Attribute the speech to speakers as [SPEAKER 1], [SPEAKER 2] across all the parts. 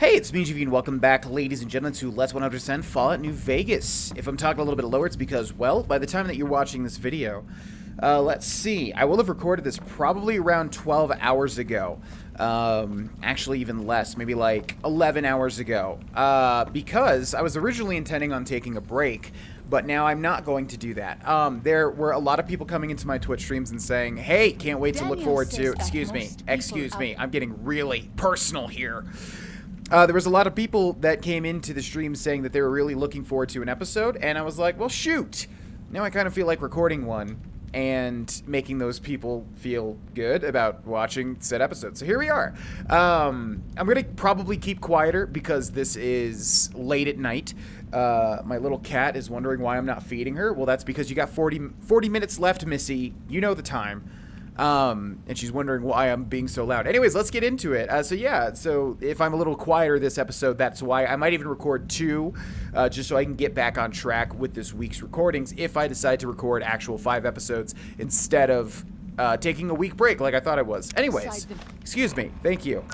[SPEAKER 1] Hey, it's me, GV, and welcome back, ladies and gentlemen, to Let's 100% Fallout New Vegas. If I'm talking a little bit lower, it's because, well, by the time that you're watching this video, let's see, I will have recorded this probably around 12 hours ago. Actually even less, maybe like 11 hours ago, because I was originally intending on taking a break, but now I'm not going to do that. There were a lot of people coming into my Twitch streams and saying, hey, can't wait to look forward to, excuse me, I'm getting really personal here. There was a lot of people that came into the stream saying that they were really looking forward to an episode, and I was like, well, shoot. Now I kind of feel like recording one and making those people feel good about watching said episode. So here we are. I'm going to probably keep quieter because this is late at night. My little cat is wondering why I'm not feeding her. Well, that's because you got 40 minutes left, Missy. You know the time. And she's wondering why I'm being so loud. Anyways, let's get into it. So if I'm a little quieter this episode, that's why. I might even record two, just so I can get back on track with this week's recordings if I decide to record actual 5 episodes instead of taking a week break like I thought I was. Anyways, excuse me. Thank you.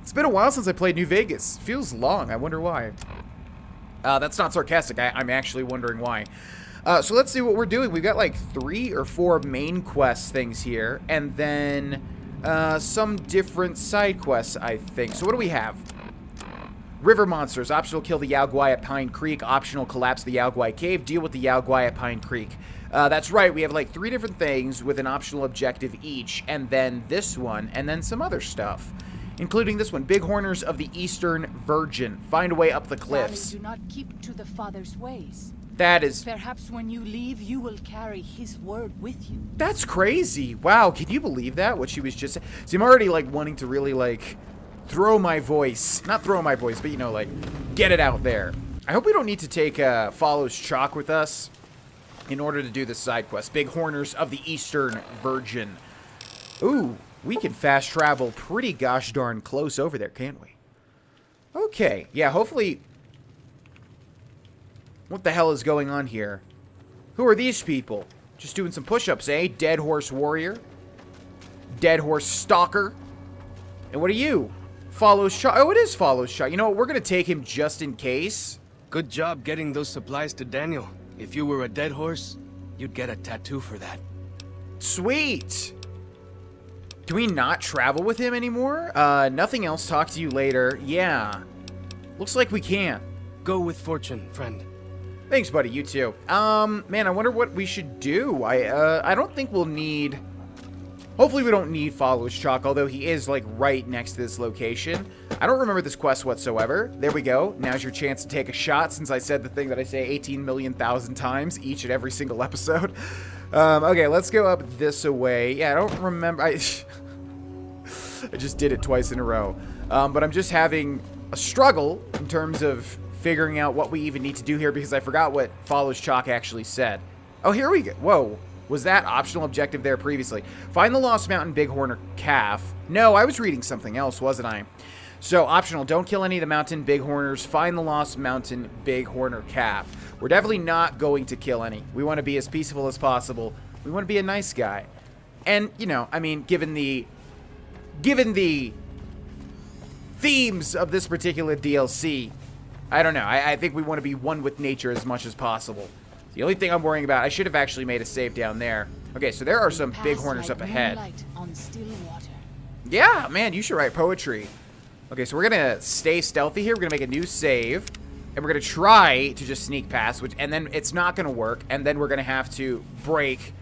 [SPEAKER 1] It's been a while since I played New Vegas. Feels long. I wonder why. That's not sarcastic. I'm actually wondering why. So let's see what we're doing. We've got like 3 or 4 main quest things here, and then some different side quests, I think. So what do we have? River monsters. Optional kill the Yao Guai at Pine Creek. Optional collapse the Yao Guai cave. Deal with the Yao Guai at Pine Creek. That's right. We have like 3 different things with an optional objective each, and then this one, and then some other stuff. Including this one. Bighorners of the Eastern Virgin. Find a way up the cliffs.
[SPEAKER 2] Do not keep to the Father's ways.
[SPEAKER 1] That is...
[SPEAKER 2] Perhaps when you leave, you will carry his word with you.
[SPEAKER 1] That's crazy. Wow, can you believe that? What she was just saying? See, I'm already, like, wanting to really, like, throw my voice. Not throw my voice, but, you know, like, get it out there. I hope we don't need to take Follows Chalk with us in order to do this side quest. Bighorners of the Eastern Virgin. Ooh, we can fast travel pretty gosh darn close over there, can't we? Okay, yeah, hopefully... What the hell is going on here? Who are these people? Just doing some push-ups, eh? Dead Horse Warrior. Dead Horse Stalker. And what are you? Follows Shot. Oh, it is Follows Shot. You know what? We're going to take him just in case.
[SPEAKER 3] Good job getting those supplies to Daniel. If you were a dead horse, you'd get a tattoo for that.
[SPEAKER 1] Sweet. Can we not travel with him anymore? Nothing else. Talk to you later. Yeah. Looks like we can't.
[SPEAKER 3] Go with fortune, friend.
[SPEAKER 1] Thanks, buddy. You too. Man, I wonder what we should do. I don't think we'll need... Hopefully we don't need Follows Chalk, although he is, like, right next to this location. I don't remember this quest whatsoever. There we go. Now's your chance to take a shot, since I said the thing that I say 18 million thousand times each and every single episode. Okay, let's go up this way. Yeah, I don't remember... I just did it twice in a row. But I'm just having a struggle in terms of... figuring out what we even need to do here because I forgot what Follows Chalk actually said. Oh, here we go. Whoa. Was that optional objective there previously? Find the Lost Mountain Bighorner Calf. No, I was reading something else, wasn't I? So, optional. Don't kill any of the mountain bighorners. Find the Lost Mountain Bighorner Calf. We're definitely not going to kill any. We want to be as peaceful as possible. We want to be a nice guy. And, you know, I mean, given the themes of this particular DLC... I don't know. I think we want to be one with nature as much as possible. The only thing I'm worrying about... I should have actually made a save down there. Okay, so there are some bighorners up ahead.
[SPEAKER 2] On still water.
[SPEAKER 1] Yeah, man, you should write poetry. Okay, so we're going to stay stealthy here. We're going to make a new save. And we're going to try to just sneak past. And then it's not going to work. And then we're going to have to break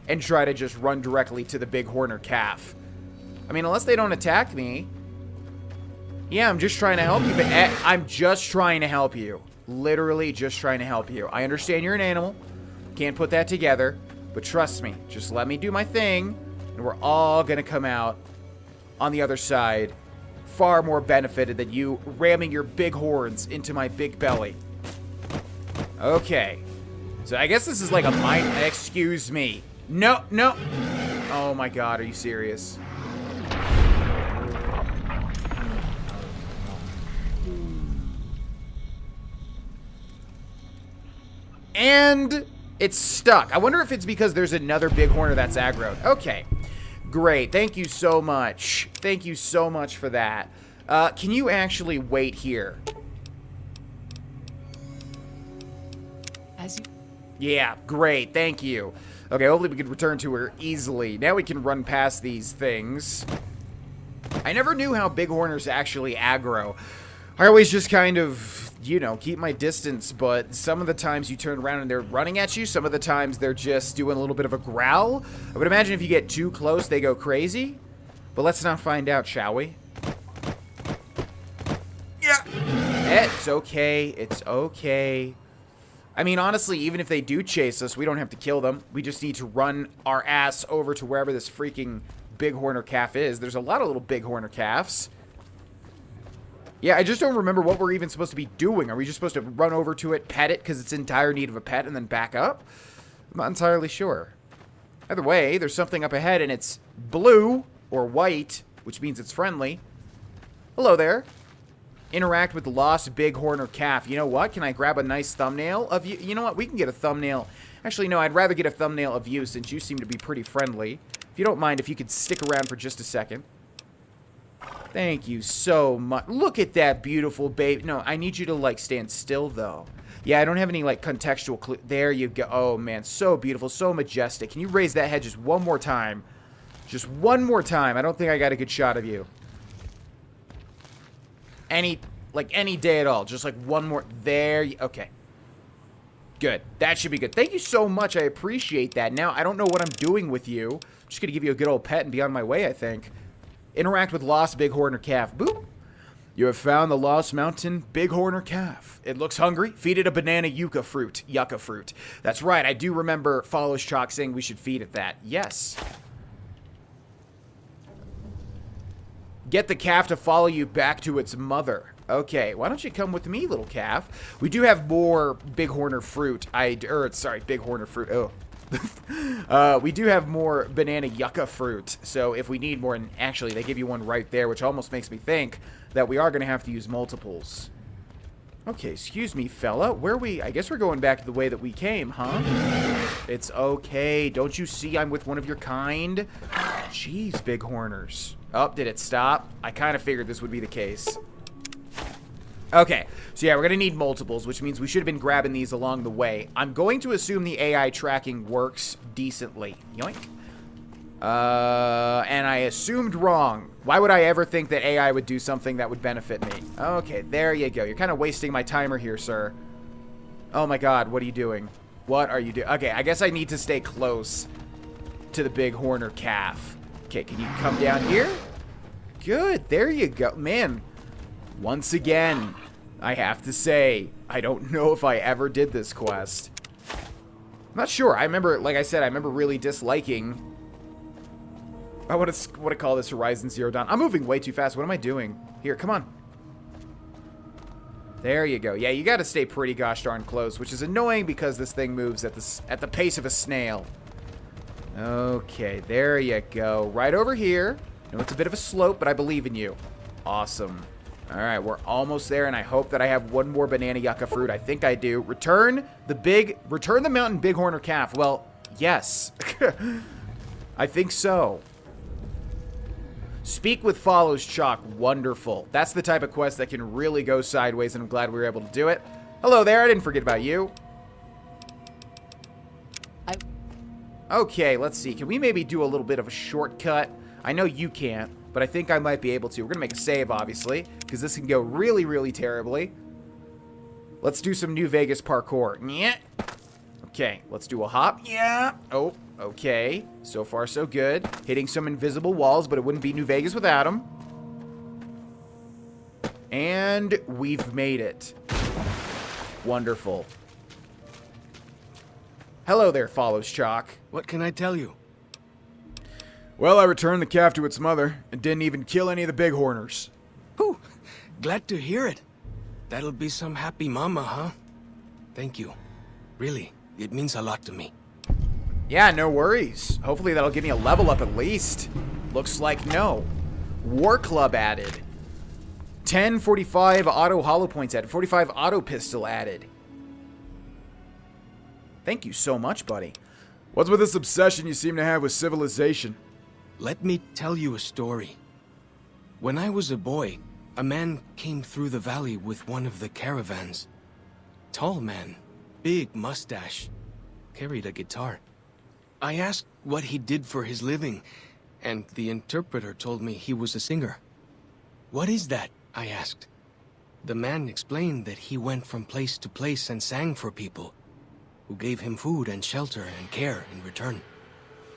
[SPEAKER 1] and try to just run directly to the Bighorner Calf. I mean, unless they don't attack me... Yeah, I'm just trying to help you, but I'm just trying to help you. Literally just trying to help you. I understand you're an animal. Can't put that together. But trust me, just let me do my thing, and we're all going to come out on the other side far more benefited than you ramming your big horns into my big belly. Okay. So I guess this is like a mine... Excuse me. No, no. Oh my god, are you serious? And it's stuck. I wonder if it's because there's another bighorner that's aggroed. Okay. Great. Thank you so much. Thank you so much for that. Can you actually wait here?
[SPEAKER 2] As you...
[SPEAKER 1] Yeah, great, thank you. Okay, hopefully we can return to her easily. Now we can run past these things. I never knew how bighorners actually aggro. I always just kind of, you know, keep my distance, but some of the times you turn around and they're running at you, some of the times they're just doing a little bit of a growl. I would imagine if you get too close, they go crazy. But let's not find out, shall we? Yeah. It's okay, it's okay. I mean, honestly, even if they do chase us, we don't have to kill them. We just need to run our ass over to wherever this freaking bighorner calf is. There's a lot of little bighorner calves. Yeah, I just don't remember what we're even supposed to be doing. Are we just supposed to run over to it, pet it because it's in dire need of a pet, and then back up? I'm not entirely sure. Either way, there's something up ahead, and it's blue or white, which means it's friendly. Hello there. Interact with the lost bighorner calf. You know what? Can I grab a nice thumbnail of you? You know what? We can get a thumbnail. Actually, no, I'd rather get a thumbnail of you since you seem to be pretty friendly. If you don't mind, if you could stick around for just a second. Thank you so much. Look at that beautiful baby. No, I need you to, like, stand still, though. Yeah, I don't have any, like, contextual clue. There you go. Oh, man, so beautiful, so majestic. Can you raise that head just one more time? Just one more time. I don't think I got a good shot of you. Any day at all. Just, like, one more. There you... Okay. Good. That should be good. Thank you so much. I appreciate that. Now, I don't know what I'm doing with you. I'm just going to give you a good old pet and be on my way, I think. Interact with lost bighorner calf. Boop. You have found the lost mountain bighorner calf. It looks hungry. Feed it a banana yucca fruit. Yucca fruit. That's right. I do remember Follows Chalk saying we should feed it that. Yes. Get the calf to follow you back to its mother. Okay, why don't you come with me, little calf? We do have more bighorner fruit. Bighorner fruit. Oh. We do have more banana yucca fruit. So if we need more, and actually they give you one right there, which almost makes me think that we are going to have to use multiples. Okay, excuse me, fella. Where are we? I guess we're going back to the way that we came, huh? It's okay. Don't you see I'm with one of your kind? Jeez, bighorners. Oh, did it stop? I kind of figured this would be the case. Okay, so yeah, we're going to need multiples, which means we should have been grabbing these along the way. I'm going to assume the AI tracking works decently. Yoink. And I assumed wrong. Why would I ever think that AI would do something that would benefit me? Okay, there you go. You're kind of wasting my timer here, sir. Oh my god, what are you doing? What are you doing? Okay, I guess I need to stay close to the bighorner calf. Okay, can you come down here? Good, there you go. Man, once again, I have to say, I don't know if I ever did this quest. I'm not sure. I remember, like I said, I remember really disliking... I want to call this Horizon Zero Dawn. I'm moving way too fast. What am I doing? Here, come on. There you go. Yeah, you got to stay pretty gosh darn close, which is annoying because this thing moves at the pace of a snail. Okay, there you go. Right over here. I know it's a bit of a slope, but I believe in you. Awesome. All right, we're almost there, and I hope that I have one more banana yucca fruit. I think I do. Return the mountain bighorner calf. Well, yes. I think so. Speak with Follows Chalk. Wonderful. That's the type of quest that can really go sideways, and I'm glad we were able to do it. Hello there. I didn't forget about you. Okay, let's see. Can we maybe do a little bit of a shortcut? I know you can't, but I think I might be able to. We're going to make a save, obviously, because this can go really, really terribly. Let's do some New Vegas parkour. Yeah. Okay, let's do a hop. Yeah. Oh, okay. So far, so good. Hitting some invisible walls, but it wouldn't be New Vegas without them. And we've made it. Wonderful. Hello there, Follows Chalk.
[SPEAKER 3] What can I tell you?
[SPEAKER 1] Well, I returned the calf to its mother and didn't even kill any of the bighorners.
[SPEAKER 3] Whew, glad to hear it. That'll be some happy mama, huh? Thank you. Really, it means a lot to me.
[SPEAKER 1] Yeah, no worries. Hopefully that'll give me a level up at least. Looks like no. War Club added. 10 45 auto hollow points added. 45 auto pistol added. Thank you so much, buddy. What's with this obsession you seem to have with civilization?
[SPEAKER 3] Let me tell you a story. When I was a boy, A man came through the valley with one of the caravans. Tall man, big mustache, carried a guitar. I asked what he did for his living, and the interpreter told me he was a singer. "What is that?" I asked. The man explained that he went from place to place and sang for people, who gave him food and shelter and care in return.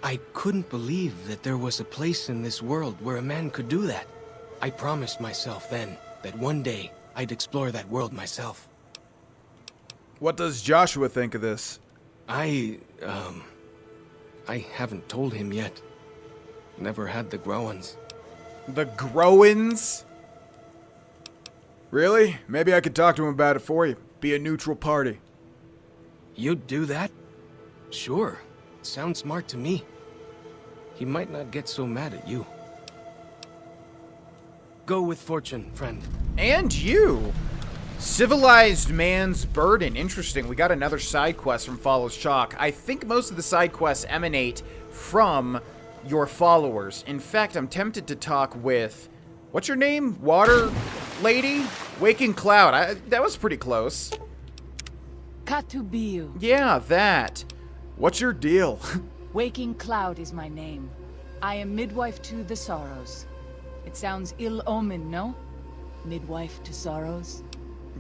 [SPEAKER 3] I couldn't believe that there was a place in this world where a man could do that. I promised myself then that one day I'd explore that world myself.
[SPEAKER 4] What does Joshua think of this?
[SPEAKER 3] I haven't told him yet. Never had the Groans.
[SPEAKER 1] The Groans?
[SPEAKER 4] Really? Maybe I could talk to him about it for you. Be a neutral party.
[SPEAKER 3] You'd do that? Sure. Sounds smart to me. He might not get so mad at you. Go with fortune, friend.
[SPEAKER 1] And you! Civilized Man's Burden. Interesting. We got another side quest from Follows Chalk. I think most of the side quests emanate from your followers. In fact, I'm tempted to talk with... What's your name? Water Lady? Waking Cloud. That was pretty close.
[SPEAKER 2] Katubiu.
[SPEAKER 1] Yeah, that.
[SPEAKER 4] What's your deal?
[SPEAKER 2] Waking Cloud is my name. I am midwife to the sorrows. It sounds ill-omened, no? Midwife to sorrows?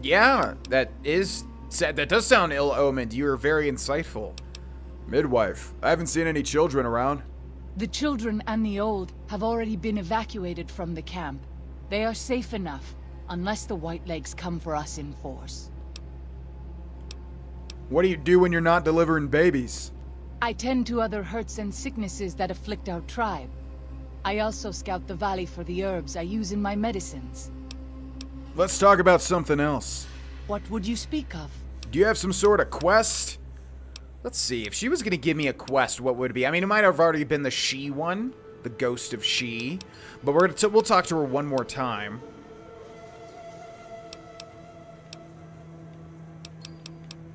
[SPEAKER 1] Yeah, that does sound ill-omened. You are very insightful.
[SPEAKER 4] Midwife. I haven't seen any children around.
[SPEAKER 2] The children and the old have already been evacuated from the camp. They are safe enough, unless the Whitelegs come for us in force.
[SPEAKER 4] What do you do when you're not delivering babies?
[SPEAKER 2] I tend to other hurts and sicknesses that afflict our tribe. I also scout the valley for the herbs I use in my medicines.
[SPEAKER 4] Let's talk about something else.
[SPEAKER 2] What would you speak of?
[SPEAKER 4] Do you have some sort of quest?
[SPEAKER 1] Let's see. If she was going to give me a quest, what would it be? I mean, it might have already been the She one. The Ghost of She. But we'll talk to her one more time.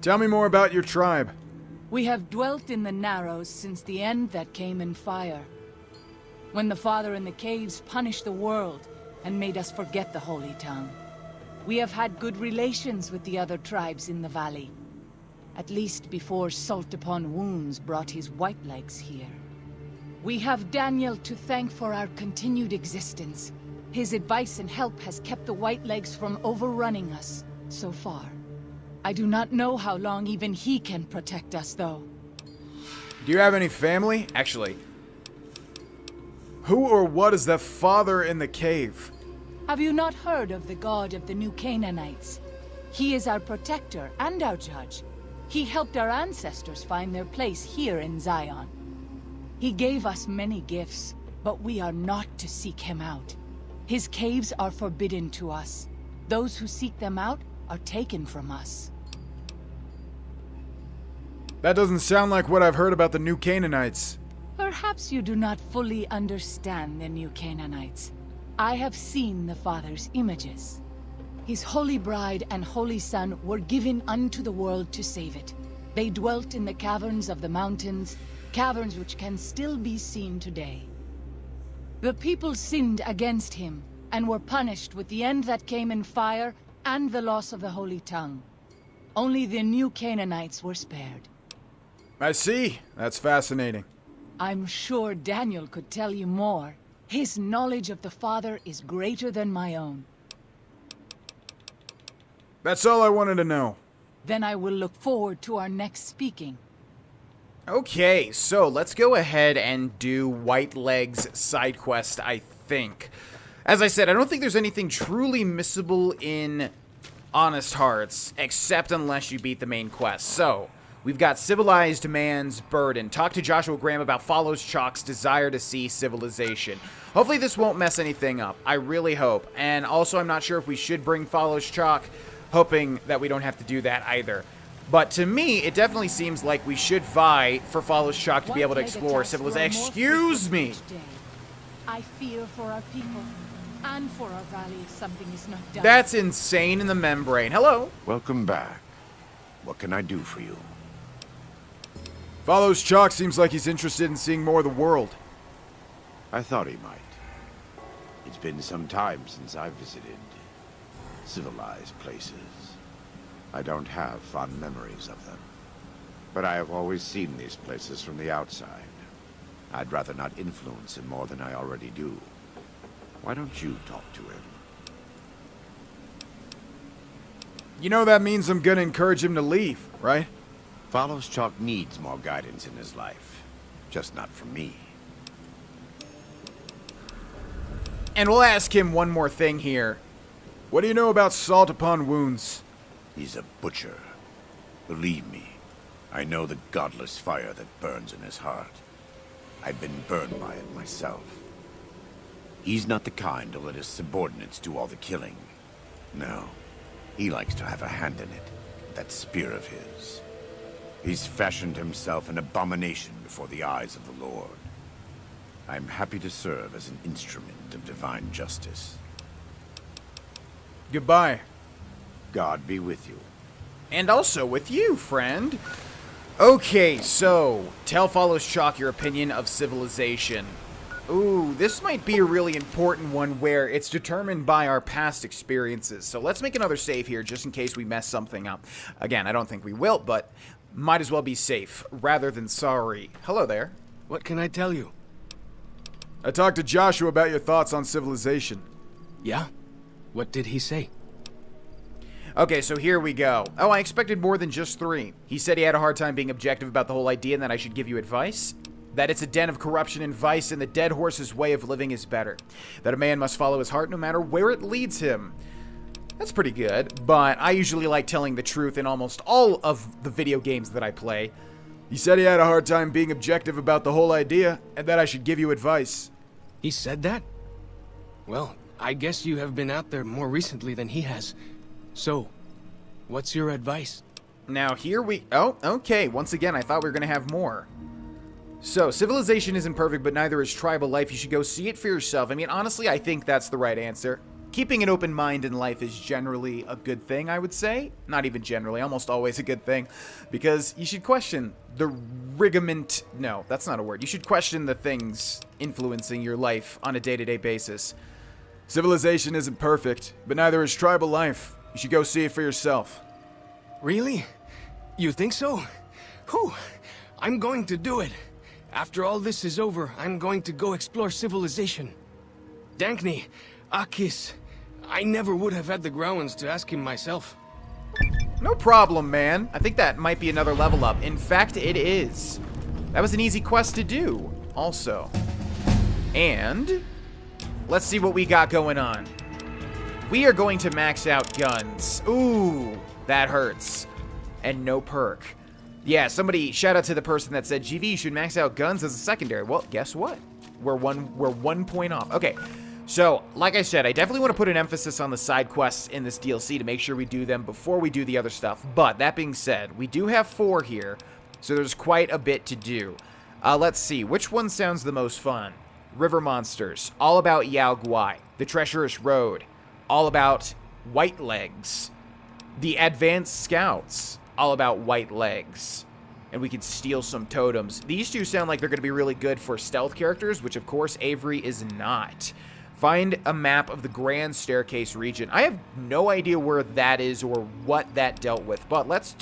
[SPEAKER 4] Tell me more about your tribe.
[SPEAKER 2] We have dwelt in the Narrows since the end that came in fire. When the Father in the caves punished the world and made us forget the Holy Tongue. We have had good relations with the other tribes in the valley. At least before Salt Upon Wounds brought his Whitelegs here. We have Daniel to thank for our continued existence. His advice and help has kept the Whitelegs from overrunning us, so far. I do not know how long even he can protect us, though.
[SPEAKER 4] Do you have any family?
[SPEAKER 1] Actually,
[SPEAKER 4] Who or what is the father in the cave?
[SPEAKER 2] Have you not heard of the god of the New Canaanites? He is our protector and our judge. He helped our ancestors find their place here in Zion. He gave us many gifts, but we are not to seek him out. His caves are forbidden to us. Those who seek them out are taken from us.
[SPEAKER 4] That doesn't sound like what I've heard about the New Canaanites.
[SPEAKER 2] Perhaps you do not fully understand the New Canaanites. I have seen the Father's images. His holy bride and holy son were given unto the world to save it. They dwelt in the caverns of the mountains, caverns which can still be seen today. The people sinned against him, and were punished with the end that came in fire and the loss of the Holy Tongue. Only the New Canaanites were spared.
[SPEAKER 4] I see. That's fascinating.
[SPEAKER 2] I'm sure Daniel could tell you more. His knowledge of the Father is greater than my own.
[SPEAKER 4] That's all I wanted to know.
[SPEAKER 2] Then I will look forward to our next speaking.
[SPEAKER 1] okay, so let's go ahead and do Whiteleg's side quest, I think. As I said, I don't think there's anything truly missable in Honest Hearts, except unless you beat the main quest. So, we've got Civilized Man's Burden. Talk to Joshua Graham about Follows Chalk's desire to see civilization. Hopefully this won't mess anything up. I really hope. And also, I'm not sure if we should bring Follows Chalk, hoping that we don't have to do that either. But to me, it definitely seems like we should vie for Follows Chalk to be able to explore civilization. Excuse me!
[SPEAKER 2] I fear for our people, and for our valley if something is not done.
[SPEAKER 1] That's insane in the membrane. Hello?
[SPEAKER 5] Welcome back. What can I do for you?
[SPEAKER 4] Follows Chalk seems like he's interested in seeing more of the world.
[SPEAKER 5] I thought he might. It's been some time since I visited. civilized places. I don't have fond memories of them. But I have always seen these places from the outside. I'd rather not influence him more than I already do. Why don't you talk to him?
[SPEAKER 4] You know that means I'm gonna encourage him to leave, right?
[SPEAKER 5] Follows Chalk needs more guidance in his life. Just not from me.
[SPEAKER 1] And we'll ask him one more thing here.
[SPEAKER 4] What do you know about salt upon wounds?
[SPEAKER 5] He's a butcher. Believe me, I know the godless fire that burns in his heart. I've been burned by it myself. He's not the kind to let his subordinates do all the killing. No, he likes to have a hand in it, that spear of his. He's fashioned himself an abomination before the eyes of the Lord. I'm happy to serve as an instrument of divine justice.
[SPEAKER 4] Goodbye.
[SPEAKER 5] God be with you.
[SPEAKER 1] And also with you, friend. Okay, so, tell Follows Chalk your opinion of civilization. Ooh, this might be a really important one where it's determined by our past experiences. So let's make another save here just in case we mess something up. Again, I don't think we will, but might as well be safe rather than sorry. Hello there.
[SPEAKER 3] What can I tell you?
[SPEAKER 4] I talked to Joshua about your thoughts on civilization.
[SPEAKER 3] Yeah? What did he say?
[SPEAKER 1] Okay, so here we go. Oh, I expected more than just 3. He said he had a hard time being objective about the whole idea and that I should give you advice. That it's a den of corruption and vice and the dead horse's way of living is better. That a man must follow his heart no matter where it leads him. That's pretty good, but I usually like telling the truth in almost all of the video games that I play.
[SPEAKER 4] He said he had a hard time being objective about the whole idea and that I should give you advice.
[SPEAKER 3] He said that? Well, I guess you have been out there more recently than he has. So, what's your advice?
[SPEAKER 1] Now here we... Oh, okay. Once again, I thought we were going to have more. So, civilization isn't perfect, but neither is tribal life. You should go see it for yourself. I mean, honestly, I think that's the right answer. Keeping an open mind in life is generally a good thing, I would say. Not even generally, almost always a good thing. Because you should question the rigament... No, that's not a word. You should question the things influencing your life on a day-to-day basis.
[SPEAKER 4] Civilization isn't perfect, but neither is tribal life. You should go see it for yourself.
[SPEAKER 3] Really? You think so? Whew! I'm going to do it. After all this is over, I'm going to go explore civilization. Dankney, Akis, I never would have had the Growans to ask him myself.
[SPEAKER 1] No problem, man. I think that might be another level up. In fact, it is. That was an easy quest to do, also. And let's see what we got going on. We are going to max out guns. Ooh, that hurts. And no perk. Yeah, somebody, shout out to the person that said, GV, you should max out guns as a secondary. Well, guess what? We're 1 point off. Okay, so, like I said, I definitely want to put an emphasis on the side quests in this DLC to make sure we do them before we do the other stuff. But, that being said, we do have 4 here, so there's quite a bit to do. Let's see, which one sounds the most fun? River Monsters, all about Yao Guai. The Treacherous Road, all about White Legs. The Advanced Scouts, all about White Legs. And we could steal some totems. These two sound like they're going to be really good for stealth characters, which of course Avery is not. Find a map of the Grand Staircase region. I have no idea where that is or what that dealt with, but let's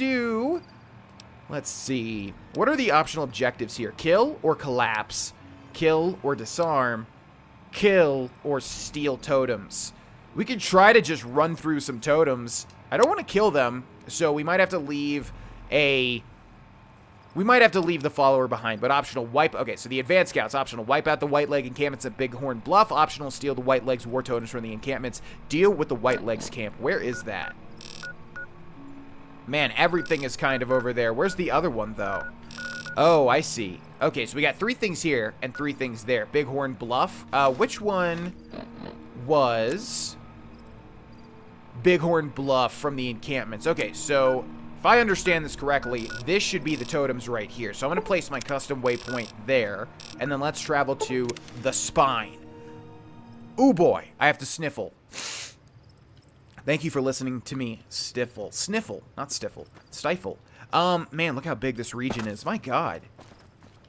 [SPEAKER 1] see. What are the optional objectives here? Kill or collapse? Kill or disarm? Kill or steal totems? We could try to just run through some totems. I don't want to kill them, so we might have to leave the follower behind, but optional wipe. Okay, so the Advanced Scouts, optional wipe out the White Leg encampments at Bighorn Bluff. Optional steal the White Legs war totems from the encampments. Deal with the White Legs camp. Where is that? Man, everything is kind of over there. Where's the other one, though? Oh, I see. Okay, so we got 3 things here and 3 things there. Bighorn Bluff. Which one was Bighorn Bluff from the encampments? Okay, so if I understand this correctly, this should be the totems right here. So I'm going to place my custom waypoint there, and then let's travel to the Spine. Ooh boy, I have to sniffle. Thank you for listening to me stiffle. Sniffle, not stiffle. Stifle. Man, look how big this region is. My God.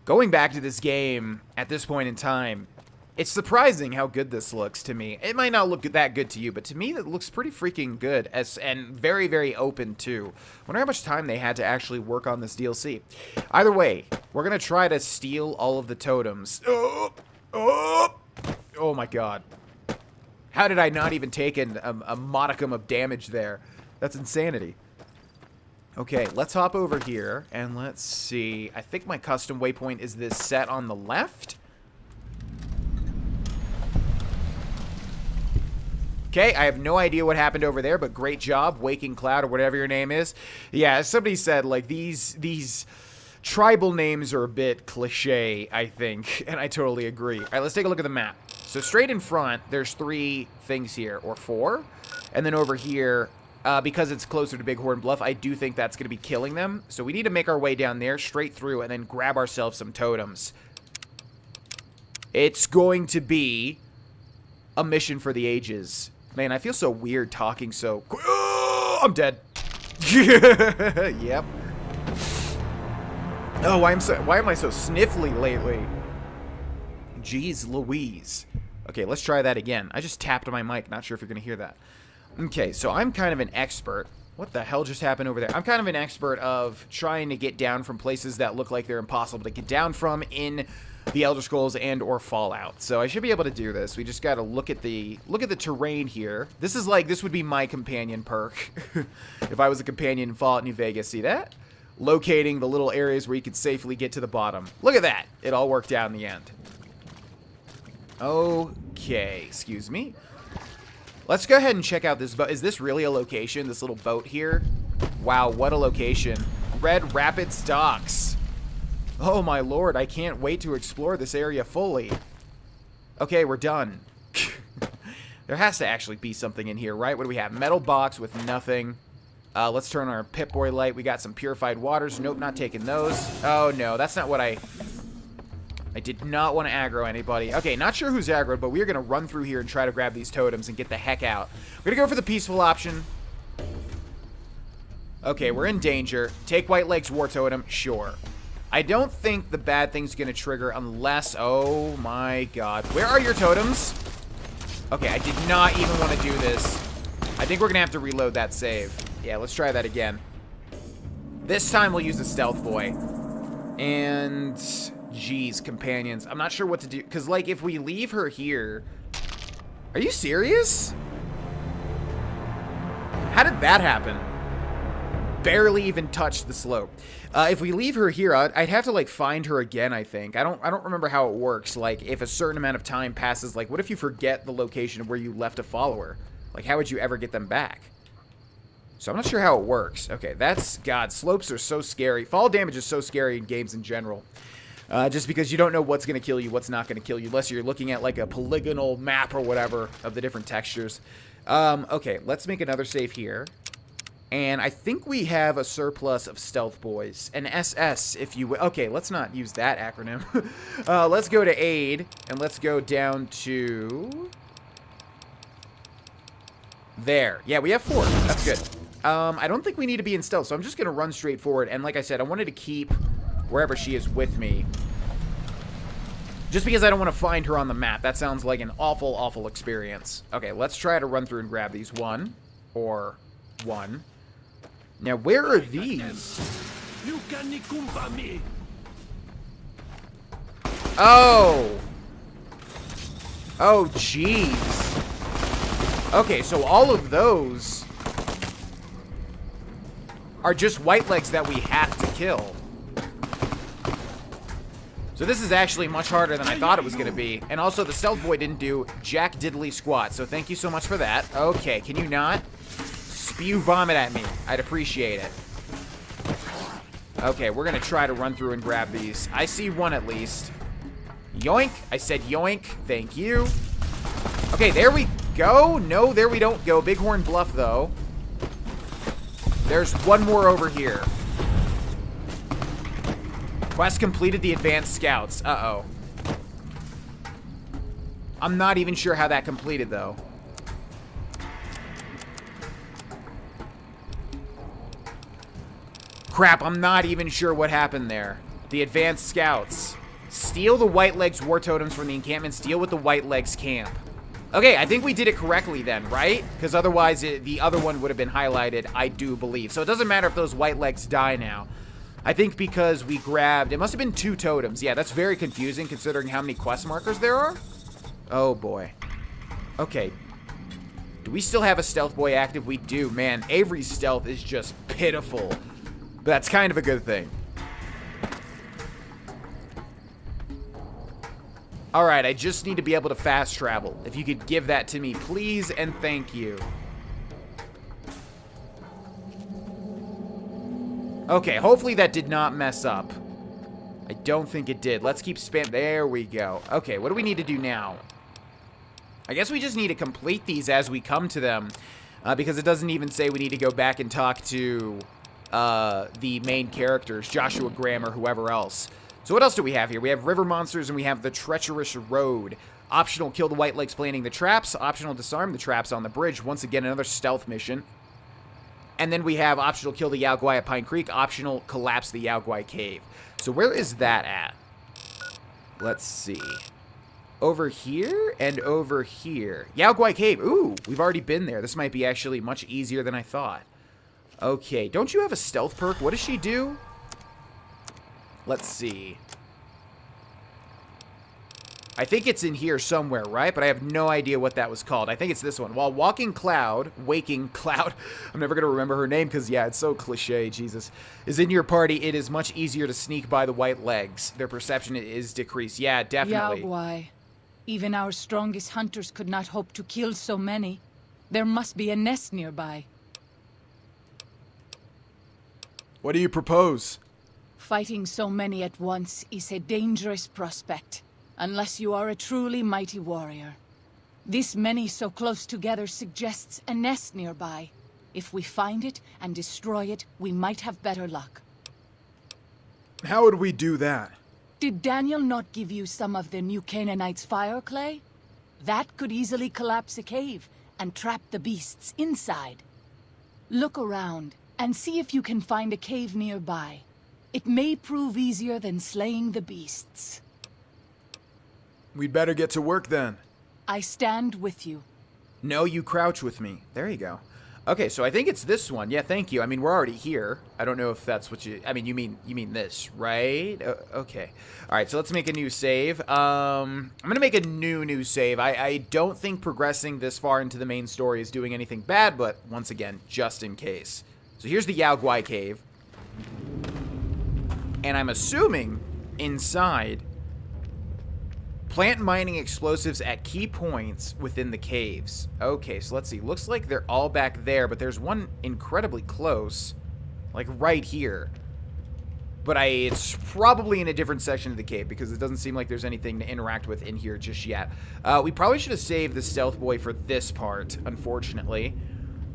[SPEAKER 1] Going back to this game at this point in time, It's surprising how good this looks to me. It might not look that good to you, but to me it looks pretty freaking good, and very, very open too. Wonder how much time they had to actually work on this DLC. Either way, we're gonna try to steal all of the totems. Oh my god. How did I not even take a modicum of damage there? That's insanity. Okay, let's hop over here, and let's see. I think my custom waypoint is this set on the left. Okay, I have no idea what happened over there, but great job, Waking Cloud, or whatever your name is. Yeah, somebody said, like, these tribal names are a bit cliche, I think, and I totally agree. All right, let's take a look at the map. So straight in front, there's 3 things here, or 4, and then over here, because it's closer to Bighorn Bluff, I do think that's going to be killing them. So we need to make our way down there, straight through, and then grab ourselves some totems. It's going to be a mission for the ages. Man, I feel so weird talking so... Oh, I'm dead. Yep. Oh, why am I so sniffly lately? Jeez Louise. Okay, let's try that again. I just tapped on my mic. Not sure if you're going to hear that. Okay, so I'm kind of an expert. What the hell just happened over there? I'm kind of an expert of trying to get down from places that look like they're impossible to get down from in the Elder Scrolls and or Fallout. So I should be able to do this. We just got to look at the terrain here. This would be my companion perk if I was a companion in Fallout New Vegas. See that? Locating the little areas where you could safely get to the bottom. Look at that. It all worked out in the end. Okay, excuse me. Let's go ahead and check out this boat. Is this really a location, this little boat here? Wow, what a location. Red Rapids Docks. Oh my lord, I can't wait to explore this area fully. Okay, we're done. There has to actually be something in here, right? What do we have? Metal box with nothing. Let's turn on our Pip-Boy light. We got some purified waters. Nope, not taking those. Oh no, that's not what I did not want to aggro anybody. Okay, not sure who's aggroed, but we're going to run through here and try to grab these totems and get the heck out. We're going to go for the peaceful option. Okay, we're in danger. Take White Leg's War Totem, sure. I don't think the bad thing's going to trigger unless... Oh my god. Where are your totems? Okay, I did not even want to do this. I think we're going to have to reload that save. Yeah, let's try that again. This time we'll use the Stealth Boy. And... Geez, companions. I'm not sure what to do. Because, like, if we leave her here... Are you serious? How did that happen? Barely even touched the slope. If we leave her here, I'd have to, like, find her again, I think. I don't remember how it works. Like, if a certain amount of time passes, like, what if you forget the location of where you left a follower? Like, how would you ever get them back? So I'm not sure how it works. Okay, that's... God, slopes are so scary. Fall damage is so scary in games in general. Just because you don't know what's going to kill you, what's not going to kill you, unless you're looking at, like, a polygonal map or whatever of the different textures. Okay, let's make another save here. And I think we have a surplus of Stealth Boys. An SS, if you will. Okay, let's not use that acronym. Let's go to aid, and let's go down to... There. Yeah, we have 4. That's good. I don't think we need to be in stealth, so I'm just going to run straight forward. And like I said, I wanted to keep wherever she is with me. Just because I don't want to find her on the map. That sounds like an awful, awful experience. Okay, let's try to run through and grab these. 1. Now, where are these? Oh! Oh, jeez. Okay, so all of those are just white legs that we have to kill. So this is actually much harder than I thought it was going to be. And also, the Stealth Boy didn't do jack diddly squat, so thank you so much for that. Okay, can you not spew vomit at me? I'd appreciate it. Okay, we're going to try to run through and grab these. I see one at least. Yoink. I said yoink. Thank you. Okay, there we go. No, there we don't go. Bighorn Bluff, though. There's one more over here. Quest completed the advanced scouts. Uh-oh. I'm not even sure how that completed, though. Crap, I'm not even sure what happened there. The advanced scouts. Steal the White Legs war totems from the encampments. Deal with the White Legs camp. Okay, I think we did it correctly then, right? Because otherwise the other one would have been highlighted, I do believe. So it doesn't matter if those White Legs die now. I think because we grabbed... It must have been 2 totems. Yeah, that's very confusing considering how many quest markers there are. Oh, boy. Okay. Do we still have a stealth boy active? We do. Man, Avery's stealth is just pitiful. But that's kind of a good thing. Alright, I just need to be able to fast travel. If you could give that to me, please and thank you. Okay, hopefully that did not mess up. I don't think it did. Let's keep spam. There we go. Okay, what do we need to do now? I guess we just need to complete these as we come to them. Because it doesn't even say we need to go back and talk to the main characters, Joshua Graham or whoever else. So what else do we have here? We have river monsters and we have the treacherous road. Optional, kill the White Legs planting the traps. Optional, disarm the traps on the bridge. Once again, another stealth mission. And then we have optional, kill the Yao Guai at Pine Creek. Optional, collapse the Yao Guai cave. So where is that at? Let's see. Over here and over here. Yao Guai cave. Ooh, we've already been there. This might be actually much easier than I thought. Okay, don't you have a stealth perk? What does she do? Let's see. I think it's in here somewhere, right? But I have no idea what that was called. I think it's this one. While waking Cloud, I'm never going to remember her name because, yeah, it's so cliche, Jesus, is in your party, it is much easier to sneak by the White Legs. Their perception is decreased. Yeah, definitely.
[SPEAKER 2] Yao Guai. Even our strongest hunters could not hope to kill so many. There must be a nest nearby.
[SPEAKER 4] What do you propose?
[SPEAKER 2] Fighting so many at once is a dangerous prospect, unless you are a truly mighty warrior. This many so close together suggests a nest nearby. If we find it and destroy it, we might have better luck.
[SPEAKER 4] How would we do that?
[SPEAKER 2] Did Daniel not give you some of the new Canaanites' fire clay? That could easily collapse a cave and trap the beasts inside. Look around and see if you can find a cave nearby. It may prove easier than slaying the beasts.
[SPEAKER 4] We'd better get to work then.
[SPEAKER 2] I stand with you.
[SPEAKER 1] No, you crouch with me. There you go. Okay, so I think it's this one. Yeah, thank you. I mean, we're already here. I don't know if that's what you... I mean, you mean this, right? Okay. All right, so let's make a new save. I'm going to make a new save. I don't think progressing this far into the main story is doing anything bad, but once again, just in case. So here's the Yao Guai cave. And I'm assuming inside, plant mining explosives at key points within the caves. Okay, so let's see. Looks like they're all back there, but there's one incredibly close, like right here. But it's probably in a different section of the cave because it doesn't seem like there's anything to interact with in here just yet. We probably should have saved the stealth boy for this part, unfortunately.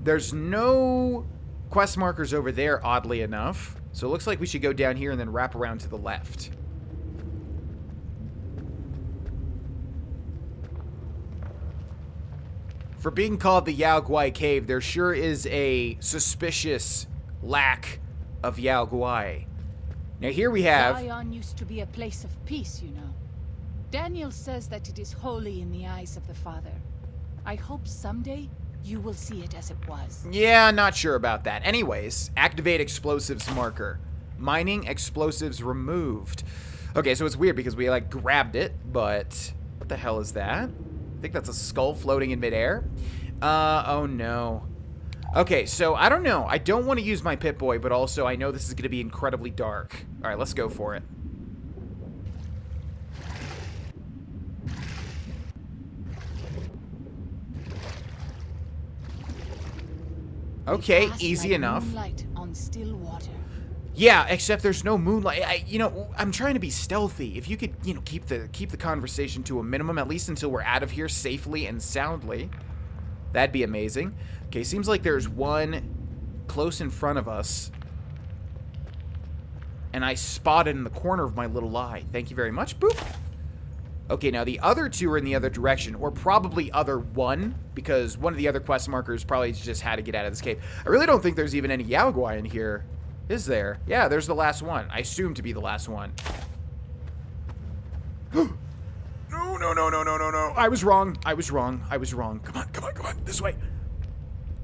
[SPEAKER 1] There's no quest markers over there, oddly enough. So it looks like we should go down here and then wrap around to the left. For being called the Yao Guai Cave, there sure is a suspicious lack of Yao Guai. Now here we have...
[SPEAKER 2] Zion used to be a place of peace, you know. Daniel says that it is holy in the eyes of the Father. I hope someday you will see it as it was.
[SPEAKER 1] Yeah, not sure about that. Anyways, activate explosives marker. Mining explosives removed. Okay, so it's weird because we, like, grabbed it, but what the hell is that? I think that's a skull floating in midair. Oh no. Okay, so I don't know. I don't want to use my Pip-Boy, but also I know this is going to be incredibly dark. All right, let's go for it. Okay, easy enough.
[SPEAKER 2] Moonlight on still water.
[SPEAKER 1] Yeah, except there's no moonlight. I'm trying to be stealthy. If you could, keep the conversation to a minimum, at least until we're out of here safely and soundly, that'd be amazing. Okay, seems like there's one close in front of us, and I spotted in the corner of my little eye. Thank you very much. Boop. Okay, now the other two are in the other direction, or probably other one, because one of the other quest markers probably just had to get out of this cave. I really don't think there's even any Yao Guai in here. Is there? Yeah, there's the last one. I assume to be the last one.
[SPEAKER 4] No, no, no, no, no, no, no.
[SPEAKER 1] I was wrong. I was wrong. I was wrong. Come on, come on, come on. This way.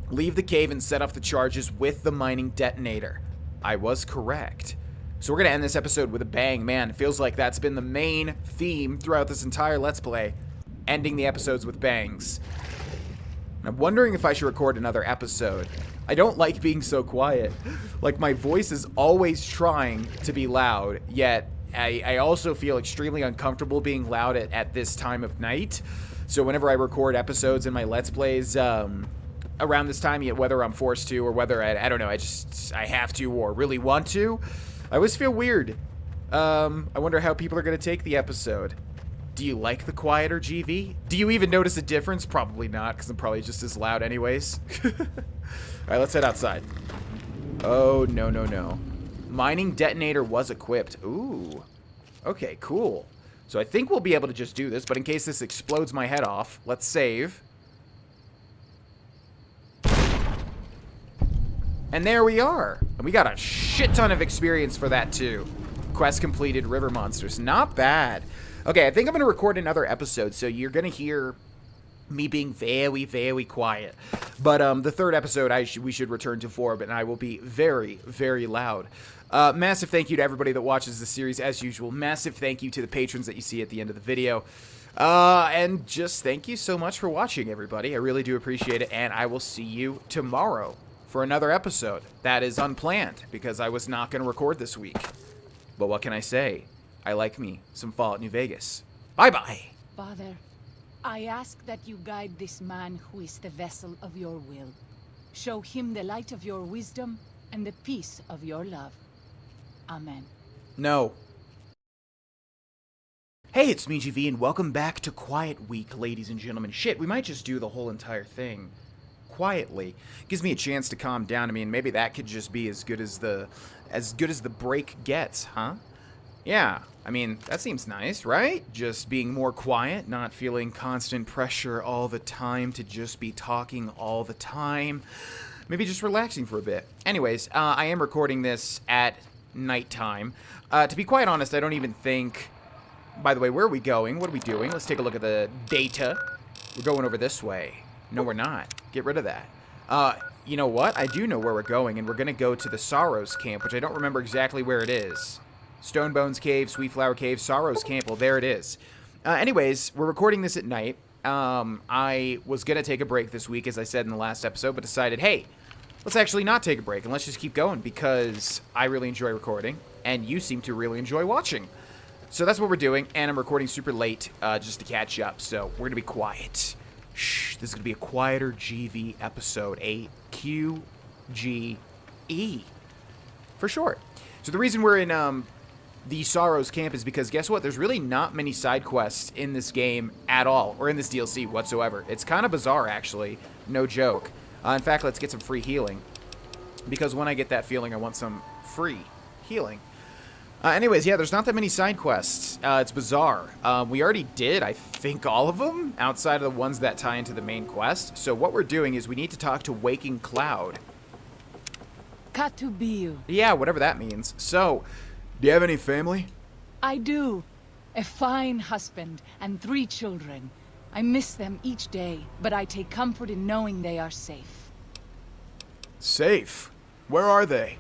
[SPEAKER 1] Leave the cave and set off the charges with the mining detonator. I was correct. So we're going to end this episode with a bang. Man, it feels like that's been the main theme throughout this entire Let's Play. Ending the episodes with bangs. I'm wondering if I should record another episode. I don't like being so quiet. Like, my voice is always trying to be loud, yet I also feel extremely uncomfortable being loud at this time of night. So whenever I record episodes in my Let's Plays around this time, yet whether I'm forced to or whether I don't know, I have to or really want to, I always feel weird. I wonder how people are going to take the episode. Do you like the quieter GV? Do you even notice a difference? Probably not, because I'm probably just as loud anyways. Alright, let's head outside. Oh, no, no, no. Mining detonator was equipped. Ooh. Okay, cool. So I think we'll be able to just do this, but in case this explodes my head off, let's save. And there we are. And we got a shit ton of experience for that, too. Quest completed, river monsters. Not bad. Okay, I think I'm going to record another episode, so you're going to hear me being very, very quiet. But the third episode, we should return to 4, but I will be very, very loud. Massive thank you to everybody that watches the series, as usual. Massive thank you to the patrons that you see at the end of the video. And just thank you so much for watching, everybody. I really do appreciate it, and I will see you tomorrow for another episode. That is unplanned, because I was not going to record this week. But what can I say? I like me some Fallout New Vegas. Bye-bye.
[SPEAKER 2] Father, I ask that you guide this man who is the vessel of your will. Show him the light of your wisdom and the peace of your love. Amen.
[SPEAKER 1] No. Hey, it's me, GV, and welcome back to Quiet Week, ladies and gentlemen. Shit, we might just do the whole entire thing quietly. Gives me a chance to calm down. I mean, maybe that could just be as good as the break gets, huh? Yeah, I mean, that seems nice, right? Just being more quiet, not feeling constant pressure all the time to just be talking all the time. Maybe just relaxing for a bit. Anyways, I am recording this at nighttime. To be quite honest, I don't even think... By the way, where are we going? What are we doing? Let's take a look at the data. We're going over this way. No, we're not. Get rid of that. You know what? I do know where we're going, and we're going to go to the Sorrows Camp, which I don't remember exactly where it is. Stonebones Cave, Sweetflower Cave, Sorrows Camp. Well, there it is. Anyways, we're recording this at night. I was going to take a break this week, as I said in the last episode, but decided, hey, let's actually not take a break, and let's just keep going, because I really enjoy recording, and you seem to really enjoy watching. So that's what we're doing, and I'm recording super late just to catch up, so we're going to be quiet. Shh, this is going to be a quieter GV episode, a QGE, for short. So the reason we're in the Sorrows Camp is because, guess what? There's really not many side quests in this game at all, or in this DLC whatsoever. It's kind of bizarre, actually. No joke. In fact, let's get some free healing, because when I get that feeling, I want some free healing. Anyways, yeah, there's not that many side quests. It's bizarre. We already did, I think, all of them, outside of the ones that tie into the main quest. So what we're doing is we need to talk to Waking Cloud.
[SPEAKER 2] Katubiu.
[SPEAKER 1] Yeah, whatever that means. So,
[SPEAKER 4] Do you have any family?
[SPEAKER 2] I do. A fine husband and 3 children. I miss them each day, but I take comfort in knowing they are safe.
[SPEAKER 4] Safe? Where are they?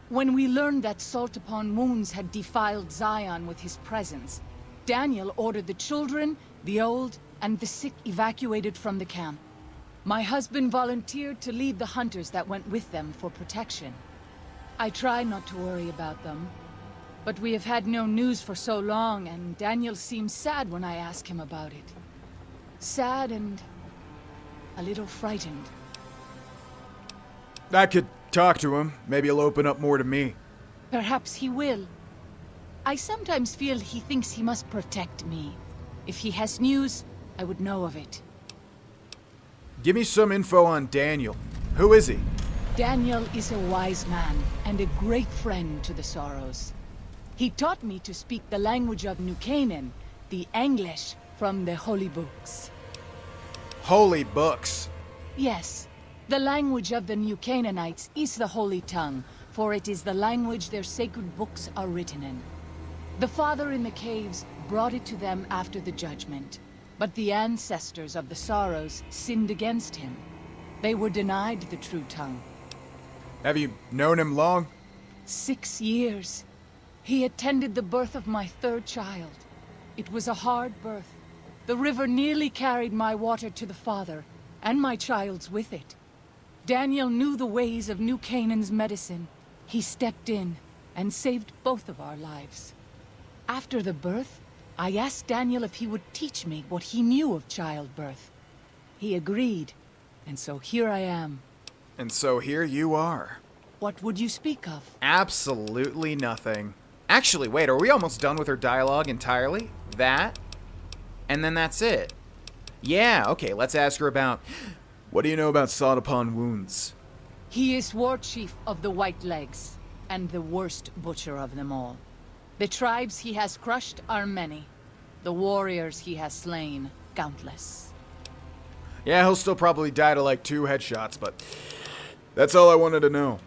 [SPEAKER 2] When we learned that Salt Upon Wounds had defiled Zion with his presence, Daniel ordered the children, the old, and the sick evacuated from the camp. My husband volunteered to lead the hunters that went with them for protection. I try not to worry about them, but we have had no news for so long, and Daniel seems sad when I ask him about it. Sad and a little frightened.
[SPEAKER 4] I could talk to him. Maybe he'll open up more to me.
[SPEAKER 2] Perhaps he will. I sometimes feel he thinks he must protect me. If he has news, I would know of it.
[SPEAKER 4] Give me some info on Daniel. Who is he?
[SPEAKER 2] Daniel is a wise man and a great friend to the Sorrows. He taught me to speak the language of New Canaan, the English from the holy books.
[SPEAKER 4] Holy books.
[SPEAKER 2] Yes, the language of the New Canaanites is the holy tongue, for it is the language their sacred books are written in. The father in the caves brought it to them after the judgment. But the ancestors of the Sorrows sinned against him. They were denied the true tongue.
[SPEAKER 4] Have you known him long?
[SPEAKER 2] 6 years. He attended the birth of my third child. It was a hard birth. The river nearly carried my water to the father, and my child's with it. Daniel knew the ways of New Canaan's medicine. He stepped in and saved both of our lives. After the birth, I asked Daniel if he would teach me what he knew of childbirth. He agreed, and so here I am.
[SPEAKER 4] And so here you are.
[SPEAKER 2] What would you speak of?
[SPEAKER 1] Absolutely nothing. Actually, wait, are we almost done with her dialogue entirely? That? And then that's it. Yeah, okay, let's ask her about...
[SPEAKER 4] What do you know about sawed upon wounds?
[SPEAKER 2] He is war chief of the White Legs, and the worst butcher of them all. The tribes he has crushed are many. The warriors he has slain, countless.
[SPEAKER 4] Yeah, he'll still probably die to like 2 headshots, but that's all I wanted to know.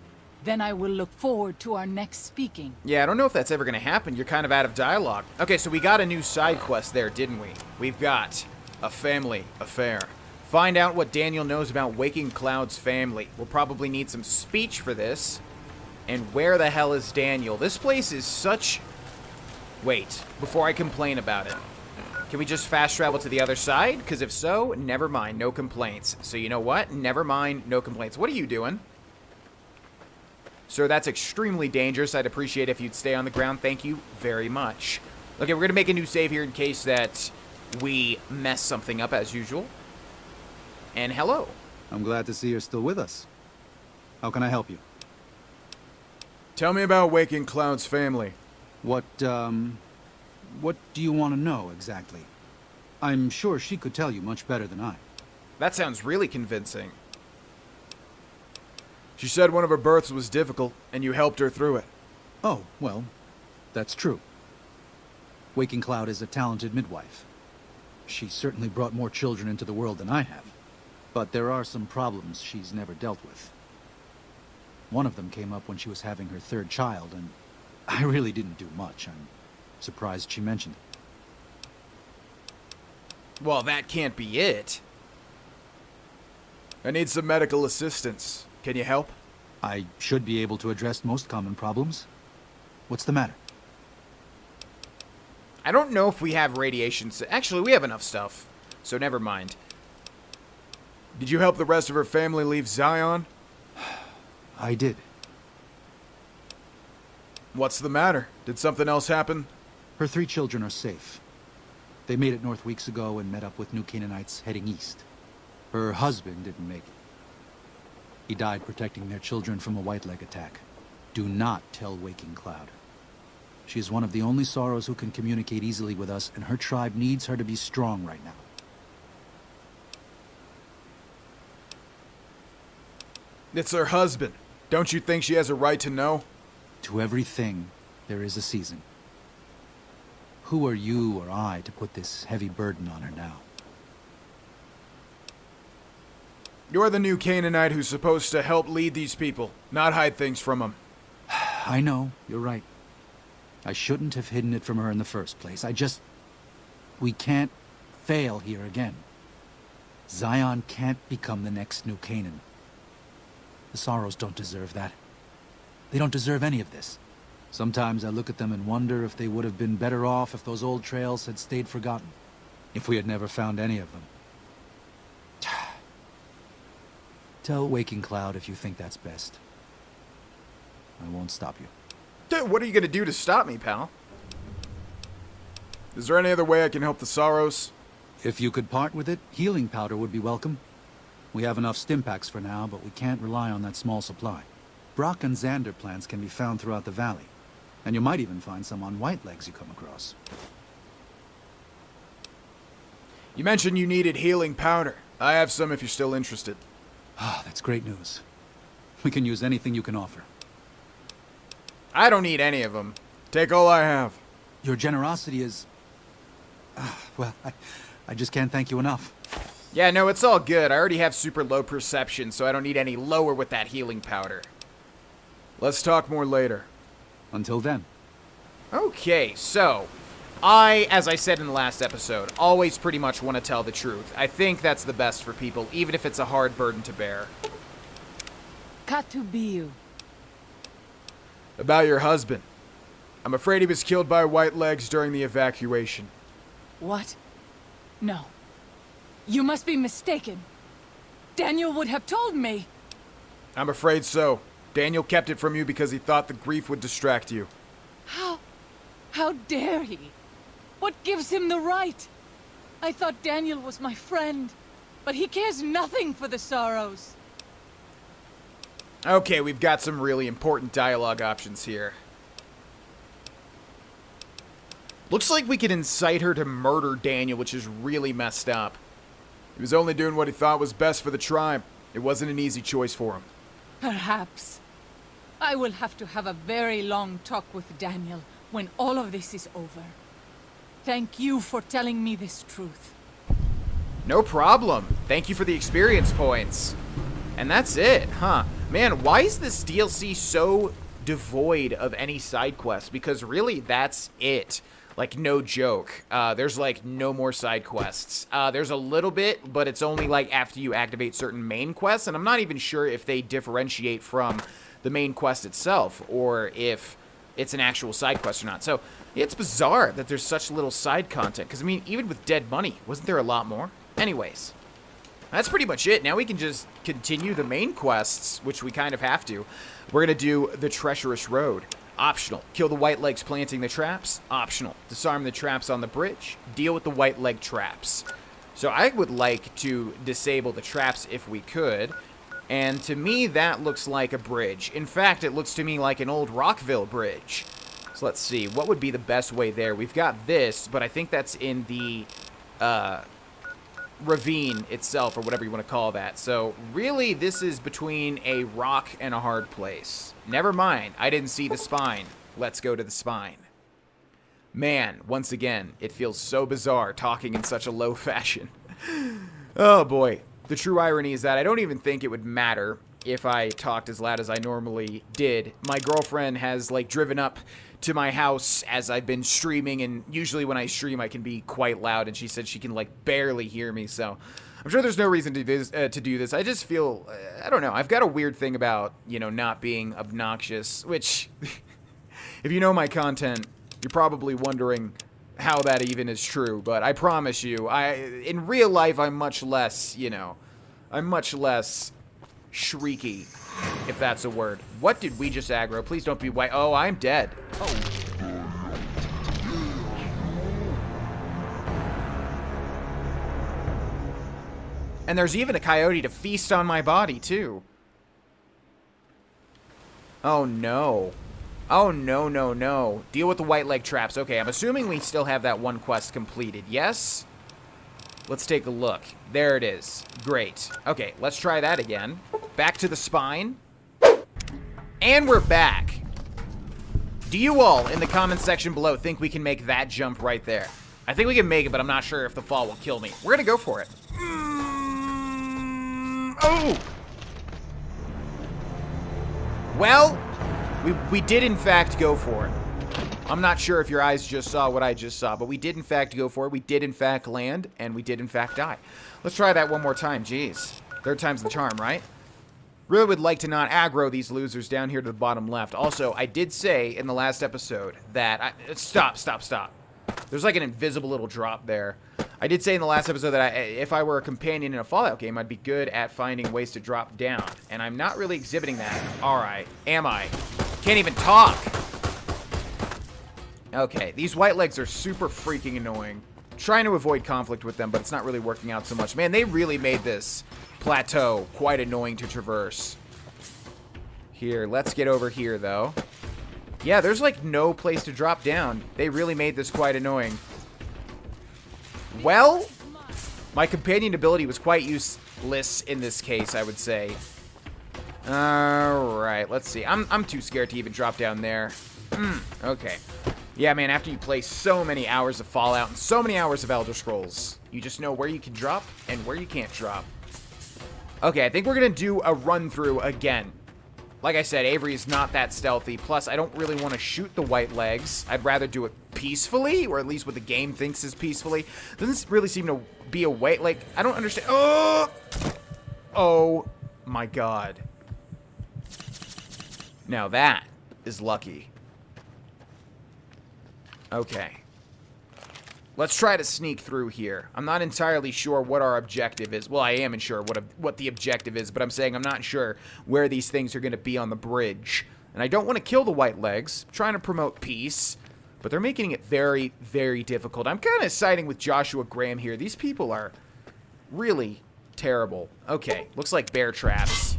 [SPEAKER 2] Then I will look forward to our next speaking.
[SPEAKER 1] Yeah, I don't know if that's ever going to happen. You're kind of out of dialogue. Okay, so we got a new side quest there, didn't we? We've got a family affair. Find out what Daniel knows about Waking Cloud's family. We'll probably need some speech for this. And where the hell is Daniel? This place is such... Wait, before I complain about it. Can we just fast travel to the other side? Because if so, never mind, no complaints. So you know what? Never mind, no complaints. What are you doing? Sir, that's extremely dangerous. I'd appreciate if you'd stay on the ground. Thank you very much. Okay, we're going to make a new save here in case that we mess something up as usual. And hello.
[SPEAKER 6] I'm glad to see you're still with us. How can I help you?
[SPEAKER 4] Tell me about Waking Cloud's family.
[SPEAKER 6] What do you want to know exactly? I'm sure she could tell you much better than I.
[SPEAKER 1] That sounds really convincing.
[SPEAKER 4] She said one of her births was difficult, and you helped her through it.
[SPEAKER 6] Oh, well, that's true. Waking Cloud is a talented midwife. She certainly brought more children into the world than I have. But there are some problems she's never dealt with. One of them came up when she was having her third child, and I really didn't do much. I'm surprised she mentioned it.
[SPEAKER 1] Well, that can't be it.
[SPEAKER 4] I need some medical assistance. Can you help?
[SPEAKER 6] I should be able to address most common problems. What's the matter?
[SPEAKER 1] I don't know if we have radiation... Actually, we have enough stuff. So never mind.
[SPEAKER 4] Did you help the rest of her family leave Zion?
[SPEAKER 6] I did.
[SPEAKER 4] What's the matter? Did something else happen?
[SPEAKER 6] Her 3 children are safe. They made it north weeks ago and met up with New Canaanites heading east. Her husband didn't make it. He died protecting their children from a White Leg attack. Do not tell Waking Cloud. She is one of the only Sorrows who can communicate easily with us, and her tribe needs her to be strong right now.
[SPEAKER 4] It's her husband. Don't you think she has a right to know?
[SPEAKER 6] To everything, there is a season. Who are you or I to put this heavy burden on her now?
[SPEAKER 4] You're the new Canaanite who's supposed to help lead these people, not hide things from them.
[SPEAKER 6] I know, you're right. I shouldn't have hidden it from her in the first place. We can't fail here again. Zion can't become the next New Canaan. The Sorrows don't deserve that. They don't deserve any of this. Sometimes I look at them and wonder if they would have been better off if those old trails had stayed forgotten. If we had never found any of them. Tell Waking Cloud if you think that's best. I won't stop you.
[SPEAKER 1] Dude, what are you going to do to stop me, pal?
[SPEAKER 4] Is there any other way I can help the Sorrows?
[SPEAKER 6] If you could part with it, healing powder would be welcome. We have enough stim packs for now, but we can't rely on that small supply. Brock and Xander plants can be found throughout the valley. And you might even find some on White Legs you come across.
[SPEAKER 4] You mentioned you needed healing powder. I have some if you're still interested.
[SPEAKER 6] Ah, that's great news. We can use anything you can offer.
[SPEAKER 1] I don't need any of them.
[SPEAKER 4] Take all I have.
[SPEAKER 6] Your generosity is... well, I just can't thank you enough.
[SPEAKER 1] Yeah, no, it's all good. I already have super low perception, so I don't need any lower with that healing powder.
[SPEAKER 4] Let's talk more later.
[SPEAKER 6] Until then.
[SPEAKER 1] Okay, so as I said in the last episode, always pretty much want to tell the truth. I think that's the best for people, even if it's a hard burden to bear.
[SPEAKER 2] Katubiu.
[SPEAKER 4] About your husband. I'm afraid he was killed by White Legs during the evacuation.
[SPEAKER 2] What? No. You must be mistaken. Daniel would have told me.
[SPEAKER 4] I'm afraid so. Daniel kept it from you because he thought the grief would distract you.
[SPEAKER 2] How dare he? What gives him the right? I thought Daniel was my friend, but he cares nothing for the sorrows.
[SPEAKER 1] Okay, we've got some really important dialogue options here. Looks like we could incite her to murder Daniel, which is really messed up.
[SPEAKER 4] He was only doing what he thought was best for the tribe. It wasn't an easy choice for him.
[SPEAKER 2] Perhaps. I will have to have a very long talk with Daniel when all of this is over. Thank you for telling me this truth.
[SPEAKER 1] No problem. Thank you for the experience points. And that's it, huh? Man, why is this DLC so devoid of any side quests? Because really, that's it. Like, no joke. There's, like, no more side quests. There's a little bit, but it's only, like, after you activate certain main quests, and I'm not even sure if they differentiate from the main quest itself, or if it's an actual side quest or not. So, it's bizarre that there's such little side content, because, I mean, even with Dead Money, wasn't there a lot more? Anyways, that's pretty much it. Now we can just continue the main quests, which we kind of have to. We're going to do the Treacherous Road. Optional. Kill the White Legs planting the traps. Optional. Disarm the traps on the bridge. Deal with the White Leg traps. So I would like to disable the traps if we could. And to me, that looks like a bridge. In fact, it looks to me like an old Rockville bridge. So let's see. What would be the best way there? We've got this, but I think that's in the ravine itself, or whatever you want to call that. So really, this is between a rock and a hard place. Never mind, I didn't see the spine. Let's go to the spine. Man, once again, it feels so bizarre talking in such a low fashion. Oh boy. The true irony is that I don't even think it would matter if I talked as loud as I normally did. My girlfriend has, like, driven up to my house as I've been streaming, and usually when I stream I can be quite loud, and she said she can, like, barely hear me, so I'm sure there's no reason to do this. I just feel, I don't know, I've got a weird thing about, you know, not being obnoxious, which, if you know my content, you're probably wondering how that even is true, but I promise you, in real life, I'm much less, you know, I'm much less shrieky, if that's a word. What did we just aggro? Please don't be white. Oh, I'm dead. Oh. And there's even a coyote to feast on my body, too. Oh, no. Oh, no, no, no. Deal with the white leg traps. Okay, I'm assuming we still have that one quest completed. Yes? Let's take a look. There it is. Great. Okay, let's try that again. Back to the spine. And we're back. Do you all, in the comments section below, think we can make that jump right there? I think we can make it, but I'm not sure if the fall will kill me. We're gonna go for it. Oh! Well, we did in fact go for it. I'm not sure if your eyes just saw what I just saw, but we did in fact go for it. We did in fact land, and we did in fact die. Let's try that one more time. Jeez. Third time's the charm, right? Really would like to not aggro these losers down here to the bottom left. Also, I did say in the last episode that... Stop. There's like an invisible little drop there. I did say in the last episode that if I were a companion in a Fallout game, I'd be good at finding ways to drop down. And I'm not really exhibiting that. Alright. Am I? Can't even talk! Okay, these white legs are super freaking annoying. Trying to avoid conflict with them, but it's not really working out so much. Man, they really made this plateau quite annoying to traverse. Here, let's get over here, though. Yeah, there's like no place to drop down. They really made this quite annoying. Well, my companion ability was quite useless in this case, I would say. Alright, let's see. I'm too scared to even drop down there. Okay. Yeah, man, after you play so many hours of Fallout and so many hours of Elder Scrolls, you just know where you can drop and where you can't drop. Okay, I think we're going to do a run-through again. Like I said, Avery is not that stealthy. Plus, I don't really want to shoot the white legs. I'd rather do it peacefully, or at least what the game thinks is peacefully. Doesn't really seem to be a way. Like, I don't understand. Oh! Oh my god. Now that is lucky. Okay. Let's try to sneak through here. I'm not entirely sure what our objective is. Well, I am unsure what the objective is, but I'm saying I'm not sure where these things are going to be on the bridge. And I don't want to kill the white legs. I'm trying to promote peace, but they're making it very, very difficult. I'm kind of siding with Joshua Graham here. These people are really terrible. Okay, looks like bear traps.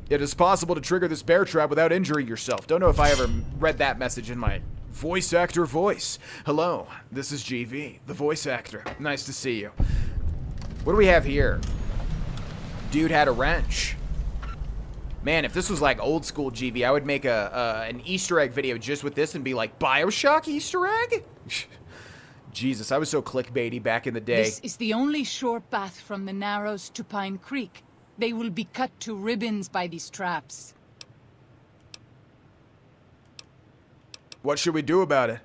[SPEAKER 1] It is possible to trigger this bear trap without injuring yourself. Don't know if I ever read that message in my voice actor voice. Hello, this is GV, the voice actor. Nice to see you. What do we have here? Dude had a wrench. Man, if this was like old school GV, I would make an Easter egg video just with this and be like, BioShock Easter egg? Jesus, I was so clickbaity back in the day.
[SPEAKER 2] This is the only short path from the Narrows to Pine Creek. They will be cut to ribbons by these traps.
[SPEAKER 4] What should we do about it?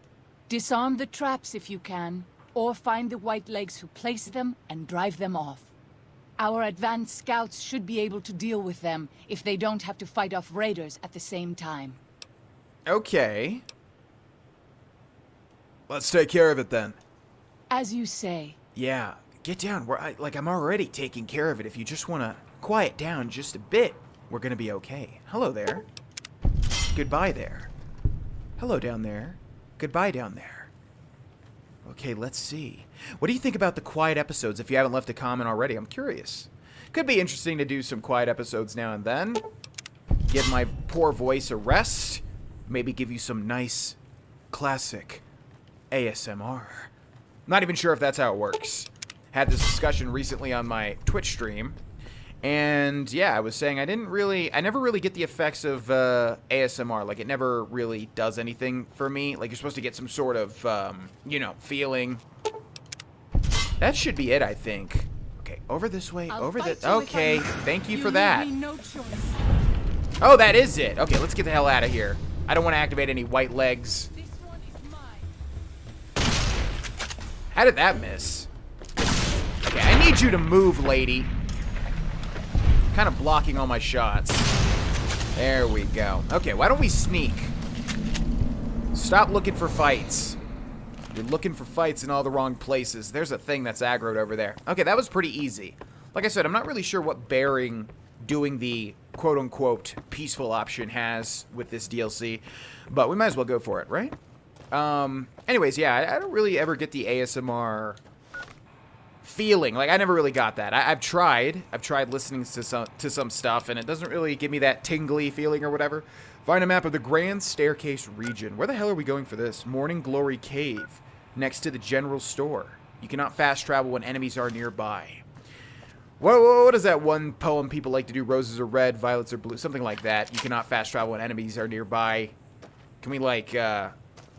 [SPEAKER 2] Disarm the traps if you can, or find the white legs who placed them and drive them off. Our advanced scouts should be able to deal with them if they don't have to fight off raiders at the same time.
[SPEAKER 1] Okay.
[SPEAKER 4] Let's take care of it then.
[SPEAKER 2] As you say.
[SPEAKER 1] Yeah, get down. I'm already taking care of it. If you just want to quiet down just a bit, we're going to be okay. Hello there. Goodbye there. Hello down there. Goodbye down there. Okay, let's see. What do you think about the quiet episodes if you haven't left a comment already? I'm curious. Could be interesting to do some quiet episodes now and then. Give my poor voice a rest. Maybe give you some nice, classic ASMR. Not even sure if that's how it works. Had this discussion recently on my Twitch stream. And yeah, I was saying I never really get the effects of ASMR. Like, it never really does anything for me. Like, you're supposed to get some sort of, feeling. That should be it, I think. Okay, over this way, over this. Okay, thank you for that.
[SPEAKER 2] No choice.
[SPEAKER 1] Oh, that is it. Okay, let's get the hell out of here. I don't want to activate any white legs.
[SPEAKER 2] This one is mine.
[SPEAKER 1] How did that miss? Okay, I need you to move, lady. Kind of blocking all my shots. There we go. Okay, why don't we sneak? Stop looking for fights. You're looking for fights in all the wrong places. There's a thing that's aggroed over there. Okay, that was pretty easy. Like I said, I'm not really sure what bearing doing the quote-unquote peaceful option has with this DLC, but we might as well go for it, right? Anyways, yeah, I don't really ever get the ASMR feeling. Like, I never really got that. I've tried listening to some stuff, and it doesn't really give me that tingly feeling or whatever. Find a map of the Grand Staircase region. Where the hell are we going for this? Morning Glory Cave, next to the general store. You cannot fast travel when enemies are nearby. What is that one poem people like to do? Roses are red, violets are blue, something like that. You cannot fast travel when enemies are nearby. Can we, like,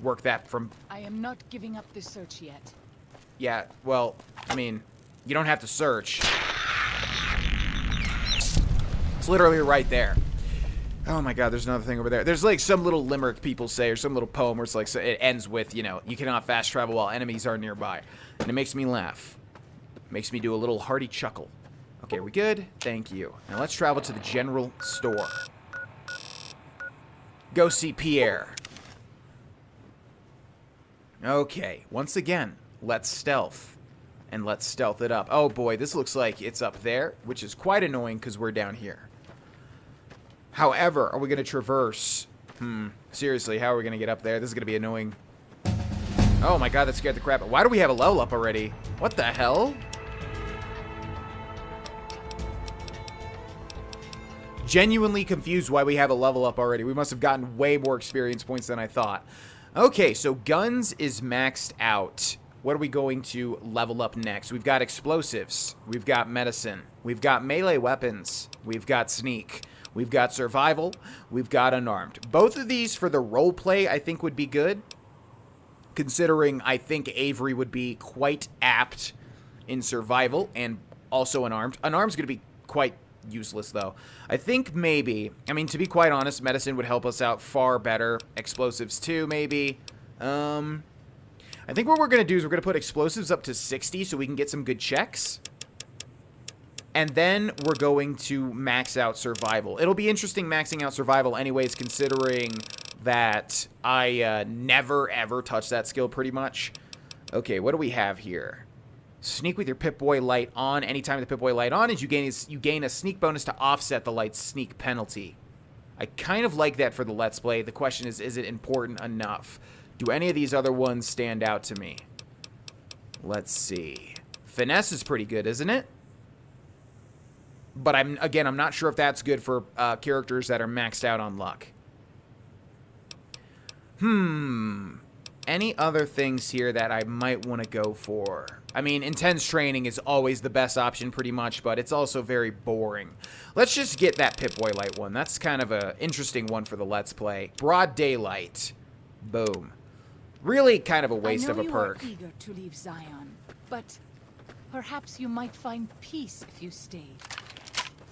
[SPEAKER 1] work that from...
[SPEAKER 2] I am not giving up the search yet.
[SPEAKER 1] Yeah, well, I mean, you don't have to search. It's literally right there. Oh my god, there's another thing over there. There's like some little limerick people say, or some little poem where it's like, so it ends with, you cannot fast travel while enemies are nearby. And it makes me laugh. Makes me do a little hearty chuckle. Okay, are we good? Thank you. Now let's travel to the general store. Go see Pierre. Okay, once again, let's stealth. And let's stealth it up. Oh boy, this looks like it's up there, which is quite annoying because we're down here. However, are we going to traverse? Seriously, how are we going to get up there? This is going to be annoying. Oh my god, that scared the crap out. Why do we have a level up already? What the hell? Genuinely confused why we have a level up already. We must have gotten way more experience points than I thought. Okay, so guns is maxed out. What are we going to level up next? We've got explosives. We've got medicine. We've got melee weapons. We've got sneak. We've got survival. We've got unarmed. Both of these for the roleplay I think would be good. Considering I think Avery would be quite apt in survival and also unarmed. Unarmed's going to be quite useless, though. I think maybe, I mean, to be quite honest, medicine would help us out far better. Explosives, too, maybe. I think what we're going to do is we're going to put explosives up to 60 so we can get some good checks. And then we're going to max out survival. It'll be interesting maxing out survival anyways, considering that I never, ever touch that skill pretty much. Okay, what do we have here? Sneak with your Pip-Boy light on. Anytime the Pip-Boy light on is you gain a sneak bonus to offset the light's sneak penalty. I kind of like that for the Let's Play. The question is it important enough? Do any of these other ones stand out to me? Let's see. Finesse is pretty good, isn't it? But I'm not sure if that's good for characters that are maxed out on luck. Any other things here that I might want to go for? I mean, intense training is always the best option pretty much, but it's also very boring. Let's just get that Pip-Boy light one. That's kind of an interesting one for the Let's Play. Broad daylight. Boom. Really kind of a waste of a perk.
[SPEAKER 2] I know you are eager to leave Zion, but perhaps you might find peace if you stayed.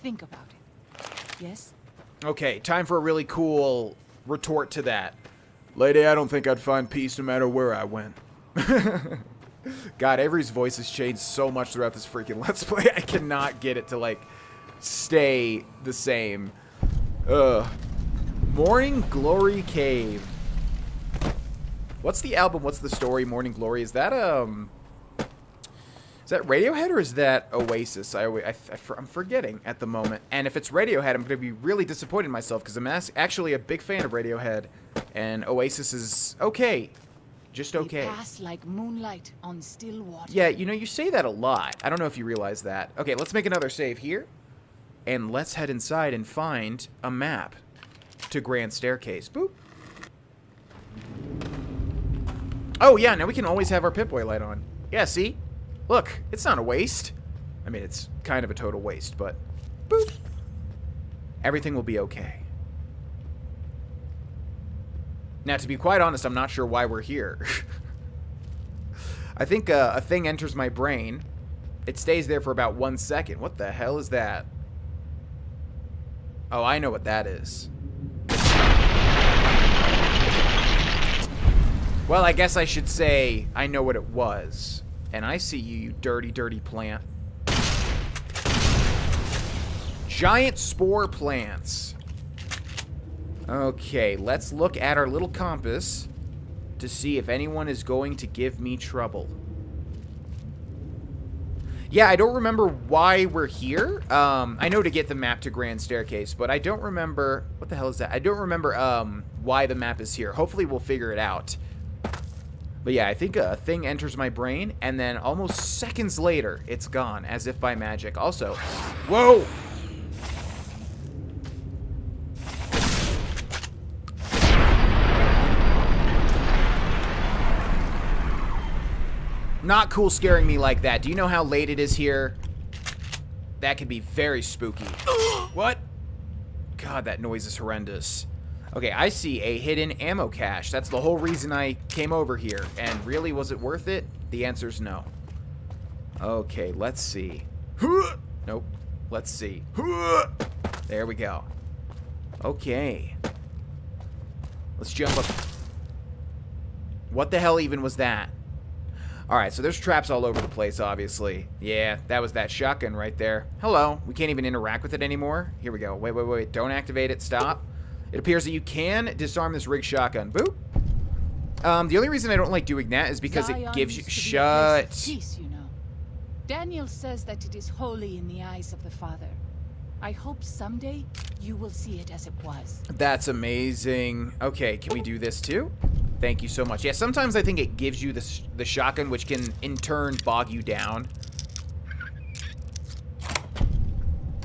[SPEAKER 2] Think about it. Yes?
[SPEAKER 1] Okay, time for a really cool retort to that.
[SPEAKER 4] Lady, I don't think I'd find peace no matter where I went.
[SPEAKER 1] God, Avery's voice has changed so much throughout this freaking Let's Play. I cannot get it to, like, stay the same. Morning Glory Cave. What's the album? What's the story? Morning Glory. Is that Radiohead or is that Oasis? I'm forgetting at the moment. And if it's Radiohead, I'm going to be really disappointed in myself because I'm actually a big fan of Radiohead. And Oasis is okay. Just okay.
[SPEAKER 2] They pass like moonlight on still water.
[SPEAKER 1] Yeah, you know, you say that a lot. I don't know if you realize that. Okay, let's make another save here. And let's head inside and find a map to Grand Staircase. Boop. Oh, yeah, now we can always have our Pip-Boy light on. Yeah, see? Look, it's not a waste. I mean, it's kind of a total waste, but boop. Everything will be okay. Now, to be quite honest, I'm not sure why we're here. I think a thing enters my brain. It stays there for about 1 second. What the hell is that? Oh, I know what that is. Well, I guess I should say I know what it was. And I see you, you dirty, dirty plant. Giant spore plants. Okay, let's look at our little compass to see if anyone is going to give me trouble. Yeah, I don't remember why we're here. I know to get the map to Grand Staircase, but I don't remember... What the hell is that? I don't remember why the map is here. Hopefully we'll figure it out. But yeah, I think a thing enters my brain, and then almost seconds later, it's gone, as if by magic. Also, whoa! Not cool scaring me like that. Do you know how late it is here? That could be very spooky. What? God, that noise is horrendous. Okay, I see a hidden ammo cache. That's the whole reason I came over here. And really, was it worth it? The answer's no. Okay, let's see. Nope. Let's see. There we go. Okay. Let's jump up. What the hell even was that? Alright, so there's traps all over the place, obviously. Yeah, that was that shotgun right there. Hello. We can't even interact with it anymore. Here we go. Wait, wait, wait. Don't activate it. Stop. It appears that you can disarm this rigged shotgun. Boop. The only reason I don't like doing that is because it gives you... Shut.
[SPEAKER 2] Peace, you know. Daniel says that it is holy in the eyes of the Father. I hope someday you will see it as it was.
[SPEAKER 1] That's amazing. Okay, can we do this too? Thank you so much. Yeah, sometimes I think it gives you the shotgun, which can in turn bog you down.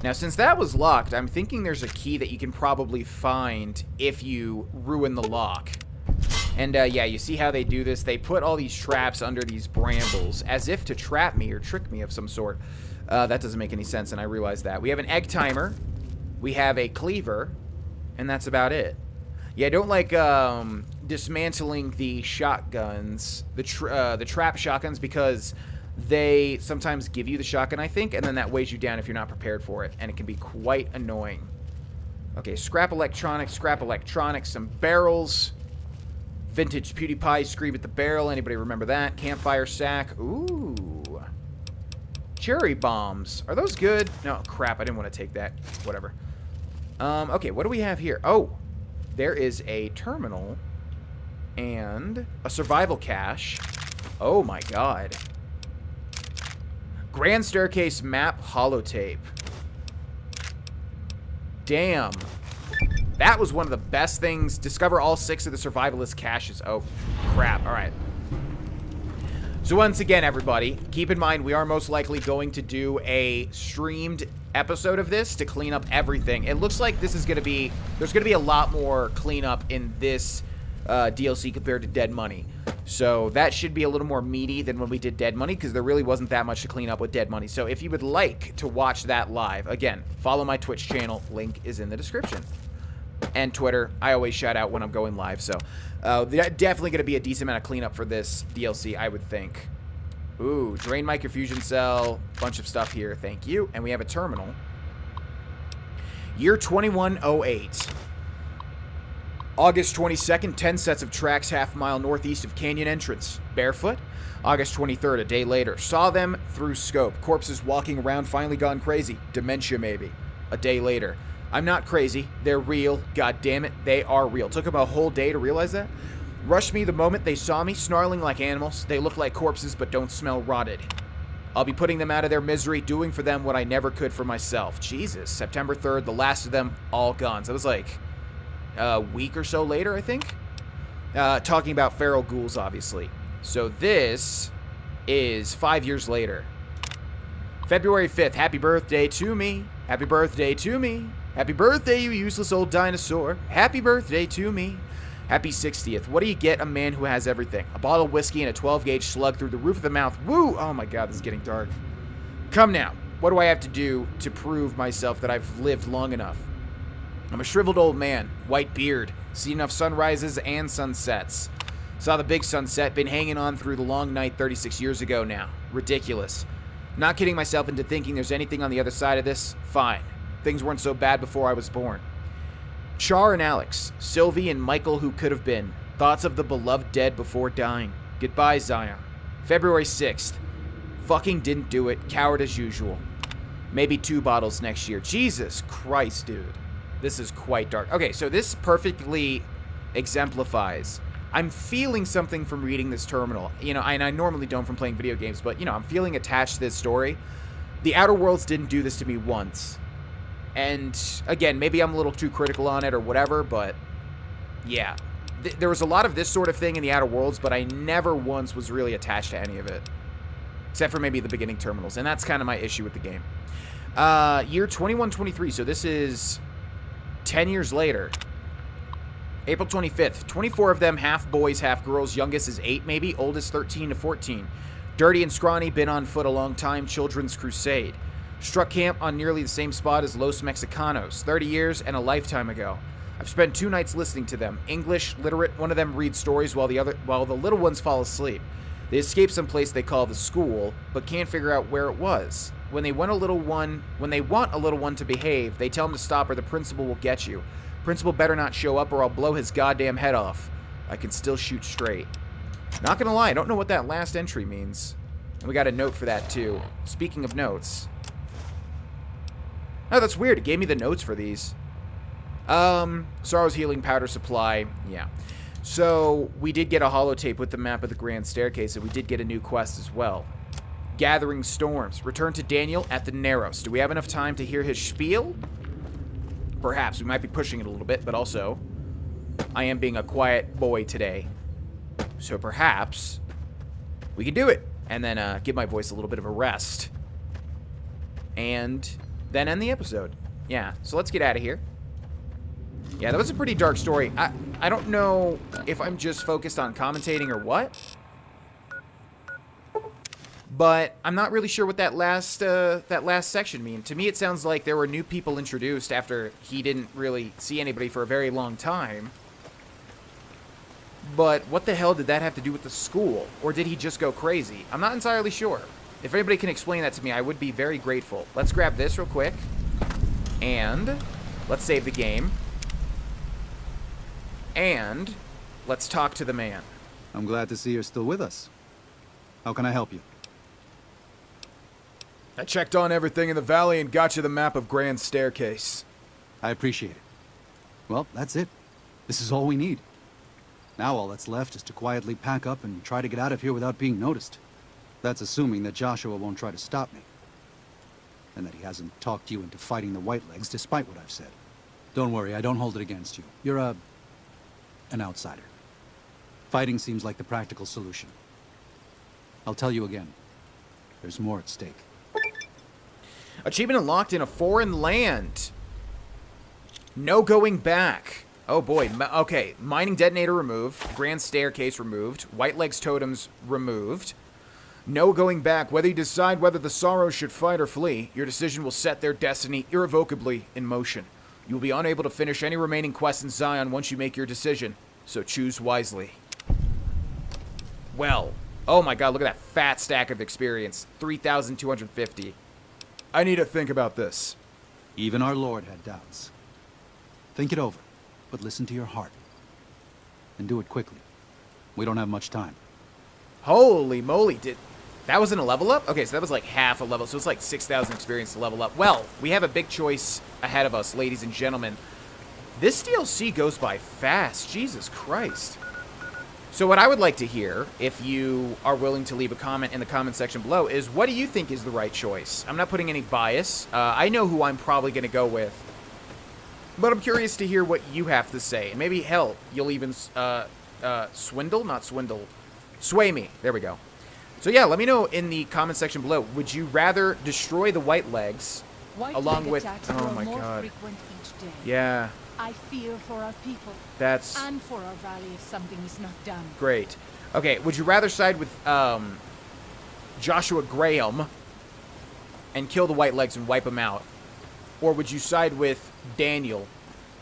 [SPEAKER 1] Now, since that was locked, I'm thinking there's a key that you can probably find if you ruin the lock. And, yeah, you see how they do this? They put all these traps under these brambles as if to trap me or trick me of some sort. That doesn't make any sense, and I realize that. We have an egg timer. We have a cleaver. And that's about it. Yeah, I don't like dismantling the shotguns, the trap shotguns, because they sometimes give you the shotgun, I think, and then that weighs you down if you're not prepared for it, and it can be quite annoying. Okay, scrap electronics, some barrels. Vintage PewDiePie, Scream at the Barrel. Anybody remember that? Campfire sack. Ooh. Cherry bombs. Are those good? No, crap. I didn't want to take that. Whatever. Okay, what do we have here? Oh, there is a terminal and a survival cache. Oh my god. Grand Staircase map holotape. Damn. That was one of the best things. Discover all 6 of the survivalist caches. Oh, crap. All right. So once again, everybody, keep in mind we are most likely going to do a streamed episode of this to clean up everything. It looks like this is going to be... There's going to be a lot more cleanup in this DLC compared to Dead Money. So that should be a little more meaty than when we did Dead Money, because there really wasn't that much to clean up with Dead Money. So if you would like to watch that live, again, follow my Twitch channel. Link is in the description. And Twitter. I always shout out when I'm going live. So definitely going to be a decent amount of cleanup for this DLC, I would think. Ooh, drain microfusion cell. Bunch of stuff here. Thank you. And we have a terminal. Year 2108. August 22nd, 10 sets of tracks half-mile northeast of Canyon entrance. Barefoot. August 23rd, a day later. Saw them through scope. Corpses walking around, finally gone crazy. Dementia, maybe. A day later. I'm not crazy. They're real. God damn it, they are real. Took them a whole day to realize that. Rushed me the moment they saw me, snarling like animals. They look like corpses but don't smell rotted. I'll be putting them out of their misery, doing for them what I never could for myself. Jesus. September 3rd, the last of them, all gone. So it was like a week or so later, I think. Talking about feral ghouls, obviously. So this is 5 years later. February 5th, happy birthday to me. Happy birthday to me. Happy birthday, you useless old dinosaur. Happy birthday to me. Happy 60th. What do you get a man who has everything? A bottle of whiskey and a 12-gauge slug through the roof of the mouth. Woo! Oh my god, this is getting dark. Come now. What do I have to do to prove myself that I've lived long enough? I'm a shriveled old man. White beard. Seen enough sunrises and sunsets. Saw the big sunset. Been hanging on through the long night 36 years ago now. Ridiculous. Not kidding myself into thinking there's anything on the other side of this? Fine. Things weren't so bad before I was born. Char and Alex. Sylvie and Michael who could have been. Thoughts of the beloved dead before dying. Goodbye, Zion. February 6th. Fucking didn't do it. Coward as usual. Maybe 2 bottles next year. Jesus Christ, dude. This is quite dark. Okay, so this perfectly exemplifies. I'm feeling something from reading this terminal. You know, and I normally don't from playing video games, but, you know, I'm feeling attached to this story. The Outer Worlds didn't do this to me once. And, again, maybe I'm a little too critical on it or whatever, but, yeah. There was a lot of this sort of thing in the Outer Worlds, but I never once was really attached to any of it. Except for maybe the beginning terminals, and that's kind of my issue with the game. Year 2123, so this is 10 years later. April 25th, 24 of them, half boys, half girls. Youngest is 8 maybe, oldest 13 to 14. Dirty and scrawny, been on foot a long time, children's crusade. Struck camp on nearly the same spot as Los Mexicanos, 30 years and a lifetime ago. I've spent 2 nights listening to them. English, literate, one of them reads stories while the little ones fall asleep. They escape someplace they call the school, but can't figure out where it was. When they want a little one to behave, they tell him to stop or the principal will get you. Principal better not show up or I'll blow his goddamn head off. I can still shoot straight. Not gonna lie, I don't know what that last entry means. And we got a note for that too. Speaking of notes. Oh, that's weird. It gave me the notes for these. Sorrow's healing powder supply. Yeah. So, we did get a holotape with the map of the Grand Staircase, and we did get a new quest as well. Gathering Storms. Return to Daniel at the Narrows. Do we have enough time to hear his spiel? Perhaps. We might be pushing it a little bit, but also, I am being a quiet boy today. So perhaps we can do it. And then give my voice a little bit of a rest. And then end the episode. Yeah, so let's get out of here. Yeah, that was a pretty dark story. I don't know if I'm just focused on commentating or what. But I'm not really sure what that last section means. To me, it sounds like there were new people introduced after he didn't really see anybody for a very long time. But what the hell did that have to do with the school? Or did he just go crazy? I'm not entirely sure. If anybody can explain that to me, I would be very grateful. Let's grab this real quick. And let's save the game. And let's talk to the man.
[SPEAKER 6] I'm glad to see you're still with us. How can I help you?
[SPEAKER 4] I checked on everything in the valley and got you the map of Grand Staircase.
[SPEAKER 6] I appreciate it. Well, that's it. This is all we need. Now all that's left is to quietly pack up and try to get out of here without being noticed. That's assuming that Joshua won't try to stop me. And that he hasn't talked you into fighting the Whitelegs despite what I've said. Don't worry, I don't hold it against you. You're an outsider. Fighting seems like the practical solution. I'll tell you again. There's more at stake.
[SPEAKER 1] Achievement unlocked in a foreign land. No going back. Oh boy. Okay. Mining detonator removed. Grand staircase removed. Whitelegs totems removed. No going back. Whether you decide whether the Sorrows should fight or flee, your decision will set their destiny irrevocably in motion. You will be unable to finish any remaining quests in Zion once you make your decision, so choose wisely. Well, oh my god, look at that fat stack of experience. 3,250.
[SPEAKER 4] I need to think about this.
[SPEAKER 6] Even our Lord had doubts. Think it over, but listen to your heart. And do it quickly. We don't have much time.
[SPEAKER 1] Holy moly, that wasn't a level up? Okay, so that was like half a level, so it's like 6,000 experience to level up. Well, we have a big choice ahead of us, ladies and gentlemen. This DLC goes by fast, Jesus Christ. So what I would like to hear, if you are willing to leave a comment in the comment section below, is what do you think is the right choice? I'm not putting any bias. I know who I'm probably going to go with. But I'm curious to hear what you have to say. And maybe, hell, you'll even sway me. There we go. So yeah, let me know in the comment section below. Would you rather destroy the Whitelegs along with... Oh my god. Yeah.
[SPEAKER 2] I fear for our people.
[SPEAKER 1] That's...
[SPEAKER 2] And for our valley if something is not done.
[SPEAKER 1] Great. Okay, would you rather side with Joshua Graham and kill the Whitelegs and wipe them out? Or would you side with Daniel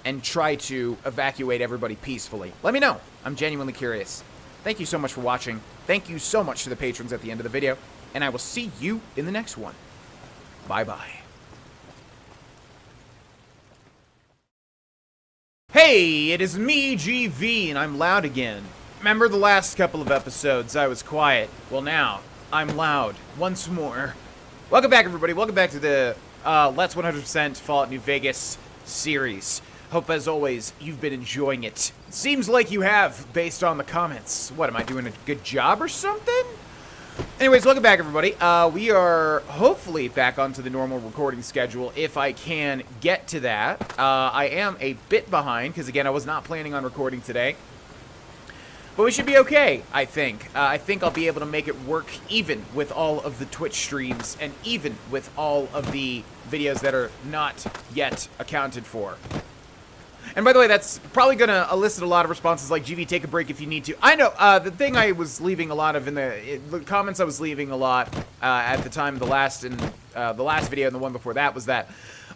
[SPEAKER 1] and try to evacuate everybody peacefully? Let me know. I'm genuinely curious. Thank you so much for watching. Thank you so much to the patrons at the end of the video. And I will see you in the next one. Bye-bye. Hey, it is me, GV, and I'm loud again. Remember the last couple of episodes I was quiet? Well, now, I'm loud. Once more. Welcome back, everybody. Welcome back to the Let's 100% Fallout New Vegas series. Hope, as always, you've been enjoying it. Seems like you have, based on the comments. What, am I doing a good job or something? Anyways, welcome back, everybody. We are hopefully back onto the normal recording schedule, if I can get to that. I am a bit behind, because, again, I was not planning on recording today. But we should be okay, I think. I think I'll be able to make it work even with all of the Twitch streams, and even with all of the videos that are not yet accounted for. And by the way, that's probably going to elicit a lot of responses like, GV, take a break if you need to. I know, the thing I was leaving a lot of in the comments I was leaving a lot at the time of the last video and the one before that was that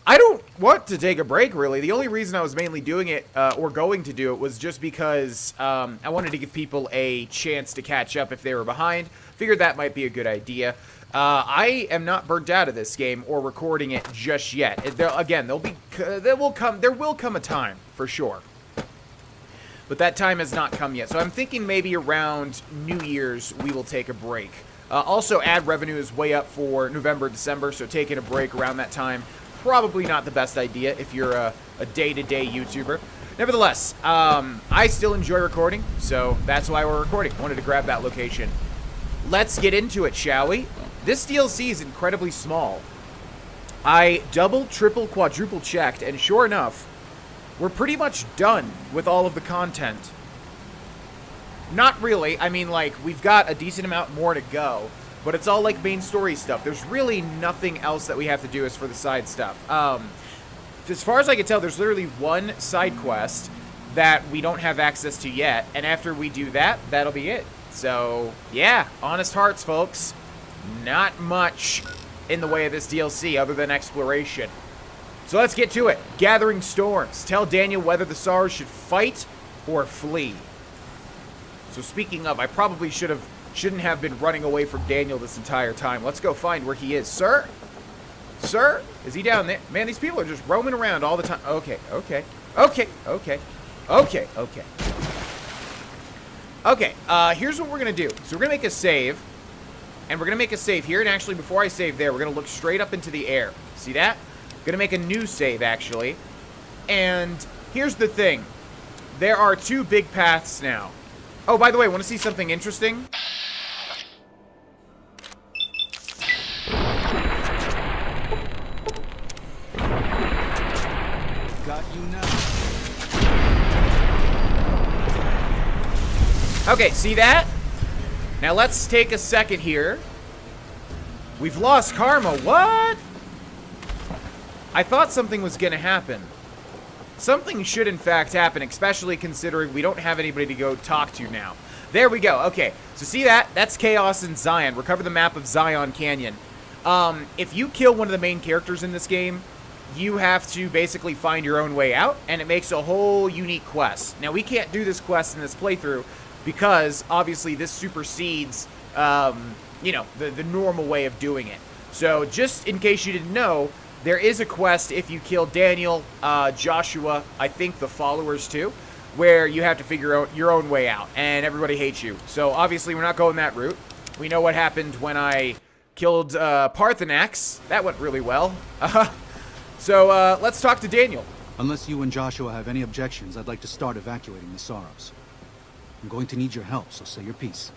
[SPEAKER 1] I don't want to take a break, really. The only reason I was mainly doing it, or going to do it, was just because I wanted to give people a chance to catch up if they were behind. Figured that might be a good idea. I am not burnt out of this game or recording it just yet. Again, there will come a time, for sure. But that time has not come yet. So I'm thinking maybe around New Year's we will take a break. Also, ad revenue is way up for November, December, so taking a break around that time, probably not the best idea if you're a day-to-day YouTuber. Nevertheless, I still enjoy recording, so that's why we're recording. I wanted to grab that location. Let's get into it, shall we? This DLC is incredibly small. I double, triple, quadruple checked, and sure enough, we're pretty much done with all of the content. Not really. I mean, like, we've got a decent amount more to go, but it's all, like, main story stuff. There's really nothing else that we have to do as for the side stuff. As far as I can tell, there's literally one side quest that we don't have access to yet, and after we do that, that'll be it. So, yeah, honest hearts, folks. Not much in the way of this DLC other than exploration. So let's get to it. Gathering Storms. Tell Daniel whether the Sorrows should fight or flee. So speaking of, I probably should have shouldn't have been running away from Daniel this entire time. Let's go find where he is. Sir? Sir? Is he down there? Man, these people are just roaming around all the time. Okay, okay. Okay, okay. Okay, okay. Okay, here's what we're going to do. So we're going to make a save. And we're going to make a save here. And actually, before I save there, we're going to look straight up into the air. See that? Going to make a new save, actually. And here's the thing. There are 2 big paths now. Oh, by the way, want to see something interesting?
[SPEAKER 6] Got you now.
[SPEAKER 1] Okay, see that? Now let's take a second here. We've lost karma. What? I thought something was going to happen. Something should in fact happen, especially considering we don't have anybody to go talk to now. There we go. Okay, so see that? That's Chaos in Zion. Recover the map of Zion Canyon. If you kill one of the main characters in this game, you have to basically find your own way out, and it makes a whole unique quest. Now, we can't do this quest in this playthrough because, obviously, this supersedes, you know, the normal way of doing it. So, just in case you didn't know, there is a quest if you kill Daniel, Joshua, I think the followers too, where you have to figure out your own way out, and everybody hates you. So, obviously, we're not going that route. We know what happened when I killed Parthenax. That went really well. So, let's talk to Daniel.
[SPEAKER 6] Unless you and Joshua have any objections, I'd like to start evacuating the Sorrows. I'm going to need your help, so say your piece.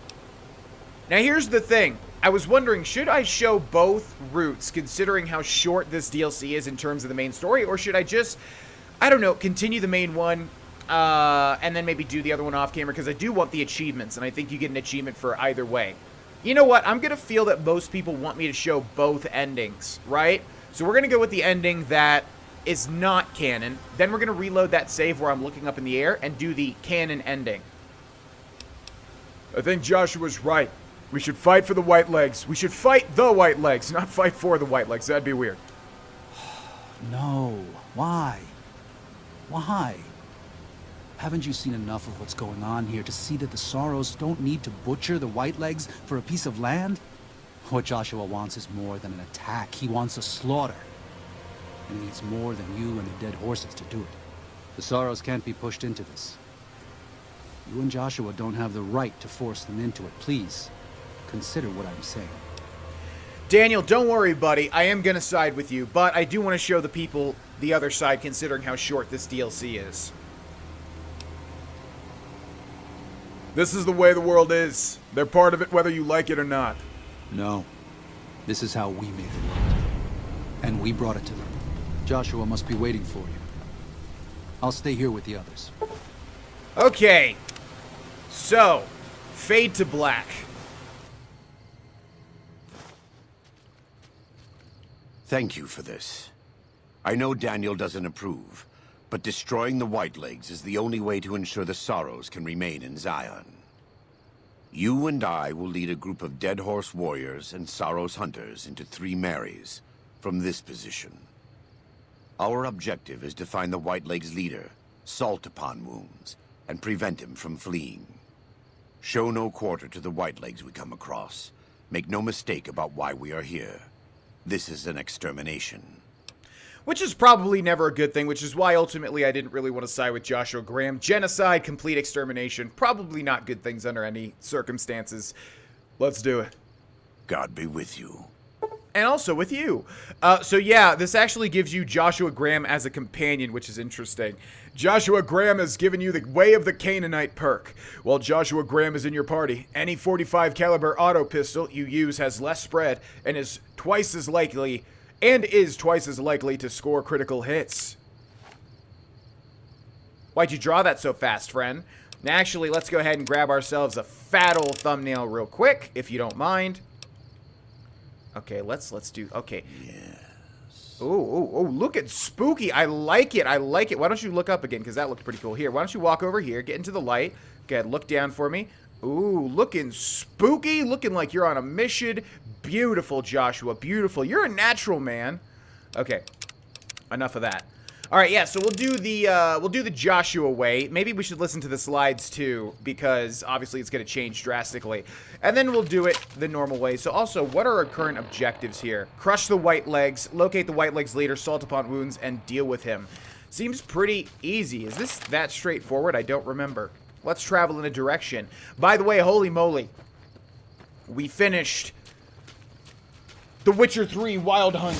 [SPEAKER 1] Now, here's the thing. I was wondering, should I show both routes, considering how short this DLC is in terms of the main story, or should I just, I don't know, continue the main one, and then maybe do the other one off-camera, because I do want the achievements, and I think you get an achievement for either way. You know what? I'm going to feel that most people want me to show both endings, right? So we're going to go with the ending that is not canon. Then we're going to reload that save where I'm looking up in the air and do the canon ending.
[SPEAKER 4] I think Joshua's right. We should fight for the White Legs. We should fight the White Legs, not fight for the White Legs. That'd be weird.
[SPEAKER 6] No. Why? Why? Haven't you seen enough of what's going on here to see that the Sorrows don't need to butcher the White Legs for a piece of land? What Joshua wants is more than an attack. He wants a slaughter. And he needs more than you and the dead horses to do it. The Sorrows can't be pushed into this. You and Joshua don't have the right to force them into it. Please, consider what I'm saying.
[SPEAKER 1] Daniel, don't worry, buddy. I am going to side with you, but I do want to show the people the other side, considering how short this DLC is.
[SPEAKER 4] This is the way the world is. They're part of it whether you like it or not.
[SPEAKER 6] No. This is how we made the world. And we brought it to them. Joshua must be waiting for you. I'll stay here with the others.
[SPEAKER 1] Okay. So, fade to black.
[SPEAKER 5] Thank you for this. I know Daniel doesn't approve, but destroying the White Legs is the only way to ensure the Sorrows can remain in Zion. You and I will lead a group of Dead Horse warriors and Sorrows hunters into 3 Marys from this position. Our objective is to find the White Legs leader, Salt Upon Wounds, and prevent him from fleeing. Show no quarter to the White Legs we come across. Make no mistake about why we are here. This is an extermination.
[SPEAKER 1] Which is probably never a good thing, which is why ultimately I didn't really want to side with Joshua Graham. Genocide, complete extermination, probably not good things under any circumstances. Let's do it.
[SPEAKER 5] God be with you.
[SPEAKER 1] And also with you. So yeah, this actually gives you Joshua Graham as a companion, which is interesting.
[SPEAKER 4] Joshua Graham has given you the Way of the Canaanite perk. While Joshua Graham is in your party, any .45 caliber auto pistol you use has less spread and is twice as likely to score critical hits.
[SPEAKER 1] Why'd you draw that so fast, friend? Now, actually, let's go ahead and grab ourselves a fat old thumbnail real quick, if you don't mind. Okay, let's do, okay.
[SPEAKER 5] Yes.
[SPEAKER 1] Oh, look at spooky. I like it. I like it. Why don't you look up again, because that looked pretty cool. Here, why don't you walk over here, get into the light. Go ahead, look down for me. Ooh, looking spooky, looking like you're on a mission. Beautiful, Joshua, beautiful. You're a natural, man. Okay, enough of that. All right, yeah. So we'll do the Joshua way. Maybe we should listen to the slides too, because obviously it's going to change drastically. And then we'll do it the normal way. So also, what are our current objectives here? Crush the White Legs, locate the White Legs leader, salt upon wounds, and deal with him. Seems pretty easy. Is this that straightforward? I don't remember. Let's travel in a direction. By the way, holy moly, we finished The Witcher 3 Wild Hunt.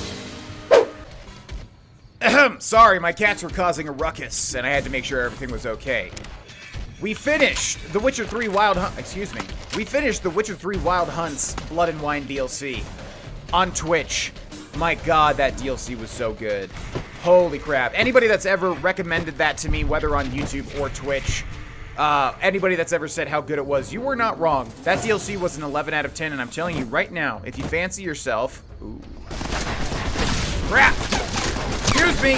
[SPEAKER 1] Sorry, my cats were causing a ruckus, and I had to make sure everything was okay. We finished The Witcher 3 Wild Hunt. Excuse me. We finished The Witcher 3 Wild Hunt's Blood and Wine DLC on Twitch. My God, that DLC was so good. Holy crap. Anybody that's ever recommended that to me, whether on YouTube or Twitch, anybody that's ever said how good it was, you were not wrong. That DLC was an 11 out of 10, and I'm telling you right now, if you fancy yourself... Ooh. Crap! Excuse me!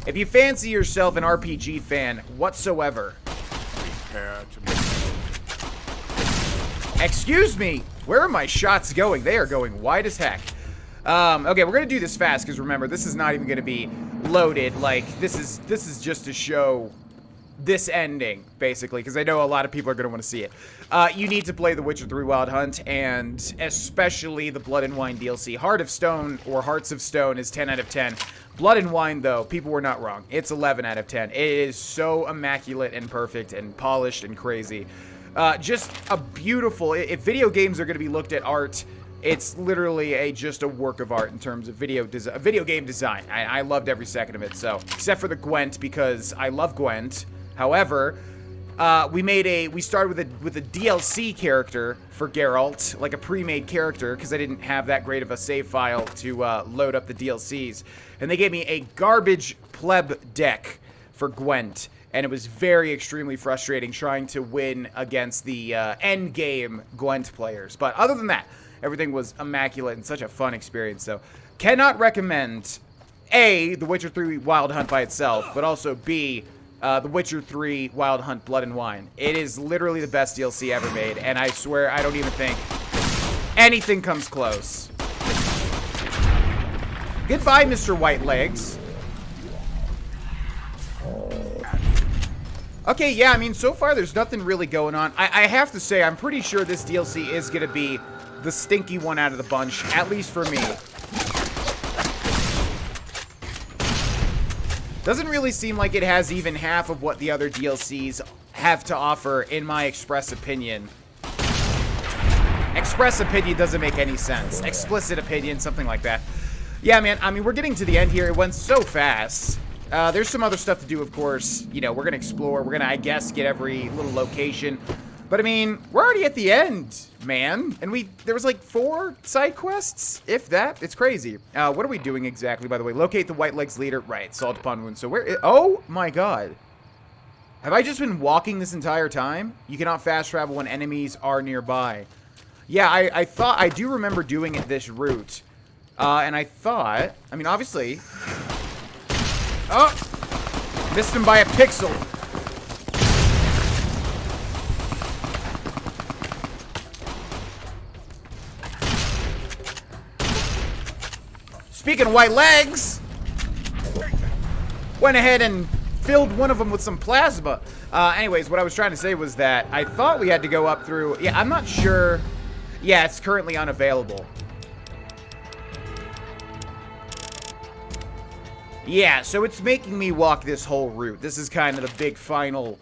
[SPEAKER 1] If you fancy yourself an RPG fan whatsoever... Excuse me! Where are my shots going? They are going wide as heck. Okay, we're gonna do this fast, because remember, this is not even gonna be loaded. Like, this is just to show this ending, basically, because I know a lot of people are gonna want to see it. You need to play The Witcher 3 Wild Hunt, and especially the Blood and Wine DLC. Heart of Stone, or Hearts of Stone, is 10 out of 10. Blood and Wine, though, people were not wrong. It's 11 out of 10. It is so immaculate and perfect and polished and crazy. Just a beautiful... If video games are going to be looked at art, it's literally just a work of art in terms of video game design. I loved every second of it, so... Except for the Gwent, because I love Gwent. However, we started with a DLC character for Geralt, like a pre-made character, because I didn't have that great of a save file to load up the DLCs. And they gave me a garbage pleb deck for Gwent. And it was very extremely frustrating trying to win against the end game Gwent players. But other than that, everything was immaculate and such a fun experience. So, cannot recommend, A, The Witcher 3 Wild Hunt by itself, but also B, The Witcher 3 Wild Hunt Blood and Wine. It is literally the best DLC ever made, and I swear I don't even think anything comes close. Goodbye, Mr. White Legs. Okay, yeah, I mean, so far there's nothing really going on. I have to say, I'm pretty sure this DLC is going to be the stinky one out of the bunch, at least for me. Doesn't really seem like it has even half of what the other DLCs have to offer, in my express opinion. Express opinion doesn't make any sense. Explicit opinion, something like that. Yeah, man, I mean, we're getting to the end here. It went so fast. There's some other stuff to do, of course. You know, we're going to explore. We're going to, I guess, get every little location. But, I mean, we're already at the end, man. And there was like 4 side quests, if that. It's crazy. What are we doing exactly, by the way? Locate the White Legs leader. Right, salt upon wounds. So oh, my God. Have I just been walking this entire time? You cannot fast travel when enemies are nearby. Yeah, I do remember doing it this route. And I thought, I mean, obviously... Oh! Missed him by a pixel. Speaking of White Legs, went ahead and filled one of them with some plasma. Anyways, what I was trying to say was that I thought we had to go up through... Yeah, I'm not sure... Yeah, it's currently unavailable. Yeah, so it's making me walk this whole route. This is kind of the big final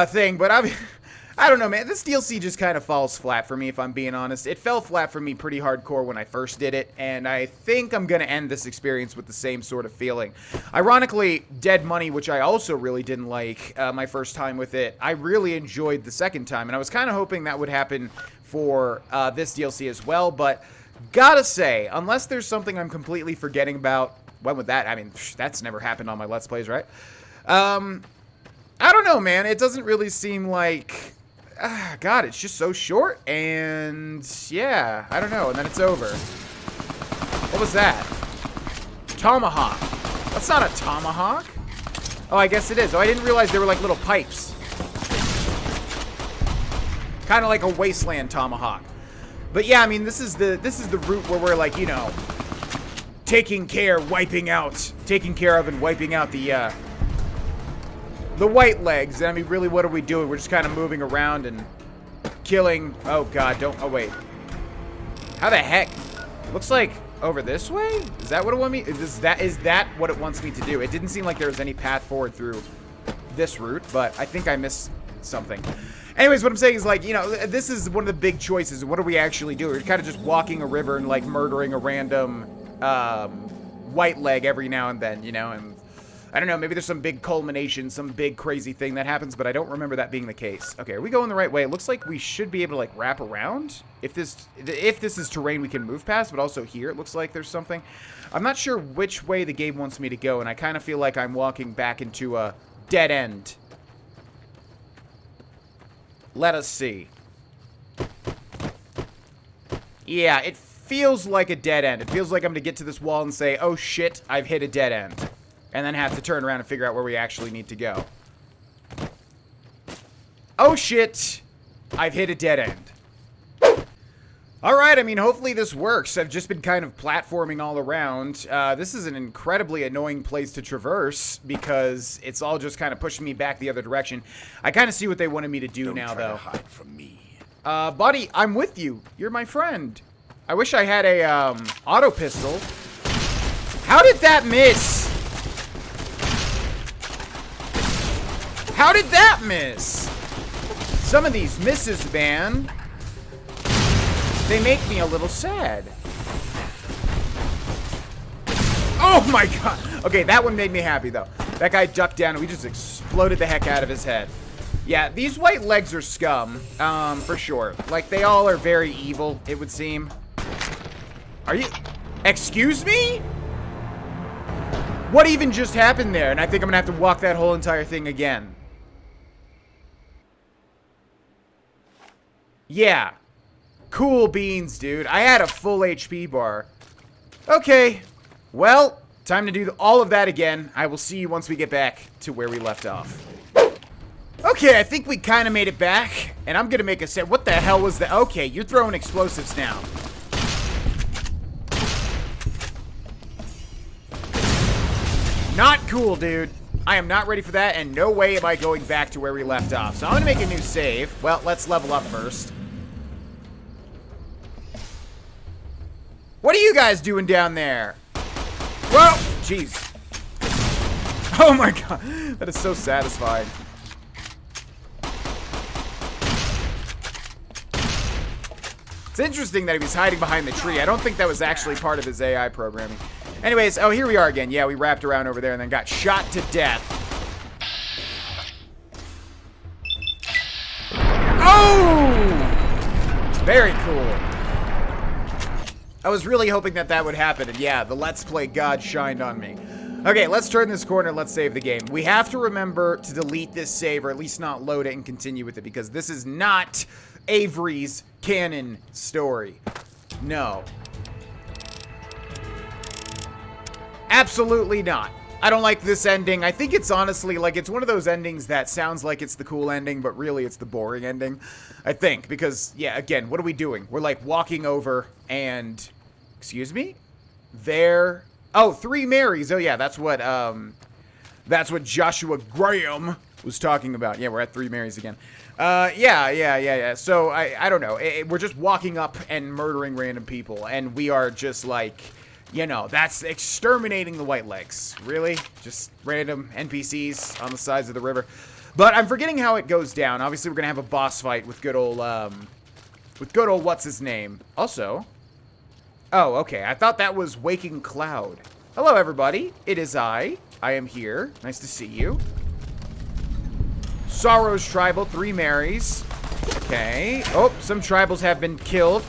[SPEAKER 1] thing, but I don't know, man. This DLC just kind of falls flat for me, if I'm being honest. It fell flat for me pretty hardcore when I first did it, and I think I'm going to end this experience with the same sort of feeling. Ironically, Dead Money, which I also really didn't like my first time with it, I really enjoyed the second time, and I was kind of hoping that would happen for this DLC as well, but gotta say, unless there's something I'm completely forgetting about, when would that? I mean, that's never happened on my Let's Plays, right? I don't know, man. It doesn't really seem like... God, it's just so short, and... Yeah, I don't know, and then it's over. What was that? Tomahawk. That's not a tomahawk. Oh, I guess it is. Oh, I didn't realize they were like little pipes. Kind of like a wasteland tomahawk. But yeah, I mean, this is the route where we're like, you know...
[SPEAKER 4] taking care of and wiping out the white legs. I mean, really, what are we doing? We're just kind of moving around and killing. Oh God, don't. Oh wait. How the heck? Looks like over this way? Is that what it wants me? Is that what it wants me to do? It didn't seem like there was any path forward through this route, but I think I missed something. Anyways, what I'm saying is, like, you know, this is one of the big choices. What are we actually doing? We're kind of just walking a river and, like, murdering a random white leg every now and then, you know, and I don't know, maybe there's some big culmination, some big crazy thing that happens, but I don't remember that being the case. Okay, are we going the right way? It looks like we should be able to, like, wrap around. If this is terrain we can move past, but also here it looks like there's something. I'm not sure which way the game wants me to go, and I kind of feel like I'm walking back into a dead end. Let us see. Yeah, it feels like a dead end. It feels like I'm going to get to this wall and say, oh shit, I've hit a dead end. And then have to turn around and figure out where we actually need to go. Oh shit, I've hit a dead end. Alright, I mean, hopefully this works. I've just been kind of platforming all around. This is an incredibly annoying place to traverse because it's all just kind of pushing me back the other direction. I kind of see what they wanted me to do now, though.
[SPEAKER 5] Don't try to hide from me.
[SPEAKER 4] Buddy, I'm with you. You're my friend. I wish I had a, auto pistol. How did that miss? How did that miss? Some of these misses, man. They make me a little sad. Oh my god. Okay, that one made me happy, though. That guy ducked down and we just exploded the heck out of his head. Yeah, these white legs are scum, for sure. Like, they all are very evil, it would seem. Are you... Excuse me? What even just happened there? And I think I'm gonna have to walk that whole entire thing again. Yeah. Cool beans, dude. I had a full HP bar. Okay. Well, time to do all of that again. I will see you once we get back to where we left off. Okay, I think we kind of made it back. And I'm going to make a set. What the hell was that? Okay, you're throwing explosives now. Not cool, dude. I am not ready for that, and no way am I going back to where we left off. So I'm going to make a new save. Well, let's level up first. What are you guys doing down there? Whoa! Jeez. Oh my god. That is so satisfying. It's interesting that he was hiding behind the tree. I don't think that was actually part of his AI programming. Anyways, oh, here we are again. Yeah, we wrapped around over there and then got shot to death. Oh! Very cool. I was really hoping that that would happen, and yeah, the Let's Play God shined on me. Okay, let's turn this corner, let's save the game. We have to remember to delete this save, or at least not load it and continue with it, because this is not Avery's canon story. No. Absolutely not. I don't like this ending. I think it's honestly, like, it's one of those endings that sounds like it's the cool ending, but really it's the boring ending. I think, because, yeah, again, what are we doing? We're, like, walking over and... Excuse me? There... Oh, 3 Marys. Oh, yeah, that's what Joshua Graham was talking about. Yeah, we're at 3 Marys again. Yeah. So, I don't know. We're just walking up and murdering random people, and we are just, like... You know, that's exterminating the white legs. Really? Just random NPCs on the sides of the river. But I'm forgetting how it goes down. Obviously, we're going to have a boss fight with good old what's his name. Also, oh, okay. I thought that was Waking Cloud. Hello, everybody. It is I. I am here. Nice to see you. Sorrow's Tribal, 3 Marys. Okay. Oh, some tribals have been killed.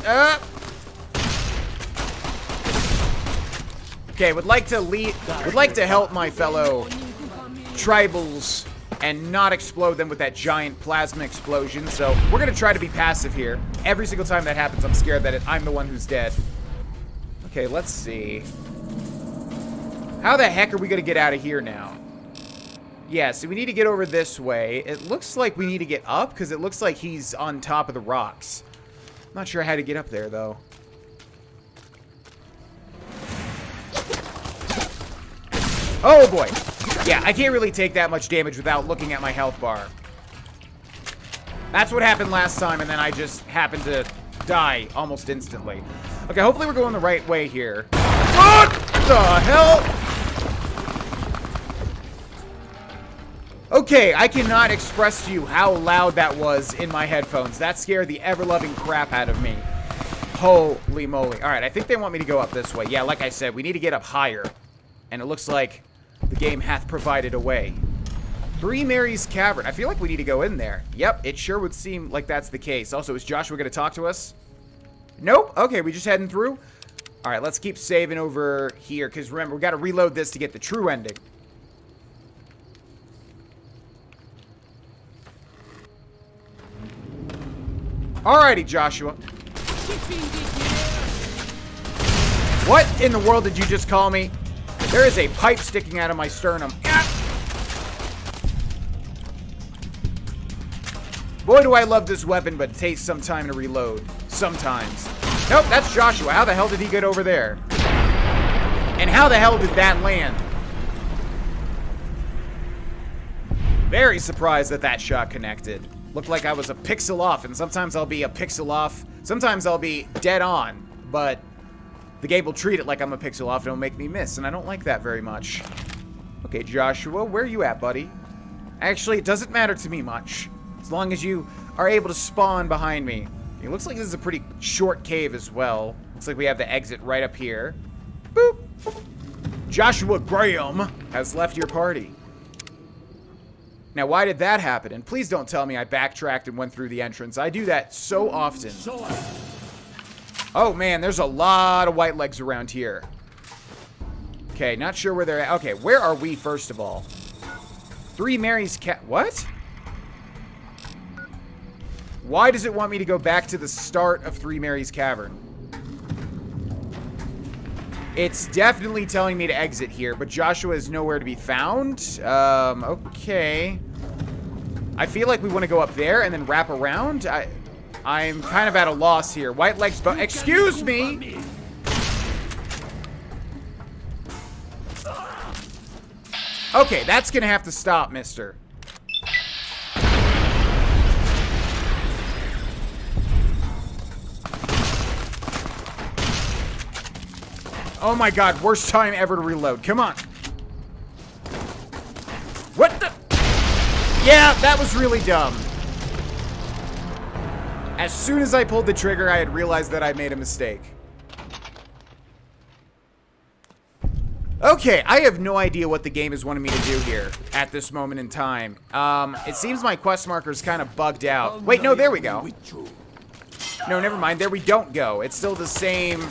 [SPEAKER 4] Okay, would like to help my fellow tribals and not explode them with that giant plasma explosion. So we're gonna try to be passive here. Every single time that happens, I'm scared that I'm the one who's dead. Okay, let's see. How the heck are we gonna get out of here now? Yeah, so we need to get over this way. It looks like we need to get up because it looks like he's on top of the rocks. I'm not sure how to get up there though.
[SPEAKER 1] Oh, boy. Yeah, I can't really take that much damage without looking at my health bar. That's what happened last time, and then I just happened to die almost instantly. Okay, hopefully we're going the right way here. What the hell? Okay, I cannot express to you how loud that was in my headphones. That scared the ever-loving crap out of me. Holy moly. Alright, I think they want me to go up this way. Yeah, like I said, we need to get up higher. And it looks like the game hath provided a way. Three Mary's Cavern. I feel like we need to go in there. Yep, it sure would seem like that's the case. Also, is Joshua going to talk to us? Nope. Okay, we just heading through. Alright, let's keep saving over here. Because remember, we got to reload this to get the true ending. Alrighty, Joshua. What in the world did you just call me? There is a pipe sticking out of my sternum. Boy, do I love this weapon, but it takes some time to reload. Sometimes. Nope, that's Joshua. How the hell did he get over there? And how the hell did that land? Very surprised that that shot connected. Looked like I was a pixel off, and sometimes I'll be a pixel off. Sometimes I'll be dead on, but the game will treat it like I'm a pixel off and it'll make me miss, and I don't like that very much. Okay, Joshua, where are you at, buddy? Actually, it doesn't matter to me much, as long as you are able to spawn behind me. It looks like this is a pretty short cave as well. Looks like we have the exit right up here. Boop! Joshua Graham has left your party. Now, why did that happen? And please don't tell me I backtracked and went through the entrance. I do that so often. Oh, man, there's a lot of white legs around here. Okay, not sure where they're at. Okay, where are we, first of all? Three Mary's What? Why does it want me to go back to the start of Three Mary's Cavern? It's definitely telling me to exit here, but Joshua is nowhere to be found. Okay. I feel like we want to go up there and then wrap around. I'm kind of at a loss here. White legs, but excuse me! Okay, that's gonna have to stop, mister. Oh my god, worst time ever to reload. Come on. What the? Yeah, that was really dumb. As soon as I pulled the trigger, I had realized that I made a mistake. Okay, I have no idea what the game is wanting me to do here at this moment in time. It seems my quest marker's kind of bugged out. Wait, no, there we go. No, never mind. There we don't go. It's still the same...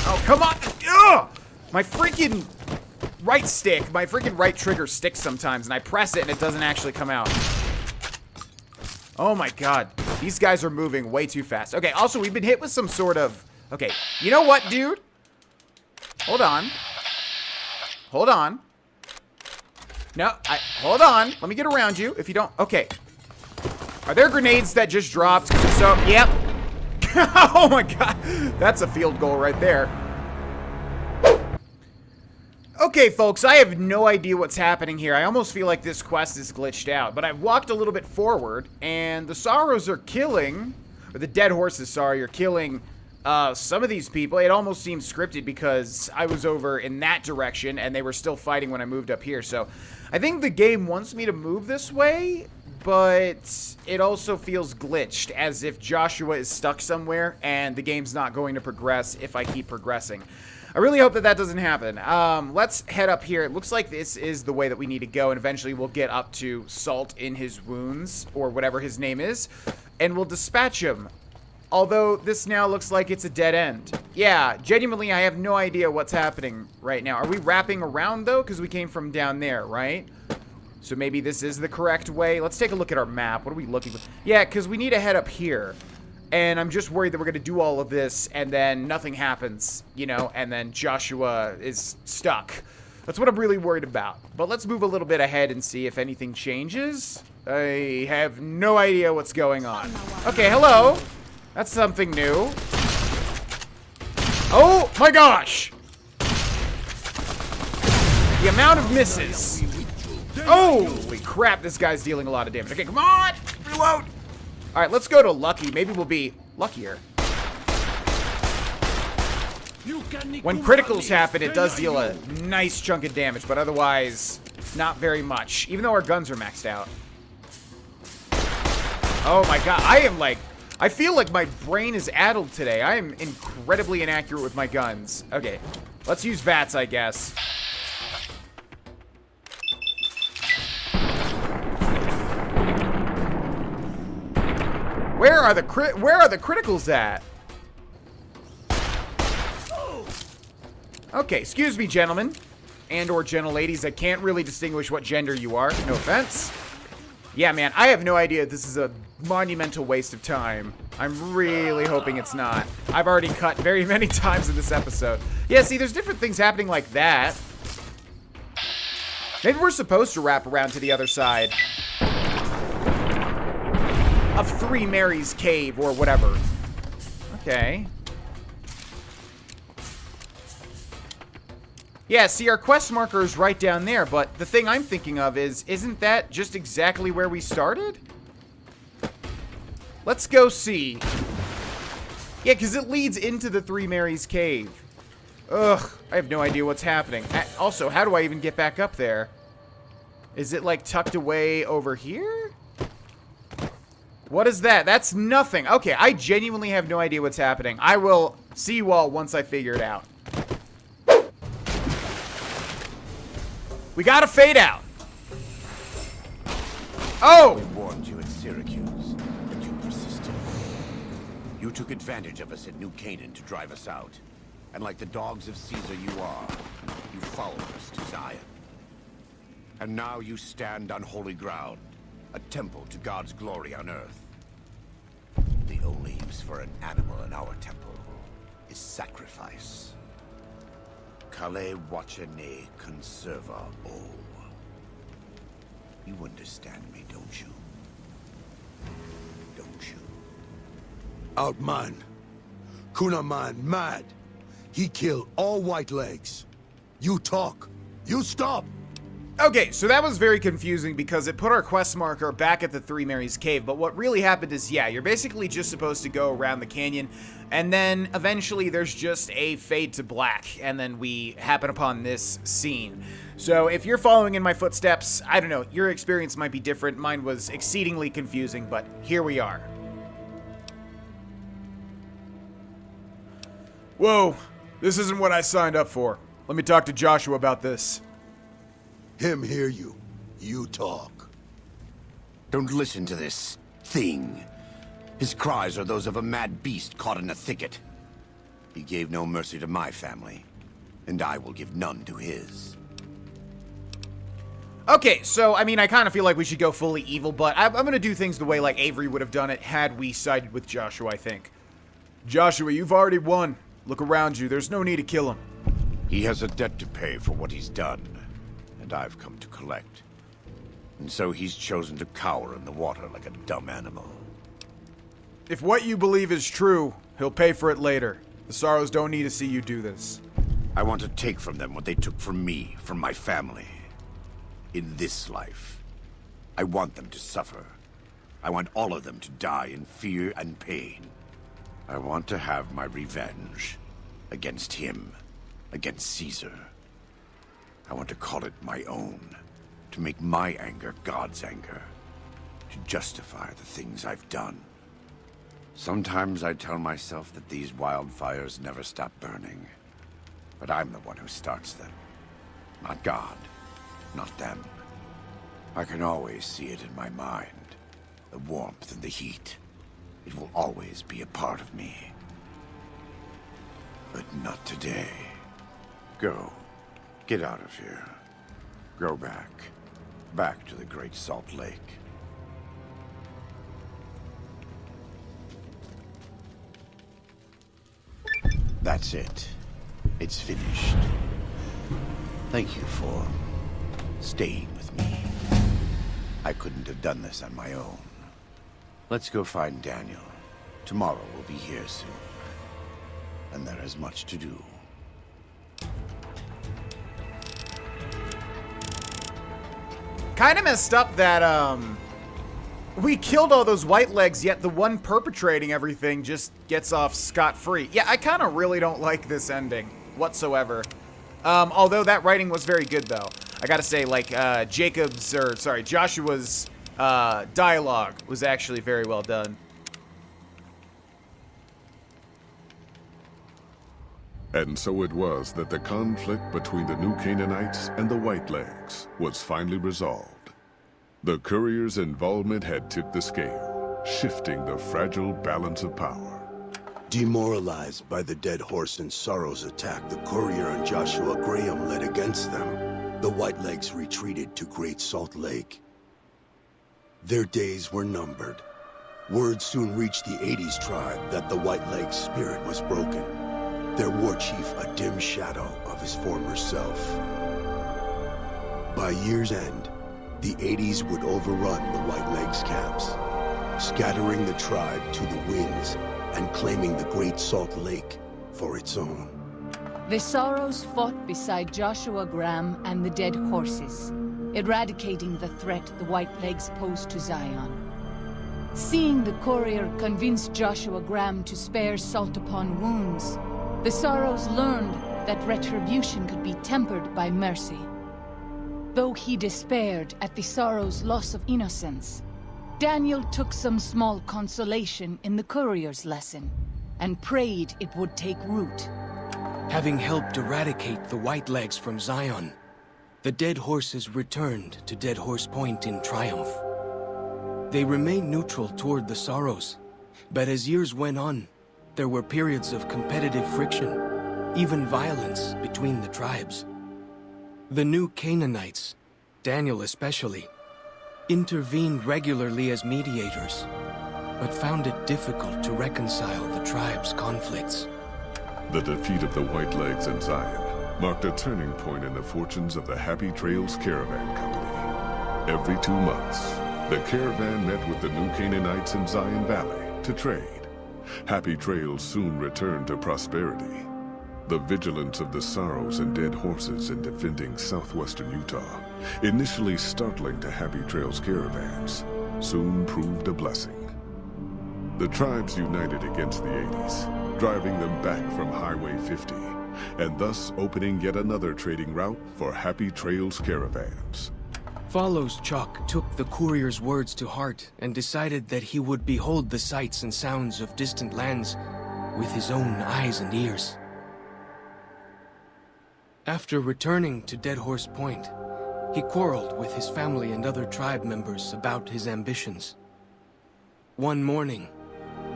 [SPEAKER 1] Oh, come on! Ugh! My freaking right stick, my freaking right trigger sticks sometimes, and I press it and it doesn't actually come out. Oh my god. These guys are moving way too fast. Okay, also, we've been hit with some sort of... Okay, you know what, dude? Hold on. Hold on. No, hold on. Let me get around you if you don't... Okay. Are there grenades that just dropped? So, yep. Oh my god, that's a field goal right there. Okay, folks, I have no idea what's happening here. I almost feel like this quest is glitched out, but I've walked a little bit forward, and the sorrows are killing, or the dead horses, sorry, are killing some of these people. It almost seems scripted because I was over in that direction, and they were still fighting when I moved up here, so I think the game wants me to move this way, but it also feels glitched, as if Joshua is stuck somewhere and the game's not going to progress if I keep progressing. I really hope that that doesn't happen. Let's head up here. It looks like this is the way that we need to go, and eventually we'll get up to Salt in his wounds, or whatever his name is, and we'll dispatch him. Although, this now looks like it's a dead end. Yeah, genuinely, I have no idea what's happening right now. Are we wrapping around, though? Because we came from down there, right? So maybe this is the correct way. Let's take a look at our map. What are we looking for? Yeah, because we need to head up here. And I'm just worried that we're going to do all of this and then nothing happens, you know, and then Joshua is stuck. That's what I'm really worried about. But let's move a little bit ahead and see if anything changes. I have no idea what's going on. Okay, hello. That's something new. Oh my gosh. The amount of misses. Holy crap, this guy's dealing a lot of damage. Okay, come on! Reload! Alright, let's go to Lucky. Maybe we'll be luckier. When criticals happen, it does deal a nice chunk of damage, but otherwise, not very much. Even though our guns are maxed out. Oh my god, I feel like my brain is addled today. I am incredibly inaccurate with my guns. Okay, let's use VATS, I guess. Where are the criticals at? Okay, excuse me, gentlemen. And or gentle ladies. I can't really distinguish what gender you are. No offense. Yeah, man, I have no idea if this is a monumental waste of time. I'm really hoping it's not. I've already cut very many times in this episode. Yeah, see, there's different things happening like that. Maybe we're supposed to wrap around to the other side of Three Mary's Cave or whatever. Okay. Yeah, see, our quest marker is right down there, but the thing I'm thinking of is, isn't that just exactly where we started? Let's go see. Yeah, because it leads into the Three Mary's Cave. Ugh, I have no idea what's happening. Also, how do I even get back up there? Is it, like, tucked away over here? What is that? That's nothing. Okay, I genuinely have no idea what's happening. I will see you all once I figure it out. We gotta fade out. Oh!
[SPEAKER 5] We warned you at Syracuse, but you persisted. You took advantage of us at New Canaan to drive us out. And like the dogs of Caesar you are, you followed us to Zion. And now you stand on holy ground, a temple to God's glory on earth. The only use for an animal in our temple is sacrifice. Kale wachene conserva o. You understand me, don't you? Don't you?
[SPEAKER 7] Outman. Kunaman mad. He killed all white legs. You talk. You stop.
[SPEAKER 1] Okay, so that was very confusing because it put our quest marker back at the Three Mary's Cave, but what really happened is, yeah, you're basically just supposed to go around the canyon, and then eventually there's just a fade to black, and then we happen upon this scene. So if you're following in my footsteps, I don't know, your experience might be different. Mine was exceedingly confusing, but here we are.
[SPEAKER 4] Whoa, this isn't what I signed up for. Let me talk to Joshua about this.
[SPEAKER 7] Him hear you. You talk.
[SPEAKER 5] Don't listen to this thing. His cries are those of a mad beast caught in a thicket. He gave no mercy to my family, and I will give none to his.
[SPEAKER 1] Okay, so, I mean, I kind of feel like we should go fully evil, but I'm going to do things the way, like, Avery would have done it had we sided with Joshua, I think.
[SPEAKER 4] Joshua, you've already won. Look around you. There's no need to kill him.
[SPEAKER 5] He has a debt to pay for what he's done, and I've come to collect. And so he's chosen to cower in the water like a dumb animal.
[SPEAKER 4] If what you believe is true, he'll pay for it later. The Sorrows don't need to see you do this.
[SPEAKER 5] I want to take from them what they took from me, from my family. In this life, I want them to suffer. I want all of them to die in fear and pain. I want to have my revenge against him, against Caesar. I want to call it my own, to make my anger God's anger, to justify the things I've done. Sometimes I tell myself that these wildfires never stop burning, but I'm the one who starts them, not God, not them. I can always see it in my mind, the warmth and the heat. It will always be a part of me. But not today. Go. Get out of here. Go back. Back to the Great Salt Lake. That's it. It's finished. Thank you for staying with me. I couldn't have done this on my own. Let's go find Daniel. Tomorrow we'll be here soon. And there is much to do.
[SPEAKER 1] Kind of messed up that, we killed all those white legs, yet the one perpetrating everything just gets off scot-free. Yeah, I kind of really don't like this ending whatsoever. Although that writing was very good, though. I gotta say, like, Joshua's, dialogue was actually very well done.
[SPEAKER 8] And so it was that the conflict between the New Canaanites and the Whitelegs was finally resolved. The courier's involvement had tipped the scale, shifting the fragile balance of power.
[SPEAKER 7] Demoralized by the Dead Horse and Sorrow's attack the courier and Joshua Graham led against them, the Whitelegs retreated to Great Salt Lake. Their days were numbered. Word soon reached the 80s tribe that the Whiteleg spirit was broken, their war chief a dim shadow of his former self. By year's end, the 80s would overrun the Whitelegs camps, scattering the tribe to the winds and claiming the Great Salt Lake for its own.
[SPEAKER 2] The Sorrows fought beside Joshua Graham and the Dead Horses, eradicating the threat the Whitelegs posed to Zion. Seeing the courier convince Joshua Graham to spare Salt upon Wounds, the Sorrows learned that retribution could be tempered by mercy. Though he despaired at the Sorrows' loss of innocence, Daniel took some small consolation in the courier's lesson, and prayed it would take root.
[SPEAKER 3] Having helped eradicate the Whitelegs from Zion, the Dead Horses returned to Dead Horse Point in triumph. They remained neutral toward the Sorrows, but as years went on, there were periods of competitive friction, even violence between the tribes. The New Canaanites, Daniel especially, intervened regularly as mediators, but found it difficult to reconcile the tribe's conflicts.
[SPEAKER 8] The defeat of the Whitelegs in Zion marked a turning point in the fortunes of the Happy Trails Caravan Company. Every 2 months, the caravan met with the New Canaanites in Zion Valley to trade. Happy Trails soon returned to prosperity. The vigilance of the Sorrows and Dead Horses in defending southwestern Utah, initially startling to Happy Trails caravans, soon proved a blessing. The tribes united against the 80s, driving them back from Highway 50, and thus opening yet another trading route for Happy Trails caravans.
[SPEAKER 3] Follows Chalk took the courier's words to heart and decided that he would behold the sights and sounds of distant lands with his own eyes and ears. After returning to Dead Horse Point, he quarreled with his family and other tribe members about his ambitions. One morning,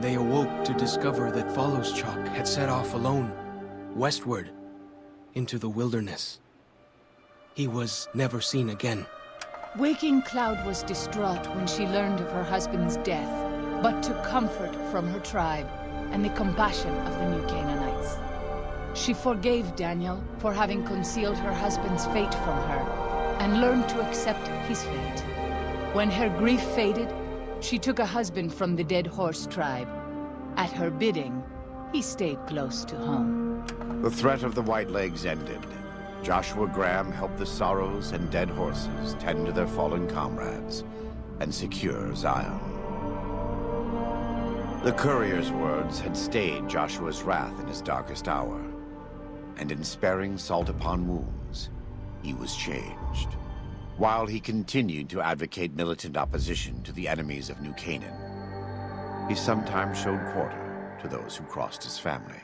[SPEAKER 3] they awoke to discover that Follows Chalk had set off alone, westward, into the wilderness. He was never seen again.
[SPEAKER 2] Waking Cloud was distraught when she learned of her husband's death, but took comfort from her tribe and the compassion of the New Canaanites. She forgave Daniel for having concealed her husband's fate from her, and learned to accept his fate. When her grief faded, she took a husband from the Dead Horse tribe. At her bidding, he stayed close to home.
[SPEAKER 5] The threat of the Whitelegs ended. Joshua Graham helped the Sorrows and Dead Horses tend to their fallen comrades and secure Zion. The courier's words had stayed Joshua's wrath in his darkest hour, and in sparing Salt upon Wounds, he was changed. While he continued to advocate militant opposition to the enemies of New Canaan, he sometimes showed quarter to those who crossed his family.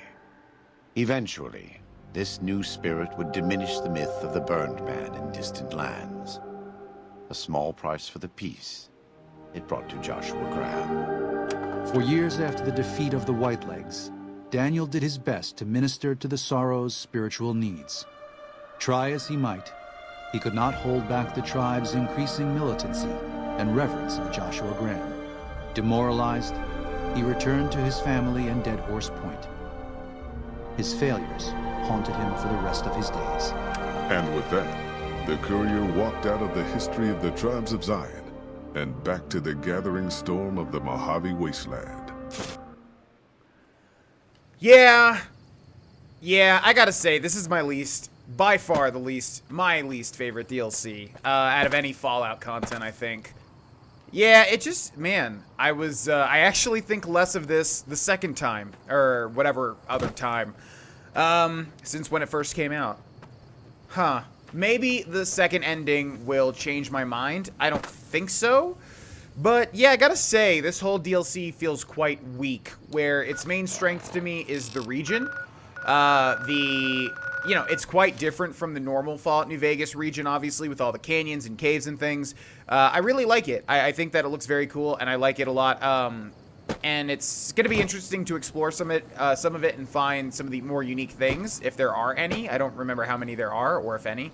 [SPEAKER 5] Eventually, this new spirit would diminish the myth of the burned man in distant lands. A small price for the peace it brought to Joshua Graham.
[SPEAKER 6] For years after the defeat of the Whitelegs, Daniel did his best to minister to the Sorrows' spiritual needs. Try as he might, he could not hold back the tribe's increasing militancy and reverence of Joshua Graham. Demoralized, he returned to his family and Dead Horse Point. His failures haunted him for the rest of his days.
[SPEAKER 8] And with that, the courier walked out of the history of the tribes of Zion and back to the gathering storm of the Mojave Wasteland.
[SPEAKER 1] Yeah, I gotta say, this is my least by far my least favorite DLC out of any Fallout content, I think. Yeah, it just, man, I actually think less of this the second time, or whatever other time, since when it first came out. Huh. Maybe the second ending will change my mind. I don't think so. But yeah, I gotta say, this whole DLC feels quite weak, where its main strength to me is the region. You know, it's quite different from the normal Fallout New Vegas region, obviously, with all the canyons and caves and things. I really like it. I think that it looks very cool, and I like it a lot. And it's going to be interesting to explore some of it and find some of the more unique things, if there are any. I don't remember how many there are, or if any.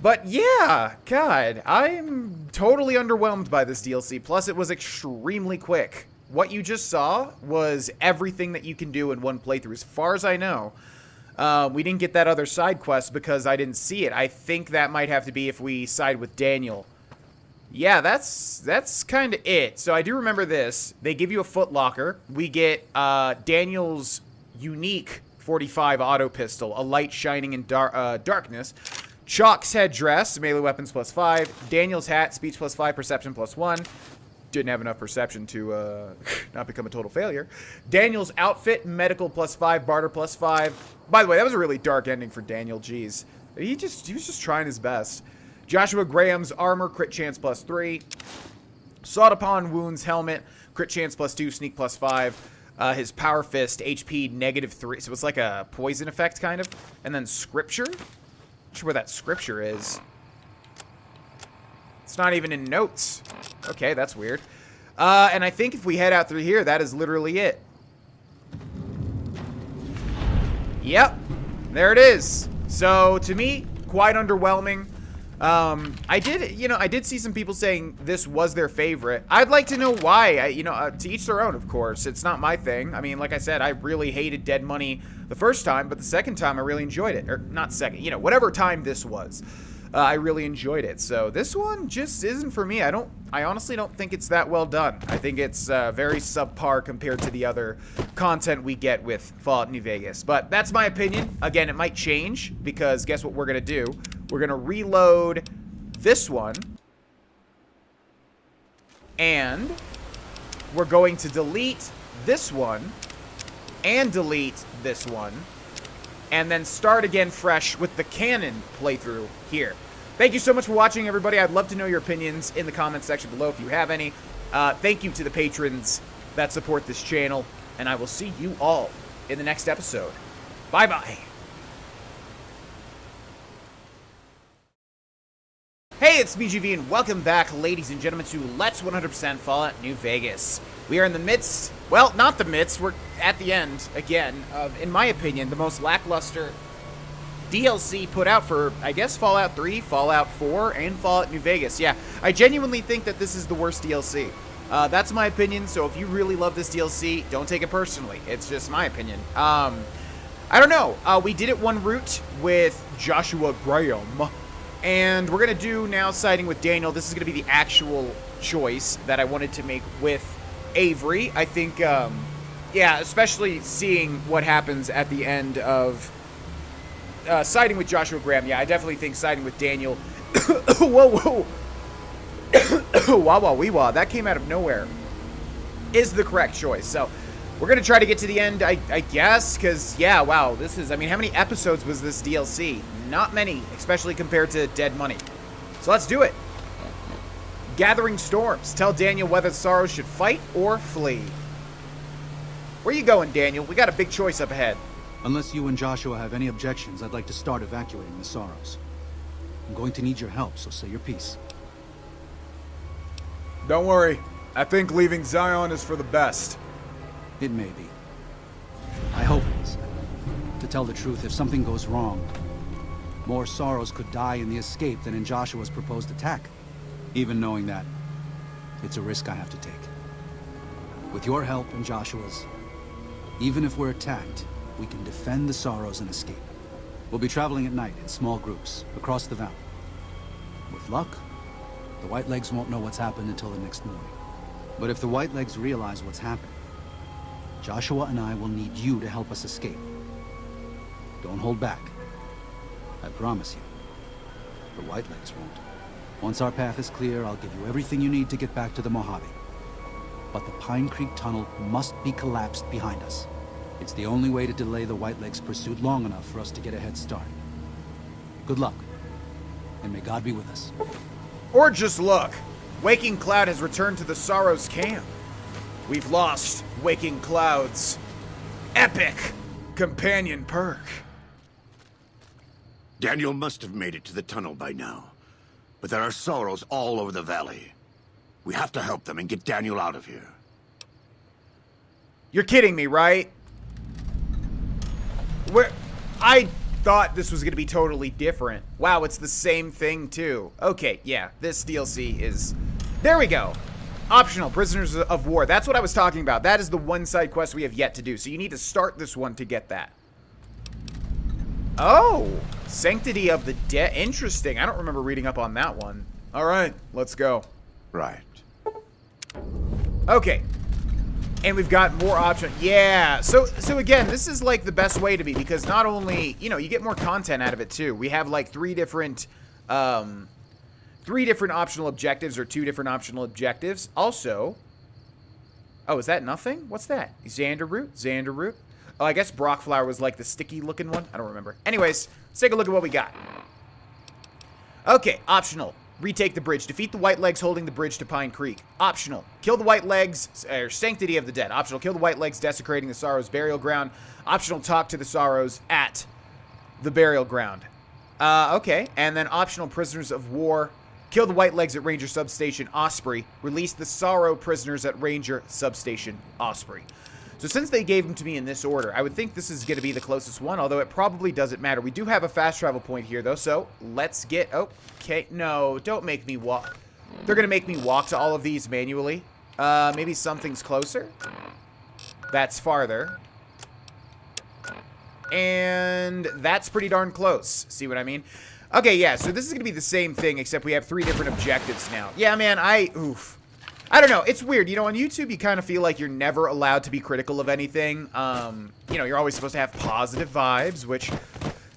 [SPEAKER 1] But yeah, God, I'm totally underwhelmed by this DLC. Plus, it was extremely quick. What you just saw was everything that you can do in one playthrough, as far as I know. We didn't get that other side quest because I didn't see it. I think that might have to be if we side with Daniel. Yeah, that's kind of it. So I do remember this. They give you a footlocker. We get Daniel's unique 45 auto pistol, a light shining in darkness. Chalk's headdress, melee weapons +5. Daniel's hat, speech +5, perception +1. Didn't have enough perception to not become a total failure. Daniel's outfit, medical +5, barter +5. By the way, that was a really dark ending for Daniel. Jeez, he was just trying his best. Joshua Graham's armor, crit chance +3. Sought upon wounds helmet, crit chance +2, sneak +5. His power fist, HP -3. So it's like a poison effect kind of. And then scripture. Not sure where that scripture is. It's not even in notes. Okay, that's weird. And I think if we head out through here, that is literally it. Yep, there it is. So, to me, quite underwhelming. I did see some people saying this was their favorite. I'd like to know why. To each their own, of course. It's not my thing. I mean, like I said, I really hated Dead Money the first time, but the second time I really enjoyed it. Or, not second, whatever time this was. I really enjoyed it. So this one just isn't for me. I honestly don't think it's that well done. I think it's very subpar compared to the other content we get with Fallout New Vegas. But that's my opinion. Again, it might change because guess what we're going to do? We're going to reload this one. And we're going to delete this one and delete this one. And then start again fresh with the canon playthrough here. Thank you so much for watching, everybody. I'd love to know your opinions in the comments section below if you have any. Thank you to the patrons that support this channel, and I will see you all in the next episode. Bye-bye. Hey, it's BGV, and welcome back, ladies and gentlemen, to Let's 100% Fallout New Vegas. We are in the midst, well, not the midst, we're at the end, again, of, in my opinion, the most lackluster DLC put out for, I guess, Fallout 3, Fallout 4, and Fallout New Vegas. Yeah, I genuinely think that this is the worst DLC. That's my opinion, so if you really love this DLC, don't take it personally. It's just my opinion. I don't know. We did it one route with Joshua Graham. And we're going to do now siding with Daniel. This is going to be the actual choice that I wanted to make with Avery. I think, yeah, especially seeing what happens at the end of siding with Joshua Graham. Yeah, I definitely think siding with Daniel. Whoa, whoa. Wah, wah, wee, wah. That came out of nowhere. Is the correct choice. So we're going to try to get to the end, I guess, because, yeah, wow, this is, I mean, how many episodes was this DLC? Not many, especially compared to Dead Money. So let's do it. Gathering Storms. Tell Daniel whether Sorrows should fight or flee. Where you going, Daniel? We got a big choice up ahead.
[SPEAKER 6] Unless you and Joshua have any objections, I'd like to start evacuating the Sorrows. I'm going to need your help, so say your piece.
[SPEAKER 4] Don't worry. I think leaving Zion is for the best.
[SPEAKER 6] It may be. I hope it is. To tell the truth, if something goes wrong, more Sorrows could die in the escape than in Joshua's proposed attack. Even knowing that, it's a risk I have to take. With your help and Joshua's, even if we're attacked, we can defend the Sorrows and escape. We'll be traveling at night in small groups across the valley. With luck, the Whitelegs won't know what's happened until the next morning. But if the Whitelegs realize what's happened, Joshua and I will need you to help us escape. Don't hold back. I promise you. The Whitelegs won't. Once our path is clear, I'll give you everything you need to get back to the Mojave. But the Pine Creek Tunnel must be collapsed behind us. It's the only way to delay the Whitelegs' pursuit long enough for us to get a head start. Good luck, and may God be with us.
[SPEAKER 4] Or just look. Waking Cloud has returned to the Sorrows camp. We've lost Waking Cloud's epic companion perk.
[SPEAKER 5] Daniel must have made it to the tunnel by now. But there are Sorrows all over the valley. We have to help them and get Daniel out of here.
[SPEAKER 4] You're kidding me, right? I thought this was going to be totally different. Wow, it's the same thing, too. Okay, yeah, this DLC is... There we go. Optional, Prisoners of War. That's what I was talking about. That is the one side quest we have yet to do. So you need to start this one to get that. Oh, Sanctity of the Dead. Interesting. I don't remember reading up on that one. All right, let's go.
[SPEAKER 5] Right.
[SPEAKER 4] Okay. And we've got more options. Yeah. So again, this is like the best way to be, because not only, you know, you get more content out of it too. We have like three different optional objectives, or 2 different optional objectives. Also, oh, is that nothing? What's that? Xander root. Oh, I guess Brockflower was like the sticky looking one. I don't remember. Anyways, let's take a look at what we got. Okay, optional. Retake the bridge. Defeat the Whitelegs holding the bridge to Pine Creek. Optional. Kill the Whitelegs, or Sanctity of the Dead. Optional. Kill the Whitelegs desecrating the Sorrows burial ground. Optional. Talk to the Sorrows at the burial ground. Okay. And then optional. Prisoners of War. Kill the Whitelegs at Ranger Substation Osprey. Release the Sorrow prisoners at Ranger Substation Osprey. So since they gave them to me in this order, I would think this is going to be the closest one, although it probably doesn't matter. We do have a fast travel point here, though, so let's get... Okay, no, don't make me walk. They're going to make me walk to all of these manually. Maybe something's closer. That's farther. And that's pretty darn close. See what I mean? Okay, yeah, so this is going to be the same thing, except we have 3 different objectives now. Yeah, man, oof. I don't know. It's weird. You know, on YouTube, you kind of feel like you're never allowed to be critical of anything. You know, you're always supposed to have positive vibes, which,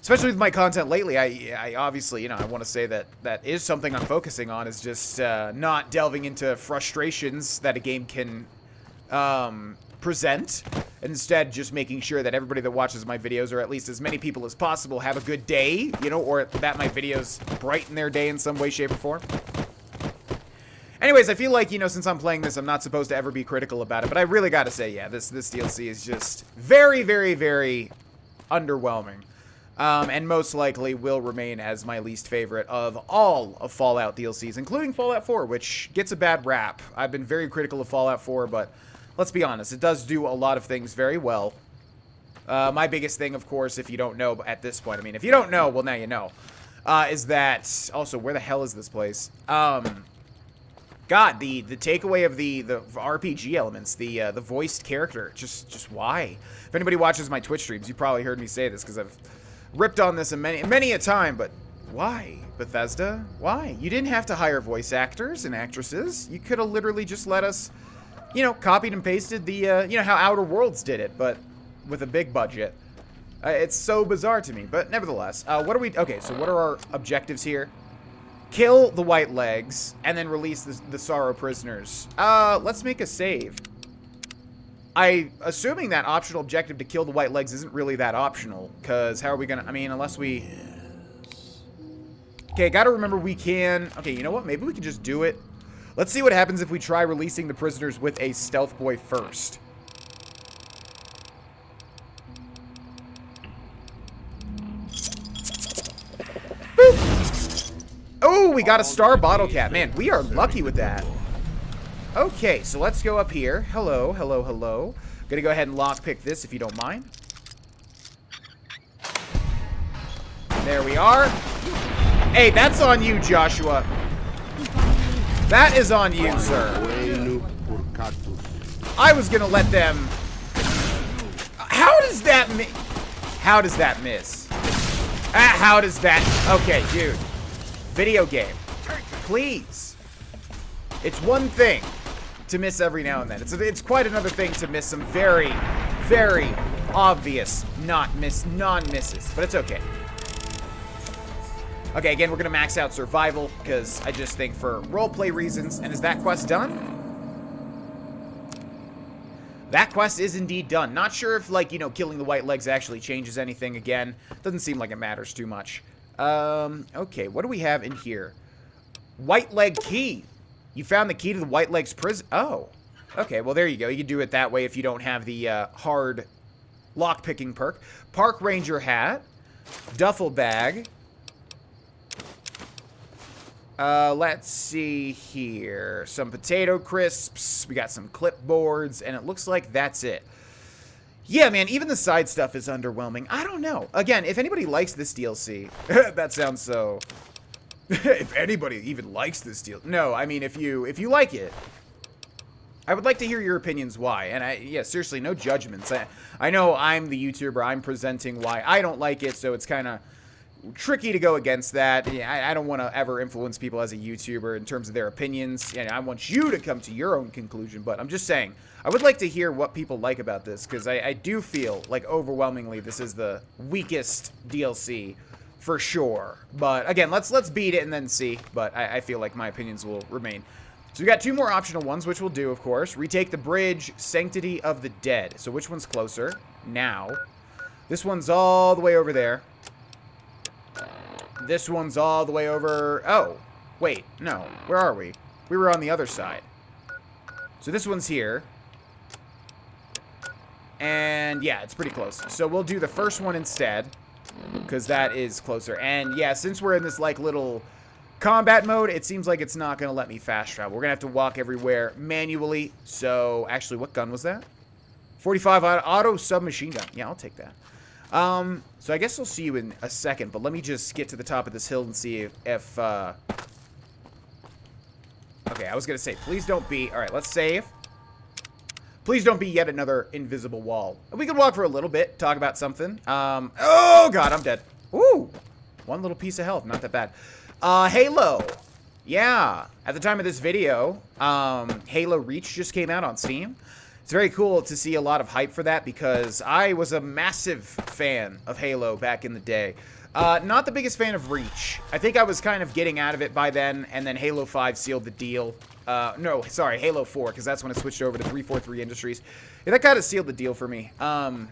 [SPEAKER 4] especially with my content lately, I obviously, you know, I want to say that that is something I'm focusing on, is just not delving into frustrations that a game can present. Instead, just making sure that everybody that watches my videos, or at least as many people as possible, have a good day, you know, or that my videos brighten their day in some way, shape, or form. Anyways, I feel like, you know, since I'm playing this, I'm not supposed to ever be critical about it. But I really gotta say, yeah, this DLC is just very, very, very underwhelming. And most likely will remain as my least favorite of all of Fallout DLCs, including Fallout 4, which gets a bad rap. I've been very critical of Fallout 4, but let's be honest, it does do a lot of things very well. My biggest thing, of course, if you don't know at this point, I mean, if you don't know, well, now you know, is that... Also, where the hell is this place? God, the takeaway of the RPG elements, the voiced character, just why? If anybody watches my Twitch streams, you probably heard me say this, because I've ripped on this many a time, but why, Bethesda? Why? You didn't have to hire voice actors and actresses. You could have literally just let us, you know, copied and pasted the, you know, how Outer Worlds did it, but with a big budget. It's so bizarre to me, but nevertheless, what are we... Okay, so what are our objectives here? Kill the Whitelegs, and then release the Sorrow prisoners. Let's make a save. Assuming that optional objective to kill the Whitelegs isn't really that optional, because how are we gonna... I mean, unless we... Okay, gotta remember we can... Okay, you know what? Maybe we can just do it. Let's see what happens if we try releasing the prisoners with a stealth boy first. Oh, we got a star bottle cap. Man, we are lucky with that. Okay, so let's go up here. Hello, hello, hello. Gonna go ahead and lockpick this if you don't mind. There we are. Hey, that's on you, Joshua. That is on you, sir. I was gonna let them... How does that miss? How does that miss? How does that... Okay, dude. Video game. Please. It's one thing to miss every now and then. It's quite another thing to miss some very, very obvious non-misses. But it's okay.
[SPEAKER 1] Okay, again, we're going to max out survival, because I just think for roleplay reasons. And is that quest done? That quest is indeed done. Not sure if, like, you know, killing the white legs actually changes anything again. Doesn't seem like it matters too much. Okay, what do we have in here? White leg key. You found the key to the white legs prison. Oh, okay, well, there you go. You can do it that way if you don't have the hard lockpicking perk. Park ranger hat. Duffel bag. Let's see here. Some potato crisps. We got some clipboards, and it looks like that's it. Yeah, man, even the side stuff is underwhelming. I don't know. Again, if anybody likes this DLC, that sounds so... if anybody even likes this deal. No, I mean, if you like it, I would like to hear your opinions why. And yeah, seriously, no judgments. I know I'm the YouTuber. I'm presenting why I don't like it, so it's kind of tricky to go against that. Yeah, I don't want to ever influence people as a YouTuber in terms of their opinions. And I want you to come to your own conclusion. But I'm just saying, I would like to hear what people like about this, because I do feel like overwhelmingly this is the weakest DLC for sure. But again, let's beat it and then see. But I feel like my opinions will remain. So we got two more optional ones, which we'll do, of course. Retake the bridge, Sanctity of the Dead. So which one's closer? Now. This one's all the way over there. This one's all the way over... Oh, wait, no. Where are we? We were on the other side. So this one's here. And yeah, it's pretty close. So we'll do the first one instead, because that is closer. And yeah, since we're in this like little combat mode, it seems like it's not going to let me fast travel. We're going to have to walk everywhere manually. So actually, what gun was that? 45 auto submachine gun. Yeah, I'll take that. So I guess I'll see you in a second, but let me just get to the top of this hill and see if okay, I was going to say, please don't be... All right, let's save. Please don't be yet another invisible wall. We could walk for a little bit, talk about something. Oh, God, I'm dead. Ooh, one little piece of health. Not that bad. Halo. Yeah, at the time of this video, Halo Reach just came out on Steam. It's very cool to see a lot of hype for that, because I was a massive fan of Halo back in the day. Not the biggest fan of Reach. I think I was kind of getting out of it by then, and then Halo 5 sealed the deal. No, sorry, Halo 4, because that's when it switched over to 343 Industries. Yeah, that kind of sealed the deal for me. They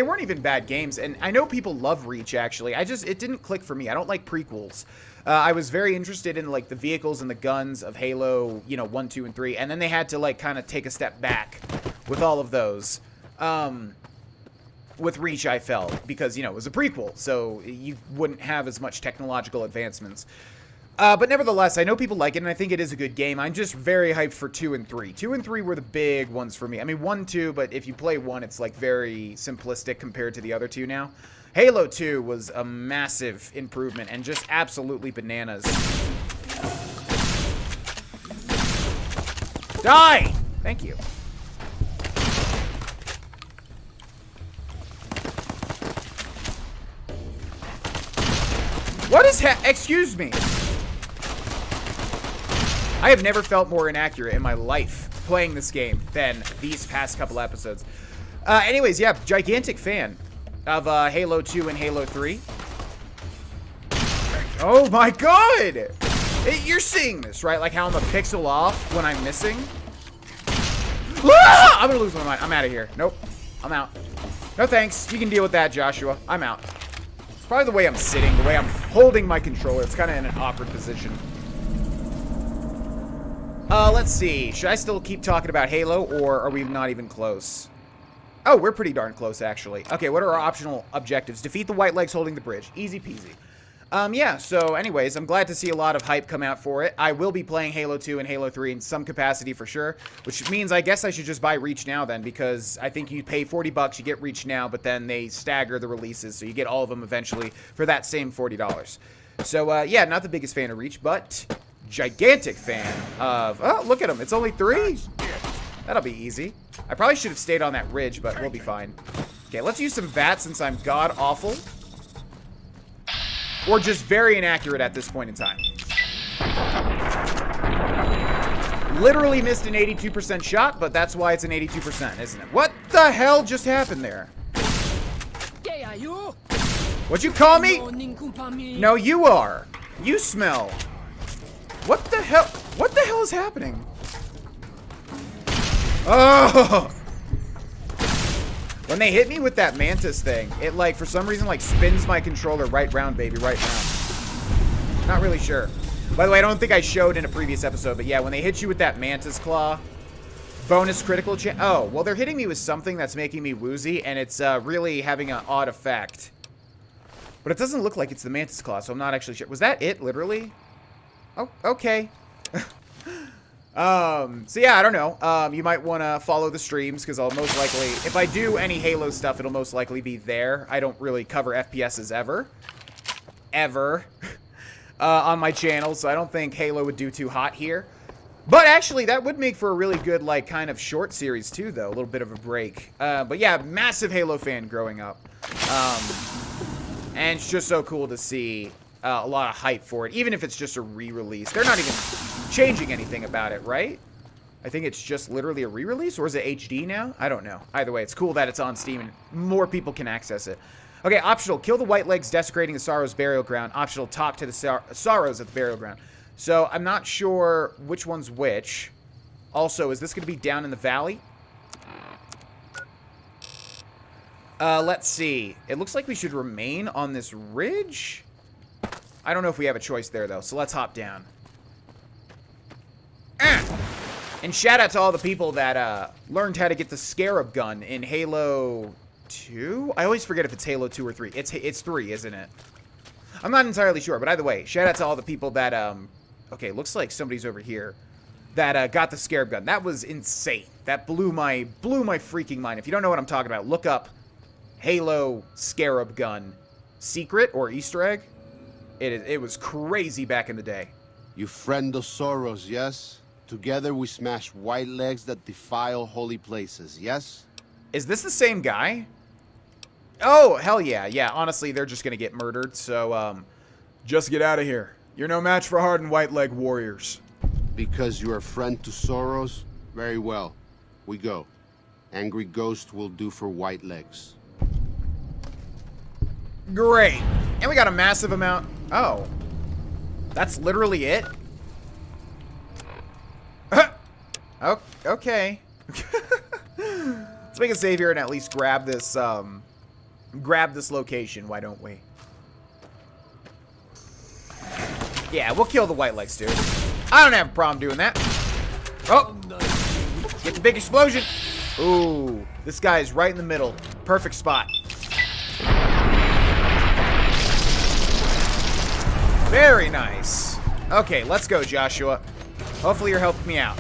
[SPEAKER 1] weren't even bad games, and I know people love Reach, actually. It didn't click for me. I don't like prequels. I was very interested in, like, the vehicles and the guns of Halo, you know, 1, 2, and 3, and then they had to, like, kind of take a step back with all of those. With Reach, I felt, because, you know, it was a prequel, so you wouldn't have as much technological advancements. But nevertheless, I know people like it, and I think it is a good game. I'm just very hyped for 2 and 3. 2 and 3 were the big ones for me. I mean, 1, 2, but if you play 1, it's, like, very simplistic compared to the other two now. Halo 2 was a massive improvement, and just absolutely bananas. Die! Thank you. What is excuse me. I have never felt more inaccurate in my life playing this game than these past couple episodes. Anyways, yeah, gigantic fan of Halo 2 and Halo 3. Oh my god! You're seeing this, right? Like how I'm a pixel off when I'm missing. Ah! I'm gonna lose my mind. I'm out of here. Nope. I'm out. No thanks. You can deal with that, Joshua. I'm out. It's probably the way I'm sitting, the way I'm holding my controller. It's kind of in an awkward position. Let's see. Should I still keep talking about Halo, or are we not even close? Oh, we're pretty darn close, actually. Okay, what are our optional objectives? Defeat the white legs holding the bridge. Easy peasy. Yeah, so anyways, I'm glad to see a lot of hype come out for it. I will be playing Halo 2 and Halo 3 in some capacity for sure, which means I guess I should just buy Reach now then, because I think you pay $40, you get Reach now, but then they stagger the releases, so you get all of them eventually for that same $40. So, yeah, not the biggest fan of Reach, but gigantic fan of... Oh, look at him. It's only 3. That'll be easy. I probably should have stayed on that ridge, but we'll be fine. Okay, let's use some VATS since I'm god-awful. Or just very inaccurate at this point in time. Literally missed an 82% shot, but that's why it's an 82%, isn't it? What the hell just happened there? What'd you call me? No, you are. You smell. What the hell? What the hell is happening? Oh! When they hit me with that mantis thing, it like, for some reason, like spins my controller right round, baby, right round. Not really sure. By the way, I don't think I showed in a previous episode, but yeah, when they hit you with that mantis claw, bonus critical chance. Oh, well, they're hitting me with something that's making me woozy, and it's really having an odd effect. But it doesn't look like it's the mantis claw, so I'm not actually sure. Was that it, literally? Oh, okay. So yeah, I don't know. You might want to follow the streams, because I'll most likely, if I do any Halo stuff, it'll most likely be there. I don't really cover FPSs ever. On my channel, so I don't think Halo would do too hot here. But actually, that would make for a really good, like, kind of short series, too, though. A little bit of a break. But yeah, massive Halo fan growing up. And it's just so cool to see a lot of hype for it, even if it's just a re-release. They're not even changing anything about it, right? I think it's just literally a re-release, or is it HD now? I don't know. Either way, it's cool that it's on Steam and more people can access it. Okay, optional, kill the White Legs desecrating the Sorrows burial ground. Optional, talk to the Sorrows at the burial ground. So, I'm not sure which one's which. Also, is this going to be down in the valley? Let's see. It looks like we should remain on this ridge. I don't know if we have a choice there, though, so let's hop down. And shout out to all the people that learned how to get the Scarab gun in Halo 2? I always forget if it's Halo 2 or 3. It's 3, isn't it? I'm not entirely sure, but either way, shout out to all the people that, okay, looks like somebody's over here, that got the Scarab gun. That was insane. That blew my freaking mind. If you don't know what I'm talking about, look up Halo Scarab gun secret or Easter egg. It was crazy back in the day.
[SPEAKER 9] You friend of Soros, yes? Together we smash white legs that defile holy places, yes?
[SPEAKER 1] Is this the same guy? Oh, hell yeah. Yeah, honestly, they're just gonna get murdered, so,
[SPEAKER 4] Just get out of here. You're no match for hardened white leg warriors.
[SPEAKER 9] Because you're a friend to Soros? Very well. We go. Angry Ghost will do for white legs.
[SPEAKER 1] great. And we got a massive amount. Oh. That's literally it? Oh, okay. Let's make a save here and at least grab this location, why don't we? Yeah, we'll kill the white legs, dude. I don't have a problem doing that. Oh! Get the big explosion! Ooh, this guy's right in the middle. Perfect spot. Very nice. Okay, let's go, Joshua. Hopefully you're helping me out.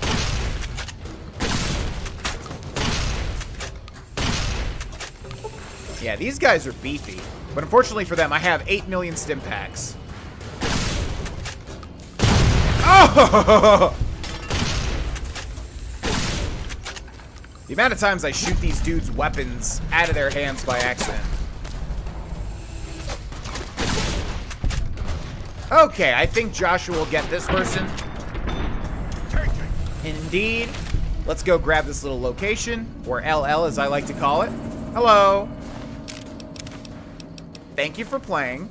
[SPEAKER 1] Yeah, these guys are beefy. But unfortunately for them, I have 8 million stim packs. Oh! The amount of times I shoot these dudes' weapons out of their hands by accident. Okay, I think Joshua will get this person. Indeed. Let's go grab this little location, or LL as I like to call it. Hello. Thank you for playing.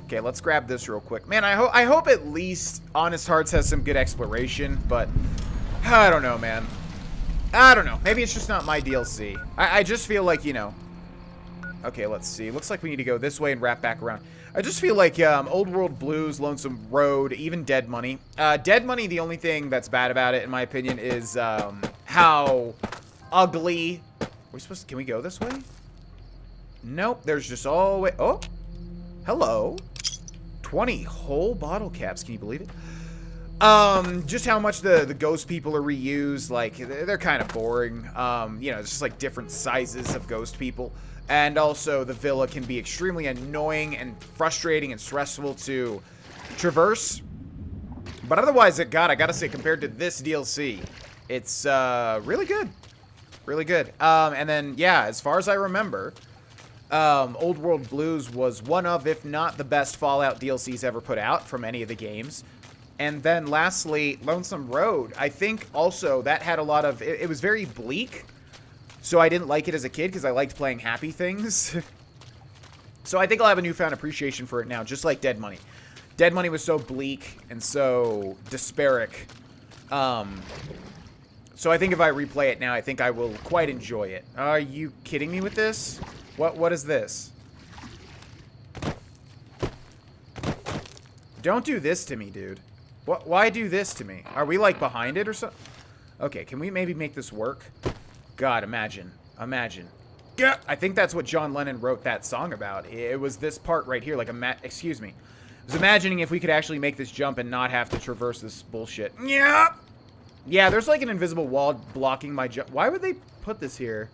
[SPEAKER 1] Okay, let's grab this real quick. Man, I hope at least Honest Hearts has some good exploration, but I don't know, man. I don't know. Maybe it's just not my DLC. I just feel like, you know. Okay, let's see. Looks like we need to go this way and wrap back around. I just feel like Old World Blues, Lonesome Road, even Dead Money. Dead Money, the only thing that's bad about it, in my opinion, is how ugly. Can we go this way? Nope, there's just all the way. Oh, hello. 20 whole bottle caps. Can you believe it? Just how much the ghost people are reused. Like, they're kind of boring. You know, it's just like different sizes of ghost people. And also, the villa can be extremely annoying and frustrating and stressful to traverse. But otherwise, God, I gotta say, compared to this DLC, it's really good. Really good. And then, yeah, as far as I remember, Old World Blues was one of, if not the best Fallout DLCs ever put out from any of the games. And then lastly, Lonesome Road. I think also that had a lot of... It was very bleak. So I didn't like it as a kid because I liked playing happy things. So I think I'll have a newfound appreciation for it now, just like Dead Money. Dead Money was so bleak and so desperic. So I think if I replay it now, I think I will quite enjoy it. Are you kidding me with this? What is this? Don't do this to me, dude. Why do this to me? Are we, like, behind it or something? Okay, can we maybe make this work? God, imagine. Imagine. Yeah, I think that's what John Lennon wrote that song about. It was this part right here, like excuse me. I was imagining if we could actually make this jump and not have to traverse this bullshit. Yeah. Yeah, there's like an invisible wall blocking my jump. Why would they put this here?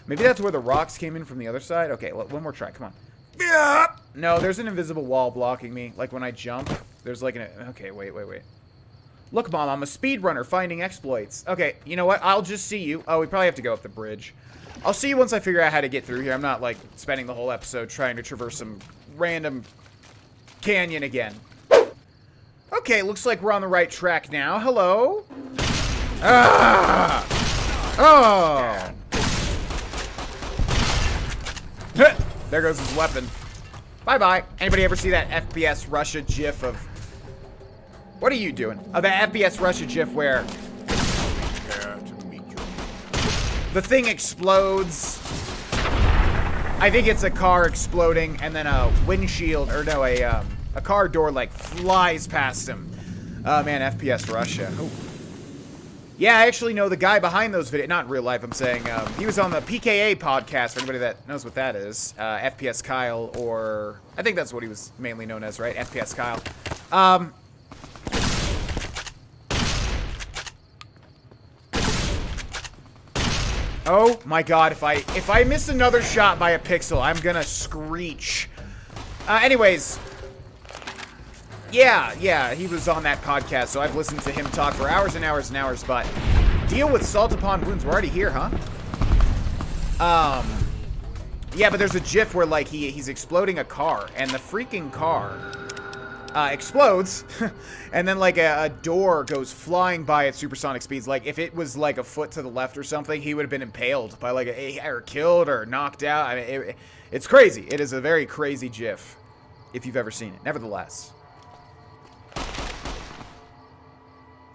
[SPEAKER 1] Maybe that's where the rocks came in from the other side. Okay, one more try. Come on. Yeah. No, there's an invisible wall blocking me. Like when I jump, there's like an... Okay, wait. Look, Mom, I'm a speedrunner finding exploits. Okay, you know what? I'll just see you. Oh, we probably have to go up the bridge. I'll see you once I figure out how to get through here. I'm not, like, spending the whole episode trying to traverse some random canyon again. Okay, looks like we're on the right track now. Hello? Ah! Oh! There goes his weapon. Bye-bye. Anybody ever see that FPS Russia gif of... What are you doing? Oh, that FPS Russia gif where... the thing explodes. I think it's a car exploding, and then a windshield, or no, a car door, like, flies past him. Oh, man, FPS Russia. Ooh. Yeah, I actually know the guy behind those videos. Not in real life, I'm saying. He was on the PKA podcast, for anybody that knows what that is. FPS Kyle, or... I think that's what he was mainly known as, right? FPS Kyle. Oh my god, if I miss another shot by a pixel, I'm gonna screech. Anyways. Yeah, he was on that podcast, so I've listened to him talk for hours and hours and hours, but deal with salt upon wounds. We're already here, huh? Yeah, but there's a gif where, like, he's exploding a car, and the freaking car explodes, and then, like, a door goes flying by at supersonic speeds. Like, if it was, like, a foot to the left or something, he would have been impaled by, like, or killed or knocked out. I mean, it's crazy. It is a very crazy gif, if you've ever seen it. Nevertheless.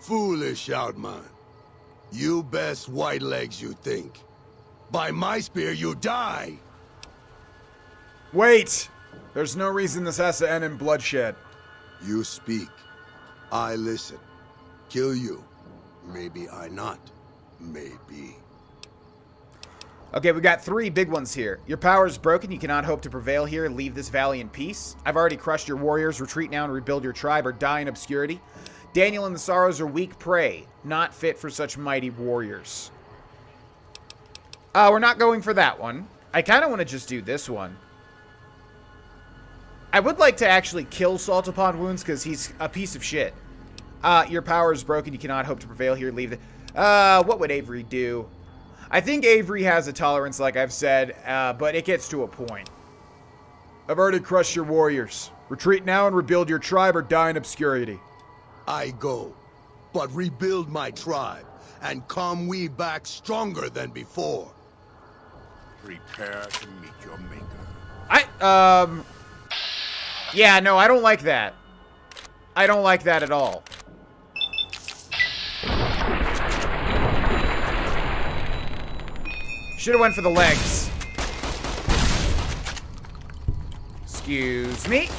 [SPEAKER 7] Foolish, Outman. You best white legs you think. By my spear, you die!
[SPEAKER 4] Wait! There's no reason this has to end in bloodshed.
[SPEAKER 7] You speak. I listen. Kill you. Maybe I not. Maybe.
[SPEAKER 1] Okay, we got 3 big ones here. Your power is broken. You cannot hope to prevail here. Leave this valley in peace. I've already crushed your warriors. Retreat now and rebuild your tribe or die in obscurity. Daniel and the Sorrows are weak prey. Not fit for such mighty warriors. We're not going for that one. I kind of want to just do this one. I would like to actually kill Salt Upon Wounds because he's a piece of shit. Your power is broken. You cannot hope to prevail here. Leave the... what would Avery do? I think Avery has a tolerance, like I've said, but it gets to a point.
[SPEAKER 4] I've already crushed your warriors. Retreat now and rebuild your tribe or die in obscurity.
[SPEAKER 7] I go, but rebuild my tribe, and come we back stronger than before.
[SPEAKER 5] Prepare to meet your maker.
[SPEAKER 1] Yeah, no, I don't like that. I don't like that at all. Should've went for the legs. Excuse me.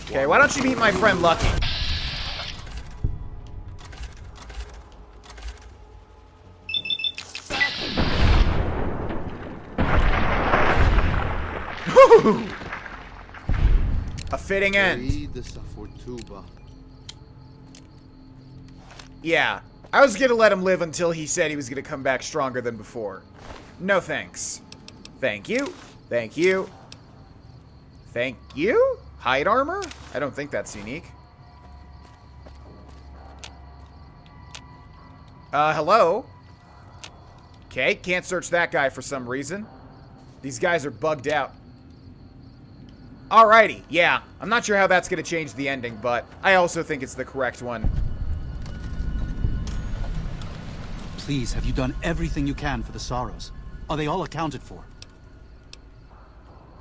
[SPEAKER 1] Okay, why don't you meet my friend Lucky? A fitting end. Yeah. I was gonna let him live until he said he was gonna come back stronger than before. No thanks. Thank you. Thank you. Thank you? Hide armor? I don't think that's unique. Hello? Okay, can't search that guy for some reason. These guys are bugged out. Alrighty, yeah. I'm not sure how that's going to change the ending, but I also think it's the correct one.
[SPEAKER 6] Please, have you done everything you can for the Sorrows? Are they all accounted for?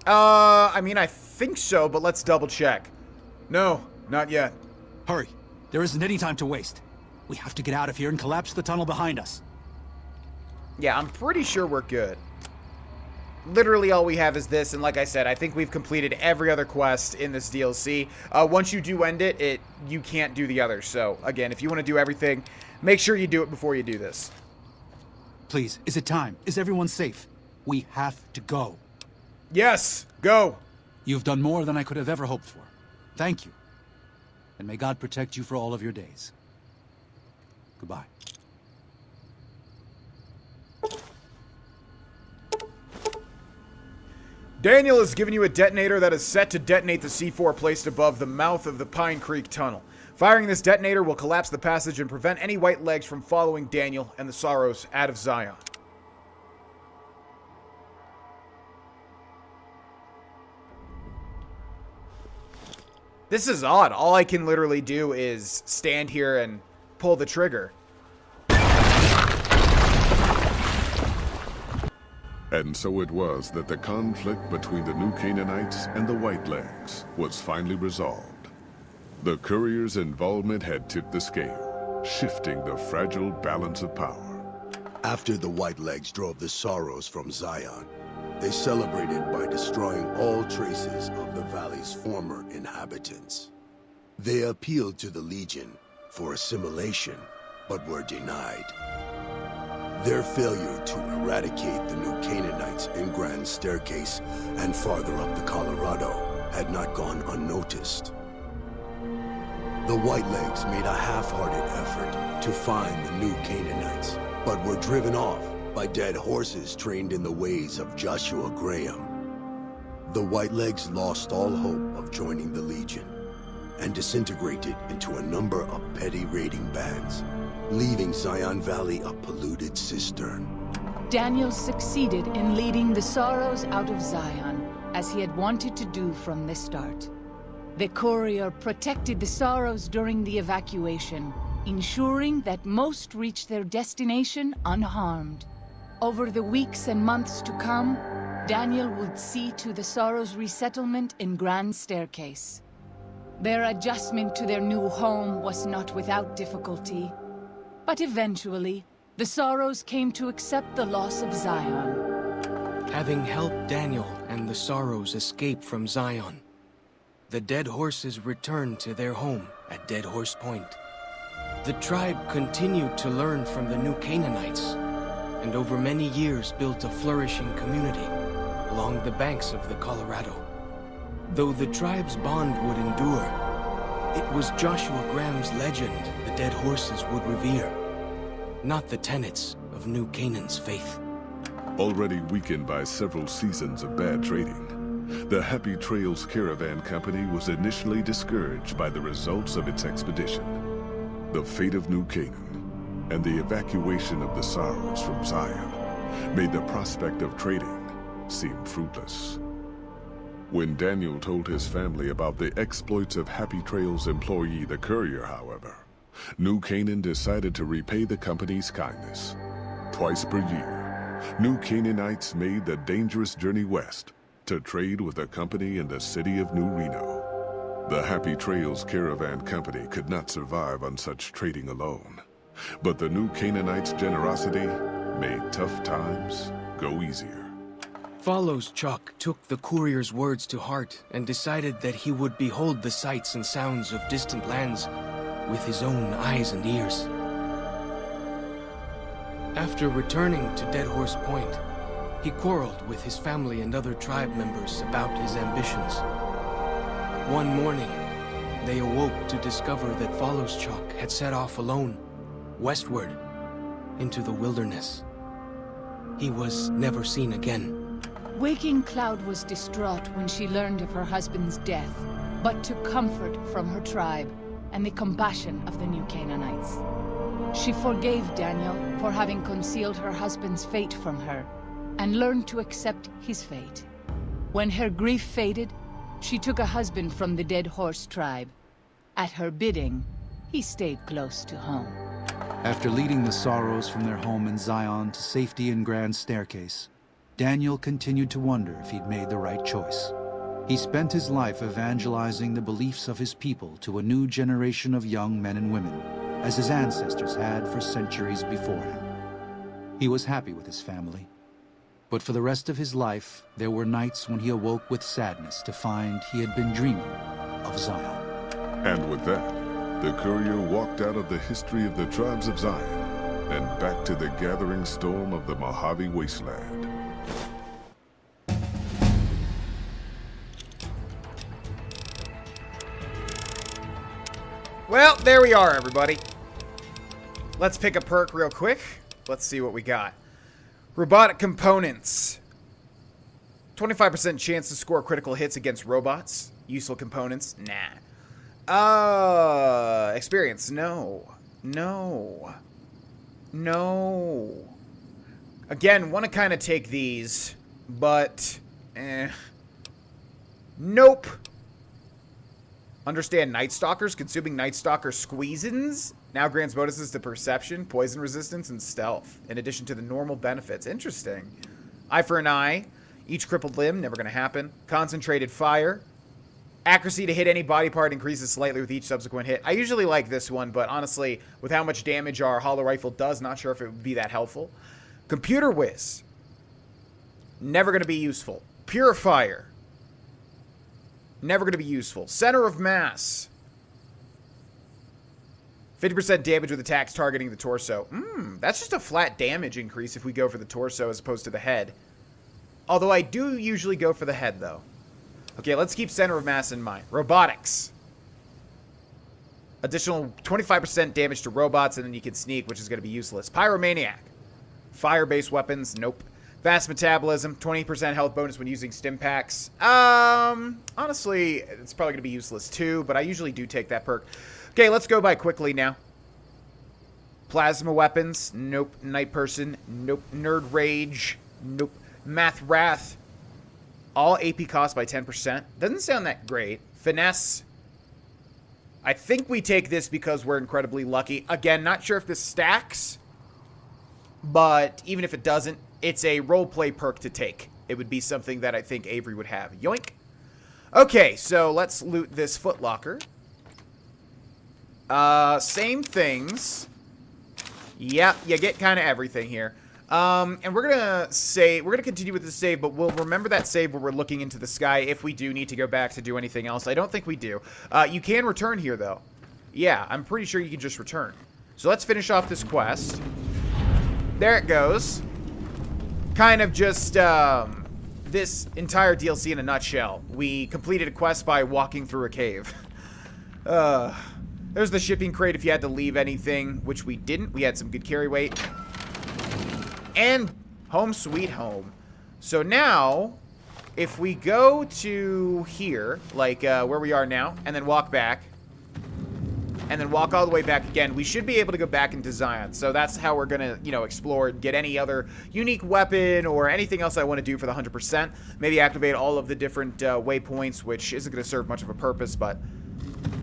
[SPEAKER 4] I mean, I think so, but let's double check. No, not yet.
[SPEAKER 6] Hurry. There isn't any time to waste. We have to get out of here and collapse the tunnel behind us.
[SPEAKER 1] Yeah, I'm pretty sure we're good. Literally all we have is this, and like I said, I think we've completed every other quest in this DLC. Once you do end it, you can't do the others. So, again, if you want to do everything, make sure you do it before you do this.
[SPEAKER 6] Please, is it time? Is everyone safe? We have to go.
[SPEAKER 4] Yes, go.
[SPEAKER 6] You've done more than I could have ever hoped for. Thank you. And may God protect you for all of your days. Goodbye.
[SPEAKER 4] Daniel has given you a detonator that is set to detonate the C4 placed above the mouth of the Pine Creek Tunnel. Firing this detonator will collapse the passage and prevent any white legs from following Daniel and the Sorrows out of Zion. This is odd. All I can literally do is stand here and pull the trigger.
[SPEAKER 8] And so it was that the conflict between the New Canaanites and the Whitelegs was finally resolved. The courier's involvement had tipped the scale, shifting the fragile balance of power.
[SPEAKER 7] After the Whitelegs drove the Sorrows from Zion, they celebrated by destroying all traces of the valley's former inhabitants. They appealed to the Legion for assimilation, but were denied. Their failure to eradicate the New Canaanites in Grand Staircase and farther up the Colorado had not gone unnoticed. The Whitelegs made a half-hearted effort to find the New Canaanites, but were driven off by dead horses trained in the ways of Joshua Graham. The Whitelegs lost all hope of joining the Legion and disintegrated into a number of petty raiding bands, leaving Zion Valley a polluted cistern.
[SPEAKER 2] Daniel succeeded in leading the Sorrows out of Zion, as he had wanted to do from the start. The courier protected the Sorrows during the evacuation, ensuring that most reached their destination unharmed. Over the weeks and months to come, Daniel would see to the Sorrows' resettlement in Grand Staircase. Their adjustment to their new home was not without difficulty. But eventually, the Sorrows came to accept the loss of Zion.
[SPEAKER 3] Having helped Daniel and the Sorrows escape from Zion, the Dead Horses returned to their home at Dead Horse Point. The tribe continued to learn from the New Canaanites, and over many years built a flourishing community along the banks of the Colorado. Though the tribe's bond would endure, it was Joshua Graham's legend the Dead Horses would revere, not the tenets of New Canaan's faith.
[SPEAKER 8] Already weakened by several seasons of bad trading, the Happy Trails Caravan Company was initially discouraged by the results of its expedition. The fate of New Canaan and the evacuation of the Sorrows from Zion made the prospect of trading seem fruitless. When Daniel told his family about the exploits of Happy Trails employee the courier, however, New Canaan decided to repay the company's kindness. Twice per year, New Canaanites made the dangerous journey west to trade with a company in the city of New Reno. The Happy Trails Caravan Company could not survive on such trading alone, but the New Canaanites' generosity made tough times go easier.
[SPEAKER 3] Follows Chuck took the courier's words to heart and decided that he would behold the sights and sounds of distant lands with his own eyes and ears. After returning to Dead Horse Point, he quarreled with his family and other tribe members about his ambitions. One morning, they awoke to discover that Follows Chuck had set off alone, westward, into the wilderness. He was never seen again.
[SPEAKER 2] Waking Cloud was distraught when she learned of her husband's death, but took comfort from her tribe and the compassion of the New Canaanites. She forgave Daniel for having concealed her husband's fate from her, and learned to accept his fate. When her grief faded, she took a husband from the Dead Horse tribe. At her bidding, he stayed close to home.
[SPEAKER 6] After leading the Sorrows from their home in Zion to safety in Grand Staircase, Daniel continued to wonder if he'd made the right choice. He spent his life evangelizing the beliefs of his people to a new generation of young men and women, as his ancestors had for centuries before him. He was happy with his family, but for the rest of his life, there were nights when he awoke with sadness to find he had been dreaming of Zion.
[SPEAKER 8] And with that, the courier walked out of the history of the tribes of Zion and back to the gathering storm of the Mojave Wasteland.
[SPEAKER 1] Well, there we are, everybody. Let's pick a perk real quick. Let's see what we got. Robotic components. 25% chance to score critical hits against robots. Useful components. Nah. Experience. No. No. No. Again, want to kind of take these, but nope. Understand Night Stalkers. Consuming Night Stalker squeezins now grants bonuses to perception, poison resistance, and stealth, in addition to the normal benefits. Interesting. Eye for an eye. Each crippled limb, never going to happen. Concentrated fire. Accuracy to hit any body part increases slightly with each subsequent hit. I usually like this one, but honestly, with how much damage our hollow rifle does, not sure if it would be that helpful. Computer whiz. Never going to be useful. Purifier. Never going to be useful. Center of mass. 50% damage with attacks targeting the torso. That's just a flat damage increase if we go for the torso as opposed to the head. Although I do usually go for the head, though. Okay, let's keep center of mass in mind. Robotics. Additional 25% damage to robots, and then you can sneak, which is going to be useless. Pyromaniac. Fire-based weapons. Nope. Fast metabolism, 20% health bonus when using stim packs. Honestly, it's probably going to be useless too, but I usually do take that perk. Okay, let's go by quickly now. Plasma weapons. Nope. Night person. Nope. Nerd rage. Nope. Math wrath. All AP cost by 10%. Doesn't sound that great. Finesse. I think we take this because we're incredibly lucky. Again, not sure if this stacks, but even if it doesn't, it's a roleplay perk to take. It would be something that I think Avery would have. Yoink. Okay, so let's loot this footlocker. Same things. Yep, you get kind of everything here. And we're gonna continue with the save, but we'll remember that save where we're looking into the sky if we do need to go back to do anything else. I don't think we do. You can return here, though. Yeah, I'm pretty sure you can just return. So let's finish off this quest. There it goes. Kind of just, this entire DLC in a nutshell. We completed a quest by walking through a cave. There's the shipping crate if you had to leave anything, which we didn't. We had some good carry weight. And home sweet home. So now, if we go to here, like where we are now, and then walk back, and then walk all the way back again, we should be able to go back into Zion. So that's how we're going to, you know, explore and get any other unique weapon or anything else I want to do for the 100%. Maybe activate all of the different waypoints, which isn't going to serve much of a purpose, but,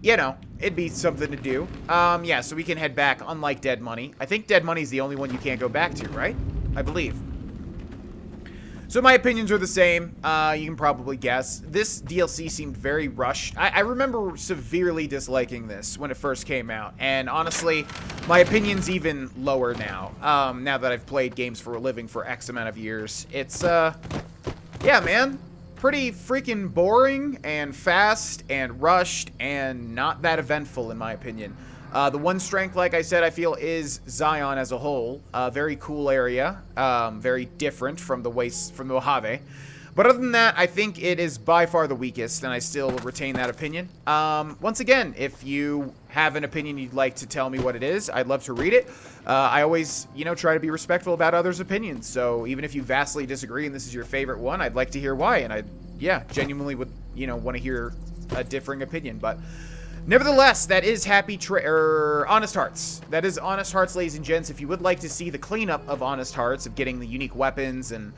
[SPEAKER 1] you know, it'd be something to do. Yeah, so we can head back, unlike Dead Money. I think Dead Money is the only one you can't go back to, right? I believe. So my opinions are the same. You can probably guess. This DLC seemed very rushed. I remember severely disliking this when it first came out. And honestly, my opinion's even lower now. Now that I've played games for a living for X amount of years. It's, yeah, man. Pretty freaking boring and fast and rushed and not that eventful in my opinion. The one strength, like I said, I feel is Zion as a whole. Very cool area. Very different from the Mojave. But other than that, I think it is by far the weakest, and I still retain that opinion. Once again, if you have an opinion you'd like to tell me what it is, I'd love to read it. I always, you know, try to be respectful about others' opinions. So even if you vastly disagree and this is your favorite one, I'd like to hear why. And I, yeah, genuinely would, you know, want to hear a differing opinion. But nevertheless, that is Honest Hearts. That is Honest Hearts, ladies and gents. If you would like to see the cleanup of Honest Hearts, of getting the unique weapons and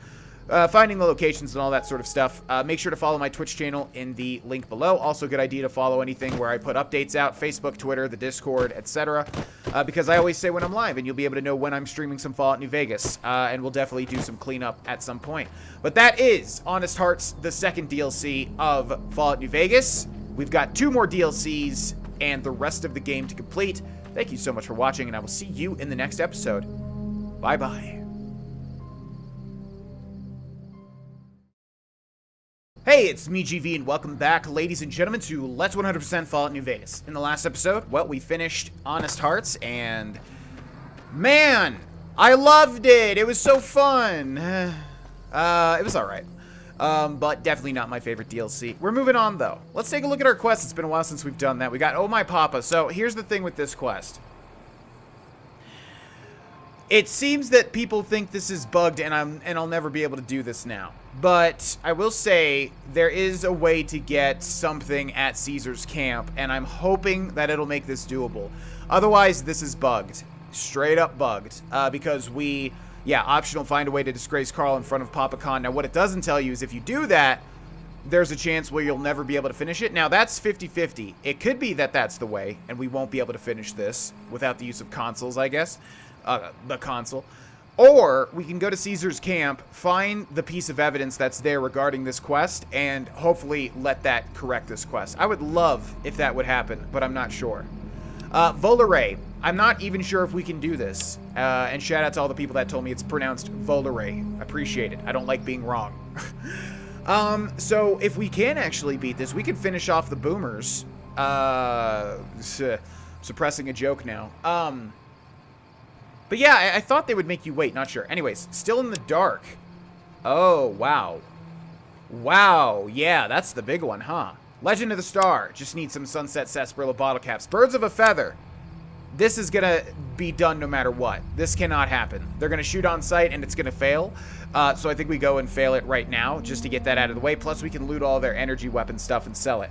[SPEAKER 1] finding the locations and all that sort of stuff. Make sure to follow my Twitch channel in the link below. Also, good idea to follow anything where I put updates out, Facebook, Twitter, the Discord, etc. Because I always say when I'm live, and you'll be able to know when I'm streaming some Fallout New Vegas. And we'll definitely do some cleanup at some point. But that is, Honest Hearts, the second DLC of Fallout New Vegas. We've got 2 more DLCs and the rest of the game to complete. Thank you so much for watching, and I will see you in the next episode. Bye-bye. Hey, it's me, GV, and welcome back, ladies and gentlemen, to Let's 100% Fallout New Vegas. In the last episode, well, we finished Honest Hearts, and man, I loved it. It was so fun. It was alright. But definitely not my favorite DLC. We're moving on, though. Let's take a look at our quest. It's been a while since we've done that. We got Oh My Papa. So here's the thing with this quest. It seems that people think this is bugged, and I'll never be able to do this now. But I will say there is a way to get something at Caesar's camp, and I'm hoping that it'll make this doable. Otherwise, this is bugged. Straight up bugged. Because optional, find a way to disgrace Carl in front of Papa Khan. Now, what it doesn't tell you is if you do that, there's a chance where you'll never be able to finish it. Now, that's 50-50. It could be that that's the way, and we won't be able to finish this without the use of consoles, I guess. The console. Or we can go to Caesar's camp, find the piece of evidence that's there regarding this quest, and hopefully let that correct this quest. I would love if that would happen, but I'm not sure. Volare. I'm not even sure if we can do this. And shout out to all the people that told me it's pronounced Volare. Appreciate it. I don't like being wrong. So if we can actually beat this, we can finish off the boomers. Suppressing a joke now. But yeah, I thought they would make you wait. Not sure. Anyways, still in the dark. Oh, wow. Wow. Yeah, that's the big one, huh? Legend of the Star. Just need some Sunset Sarsaparilla bottle caps. Birds of a Feather. This is going to be done no matter what. This cannot happen. They're going to shoot on sight, and it's going to fail. So I think we go and fail it right now, just to get that out of the way. Plus, we can loot all their energy weapon stuff and sell it.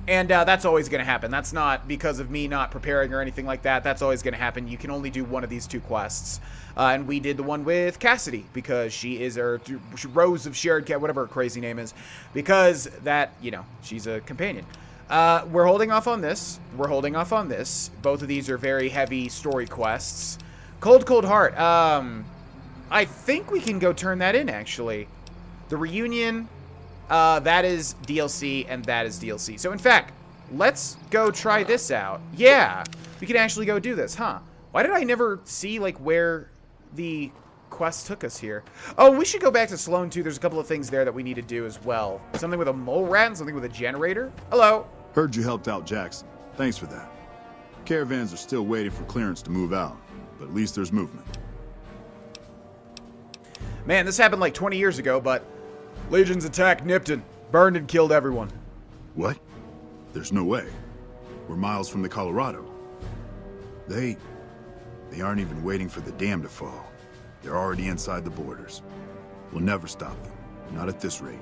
[SPEAKER 1] And that's always going to happen. That's not because of me not preparing or anything like that. That's always going to happen. You can only do one of these 2 quests. And we did the one with Cassidy because she is, or Rose of Shared Cat, whatever her crazy name is. Because that, you know, she's a companion. We're holding off on this. We're holding off on this. Both of these are very heavy story quests. Cold, Cold Heart. I think we can go turn that in, actually. The reunion... that is DLC, and that is DLC. So, in fact, let's go try this out. Yeah, we can actually go do this, huh? Why did I never see, like, where the quest took us here? Oh, we should go back to Sloan, too. There's a couple of things there that we need to do as well. Something with a mole rat and something with a generator. Hello.
[SPEAKER 10] Heard you helped out Jackson. Thanks for that. Caravans are still waiting for clearance to move out, but at least there's movement.
[SPEAKER 1] Man, this happened like 20 years ago, but...
[SPEAKER 4] Legions attacked Nipton. Burned and killed everyone.
[SPEAKER 10] What? There's no way. We're miles from the Colorado. They aren't even waiting for the dam to fall. They're already inside the borders. We'll never stop them. Not at this rate.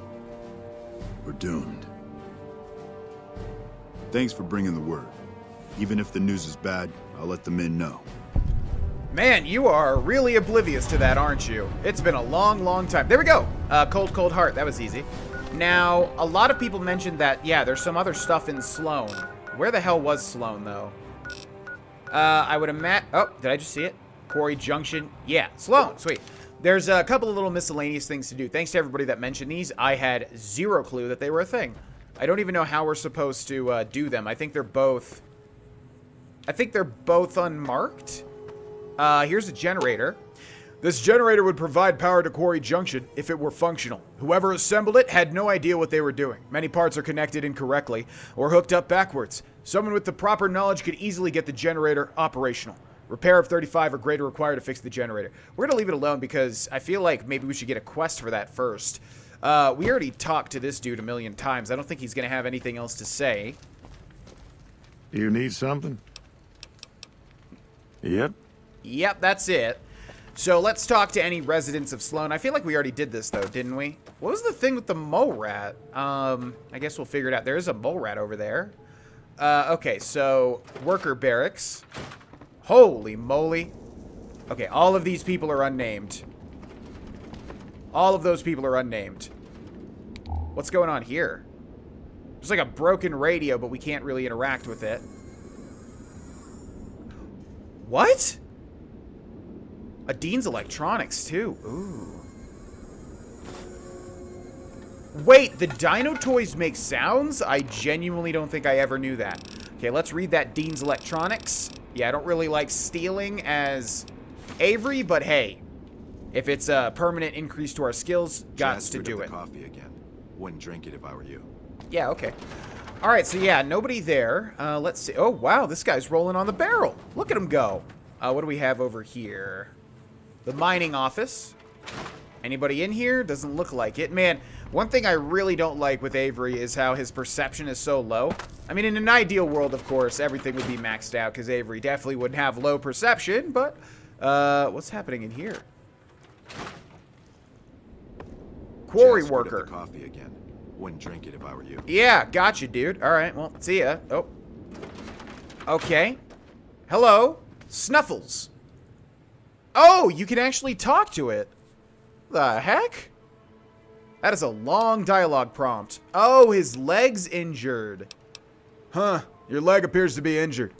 [SPEAKER 10] We're doomed. Thanks for bringing the word. Even if the news is bad, I'll let the men know.
[SPEAKER 1] Man, you are really oblivious to that, aren't you? It's been a long, long time. There we go. Cold, Cold Heart. That was easy. Now, a lot of people mentioned that, yeah, there's some other stuff in Sloan. Where the hell was Sloan, though? I would imagine... Oh, did I just see it? Quarry Junction. Yeah, Sloan. Sweet. There's a couple of little miscellaneous things to do. Thanks to everybody that mentioned these. I had zero clue that they were a thing. I don't even know how we're supposed to do them. I think they're both... unmarked. Here's a generator.
[SPEAKER 4] This generator would provide power to Quarry Junction if it were functional. Whoever assembled it had no idea what they were doing. Many parts are connected incorrectly or hooked up backwards. Someone with the proper knowledge could easily get the generator operational. Repair of 35 or greater required to fix the generator. We're going to leave it alone because I feel like maybe we should get a quest for that first. We already talked to this dude a million times. I don't think he's going to have anything else to say.
[SPEAKER 11] You need something? Yep.
[SPEAKER 1] Yep, that's it. So let's talk to any residents of Sloan. I feel like we already did this, though, didn't we? What was the thing with the mole rat? I guess we'll figure it out. There is a mole rat over there. Okay, so worker barracks. Holy moly. Okay, all of these people are unnamed. All of those people are unnamed. What's going on here? There's like a broken radio, but we can't really interact with it. What? A Dean's Electronics, too. Ooh. Wait, the Dino Toys make sounds? I genuinely don't think I ever knew that. Okay, let's read that Dean's Electronics. Yeah, I don't really like stealing as Avery, but hey, if it's a permanent increase to our skills, gots to do it.
[SPEAKER 12] Coffee again. Wouldn't drink it if I were you.
[SPEAKER 1] Yeah, okay. All right, so yeah, nobody there. Let's see. Oh, wow, this guy's rolling on the barrel. Look at him go. What do we have over here? The mining office. Anybody in here? Doesn't look like it. Man, one thing I really don't like with Avery is how his perception is so low. I mean, in an ideal world, of course, everything would be maxed out because Avery definitely wouldn't have low perception, but what's happening in here? Quarry worker.
[SPEAKER 12] Coffee again. Wouldn't drink it if I were you.
[SPEAKER 1] Yeah, gotcha, dude. All right, well, see ya. Oh. Okay. Hello. Snuffles. Oh, you can actually talk to it. The heck? That is a long dialogue prompt. Oh, his leg's injured.
[SPEAKER 4] Huh. Your leg appears to be injured.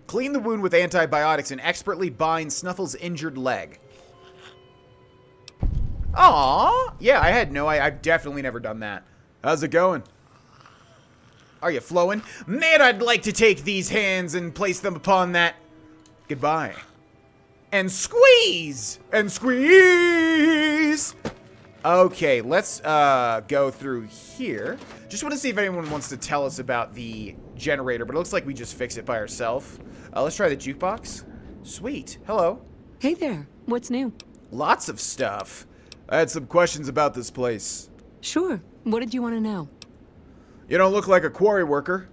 [SPEAKER 1] Clean the wound with antibiotics and expertly bind Snuffle's injured leg. Aww. Yeah, I've definitely never done that.
[SPEAKER 4] How's it going?
[SPEAKER 1] Are you flowing? Man, I'd like to take these hands and place them upon that. Goodbye. And squeeze! And squeeze! Okay, let's go through here. Just want to see if anyone wants to tell us about the generator, but it looks like we just fixed it by ourselves. Let's try the jukebox. Sweet. Hello.
[SPEAKER 13] Hey there. What's new?
[SPEAKER 1] Lots of stuff.
[SPEAKER 4] I had some questions about this place.
[SPEAKER 13] Sure. What did you want to know?
[SPEAKER 4] You don't look like a quarry worker.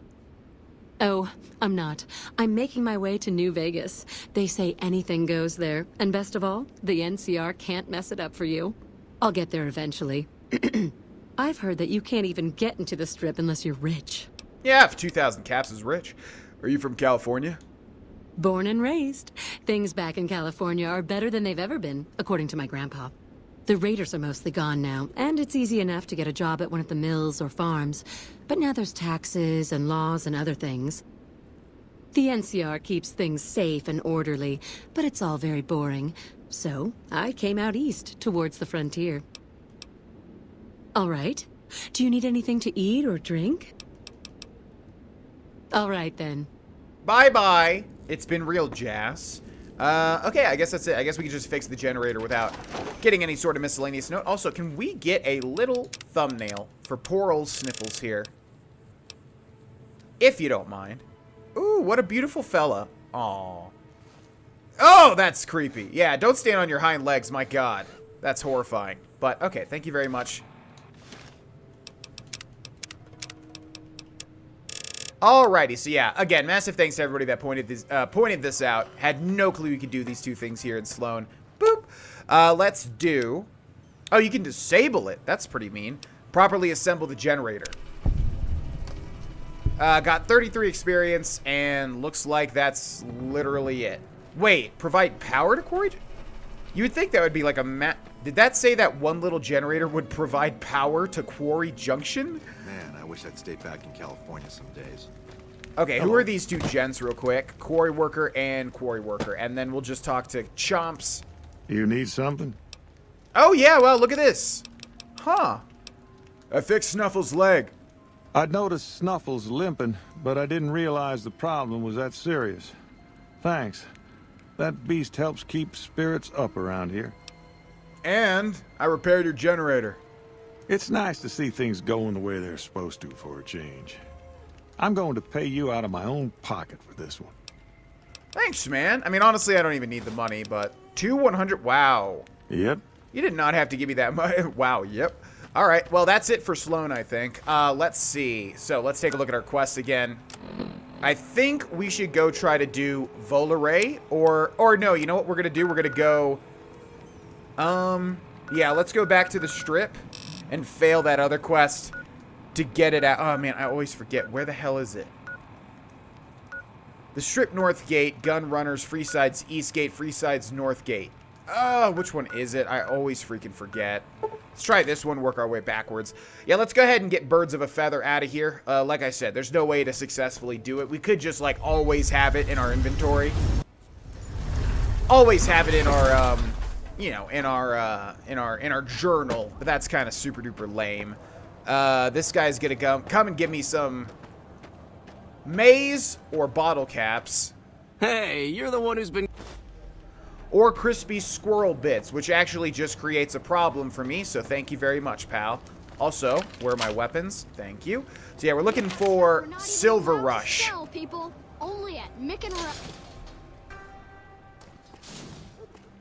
[SPEAKER 13] Oh, I'm not. I'm making my way to New Vegas. They say anything goes there. And best of all, the NCR can't mess it up for you. I'll get there eventually. I've heard that you can't even get into the Strip unless you're rich.
[SPEAKER 1] Yeah, if 2,000 caps is rich.
[SPEAKER 4] Are you from California?
[SPEAKER 13] Born and raised. Things back in California are better than they've ever been, according to my grandpa. The raiders are mostly gone now, and it's easy enough to get a job at one of the mills or farms. But now there's taxes and laws and other things. The NCR keeps things safe and orderly, but it's all very boring. So, I came out east, towards the frontier. All right. Do you need anything to eat or drink? All right, then.
[SPEAKER 1] Bye-bye. It's been real, Jazz. Okay, I guess that's it. I guess we can just fix the generator without getting any sort of miscellaneous note. Also, can we get a little thumbnail for poor old Sniffles here? If you don't mind. Ooh, what a beautiful fella. Aw. Oh, that's creepy. Yeah, don't stand on your hind legs, my god. That's horrifying. But, okay, thank you very much. Alrighty, so yeah, again, massive thanks to everybody that pointed this out. Had no clue you could do these two things here in Sloan. Boop. Let's do... Oh, you can disable it. That's pretty mean. Properly assemble the generator. Got 33 experience, and looks like that's literally it. Wait, provide power to quarry? You would think that would be like a Did that say that one little generator would provide power to Quarry Junction?
[SPEAKER 12] Man, I wish I'd stayed back in California some days.
[SPEAKER 1] Okay, who are these two gents real quick? Quarry Worker and Quarry Worker. And then we'll just talk to Chomps.
[SPEAKER 11] You need something?
[SPEAKER 1] Oh, yeah, well, look at this. Huh.
[SPEAKER 4] I fixed Snuffle's leg.
[SPEAKER 11] I'd noticed Snuffles limping, but I didn't realize the problem was that serious. Thanks. That beast helps keep spirits up around here.
[SPEAKER 4] And I repaired your generator.
[SPEAKER 11] It's nice to see things going the way they're supposed to for a change. I'm going to pay you out of my own pocket for this one.
[SPEAKER 1] Thanks, man. I mean, honestly, I don't even need the money, but 100. Wow.
[SPEAKER 11] Yep.
[SPEAKER 1] You did not have to give me that money. Wow, yep. All right, well, that's it for Sloan, I think. Let's see. So let's take a look at our quests again. I think we should go try to do Volare, or no, you know what we're going to do? We're going to go, yeah, let's go back to the Strip and fail that other quest to get it out. Oh, man, I always forget. Where the hell is it? The Strip North Gate, Gun Runners, Freeside's East Gate, Freeside's North Gate. Which one is it? I always freaking forget. Let's try this one, work our way backwards. Yeah, let's go ahead and get Birds of a Feather out of here. Like I said, there's no way to successfully do it. We could just, like, always have it in our inventory. Always have it in our, you know, in our journal. But that's kind of super duper lame. This guy's gonna come and give me some maize or bottle caps.
[SPEAKER 3] Hey, you're the one who's been...
[SPEAKER 1] Or crispy squirrel bits, which actually just creates a problem for me, so thank you very much, pal. Also, where are my weapons? Thank you. So yeah, we're looking for Silver Rush.
[SPEAKER 14] Sell, people. Only at Mick and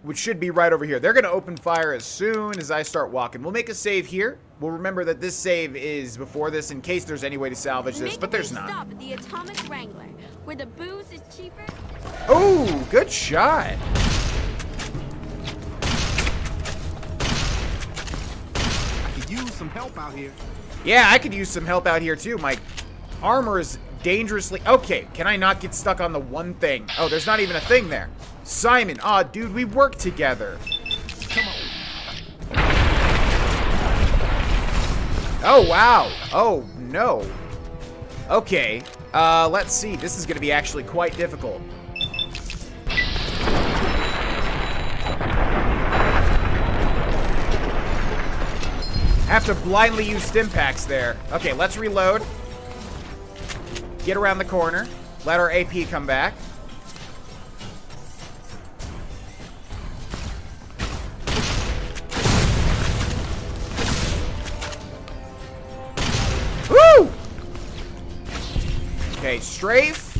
[SPEAKER 1] Which should be right over here. They're going to open fire as soon as I start walking. We'll make a save here. We'll remember that this save is before this in case there's any way to salvage this, but there's not.
[SPEAKER 14] Stop at the Atomic Wrangler, where the booze is cheaper.
[SPEAKER 1] Oh, good shot.
[SPEAKER 12] Use some help out here.
[SPEAKER 1] Yeah, I could use some help out here too. My armor is dangerously... Okay, can I not get stuck on the one thing? Oh, there's not even a thing there. Simon, aw, dude, we work together.
[SPEAKER 12] Come on.
[SPEAKER 1] Oh, wow. Oh, no. Okay, let's see. This is going to be actually quite difficult. Have to blindly use stim packs there. Okay, let's reload. Get around the corner. Let our AP come back. Woo! Okay, strafe.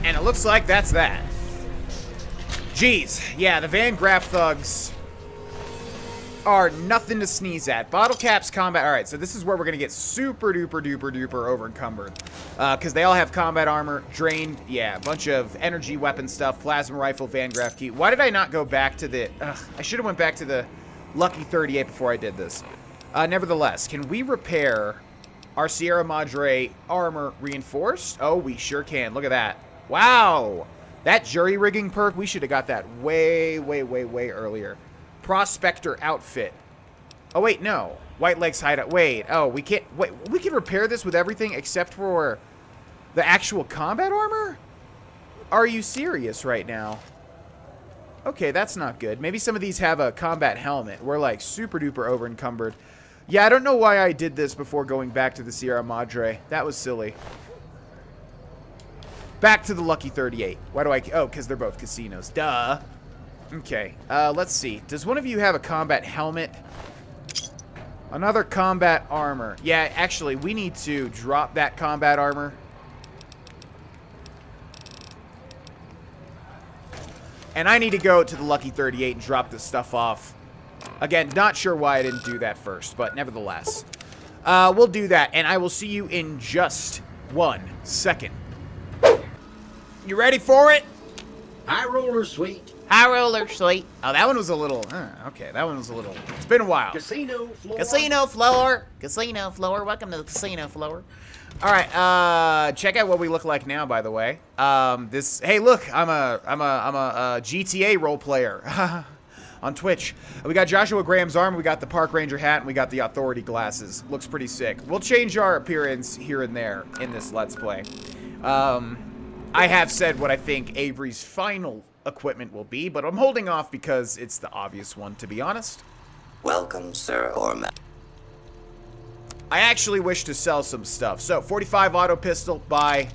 [SPEAKER 1] And it looks like that's that. Jeez. Yeah, the Van Graff thugs are nothing to sneeze at. Bottle caps combat. Alright, so this is where we're going to get super duper duper duper over encumbered. Because they all have combat armor, drained, yeah, a bunch of energy weapon stuff, plasma rifle, Van Graff key. Why did I not go back to the... I should have went back to the Lucky 38 before I did this. Nevertheless, can we repair our Sierra Madre armor reinforced? Oh, we sure can. Look at that. Wow! That jury rigging perk, we should have got that way, way, way, way earlier. Prospector outfit. Oh, wait, no. White Legs hideout. Wait, oh, we can't... Wait, we can repair this with everything except for the actual combat armor? Are you serious right now? Okay, that's not good. Maybe some of these have a combat helmet. We're, like, super duper over encumbered. Yeah, I don't know why I did this before going back to the Sierra Madre. That was silly. Back to the Lucky 38. Why do I... Oh, because they're both casinos. Duh. Okay. Let's see. Does one of you have a combat helmet? Another combat armor. Yeah, actually, we need to drop that combat armor. And I need to go to the Lucky 38 and drop this stuff off. Again, not sure why I didn't do that first, but nevertheless. We'll do that, and I will see you in just 1 second. You ready for it?
[SPEAKER 15] High roller, sweet.
[SPEAKER 1] High roller, sweet. Oh, that one was a little... okay, that one was a little... It's been a while.
[SPEAKER 15] Casino floor.
[SPEAKER 1] Casino floor. Casino floor. Welcome to the casino floor. All right, check out what we look like now, by the way. This... Hey, look, I'm a GTA role player on Twitch. We got Joshua Graham's arm, we got the Park Ranger hat, and we got the Authority glasses. Looks pretty sick. We'll change our appearance here and there in this Let's Play. I have said what I think Avery's final equipment will be, but I'm holding off because it's the obvious one, to be honest.
[SPEAKER 15] Welcome, sir, or ma'am.
[SPEAKER 1] I actually wish to sell some stuff. So, 45 auto pistol, buy.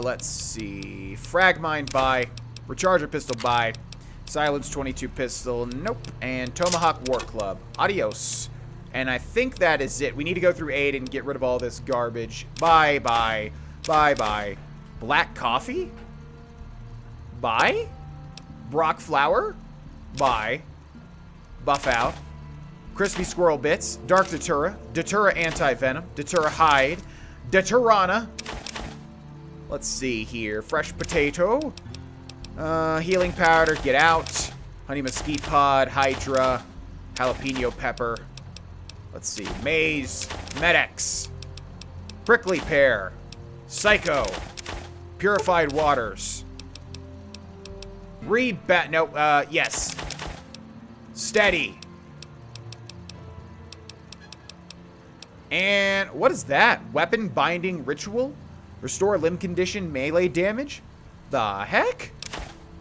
[SPEAKER 1] Let's see. Frag mine, buy. Recharger pistol, buy. Silence 22 pistol, nope. And Tomahawk War Club, adios. And I think that is it. We need to go through 8 and get rid of all this garbage. Bye. Black coffee? Buy. Brock flour? Buy. Buff out. Crispy squirrel bits. Dark Datura. Datura anti-venom. Datura hide. Daturana. Let's see here. Fresh potato. Healing powder. Get out. Honey mesquite pod, hydra, jalapeno pepper. Let's see. Maize, Medex, prickly pear, psycho, purified waters. Yes. Steady. And what is that? Weapon binding ritual? Restore limb condition melee damage? The heck?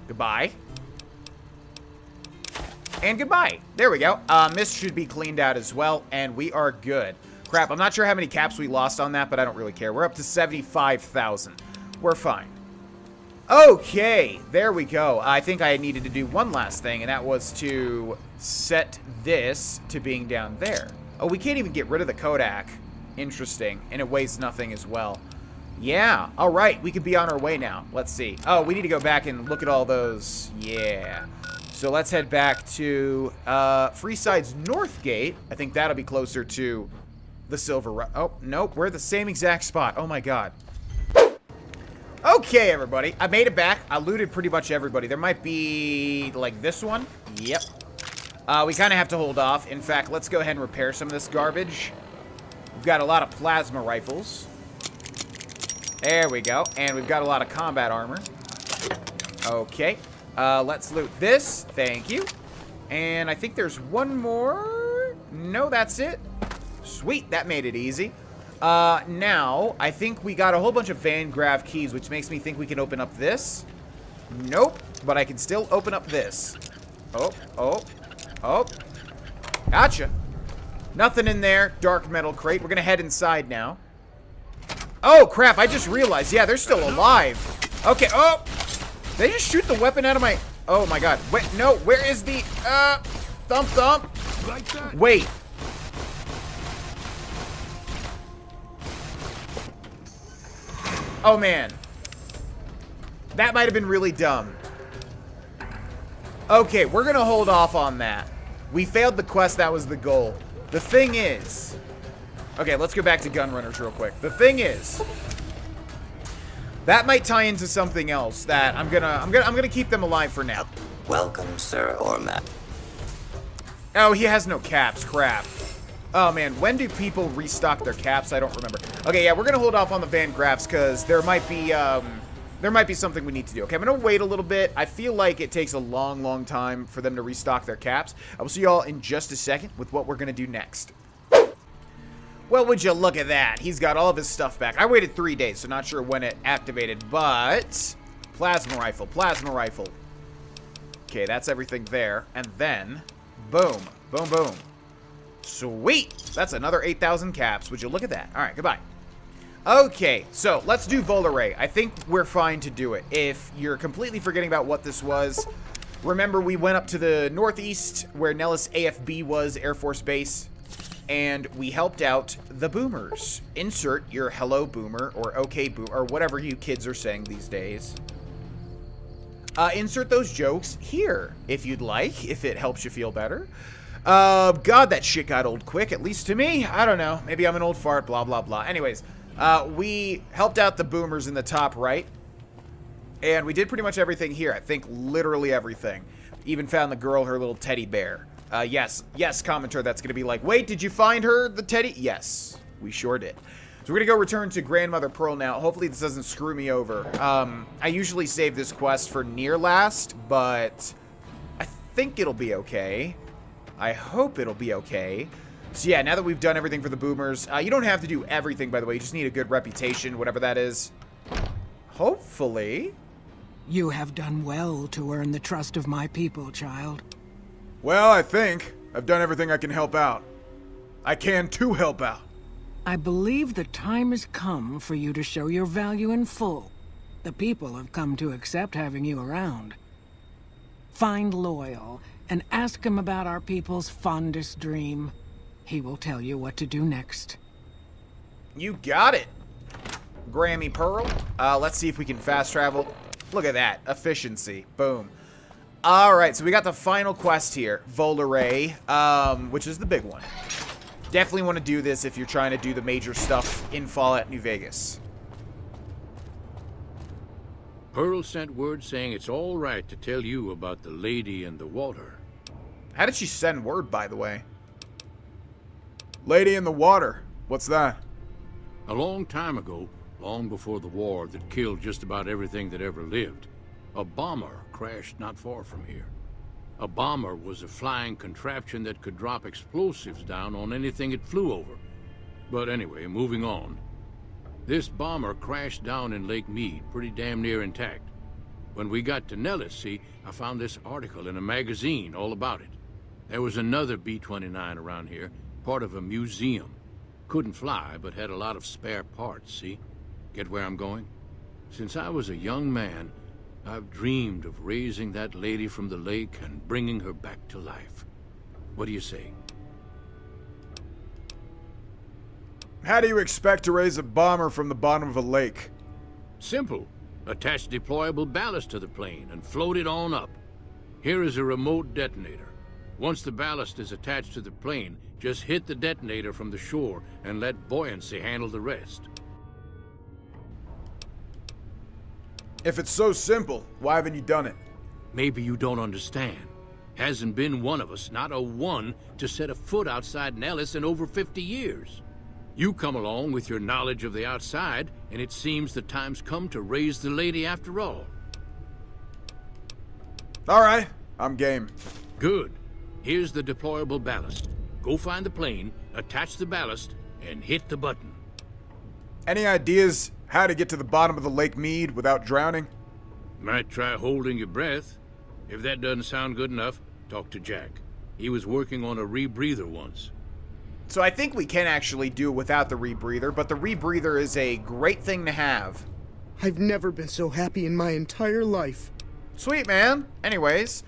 [SPEAKER 1] Goodbye. And goodbye. There we go. Mist should be cleaned out as well, and we are good. Crap, I'm not sure how many caps we lost on that, but I don't really care. We're up to 75,000. We're fine. Okay, there we go. I think I needed to do one last thing, and that was to set this to being down there. Oh, we can't even get rid of the Kodak. Interesting. And it weighs nothing as well. Yeah. All right. We can be on our way now. Let's see. Oh, we need to go back and look at all those. Yeah. So let's head back to Freeside's North Gate. I think that'll be closer to the Silver... Oh, nope. We're at the same exact spot. Oh, my God. Okay, everybody. I made it back. I looted pretty much everybody. There might be, like, this one. Yep. We kind of have to hold off. In fact, let's go ahead and repair some of this garbage. We've got a lot of plasma rifles. There we go. And we've got a lot of combat armor. Okay. Let's loot this. Thank you. And I think there's one more. No, that's it. Sweet. That made it easy. Now, I think we got a whole bunch of Van Grav keys, which makes me think we can open up this. Nope. But I can still open up this. Oh, oh. Oh, gotcha. Nothing in there. Dark metal crate. We're going to head inside now. Oh, crap. I just realized. Yeah, they're still alive. Okay. Oh, they just shoot the weapon out of my... Oh, my God. Wait, no. Where is the... Thump, thump.
[SPEAKER 12] Like that.
[SPEAKER 1] Wait. Oh, man. That might have been really dumb. Okay, we're going to hold off on that. We failed the quest. That was the goal. The thing is... Okay, let's go back to Gunrunners real quick. The thing is... That might tie into something else that I'm gonna keep them alive for now.
[SPEAKER 15] Welcome, Sir Ormat.
[SPEAKER 1] Oh, he has no caps. Crap. Oh, man. When do people restock their caps? I don't remember. Okay, yeah, we're going to hold off on the Van Graffs because there might be something we need to do. Okay, I'm going to wait a little bit. I feel like it takes a long, long time for them to restock their caps. I will see y'all in just a second with what we're going to do next. Well, would you look at that? He's got all of his stuff back. I waited 3 days, so not sure when it activated, but... Plasma rifle, plasma rifle. Okay, that's everything there. And then, boom, boom, boom. Sweet! That's another 8,000 caps. Would you look at that? All right, goodbye. Okay, so let's do Volare. I think we're fine to do it. If you're completely forgetting about what this was, remember we went up to the northeast where Nellis AFB was, Air Force Base, and we helped out the boomers. Insert your hello boomer or okay boomer or whatever you kids are saying these days. Insert those jokes here if you'd like, if it helps you feel better. God, that shit got old quick, at least to me. I don't know. Maybe I'm an old fart, blah, blah, blah. Anyways, we helped out the boomers in the top right. And we did pretty much everything here. I think literally everything. Even found the girl her little teddy bear. Yes, commenter, that's going to be like, wait, did you find her, the teddy? Yes, we sure did. So we're going to go return to Grandmother Pearl now. Hopefully this doesn't screw me over. I usually save this quest for near last, but I think it'll be okay. I hope it'll be okay. So yeah, now that we've done everything for the boomers, you don't have to do everything, by the way. You just need a good reputation, whatever that is. Hopefully.
[SPEAKER 16] You have done well to earn the trust of my people, child.
[SPEAKER 4] Well, I think I've done everything I can help out. I can too help out.
[SPEAKER 16] I believe the time has come for you to show your value in full. The people have come to accept having you around. Find Loyal and ask him about our people's fondest dream. He will tell you what to do next.
[SPEAKER 1] You got it, Grammy Pearl. Let's see if we can fast travel. Look at that. Efficiency. Boom. Alright, so we got the final quest here. Volare, which is the big one. Definitely want to do this if you're trying to do the major stuff in Fallout New Vegas.
[SPEAKER 17] Pearl sent word saying it's all right to tell you about the lady in the water.
[SPEAKER 4] How did she send word, by the way? Lady in the water. What's that?
[SPEAKER 17] A long time ago, long before the war that killed just about everything that ever lived, a bomber crashed not far from here. A bomber was a flying contraption that could drop explosives down on anything it flew over. But anyway, moving on. This bomber crashed down in Lake Mead, pretty damn near intact. When we got to Nellis, see, I found this article in a magazine all about it. There was another B-29 around here, part of a museum. Couldn't fly, but had a lot of spare parts, see? Get where I'm going? Since I was a young man, I've dreamed of raising that lady from the lake and bringing her back to life. What do you say?
[SPEAKER 4] How do you expect to raise a bomber from the bottom of a lake?
[SPEAKER 17] Simple. Attach deployable ballast to the plane and float it on up. Here is a remote detonator. Once the ballast is attached to the plane, just hit the detonator from the shore and let buoyancy handle the rest.
[SPEAKER 4] If it's so simple, why haven't you done it?
[SPEAKER 17] Maybe you don't understand. Hasn't been one of us, not a one, to set a foot outside Nellis in over 50 years. You come along with your knowledge of the outside, and it seems the time's come to raise the lady after all.
[SPEAKER 4] All right, I'm game.
[SPEAKER 17] Good. Here's the deployable ballast. Go find the plane, attach the ballast, and hit the button.
[SPEAKER 4] Any ideas how to get to the bottom of the Lake Mead without drowning?
[SPEAKER 17] Might try holding your breath. If that doesn't sound good enough, talk to Jack. He was working on a rebreather once.
[SPEAKER 1] So I think we can actually do it without the rebreather, but the rebreather is a great thing to have.
[SPEAKER 18] I've never been so happy in my entire life.
[SPEAKER 1] Sweet, man. Anyways,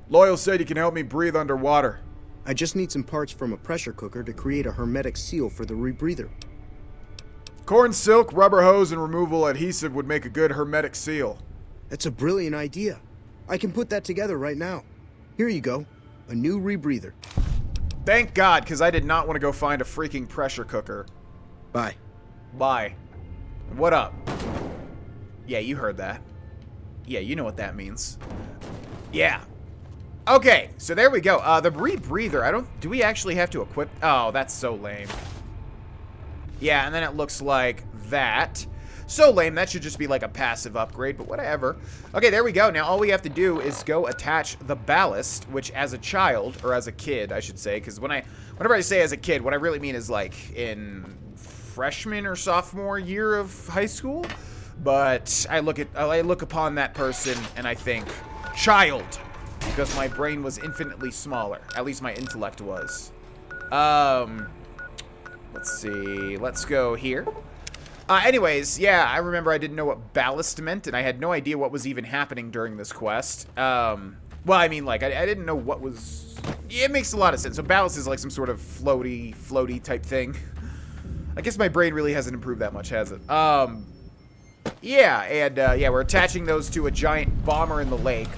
[SPEAKER 4] Loyal said you can help me breathe underwater.
[SPEAKER 18] I just need some parts from a pressure cooker to create a hermetic seal for the rebreather.
[SPEAKER 4] Corn silk, rubber hose, and removable adhesive would make a good hermetic seal.
[SPEAKER 18] That's a brilliant idea. I can put that together right now. Here you go. A new rebreather.
[SPEAKER 1] Thank God, because I did not want to go find a freaking pressure cooker.
[SPEAKER 18] Bye.
[SPEAKER 1] Bye. What up? Yeah, you heard that. Yeah, you know what that means. Yeah. Okay, so there we go. The rebreather, do we actually have to equip? Oh, that's so lame. Yeah, and then it looks like that. So lame, that should just be like a passive upgrade, but whatever. Okay, there we go. Now all we have to do is go attach the ballast, which as a child, or as a kid, I should say, because whenever I say as a kid, what I really mean is like in freshman or sophomore year of high school. But I look upon that person and I think child, because my brain was infinitely smaller. At least my intellect was. Let's see. Let's go here. Anyways, yeah, I remember I didn't know what ballast meant, and I had no idea what was even happening during this quest. Well, I mean, like, I didn't know what was... It makes a lot of sense. So ballast is like some sort of floaty type thing. I guess my brain really hasn't improved that much, has it? Yeah, and, yeah, we're attaching those to a giant bomber in the lake.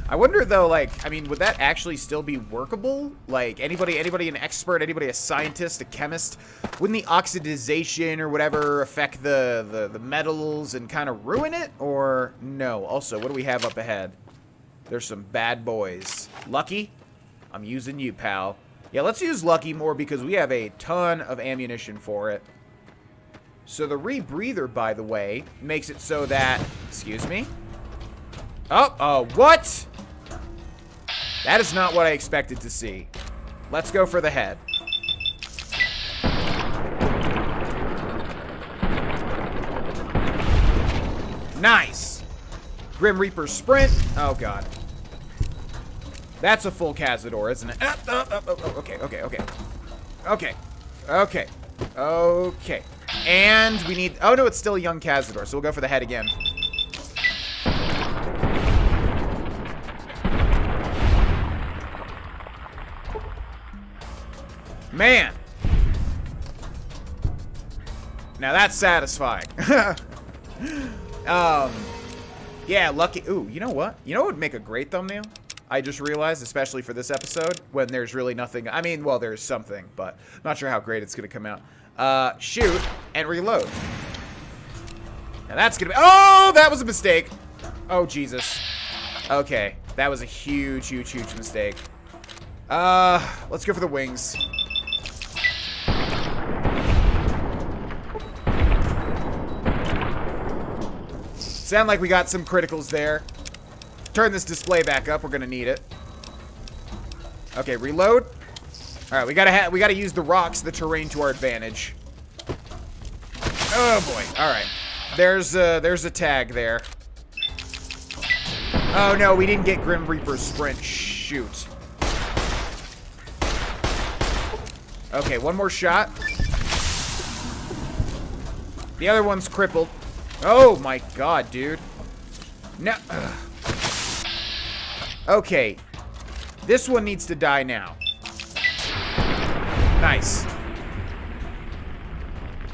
[SPEAKER 1] I wonder, though, like, I mean, would that actually still be workable? Like, anybody an expert, anybody a scientist, a chemist? Wouldn't the oxidization or whatever affect the metals and kind of ruin it? Or no? Also, what do we have up ahead? There's some bad boys. Lucky? I'm using you, pal. Yeah, let's use Lucky more because we have a ton of ammunition for it. So the rebreather, by the way, makes it so that... Excuse me? Oh, what? That is not what I expected to see. Let's go for the head. Nice. Grim Reaper sprint. Oh, God. That's a full Cazador, isn't it? Okay. And we need... Oh, no, it's still a young Cazador, so we'll go for the head again. Man. Now that's satisfying. Yeah, Lucky. Ooh, you know what? You know what would make a great thumbnail? I just realized, especially for this episode, when there's really nothing. I mean, well, there's something, but not sure how great it's going to come out. Shoot and reload. Now that's gonna be... Oh, that was a mistake. Oh, Jesus. Okay. That was a huge, huge, huge mistake. Let's go for the wings. Sound like we got some criticals there. Turn this display back up. We're gonna need it. Okay, reload. All right, we gotta use the rocks, the terrain to our advantage. Oh boy! All right, there's a tag there. Oh no, we didn't get Grim Reaper's sprint. Shoot. Okay, one more shot. The other one's crippled. Oh my god, dude. No. Okay. This one needs to die now. Nice.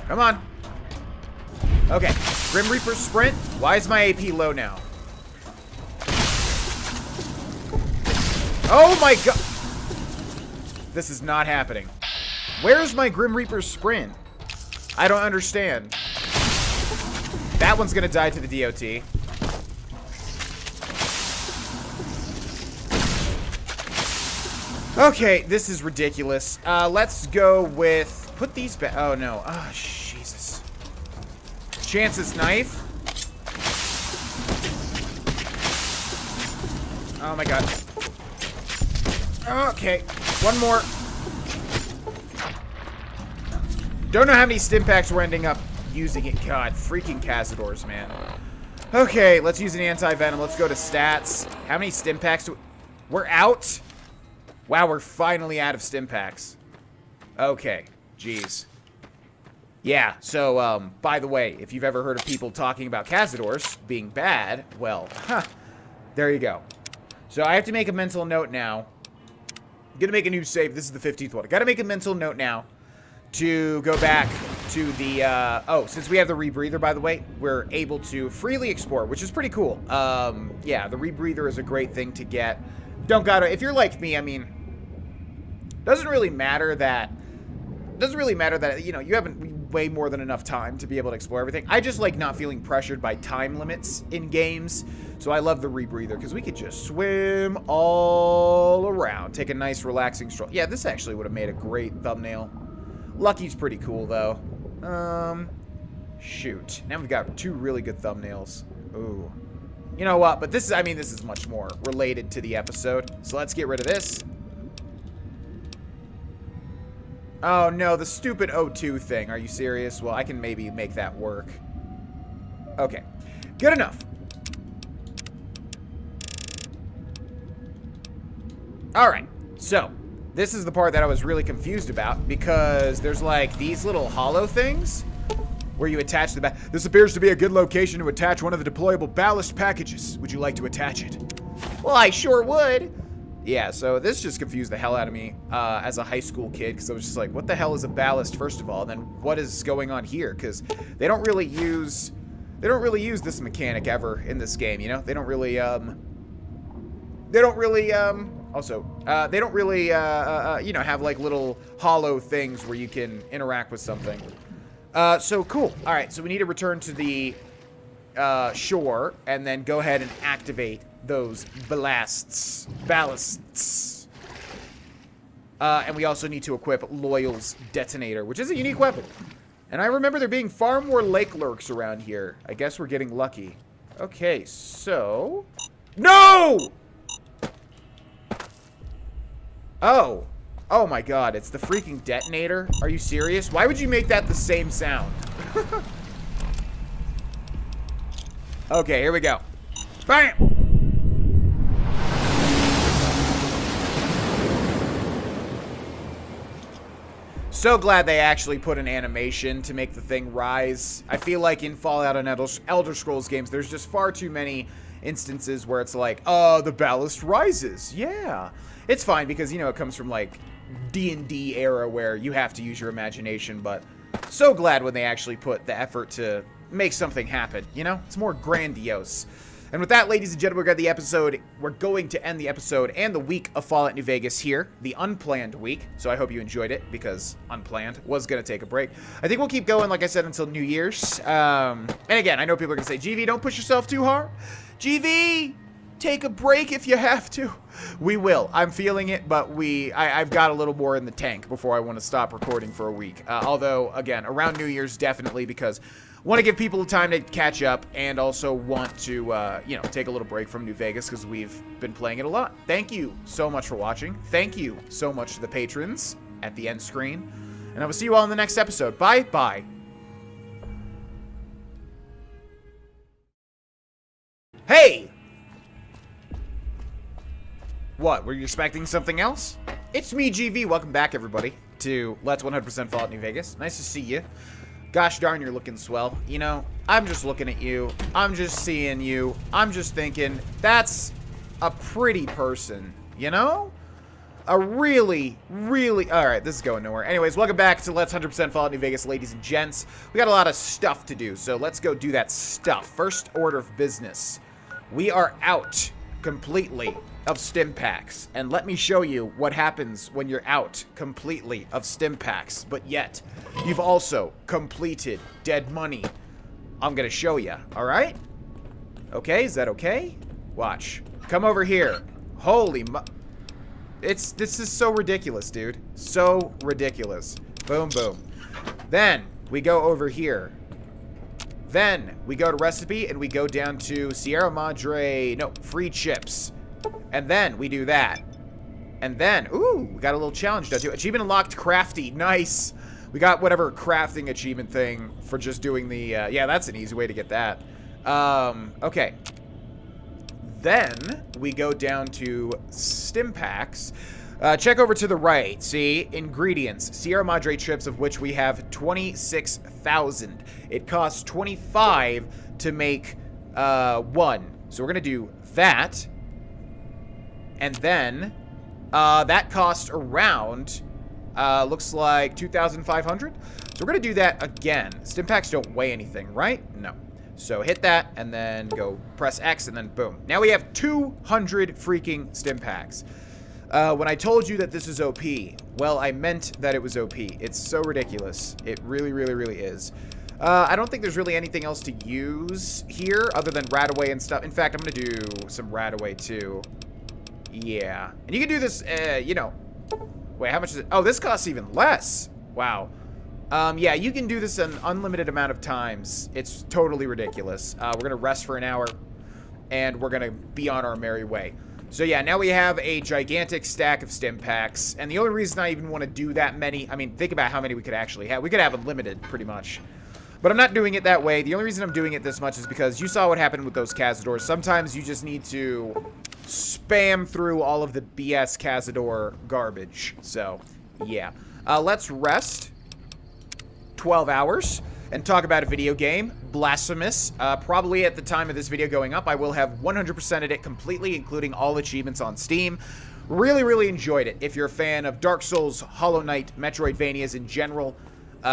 [SPEAKER 1] Come on. Okay. Grim Reaper sprint. Why is my AP low now? Oh my god. This is not happening. Where's my Grim Reaper sprint? I don't understand. That one's gonna die to the DOT. Okay, this is ridiculous. Let's go with... Put these back. Oh, no. Oh, Jesus. Chance's knife. Oh, my God. Okay. One more. Don't know how many stim packs we're ending up using it. God, freaking Cazadors, man. Okay, let's use an anti-venom. Let's go to stats. How many stim packs do... We're out? Wow, we're finally out of stim packs. Okay, jeez. Yeah, so, by the way, if you've ever heard of people talking about Cazadors being bad, well, there you go. So I have to make a mental note now. I'm gonna make a new save. This is the 15th one. I gotta make a mental note now to go back to the, oh, since we have the rebreather, by the way, we're able to freely explore, which is pretty cool. Yeah, the rebreather is a great thing to get. Don't gotta, if you're like me, I mean, doesn't really matter that, you know, you haven't way more than enough time to be able to explore everything. I just like not feeling pressured by time limits in games, so I love the rebreather, because we could just swim all around, take a nice relaxing stroll. Yeah, this actually would have made a great thumbnail. Lucky's pretty cool, though. Shoot. Now we've got two really good thumbnails. Ooh. You know what? But this is, I mean, this is much more related to the episode. So let's get rid of this. Oh, no, the stupid O2 thing. Are you serious? Well, I can maybe make that work. Okay. Good enough. All right. So, this is the part that I was really confused about, because there's like these little hollow things where you attach the back. This appears to be a good location to attach one of the deployable ballast packages. Would you like to attach it? Well, I sure would. Yeah, so this just confused the hell out of me as a high school kid, because I was just like, what the hell is a ballast, first of all? And then what is going on here? Because they don't really use this mechanic ever in this game, you know? They don't really, you know, have like little hollow things where you can interact with something. So cool. All right, so we need to return to the shore and then go ahead and activate those ballasts. And we also need to equip Loyal's detonator, which is a unique weapon. And I remember there being far more lake lurks around here. I guess we're getting lucky. Okay, so... No! Oh. Oh my god, it's the freaking detonator? Are you serious? Why would you make that the same sound? Okay, here we go. Bam! So glad they actually put an animation to make the thing rise. I feel like in Fallout and Elder Scrolls games, there's just far too many instances where it's like, oh, the ballast rises. Yeah. It's fine because, you know, it comes from like D&D era where you have to use your imagination, but so glad when they actually put the effort to make something happen, you know? It's more grandiose. And with that, ladies and gentlemen, we're going to end the episode and the week of Fallout New Vegas here, the unplanned week. So I hope you enjoyed it, because unplanned was going to take a break. I think we'll keep going, like I said, until New Year's. And again, I know people are going to say, GV, don't push yourself too hard. GV, take a break if you have to. We will. I'm feeling it, but I've got a little more in the tank before I want to stop recording for a week. Although, again, around New Year's, definitely, because I want to give people time to catch up, and also want to, take a little break from New Vegas, because we've been playing it a lot. Thank you so much for watching. Thank you so much to the patrons at the end screen. And I will see you all in the next episode. Bye-bye. Hey! What, were you expecting something else? It's me, GV. Welcome back, everybody, to Let's 100% Fallout New Vegas. Nice to see you. Gosh darn, you're looking swell. You know, I'm just looking at you. I'm just seeing you. I'm just thinking, that's a pretty person, you know? A really, really... Alright, this is going nowhere. Anyways, welcome back to Let's 100% Fallout New Vegas, ladies and gents. We got a lot of stuff to do, so let's go do that stuff. First order of business. We are out completely of stim packs, and let me show you what happens when you're out completely of stim packs, but yet you've also completed dead money. I'm gonna show you, alright? Okay, is that okay? Watch. Come over here. Holy this is so ridiculous, dude. So ridiculous. Boom, boom. Then we go over here. Then we go to recipe, and we go down to Sierra Madre, no, free chips. And then we do that. And then, ooh, we got a little challenge done too. Achievement unlocked, crafty. Nice. We got whatever crafting achievement thing for just doing the, yeah, that's an easy way to get that. Okay. Then we go down to stim packs. Check over to the right. See, ingredients. Sierra Madre chips, of which we have 26,000. It costs 25 to make 1. So we're going to do that. And then that costs around, looks like 2,500. So we're going to do that again. Stim packs don't weigh anything, right? No. So hit that, and then go press X, and then boom. Now we have 200 freaking stim packs. When I told you that this is OP, well, I meant that it was OP. It's so ridiculous. It really, really, really is. I don't think there's really anything else to use here other than Radaway and stuff. In fact, I'm going to do some Radaway too. Yeah. And you can do this, you know. Wait, how much is it? Oh, this costs even less. Wow. Yeah, you can do this an unlimited amount of times. It's totally ridiculous. We're going to rest for an hour, and we're going to be on our merry way. So yeah, now we have a gigantic stack of stim packs, and the only reason I even want to do that many, I mean, think about how many we could actually have. We could have unlimited, pretty much. But I'm not doing it that way. The only reason I'm doing it this much is because you saw what happened with those Cazadors. Sometimes you just need to spam through all of the BS Cazador garbage. So, yeah. Let's rest 12 hours and talk about a video game, Blasphemous. Probably at the time of this video going up, I will have 100%ed it completely, including all achievements on Steam. Really, really enjoyed it. If you're a fan of Dark Souls, Hollow Knight, Metroidvanias in general,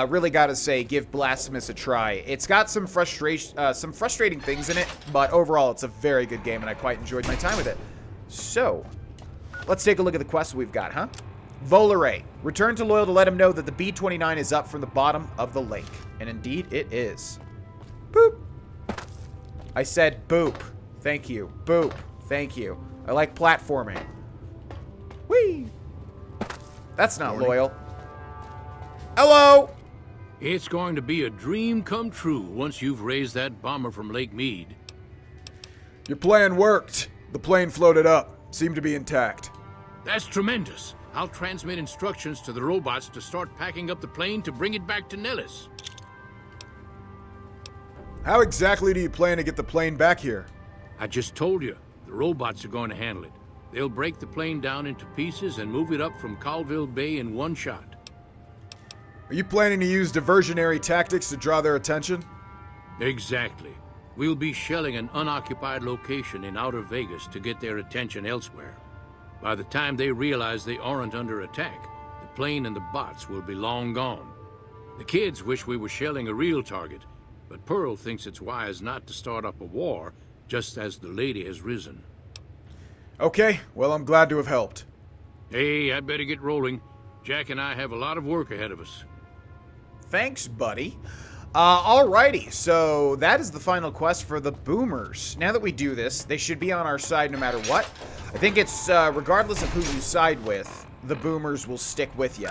[SPEAKER 1] really gotta say, give Blasphemous a try. It's got some frustrating things in it, but overall, it's a very good game, and I quite enjoyed my time with it. So, let's take a look at the quests we've got, huh? Volare. Return to Loyal to let him know that the B-29 is up from the bottom of the lake. And indeed, it is. Boop. I said boop. Thank you. Boop. Thank you. I like platforming. Whee! That's not loyal. Hello!
[SPEAKER 17] It's going to be a dream come true once you've raised that bomber from Lake Mead.
[SPEAKER 4] Your plan worked. The plane floated up. Seemed to be intact.
[SPEAKER 17] That's tremendous. I'll transmit instructions to the robots to start packing up the plane to bring it back to Nellis.
[SPEAKER 4] How exactly do you plan to get the plane back here?
[SPEAKER 17] I just told you. The robots are going to handle it. They'll break the plane down into pieces and move it up from Colville Bay in one shot.
[SPEAKER 4] Are you planning to use diversionary tactics to draw their attention?
[SPEAKER 17] Exactly. We'll be shelling an unoccupied location in outer Vegas to get their attention elsewhere. By the time they realize they aren't under attack, the plane and the bots will be long gone. The kids wish we were shelling a real target, but Pearl thinks it's wise not to start up a war just as the lady has risen.
[SPEAKER 4] Okay, well, I'm glad to have helped.
[SPEAKER 17] Hey, I'd better get rolling. Jack and I have a lot of work ahead of us.
[SPEAKER 1] Thanks, buddy. Alrighty, so that is the final quest for the Boomers. Now that we do this, they should be on our side no matter what. I think it's, regardless of who you side with, the Boomers will stick with you.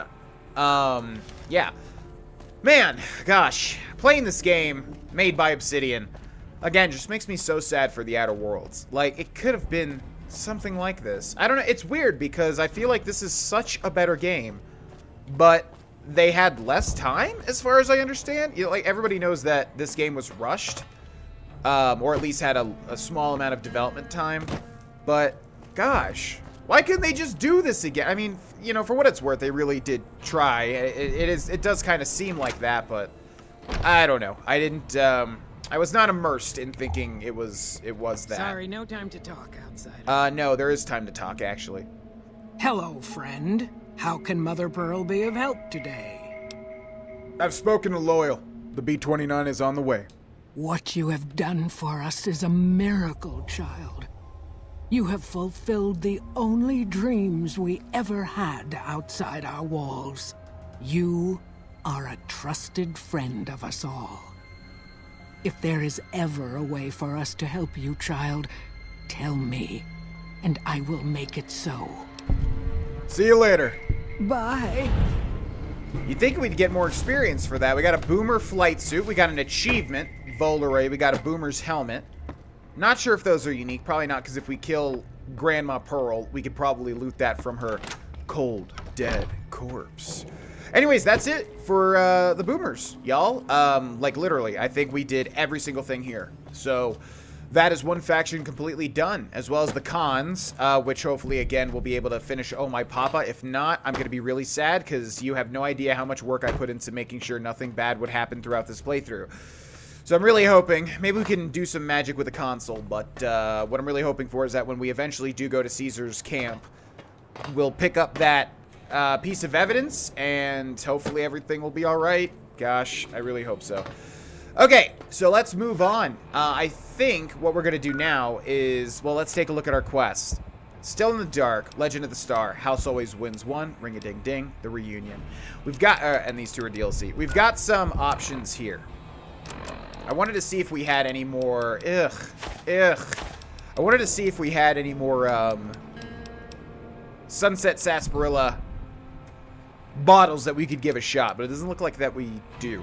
[SPEAKER 1] Yeah. Man, gosh, playing this game, made by Obsidian, again, just makes me so sad for the Outer Worlds. Like, it could have been something like this. I don't know, it's weird because I feel like this is such a better game, but they had less time, as far as I understand. You know, like, everybody knows that this game was rushed, or at least had a small amount of development time, but, gosh, why couldn't they just do this again? I mean, you know, for what it's worth, they really did try. It does kind of seem like that, but I don't know. I didn't, I was not immersed in thinking it was that.
[SPEAKER 16] Sorry, no time to talk outside.
[SPEAKER 1] No, there is time to talk, actually.
[SPEAKER 16] Hello, friend. How can Mother Pearl be of help today?
[SPEAKER 4] I've spoken to Loyal. The B-29 is on the way.
[SPEAKER 16] What you have done for us is a miracle, child. You have fulfilled the only dreams we ever had outside our walls. You are a trusted friend of us all. If there is ever a way for us to help you, child, tell me, and I will make it so.
[SPEAKER 4] See you later.
[SPEAKER 16] Bye.
[SPEAKER 1] You'd think we'd get more experience for that. We got a Boomer flight suit. We got an achievement, Volaray. We got a Boomer's helmet. Not sure if those are unique. Probably not, because if we kill Grandma Pearl, we could probably loot that from her cold, dead corpse. Anyways, that's it for the Boomers, y'all. Like, literally, I think we did every single thing here. So that is one faction completely done, as well as the cons, which hopefully, again, we'll be able to finish Oh My Papa. If not, I'm going to be really sad, because you have no idea how much work I put into making sure nothing bad would happen throughout this playthrough. So I'm really hoping, maybe we can do some magic with the console, but what I'm really hoping for is that when we eventually do go to Caesar's camp, we'll pick up that piece of evidence, and hopefully everything will be alright. Gosh, I really hope so. Okay, so let's move on. I think what we're going to do now is, well, let's take a look at our quest. Still in the Dark, Legend of the Star, House Always Wins 1, Ring-a-Ding-Ding, The Reunion. We've got, and these two are DLC. We've got some options here. I wanted to see if we had any more, I wanted to see if we had any more, Sunset Sarsaparilla bottles that we could give a shot, but it doesn't look like that we do.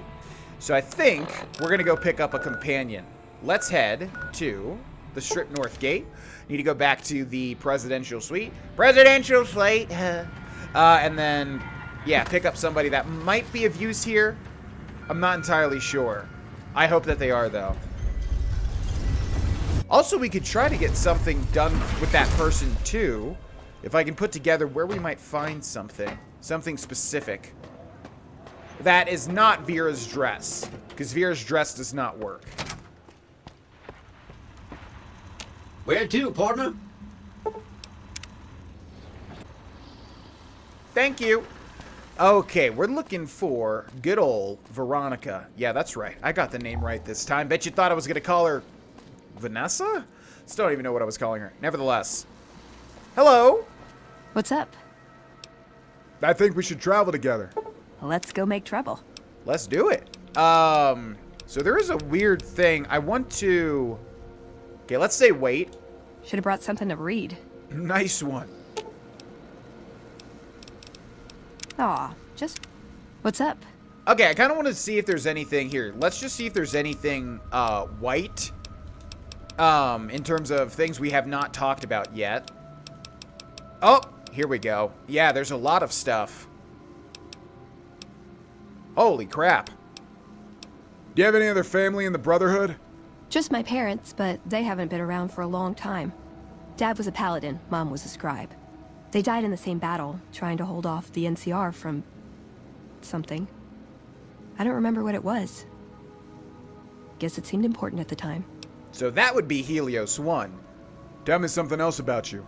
[SPEAKER 1] So I think we're going to go pick up a companion. Let's head to the Strip North Gate. Need to go back to the Presidential Suite. Presidential Suite! And then, yeah, pick up somebody that might be of use here. I'm not entirely sure. I hope that they are, though. Also, we could try to get something done with that person, too. If I can put together where we might find something. Something specific. That is not Vera's dress. Because Vera's dress does not work.
[SPEAKER 15] Where to, partner?
[SPEAKER 1] Thank you. Okay, we're looking for good old Veronica. Yeah, that's right. I got the name right this time. Bet you thought I was going to call her Vanessa? Still don't even know what I was calling her. Nevertheless. Hello.
[SPEAKER 19] What's up?
[SPEAKER 4] I think we should travel together.
[SPEAKER 19] Let's go make trouble.
[SPEAKER 1] Let's do it. So there is a weird thing. I want to... Okay, let's say wait.
[SPEAKER 19] Should have brought something to read.
[SPEAKER 4] Nice one.
[SPEAKER 19] Aw, just... What's up?
[SPEAKER 1] Okay, I kind of want to see if there's anything here. Let's just see if there's anything, white. In terms of things we have not talked about yet. Oh, here we go. Yeah, there's a lot of stuff. Holy crap.
[SPEAKER 4] Do you have any other family in the Brotherhood?
[SPEAKER 19] Just my parents, but they haven't been around for a long time. Dad was a paladin, Mom was a scribe. They died in the same battle, trying to hold off the NCR from... something. I don't remember what it was. Guess it seemed important at the time.
[SPEAKER 1] So that would be Helios 1.
[SPEAKER 4] Tell me something else about you.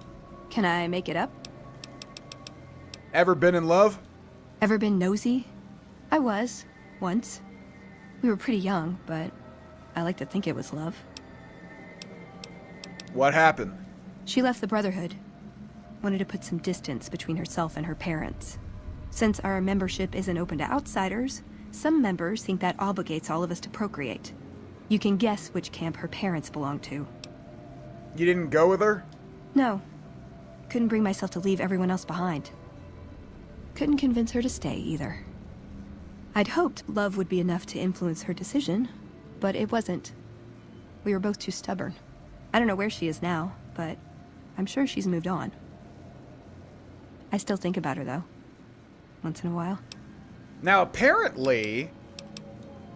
[SPEAKER 19] Can I make it up?
[SPEAKER 4] Ever been in love?
[SPEAKER 19] Ever been nosy? I was, once. We were pretty young, but I like to think it was love.
[SPEAKER 4] What happened?
[SPEAKER 19] She left the Brotherhood. Wanted to put some distance between herself and her parents. Since our membership isn't open to outsiders, some members think that obligates all of us to procreate. You can guess which camp her parents belong to.
[SPEAKER 4] You didn't go with her?
[SPEAKER 19] No. Couldn't bring myself to leave everyone else behind. Couldn't convince her to stay, either. I'd hoped love would be enough to influence her decision, but it wasn't. We were both too stubborn. I don't know where she is now, but I'm sure she's moved on. I still think about her, though. Once in a while.
[SPEAKER 4] Now, apparently...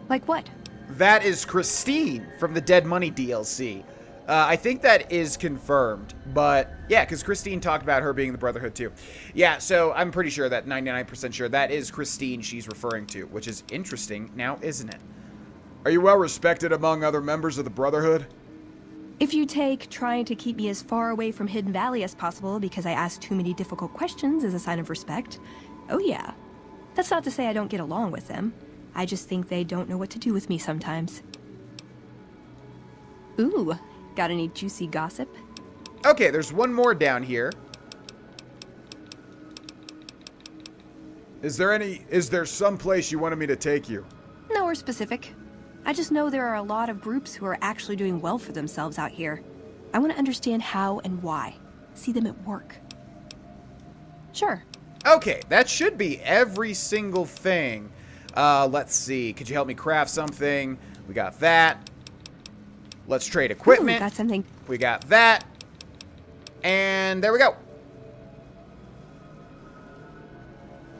[SPEAKER 19] Like what?
[SPEAKER 1] That is Christine from the Dead Money DLC. I think that is confirmed, but yeah, because Christine talked about her being the Brotherhood too. Yeah, so I'm pretty sure that 99% sure that is Christine she's referring to, which is interesting now, isn't it?
[SPEAKER 4] Are you well respected among other members of the Brotherhood?
[SPEAKER 19] If you take trying to keep me as far away from Hidden Valley as possible because I ask too many difficult questions as a sign of respect, oh yeah. That's not to say I don't get along with them. I just think they don't know what to do with me sometimes. Ooh, got any juicy gossip?
[SPEAKER 1] Okay, there's one more down here.
[SPEAKER 4] Is there some place you wanted me to take you?
[SPEAKER 19] Nowhere specific. I just know there are a lot of groups who are actually doing well for themselves out here. I want to understand how and why. See them at work. Sure.
[SPEAKER 1] Okay, that should be every single thing. Let's see. Could you help me craft something? We got that. Let's trade equipment.
[SPEAKER 19] Ooh, got something.
[SPEAKER 1] We got that. And there we go.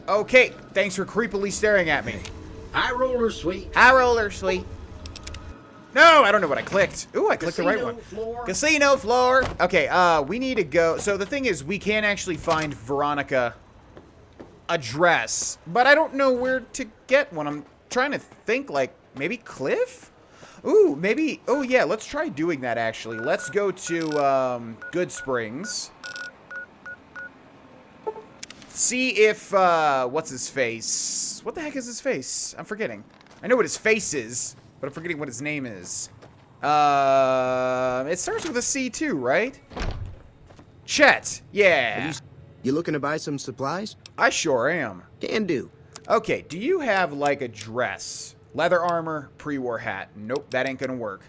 [SPEAKER 1] Okay, thanks for creepily staring at me.
[SPEAKER 15] High roller, sweet.
[SPEAKER 1] High roller, sweet. No, I don't know what I clicked. Ooh, I clicked the right one.
[SPEAKER 15] Floor.
[SPEAKER 1] Casino floor. Okay, we need to go. So the thing is, we can actually find Veronica a dress, but I don't know where to get one. I'm trying to think, like, maybe Cliff? Ooh, maybe. Oh, yeah, let's try doing that, actually. Let's go to Good Springs. See if, what's his face? What the heck is his face? I'm forgetting. I know what his face is, but I'm forgetting what his name is. It starts with a C too, right? Chet. Yeah.
[SPEAKER 18] You looking to buy some supplies?
[SPEAKER 1] I sure am.
[SPEAKER 18] Can do.
[SPEAKER 1] Okay, do you have, like, a dress? Leather armor, pre-war hat. Nope, that ain't gonna work.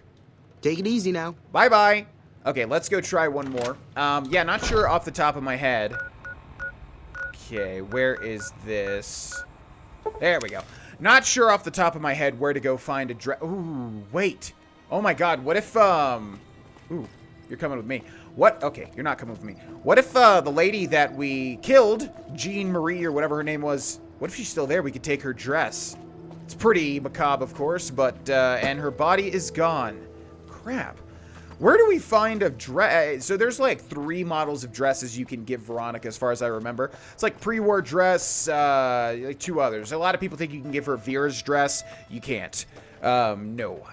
[SPEAKER 18] Take it easy now.
[SPEAKER 1] Bye-bye. Okay, let's go try one more. Yeah, not sure off the top of my head. Okay, where is this? There we go. Not sure off the top of my head where to go find a dress. Ooh, wait. Oh my god, what if, Ooh, you're coming with me. What? Okay, you're not coming with me. What if, the lady that we killed, Jean Marie or whatever her name was, what if she's still there? We could take her dress. It's pretty macabre, of course, but, and her body is gone. Crap. Where do we find a dress? So there's like 3 models of dresses you can give Veronica, as far as I remember. It's like pre-war dress, like 2 others. A lot of people think you can give her Vera's dress. You can't. No.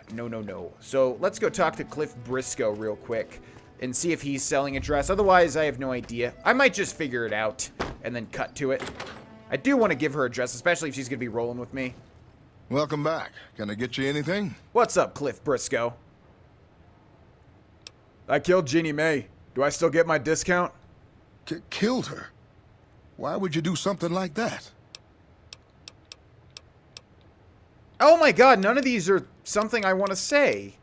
[SPEAKER 1] So let's go talk to Cliff Briscoe real quick and see if he's selling a dress. Otherwise, I have no idea. I might just figure it out and then cut to it. I do want to give her a dress, especially if she's going to be rolling with me.
[SPEAKER 20] Welcome back. Can I get you anything?
[SPEAKER 1] What's up, Cliff Briscoe?
[SPEAKER 4] I killed Jeannie Mae. Do I still get my discount?
[SPEAKER 20] Killed her? Why would you do something like that?
[SPEAKER 1] Oh my god, none of these are something I want to say.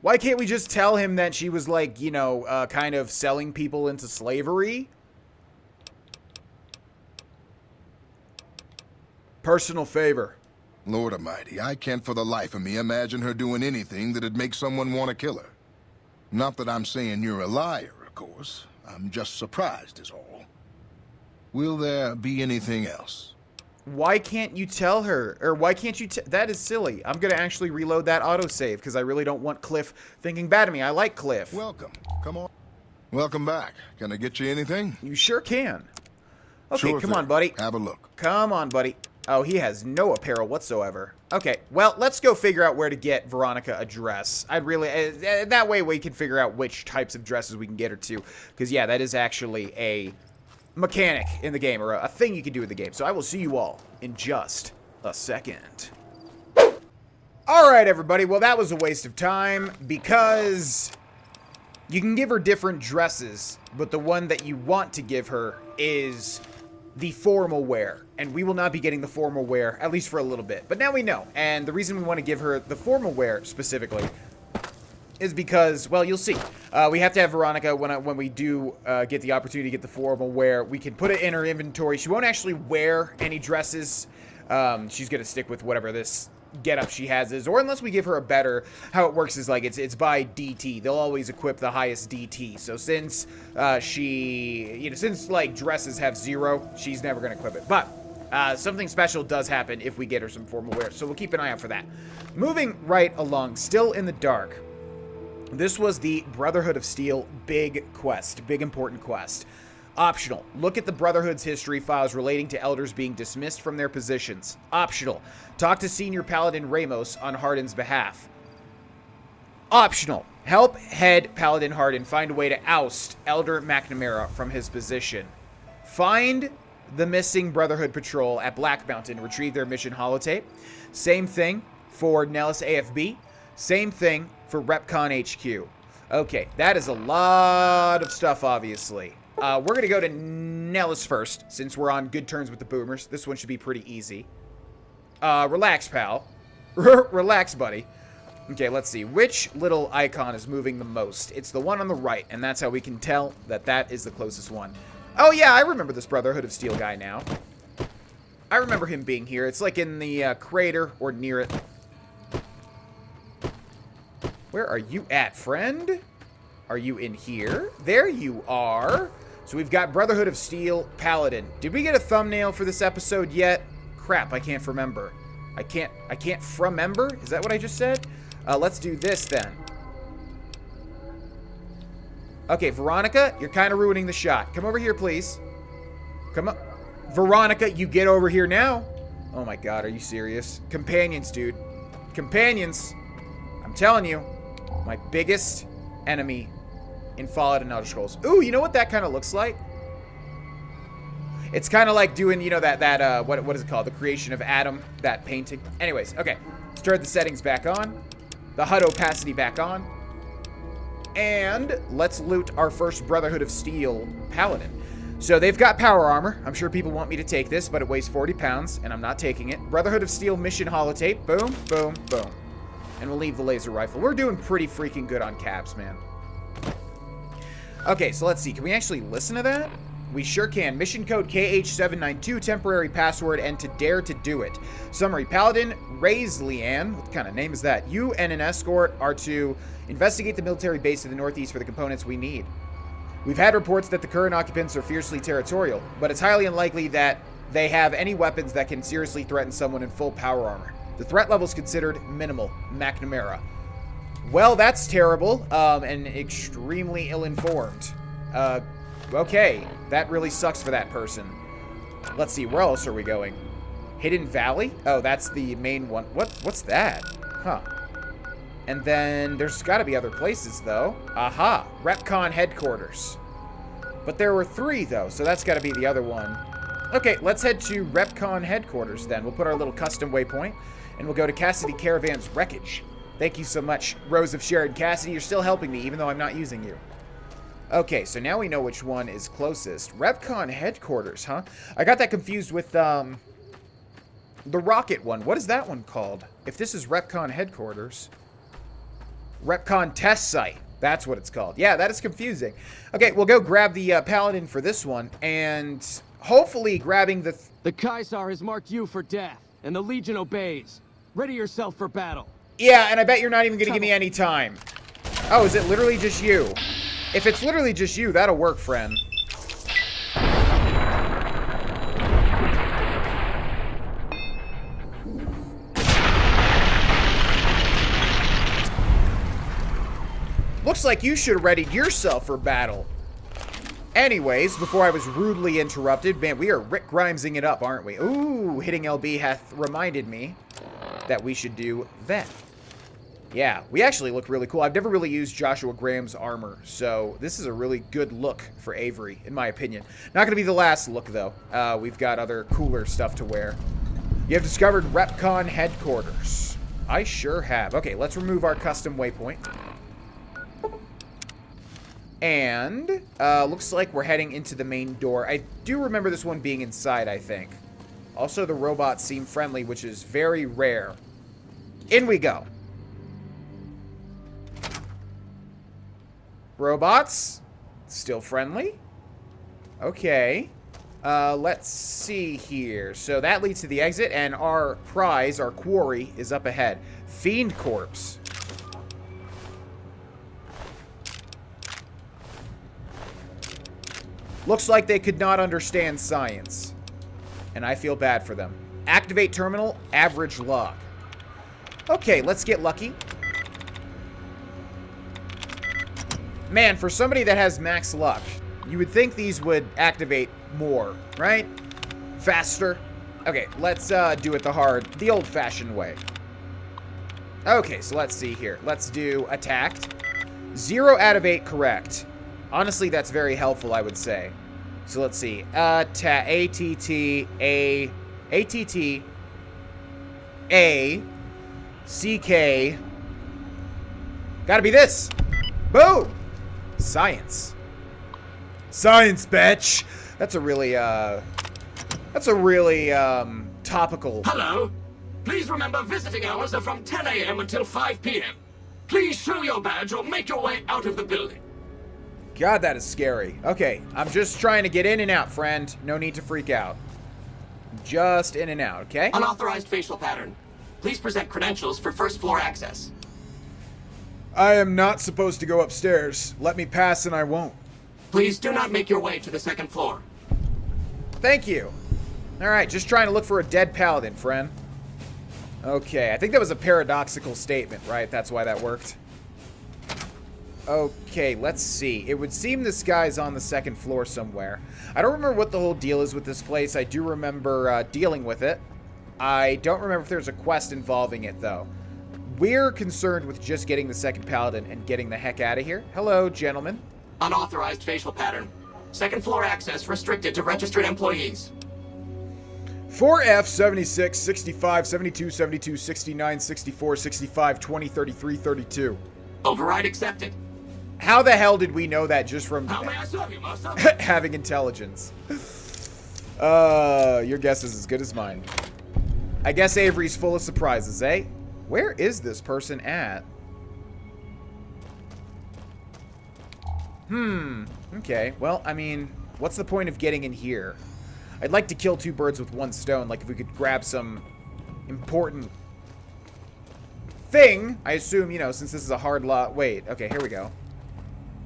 [SPEAKER 1] Why can't we just tell him that she was like, you know, kind of selling people into slavery?
[SPEAKER 4] Personal favor.
[SPEAKER 20] Lord Almighty, I can't for the life of me imagine her doing anything that'd make someone want to kill her. Not that I'm saying you're a liar, of course. I'm just surprised is all. Will there be anything else?
[SPEAKER 1] Why can't you tell her? Or why can't you that is silly. I'm going to actually reload that autosave because I really don't want Cliff thinking bad of me. I like Cliff.
[SPEAKER 20] Welcome. Come on. Welcome back. Can I get you anything?
[SPEAKER 1] You sure can. Okay,
[SPEAKER 20] Sure
[SPEAKER 1] come
[SPEAKER 20] thing.
[SPEAKER 1] on, buddy.
[SPEAKER 20] Have a look.
[SPEAKER 1] Come on, buddy. Oh, he has no apparel whatsoever. Okay, well, let's go figure out where to get Veronica a dress. I'd really... that way we can figure out which types of dresses we can get her to. Because, yeah, that is actually a mechanic in the game, or a thing you can do in the game. So I will see you all in just a second. Alright, everybody. Well, that was a waste of time because you can give her different dresses, but the one that you want to give her is the formal wear. And we will not be getting the formal wear, at least for a little bit. But now we know. And the reason we want to give her the formal wear specifically is because, well, you'll see. We have to have Veronica when we do get the opportunity to get the formal wear. We can put it in her inventory. She won't actually wear any dresses. She's going to stick with whatever this getup she has is, or unless we give her a better. How it works is like it's by DT. They'll always equip the highest DT. So since since like dresses have 0, she's never going to equip it. But something special does happen if we get her some formal wear, so we'll keep an eye out for that. Moving right along, still in the dark. This was the Brotherhood of Steel big quest, big important quest. Optional. Look at the Brotherhood's history files relating to elders being dismissed from their positions. Optional. Talk to Senior Paladin Ramos on Hardin's behalf. Optional. Help head Paladin Hardin find a way to oust Elder McNamara from his position. Find the missing Brotherhood patrol at Black Mountain. Retrieve their mission holotape. Same thing for Nellis AFB. Same thing for RepCon HQ. Okay, that is a lot of stuff, obviously. We're going to go to Nellis first, since we're on good terms with the boomers. This one should be pretty easy. Relax, pal. Relax, buddy. Okay, let's see. Which little icon is moving the most? It's the one on the right, and that's how we can tell that that is the closest one. Oh, yeah, I remember this Brotherhood of Steel guy now. I remember him being here. It's like in the crater or near it. Where are you at, friend? Are you in here? There you are. So we've got Brotherhood of Steel Paladin. Did we get a thumbnail for this episode yet? Crap, I can't remember. I can't remember? Is that what I just said? Let's do this then. Okay, Veronica, you're kind of ruining the shot. Come over here, please. Come on. Veronica, you get over here now. Oh my god, are you serious? Companions, dude. Companions. I'm telling you. My biggest enemy in Fallout and Elder Scrolls. Ooh, you know what that kind of looks like? It's kind of like doing, you know, what is it called? The creation of Adam, that painting. Anyways, okay. Let's turn the settings back on. The HUD opacity back on. And let's loot our first Brotherhood of Steel Paladin. So they've got power armor. I'm sure people want me to take this, but it weighs 40 pounds, and I'm not taking it. Brotherhood of Steel mission holotape. Boom, boom, boom. And we'll leave the laser rifle. We're doing pretty freaking good on caps, man. Okay, so let's see. Can we actually listen to that? We sure can. Mission code KH792, temporary password, and to dare to do it. Summary, Paladin Raise Leanne. What kind of name is that? You and an escort are to investigate the military base to the northeast for the components we need. We've had reports that the current occupants are fiercely territorial, but it's highly unlikely that they have any weapons that can seriously threaten someone in full power armor. The threat level is considered minimal. McNamara. Well, that's terrible, and extremely ill-informed. Okay, that really sucks for that person. Let's see, where else are we going? Hidden Valley? Oh, that's the main one. What's that? Huh. And then there's got to be other places, though. Aha, RepCon headquarters. But there were 3, though, so that's got to be the other one. Okay, let's head to RepCon headquarters, then. We'll put our little custom waypoint, and we'll go to Cassidy Caravan's wreckage. Thank you so much, Rose of Sharon Cassidy. You're still helping me, even though I'm not using you. Okay, so now we know which one is closest. RepCon headquarters, huh? I got that confused with, the rocket one. What is that one called? If this is RepCon headquarters. RepCon test site. That's what it's called. Yeah, that is confusing. Okay, we'll go grab the Paladin for this one, and hopefully grabbing the...
[SPEAKER 21] The Caesar has marked you for death, and the Legion obeys. Ready yourself for battle.
[SPEAKER 1] Yeah, and I bet you're not even going to give me any time. Oh, is it literally just you? If it's literally just you, that'll work, friend. Looks like you should have readied yourself for battle. Anyways, before I was rudely interrupted, man, we are Rick Grimesing it up, aren't we? Ooh, hitting LB hath reminded me that we should do that. Yeah, we actually look really cool. I've never really used Joshua Graham's armor, so this is a really good look for Avery, in my opinion. Not going to be the last look, though. We've got other cooler stuff to wear. You have discovered RepCon headquarters. I sure have. Okay, let's remove our custom waypoint. And, looks like we're heading into the main door. I do remember this one being inside, I think. Also, the robots seem friendly, which is very rare. In we go. Robots? Still friendly? Okay. Let's see here. So that leads to the exit, and our prize, our quarry, is up ahead. Fiend Corpse. Looks like they could not understand science. And I feel bad for them. Activate terminal, average log. Okay, let's get lucky. Man, for somebody that has max luck, you would think these would activate more, right? Faster. Okay, let's do it the old-fashioned way. Okay, so let's see here. Let's do attacked. 0 out of 8 correct. Honestly, that's very helpful, I would say. So let's see. A-T-T, A, C-K. Gotta be this. Boom! Science. Science, bitch! That's a really topical...
[SPEAKER 9] Hello. Please remember visiting hours are from 10 a.m. until 5 p.m. Please show your badge or make your way out of the building.
[SPEAKER 1] God, that is scary. Okay, I'm just trying to get in and out, friend. No need to freak out. Just in and out, okay?
[SPEAKER 9] Unauthorized facial pattern. Please present credentials for first floor access.
[SPEAKER 4] I am not supposed to go upstairs. Let me pass and I won't.
[SPEAKER 9] Please do not make your way to the second floor.
[SPEAKER 1] Thank you. Alright, just trying to look for a dead paladin, friend. Okay, I think that was a paradoxical statement, right? That's why that worked. Okay, let's see. It would seem this guy's on the second floor somewhere. I don't remember what the whole deal is with this place. I do remember dealing with it. I don't remember if there's a quest involving it, though. We're concerned with just getting the second paladin and getting the heck out of here. Hello, gentlemen.
[SPEAKER 9] Unauthorized facial pattern. Second floor access restricted to registered employees.
[SPEAKER 4] 4F, 76, 65, 72, 72, 69, 64, 65, 20, 33, 32.
[SPEAKER 9] Override accepted.
[SPEAKER 1] How the hell did we know that just from
[SPEAKER 9] How may I serve you, master?
[SPEAKER 1] having intelligence? Your guess is as good as mine. I guess Avery's full of surprises, eh? Where is this person at? Okay. Well, I mean, what's the point of getting in here? I'd like to kill 2 birds with 1 stone. Like, if we could grab some important thing. I assume, you know, since this is a hard lot. Wait. Okay, here we go.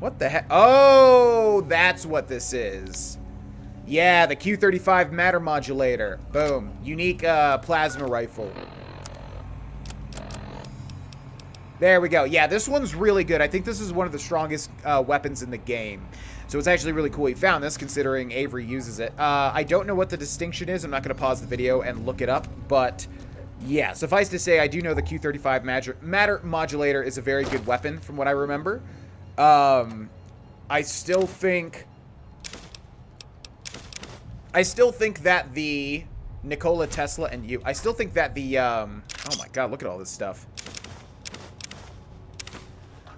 [SPEAKER 1] What the heck? Oh, that's what this is. Yeah, the Q35 matter modulator. Boom. Unique plasma rifle. There we go. Yeah, this one's really good. I think this is one of the strongest weapons in the game. So it's actually really cool he found this, considering Avery uses it. I don't know what the distinction is. I'm not going to pause the video and look it up. But, yeah, suffice to say, I do know the Q35 matter modulator is a very good weapon, from what I remember. I still think that the Nikola Tesla and you... I still think that the... oh my god, look at all this stuff.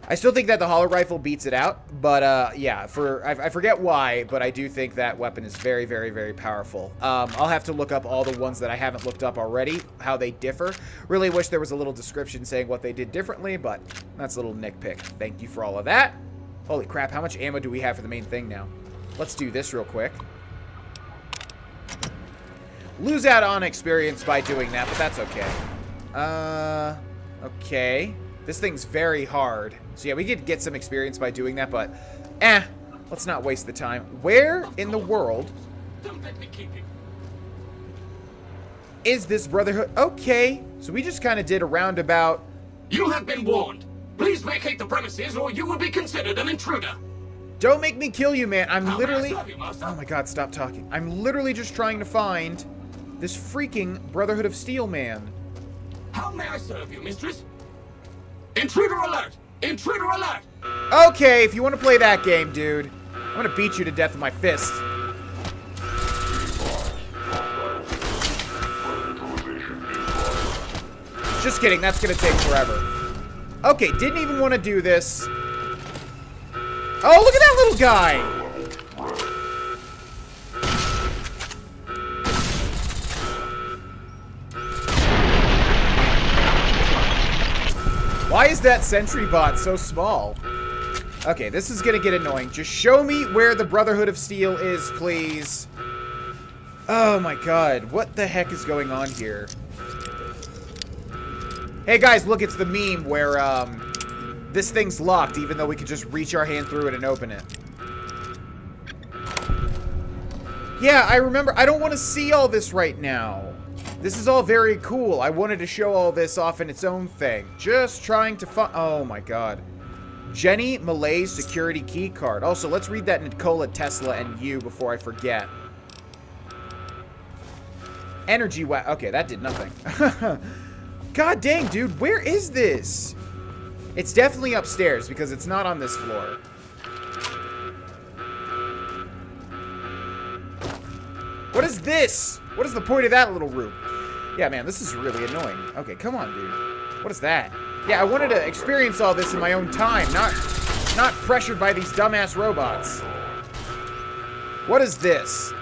[SPEAKER 1] I still think that the hollow rifle beats it out, but yeah, I forget why, but I do think that weapon is very, very, very powerful. I'll have to look up all the ones that I haven't looked up already, how they differ. Really wish there was a little description saying what they did differently, but that's a little nitpick. Thank you for all of that. Holy crap, how much ammo do we have for the main thing now? Let's do this real quick. Lose out on experience by doing that, but that's okay. Okay. This thing's very hard. So yeah, we could get some experience by doing that, but let's not waste the time. Where in the world is this Brotherhood? Okay, so we just kind of did a roundabout.
[SPEAKER 9] You have been warned. Please vacate the premises or you will be considered an intruder.
[SPEAKER 1] Don't make me kill you, man. I'm literally... Oh my god, stop talking. I'm literally just trying to find this freaking Brotherhood of Steel man.
[SPEAKER 9] How may I serve you, mistress? Intruder alert! Intruder alert!
[SPEAKER 1] Okay, if you want to play that game, dude, I'm gonna beat you to death with my fist. Just kidding, that's gonna take forever. Okay, didn't even want to do this. Oh, look at that little guy! Why is that sentry bot so small? Okay, this is gonna get annoying. Just show me where the Brotherhood of Steel is, please. Oh my god, what the heck is going on here? Hey guys, look, it's the meme where, this thing's locked, even though we could just reach our hand through it and open it. Yeah, I remember. I don't want to see all this right now. This is all very cool. I wanted to show all this off in its own thing. Just trying to find... Oh, my God. Jenny Malay's security key card. Also, let's read that Nikola Tesla and you before I forget. Energy okay, that did nothing. God dang, dude. Where is this? It's definitely upstairs because it's not on this floor. What is this? What is the point of that little room? Yeah, man, this is really annoying. Okay, come on, dude. What is that? Yeah, I wanted to experience all this in my own time, not pressured by these dumbass robots. What is this?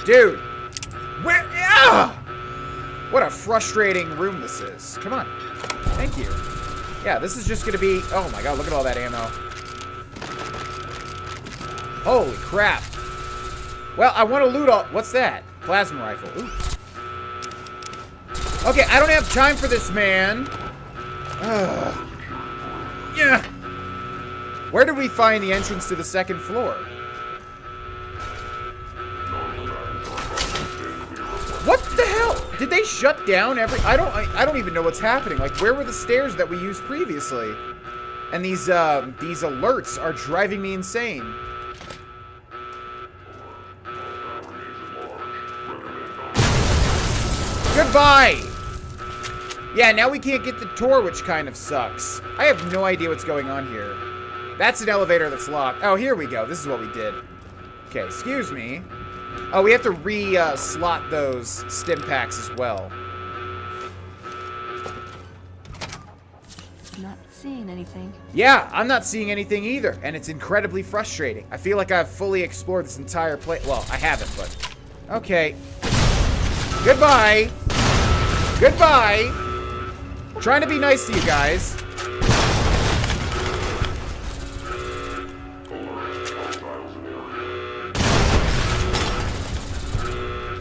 [SPEAKER 1] Dude. Where? Ah! What a frustrating room this is. Come on. Thank you. Yeah, this is just going to be... Oh, my God, look at all that ammo. Holy crap. Well, I want to loot all... What's that? Plasma rifle. Ooh. Okay, I don't have time for this, man. Ugh. Yeah. Where did we find the entrance to the second floor? What the hell? Did they shut down every... I don't even know what's happening. Like, where were the stairs that we used previously? And these alerts are driving me insane. Goodbye! Yeah, now we can't get the tour, which kind of sucks. I have no idea what's going on here. That's an elevator that's locked. Oh, here we go. This is what we did. Okay, excuse me. Oh, we have to re-slot those stim packs as well.
[SPEAKER 19] Not seeing anything.
[SPEAKER 1] Yeah, I'm not seeing anything either, and it's incredibly frustrating. I feel like I've fully explored this entire place. Well, I haven't, but... Okay. Goodbye! Goodbye! Trying to be nice to you guys.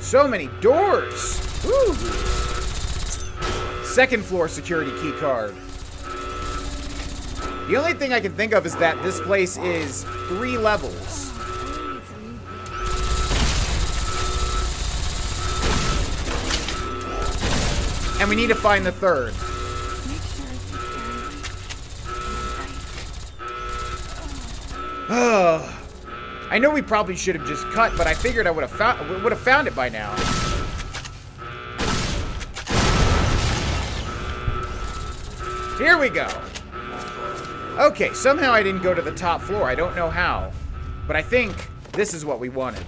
[SPEAKER 1] So many doors! Woo! Second floor security key card. The only thing I can think of is that this place is 3 levels. And we need to find the 3rd. I know we probably should have just cut, but I figured I would have found it by now. Here we go. Okay, somehow I didn't go to the top floor. I don't know how, but I think this is what we wanted.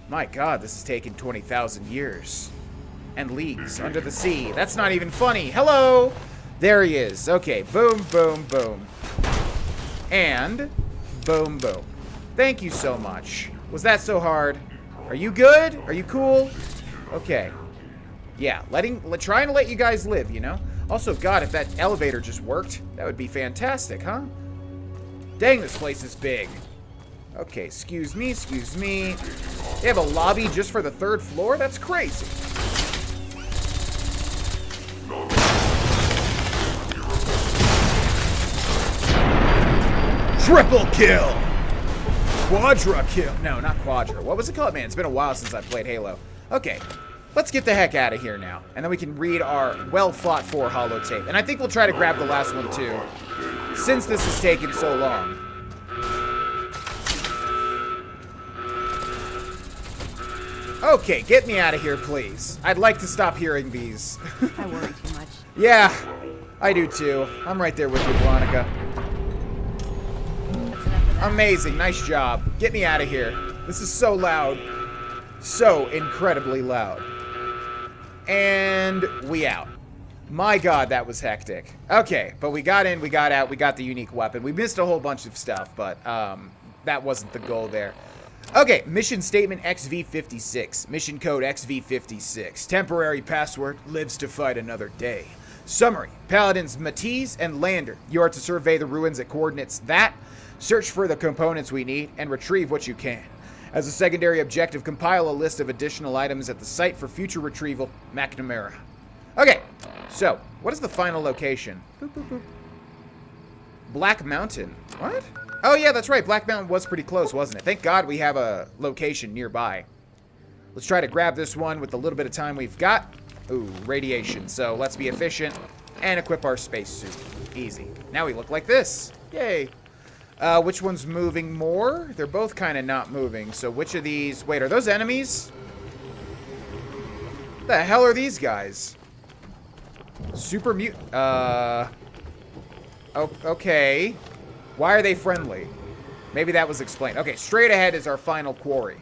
[SPEAKER 1] My God, this has taken 20,000 years. And leagues under the sea. That's not even funny. Hello! There he is. Okay, boom, boom, boom. And boom, boom. Thank you so much. Was that so hard? Are you good? Are you cool? Okay. Yeah, trying to let you guys live, you know? Also, God, if that elevator just worked, that would be fantastic, huh? Dang, this place is big. Okay, excuse me, excuse me. They have a lobby just for the 3rd floor? That's crazy. Triple kill! Quadra kill. No, not quadra. What was it called? Man, it's been a while since I played Halo. Okay, let's get the heck out of here now. And then we can read our well-fought-for holotape. And I think we'll try to grab the last one, too. Since this has taken so long. Okay, get me out of here, please. I'd like to stop hearing these.
[SPEAKER 19] I worry too much.
[SPEAKER 1] Yeah, I do, too. I'm right there with you, Veronica. Amazing. Nice job. Get me out of here. This is so loud. So incredibly loud. And we out. My god, that was hectic. Okay, but we got in, we got out, we got the unique weapon. We missed a whole bunch of stuff, but that wasn't the goal there. Okay, mission statement XV56. Mission code XV56. Temporary password, lives to fight another day. Summary, Paladins Matisse and Lander. You are to survey the ruins at coordinates that, search for the components we need, and retrieve what you can. As a secondary objective, compile a list of additional items at the site for future retrieval, McNamara. Okay, so, what is the final location? Boop, boop, boop. Black Mountain. What? Oh yeah, that's right. Black Mountain was pretty close, wasn't it? Thank God we have a location nearby. Let's try to grab this one with the little bit of time we've got. Ooh, radiation. So let's be efficient and equip our spacesuit. Easy. Now we look like this. Yay. Which one's moving more? They're both kind of not moving. So which of these... Wait, are those enemies? What the hell are these guys? Super mute... Okay. Why are they friendly? Maybe that was explained. Okay, straight ahead is our final quarry.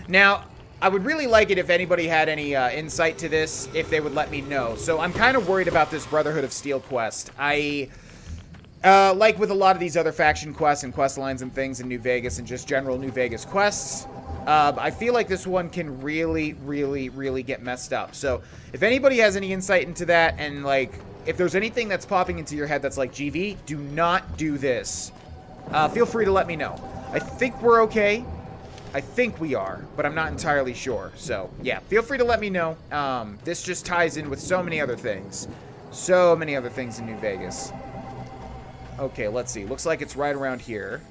[SPEAKER 1] Now, I would really like it if anybody had any insight to this, if they would let me know. So I'm kind of worried about this Brotherhood of Steel quest. Like with a lot of these other faction quests and quest lines and things in New Vegas and just general New Vegas quests, I feel like this one can really, really, really get messed up. So if anybody has any insight into that, and like, if there's anything that's popping into your head that's like, GV, do not do this. Feel free to let me know. I think we're okay. I think we are, but I'm not entirely sure. So, yeah, feel free to let me know. This just ties in with so many other things. So many other things in New Vegas. Okay, let's see. Looks like it's right around here,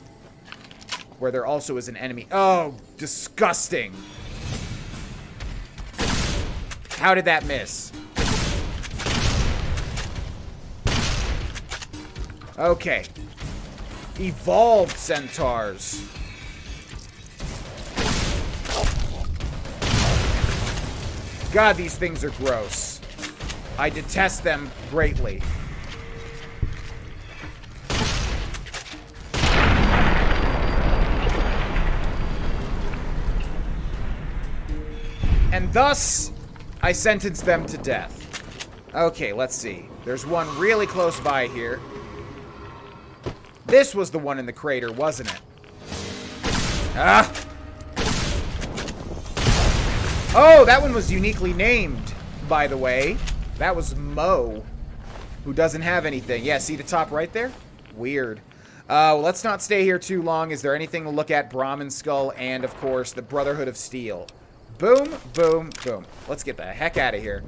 [SPEAKER 1] where there also is an enemy. Oh, disgusting. How did that miss? Okay. Evolved centaurs. God, these things are gross. I detest them greatly. And thus, I sentence them to death. Okay, let's see. There's one really close by here. This was the one in the crater, wasn't it? Ah! Oh, that one was uniquely named, by the way. That was Mo, who doesn't have anything. Yeah, see the top right there? Weird. Well, let's not stay here too long. Is there anything to look at? Brahmin Skull and, of course, the Brotherhood of Steel. Boom, boom, boom. Let's get the heck out of here.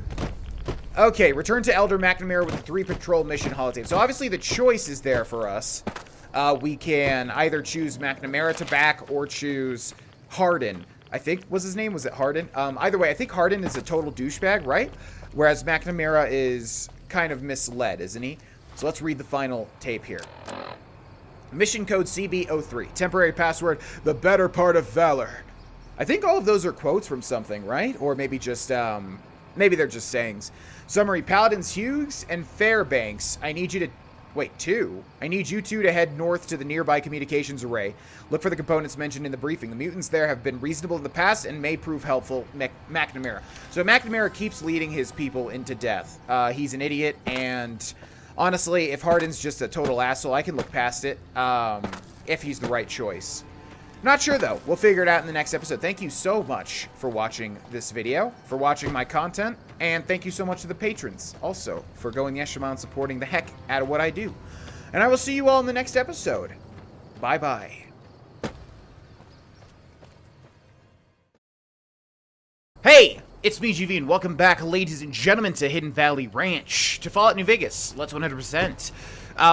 [SPEAKER 1] Okay, return to Elder McNamara with the 3 patrol mission holotape. So obviously the choice is there for us. We can either choose McNamara to back or choose Hardin. I think, was his name? Was it Hardin? Either way, I think Hardin is a total douchebag, right? Whereas McNamara is kind of misled, isn't he? So let's read the final tape here. Mission code CB03. Temporary password, the better part of valor. I think all of those are quotes from something, right? Or maybe just, maybe they're just sayings. Summary, Paladins Hughes and Fairbanks. I need you to... Wait, 2? I need you 2 to head north to the nearby communications array. Look for the components mentioned in the briefing. The mutants there have been reasonable in the past and may prove helpful. McNamara. So McNamara keeps leading his people into death. He's an idiot, and honestly, if Hardin's just a total asshole, I can look past it, if he's the right choice. Not sure, though. We'll figure it out in the next episode. Thank you so much for watching this video, for watching my content, and thank you so much to the patrons, also, for going the extra mile and supporting the heck out of what I do. And I will see you all in the next episode. Bye-bye. Hey! It's me, GV, and welcome back, ladies and gentlemen, to Hidden Valley Ranch, to Fallout New Vegas. Let's 100%.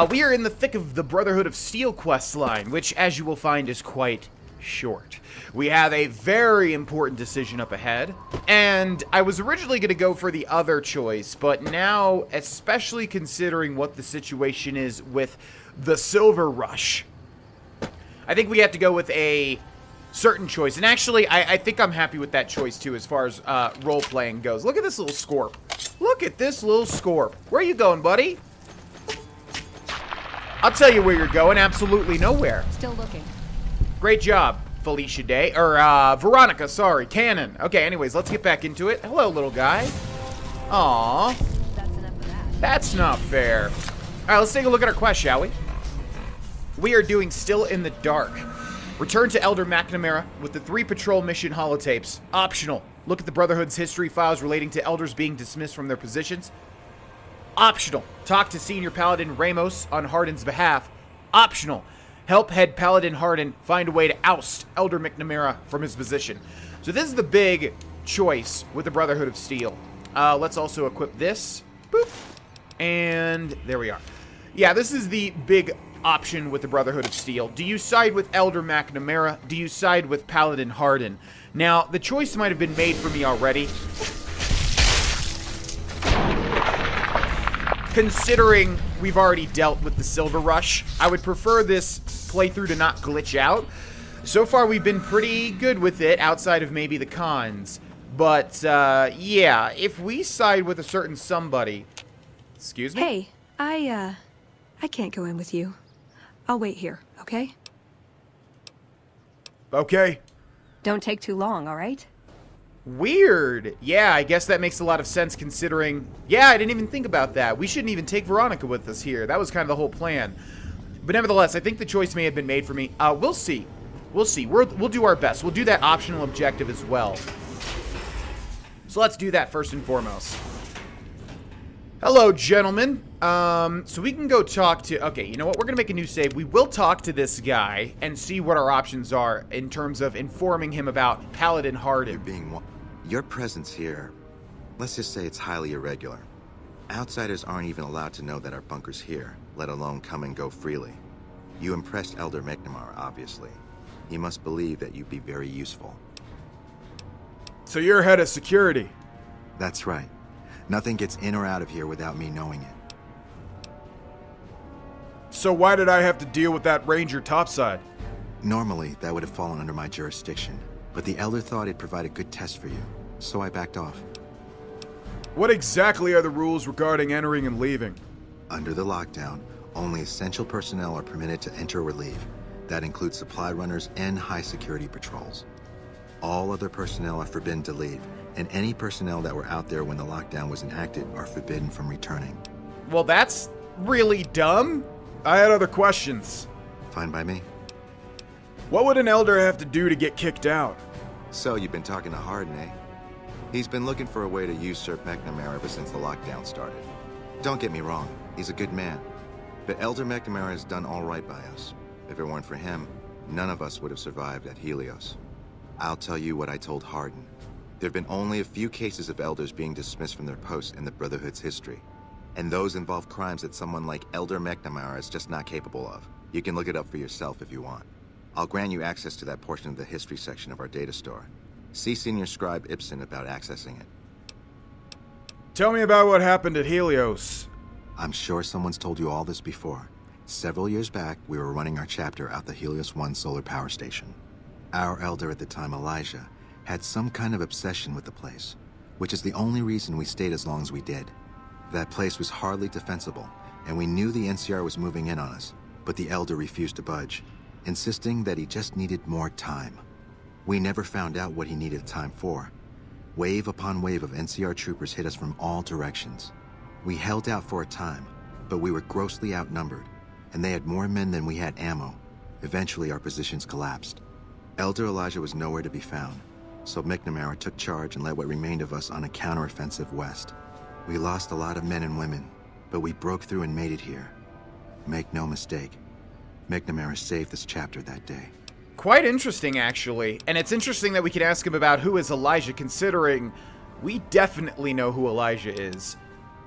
[SPEAKER 1] We are in the thick of the Brotherhood of Steel quest line, which, as you will find, is quite short. We have a very important decision up ahead, and I was originally going to go for the other choice, but now, especially considering what the situation is with the Silver Rush, I think we have to go with a certain choice. And actually, I think I'm happy with that choice, too, as far as role-playing goes. Look at this little Scorp. Look at this little Scorp. Where are you going, buddy? I'll tell you where you're going. Absolutely nowhere.
[SPEAKER 19] Still looking.
[SPEAKER 1] Great job. Felicia Day, or Veronica, sorry, Cannon. Okay, anyways, let's get back into it. Hello, little guy. Aww.
[SPEAKER 19] That's enough of that.
[SPEAKER 1] That's not fair. Alright, let's take a look at our quest, shall we? We are doing Still in the Dark. Return to Elder McNamara with the 3 patrol mission holotapes. Optional. Look at the Brotherhood's history files relating to elders being dismissed from their positions. Optional. Talk to Senior Paladin Ramos on Hardin's behalf. Optional. Help Head Paladin Hardin find a way to oust Elder McNamara from his position. So this is the big choice with the Brotherhood of Steel. Let's also equip this. Boop. And there we are. Yeah, this is the big option with the Brotherhood of Steel. Do you side with Elder McNamara? Do you side with Paladin Hardin? Now, the choice might have been made for me already. Considering we've already dealt with the Silver Rush, I would prefer this playthrough to not glitch out. So far, we've been pretty good with it, outside of maybe the cons. But, yeah, if we side with a certain somebody... Excuse me?
[SPEAKER 19] Hey, I can't go in with you. I'll wait here, okay?
[SPEAKER 4] Okay.
[SPEAKER 19] Don't take too long, all right?
[SPEAKER 1] Weird. Yeah, I guess that makes a lot of sense considering... Yeah, I didn't even think about that. We shouldn't even take Veronica with us here. That was kind of the whole plan. But nevertheless, I think the choice may have been made for me. We'll see. We'll see. We'll do our best. We'll do that optional objective as well. So let's do that first and foremost. Hello, gentlemen. So we can go talk to... Okay, you know what? We're going to make a new save. We will talk to this guy and see what our options are in terms of informing him about Paladin Hardin.
[SPEAKER 5] Your presence here, let's just say it's highly irregular. Outsiders aren't even allowed to know that our bunker's here, let alone come and go freely. You impressed Elder McNamara, obviously. He must believe that you'd be very useful.
[SPEAKER 4] So you're head of security?
[SPEAKER 5] That's right. Nothing gets in or out of here without me knowing it.
[SPEAKER 4] So why did I have to deal with that Ranger topside?
[SPEAKER 5] Normally, that would have fallen under my jurisdiction, but the Elder thought it'd provide a good test for you, so I backed off.
[SPEAKER 4] What exactly are the rules regarding entering and leaving?
[SPEAKER 5] Under the lockdown, only essential personnel are permitted to enter or leave. That includes supply runners and high-security patrols. All other personnel are forbidden to leave, and any personnel that were out there when the lockdown was enacted are forbidden from returning.
[SPEAKER 1] Well, that's really dumb.
[SPEAKER 4] I had other questions.
[SPEAKER 5] Fine by me.
[SPEAKER 4] What would an Elder have to do to get kicked out?
[SPEAKER 5] So, you've been talking to Hardin, eh? He's been looking for a way to usurp McNamara ever since the lockdown started. Don't get me wrong, he's a good man. But Elder McNamara has done all right by us. If it weren't for him, none of us would have survived at Helios. I'll tell you what I told Hardin. There have been only a few cases of Elders being dismissed from their posts in the Brotherhood's history. And those involve crimes that someone like Elder McNamara is just not capable of. You can look it up for yourself if you want. I'll grant you access to that portion of the history section of our data store. See Senior Scribe Ibsen about accessing it.
[SPEAKER 4] Tell me about what happened at Helios.
[SPEAKER 5] I'm sure someone's told you all this before. Several years back, we were running our chapter out the Helios 1 solar power station. Our Elder at the time, Elijah, had some kind of obsession with the place, which is the only reason we stayed as long as we did. That place was hardly defensible, and we knew the NCR was moving in on us, but the Elder refused to budge, insisting that he just needed more time. We never found out what he needed time for. Wave upon wave of NCR troopers hit us from all directions. We held out for a time, but we were grossly outnumbered, and they had more men than we had ammo. Eventually, our positions collapsed. Elder Elijah was nowhere to be found, so McNamara took charge and led what remained of us on a counteroffensive west. We lost a lot of men and women, but we broke through and made it here. Make no mistake, McNamara saved this chapter that day.
[SPEAKER 1] Quite interesting, actually. And it's interesting that we can ask him about who is Elijah, considering we definitely know who Elijah is.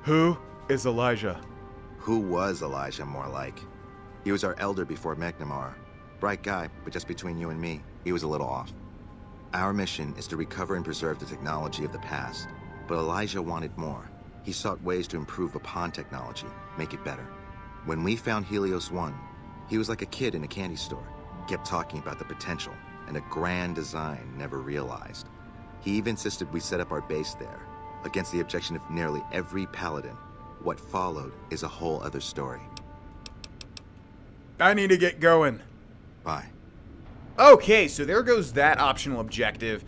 [SPEAKER 4] Who is Elijah?
[SPEAKER 5] Who was Elijah, more like? He was our Elder before McNamara. Bright guy, but just between you and me, he was a little off. Our mission is to recover and preserve the technology of the past, but Elijah wanted more. He sought ways to improve upon technology, make it better. When we found Helios 1, he was like a kid in a candy store, kept talking about the potential and a grand design never realized. He even insisted we set up our base there, against the objection of nearly every paladin. What followed is a whole other story.
[SPEAKER 4] I need to get going.
[SPEAKER 5] Bye.
[SPEAKER 1] Okay, so there goes that optional objective.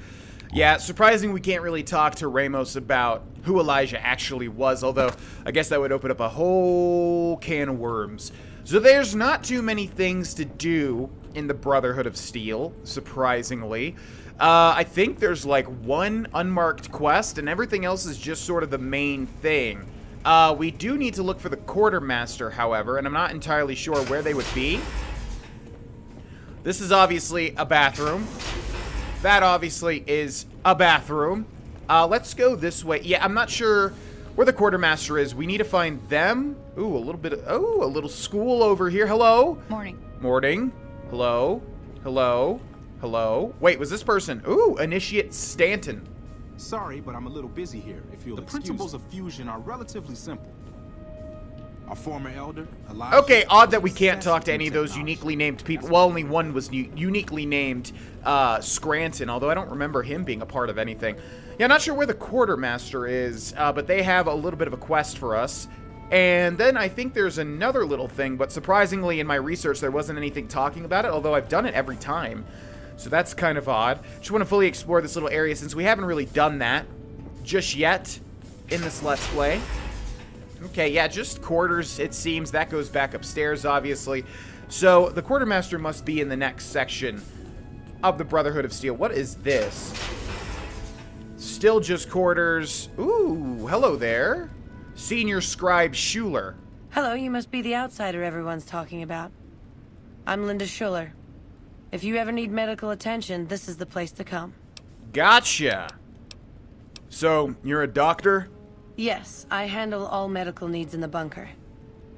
[SPEAKER 1] Yeah, surprising we can't really talk to Ramos about who Elijah actually was, although I guess that would open up a whole can of worms. So there's not too many things to do in the Brotherhood of Steel, surprisingly. I think there's like one unmarked quest, and everything else is just sort of the main thing. We do need to look for the Quartermaster, however, and I'm not entirely sure where they would be. This is obviously a bathroom. That obviously is a bathroom. Let's go this way. Yeah, I'm not sure where the Quartermaster is. We need to find them. Ooh, a little bit of, oh, a little school over here. Hello?
[SPEAKER 7] Morning.
[SPEAKER 1] Morning. Hello? Hello? Hello? Wait, was this person? Ooh, Initiate Stanton.
[SPEAKER 12] Sorry, but I'm a little busy here, if you'll excuse. The principles of fusion are relatively simple. Our former elder, Elijah...
[SPEAKER 1] Okay, odd that we can't talk to any of those uniquely named people. Well, only one was uniquely named Scranton, although I don't remember him being a part of anything. Yeah, not sure where the Quartermaster is, but they have a little bit of a quest for us. And then I think there's another little thing, but surprisingly in my research there wasn't anything talking about it, although I've done it every time. So that's kind of odd. Just want to fully explore this little area since we haven't really done that just yet in this Let's Play. Okay, yeah, just quarters, it seems. That goes back upstairs, obviously. So, the Quartermaster must be in the next section of the Brotherhood of Steel. What is this? Still just quarters. Ooh, hello there. Senior Scribe Schuler.
[SPEAKER 22] Hello, you must be the outsider everyone's talking about. I'm Linda Schuler. If you ever need medical attention, this is the place to come.
[SPEAKER 4] Gotcha. So, you're a doctor?
[SPEAKER 22] Yes, I handle all medical needs in the bunker.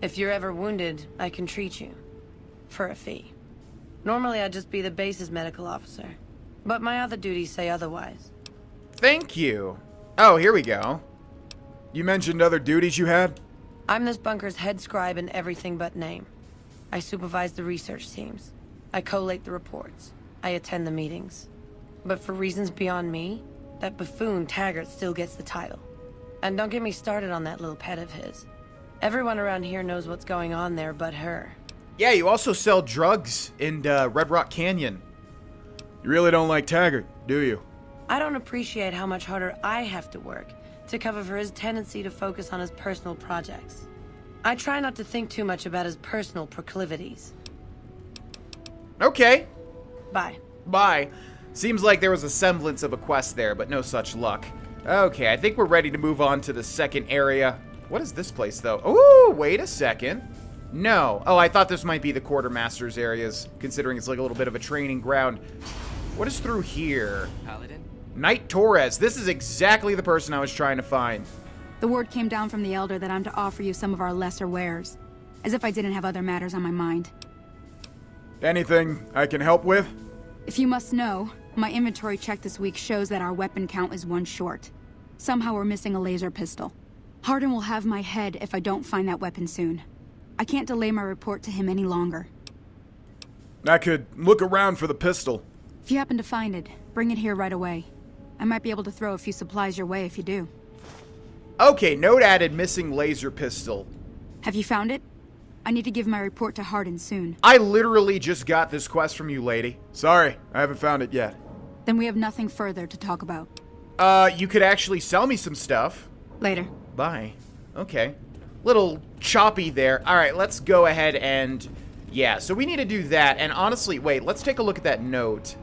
[SPEAKER 22] If you're ever wounded, I can treat you. For a fee. Normally I'd just be the base's medical officer. But my other duties say otherwise.
[SPEAKER 4] Thank you. Oh, here we go. You mentioned other duties you had?
[SPEAKER 22] I'm this bunker's head scribe in everything but name. I supervise the research teams. I collate the reports. I attend the meetings. But for reasons beyond me, that buffoon Taggart still gets the title. And don't get me started on that little pet of his. Everyone around here knows what's going on there but her.
[SPEAKER 1] Yeah, you also sell drugs in Red Rock Canyon.
[SPEAKER 4] You really don't like Taggart, do you?
[SPEAKER 22] I don't appreciate how much harder I have to work to cover for his tendency to focus on his personal projects. I try not to think too much about his personal proclivities.
[SPEAKER 1] Okay.
[SPEAKER 22] Bye.
[SPEAKER 1] Bye. Seems like there was a semblance of a quest there, but no such luck. Okay, I think we're ready to move on to the second area. What is this place, though? Oh, wait a second. No. Oh, I thought this might be the Quartermaster's areas, considering it's like a little bit of a training ground. What is through here?
[SPEAKER 23] Paladin?
[SPEAKER 1] Knight Torres. This is exactly the person I was trying to find.
[SPEAKER 7] The word came down from the Elder that I'm to offer you some of our lesser wares. As if I didn't have other matters on my mind.
[SPEAKER 4] Anything I can help with?
[SPEAKER 7] If you must know, my inventory check this week shows that our weapon count is one short. Somehow we're missing a laser pistol. Hardin will have my head if I don't find that weapon soon. I can't delay my report to him any longer.
[SPEAKER 4] I could look around for the pistol.
[SPEAKER 7] If you happen to find it, bring it here right away. I might be able to throw a few supplies your way if you do.
[SPEAKER 1] Okay, note added, missing laser pistol.
[SPEAKER 7] Have you found it? I need to give my report to Hardin soon.
[SPEAKER 1] I literally just got this quest from you, lady.
[SPEAKER 4] Sorry, I haven't found it yet.
[SPEAKER 7] Then we have nothing further to talk about.
[SPEAKER 1] You could actually sell me some stuff.
[SPEAKER 7] Later.
[SPEAKER 1] Bye. Okay. Little choppy there. Alright, let's go ahead and... Yeah, so we need to do that. And honestly, wait, let's take a look at that note.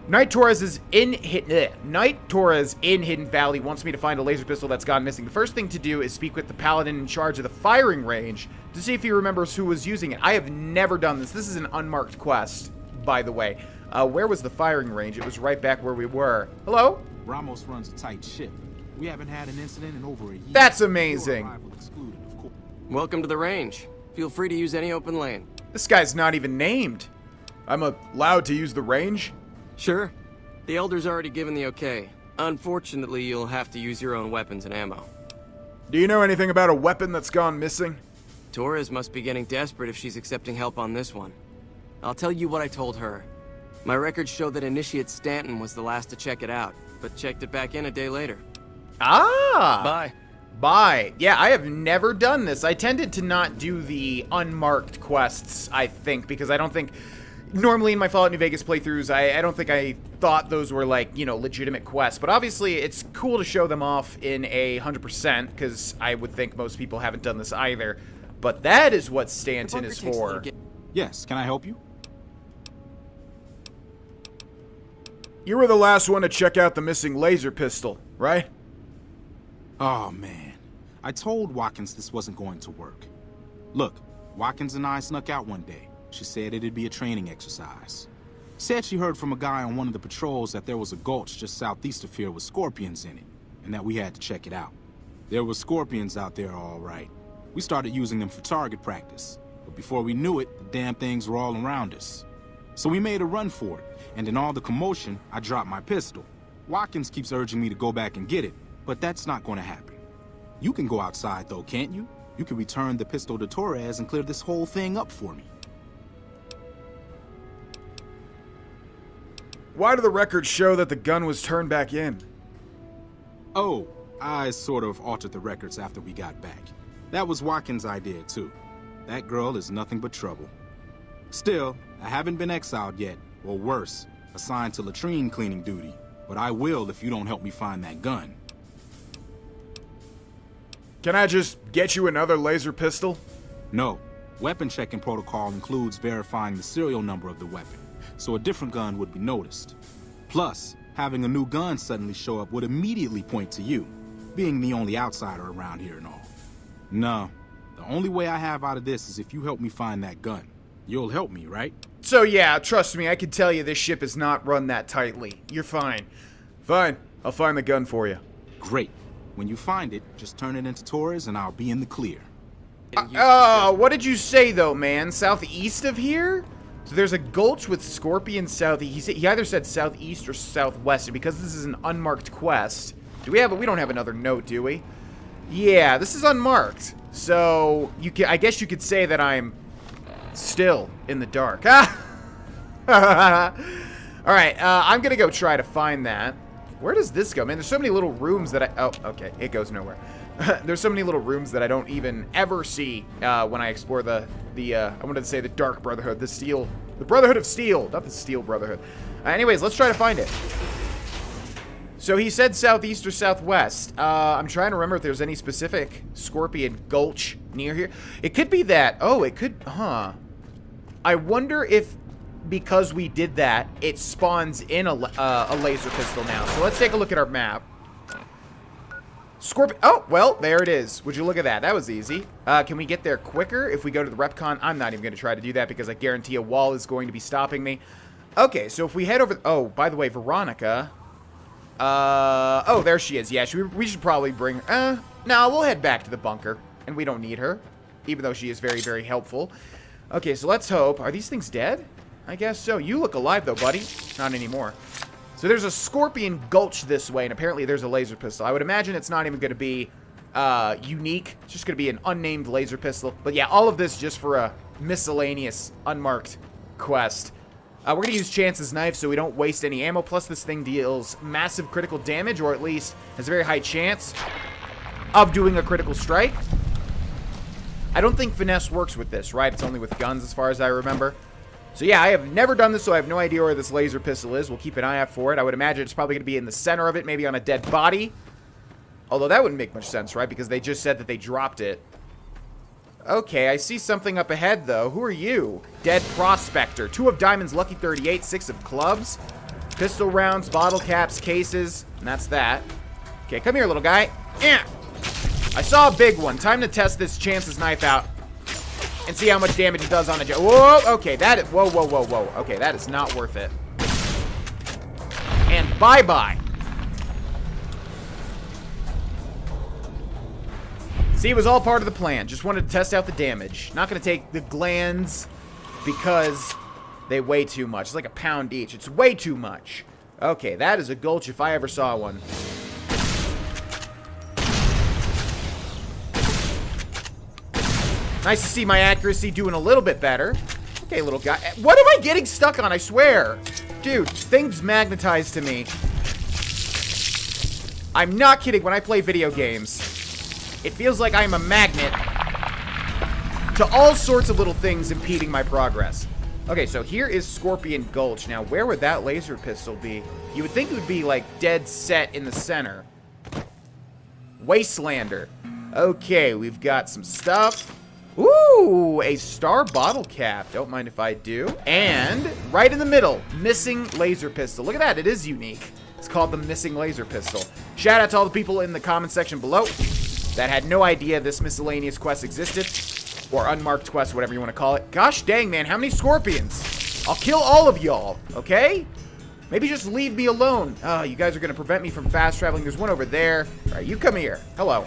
[SPEAKER 1] Knight Torres in Hidden Valley wants me to find a laser pistol that's gone missing. The first thing to do is speak with the paladin in charge of the firing range to see if he remembers who was using it. I have never done this. This is an unmarked quest, by the way. Where was the firing range? It was right back where we were. Hello?
[SPEAKER 12] Ramos runs a tight ship. We haven't had an incident in over a year.
[SPEAKER 1] That's amazing.
[SPEAKER 21] Welcome to the range. Feel free to use any open lane.
[SPEAKER 1] This guy's not even named.
[SPEAKER 4] I'm allowed to use the range?
[SPEAKER 21] Sure. The Elder's already given the okay. Unfortunately, you'll have to use your own weapons and ammo.
[SPEAKER 4] Do you know anything about a weapon that's gone missing?
[SPEAKER 21] Torres must be getting desperate if she's accepting help on this one. I'll tell you what I told her. My records show that Initiate Stanton was the last to check it out, but checked it back in a day later.
[SPEAKER 1] Ah!
[SPEAKER 21] Bye.
[SPEAKER 1] Bye. Yeah, I have never done this. I tended to not do the unmarked quests, I think, because I don't think Normally in my Fallout New Vegas playthroughs, I don't think I thought those were, like, you know, legitimate quests. But obviously, it's cool to show them off in a 100%, because I would think most people haven't done this either. But that is what Stanton is for.
[SPEAKER 12] Yes, can I help you?
[SPEAKER 4] You were the last one to check out the missing laser pistol, right?
[SPEAKER 12] Oh, man. I told Watkins this wasn't going to work. Look, Watkins and I snuck out one day. She said it'd be a training exercise. Said she heard from a guy on one of the patrols that there was a gulch just southeast of here with scorpions in it, and that we had to check it out. There were scorpions out there, all right. We started using them for target practice, but before we knew it, the damn things were all around us. So we made a run for it, and in all the commotion, I dropped my pistol. Watkins keeps urging me to go back and get it, but that's not going to happen. You can go outside, though, can't you? You can return the pistol to Torres and clear this whole thing up for me.
[SPEAKER 4] Why do the records show that the gun was turned back in?
[SPEAKER 12] Oh, I sort of altered the records after we got back. That was Watkins' idea, too. That girl is nothing but trouble. Still, I haven't been exiled yet, or worse, assigned to latrine cleaning duty. But I will if you don't help me find that gun.
[SPEAKER 4] Can I just get you another laser pistol?
[SPEAKER 12] No. Weapon checking protocol includes verifying the serial number of the weapon, so a different gun would be noticed. Plus, having a new gun suddenly show up would immediately point to you, being the only outsider around here and all. No, the only way I have out of this is if you help me find that gun. You'll help me, right?
[SPEAKER 1] So yeah, trust me, I can tell you this ship is not run that tightly. You're fine.
[SPEAKER 4] Fine, I'll find the gun for you.
[SPEAKER 12] Great. When you find it, just turn it into Torres and I'll be in the clear.
[SPEAKER 1] What did you say though, man? Southeast of here? So there's a gulch with scorpions southeast. He either said southeast or southwest, and because this is an unmarked quest. We don't have another note, do we? Yeah, this is unmarked. So I guess you could say that I'm still in the dark. Alright, I'm gonna go try to find that. Where does this go, man? There's so many little rooms that oh, okay, it goes nowhere. There's so many little rooms that I don't even ever see when I explore I wanted to say the Dark Brotherhood, the Brotherhood of Steel, not the Steel Brotherhood. Anyways, let's try to find it. So he said southeast or southwest. I'm trying to remember if there's any specific scorpion gulch near here. It could be that. Oh, it could, huh. I wonder if, because we did that, it spawns in a laser pistol now. So let's take a look at our map. Scorpion. Oh, well, there it is. Would you look at that? That was easy. Can we get there quicker if we go to the RepCon? I'm not even going to try to do that because I guarantee a wall is going to be stopping me. Okay, so if we head over... Oh, by the way, Veronica... oh, there she is. Yeah, we should probably bring... No, we'll head back to the bunker. And we don't need her. Even though she is very, very helpful. Okay, so let's hope... Are these things dead? I guess so. You look alive, though, buddy. Not anymore. So there's a scorpion gulch this way, and apparently there's a laser pistol. I would imagine it's not even going to be unique. It's just going to be an unnamed laser pistol. But yeah, all of this just for a miscellaneous, unmarked quest. We're going to use Chance's knife so we don't waste any ammo. Plus, this thing deals massive critical damage, or at least has a very high chance of doing a critical strike. I don't think finesse works with this, right? It's only with guns as far as I remember. So yeah, I have never done this, so I have no idea where this laser pistol is. We'll keep an eye out for it. I would imagine it's probably going to be in the center of it, maybe on a dead body. Although that wouldn't make much sense, right? Because they just said that they dropped it. Okay, I see something up ahead, though. Who are you? Dead Prospector. 2 of diamonds, lucky 38, 6 of clubs. Pistol rounds, bottle caps, cases, and that's that. Okay, come here, little guy. I saw a big one. Time to test this Chance's knife out. And see how much damage it does on a jet. Whoa, okay, that is, whoa. Okay, that is not worth it. And bye-bye. See, it was all part of the plan. Just wanted to test out the damage. Not going to take the glands because they weigh too much. It's like a pound each. It's way too much. Okay, that is a gulch if I ever saw one. Nice to see my accuracy doing a little bit better. Okay, little guy. What am I getting stuck on? I swear. Dude, things magnetize to me. I'm not kidding. When I play video games, it feels like I'm a magnet to all sorts of little things impeding my progress. Okay, so here is Scorpion Gulch. Now, where would that laser pistol be? You would think it would be, like, dead set in the center. Wastelander. Okay, we've got some stuff. Ooh, a star bottle cap. Don't mind if I do. And right in the middle, missing laser pistol. Look at that, it is unique. It's called the missing laser pistol. Shout out to all the people in the comment section below that had no idea this miscellaneous quest existed. Or unmarked quest, whatever you want to call it. Gosh dang, man, how many scorpions? I'll kill all of y'all, okay? Maybe just leave me alone. Oh, you guys are going to prevent me from fast traveling. There's one over there. All right, you come here. Hello.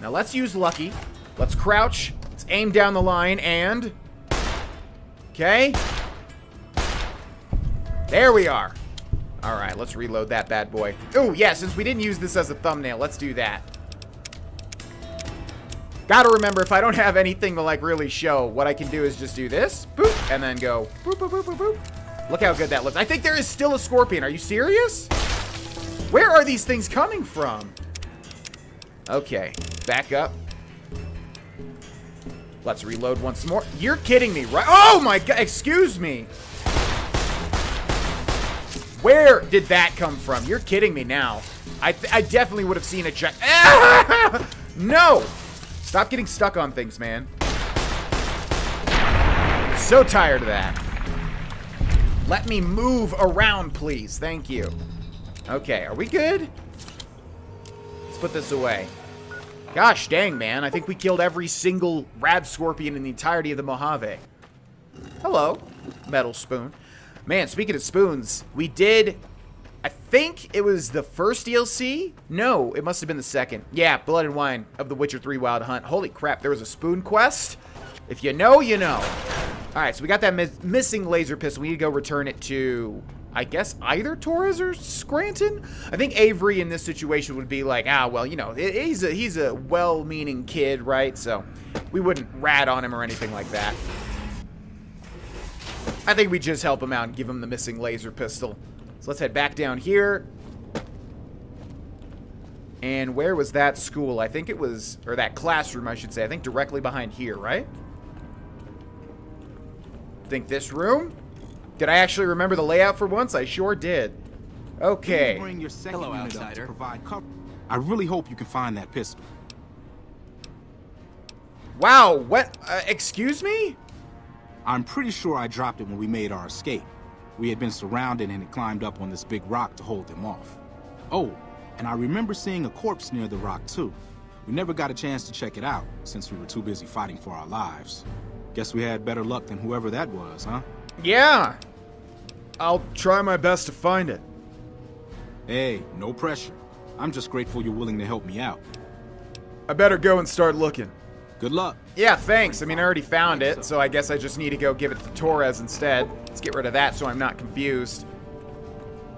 [SPEAKER 1] Now let's use Lucky. Let's crouch. Let's aim down the line and... Okay. There we are. All right, let's reload that bad boy. Oh, yeah, since we didn't use this as a thumbnail, let's do that. Gotta remember, if I don't have anything to, like, really show, what I can do is just do this, boop, and then go boop, boop, boop, boop, boop. Look how good that looks. I think there is still a scorpion. Are you serious? Where are these things coming from? Okay, back up. Let's reload once more. You're kidding me, right? Oh my god, excuse me. Where did that come from? You're kidding me now. I definitely would have seen a check. No! Stop getting stuck on things, man. So tired of that. Let me move around, please. Thank you. Okay, are we good? Let's put this away. Gosh dang, man. I think we killed every single rad scorpion in the entirety of the Mojave. Hello. Metal spoon. Man, speaking of spoons, we did... I think it was the first DLC? No, it must have been the second. Yeah, Blood and Wine of the Witcher 3 Wild Hunt. Holy crap, there was a spoon quest? If you know, you know. Alright, so we got that missing laser pistol. We need to go return it to... I guess either Torres or Scranton? I think Avery in this situation would be like, ah, well, you know, he's a well-meaning kid, right? So we wouldn't rat on him or anything like that. I think we just help him out and give him the missing laser pistol. So let's head back down here. And where was that school? I think it was, or that classroom, I should say. I think directly behind here, right? Think this room? Did I actually remember the layout for once? I sure did. Okay.
[SPEAKER 12] Bring your second unit up to provide cover. I really hope you can find that pistol.
[SPEAKER 1] Wow, what? Excuse me?
[SPEAKER 12] I'm pretty sure I dropped it when we made our escape. We had been surrounded and had climbed up on this big rock to hold them off. Oh, and I remember seeing a corpse near the rock too. We never got a chance to check it out since we were too busy fighting for our lives. Guess we had better luck than whoever that was, huh?
[SPEAKER 4] Yeah. I'll try my best to find it.
[SPEAKER 12] Hey, no pressure. I'm just grateful you're willing to help me out.
[SPEAKER 4] I better go and start looking.
[SPEAKER 12] Good luck.
[SPEAKER 1] Yeah, thanks. I mean, I already found it, so I guess I just need to go give it to Torres instead. Let's get rid of that so I'm not confused.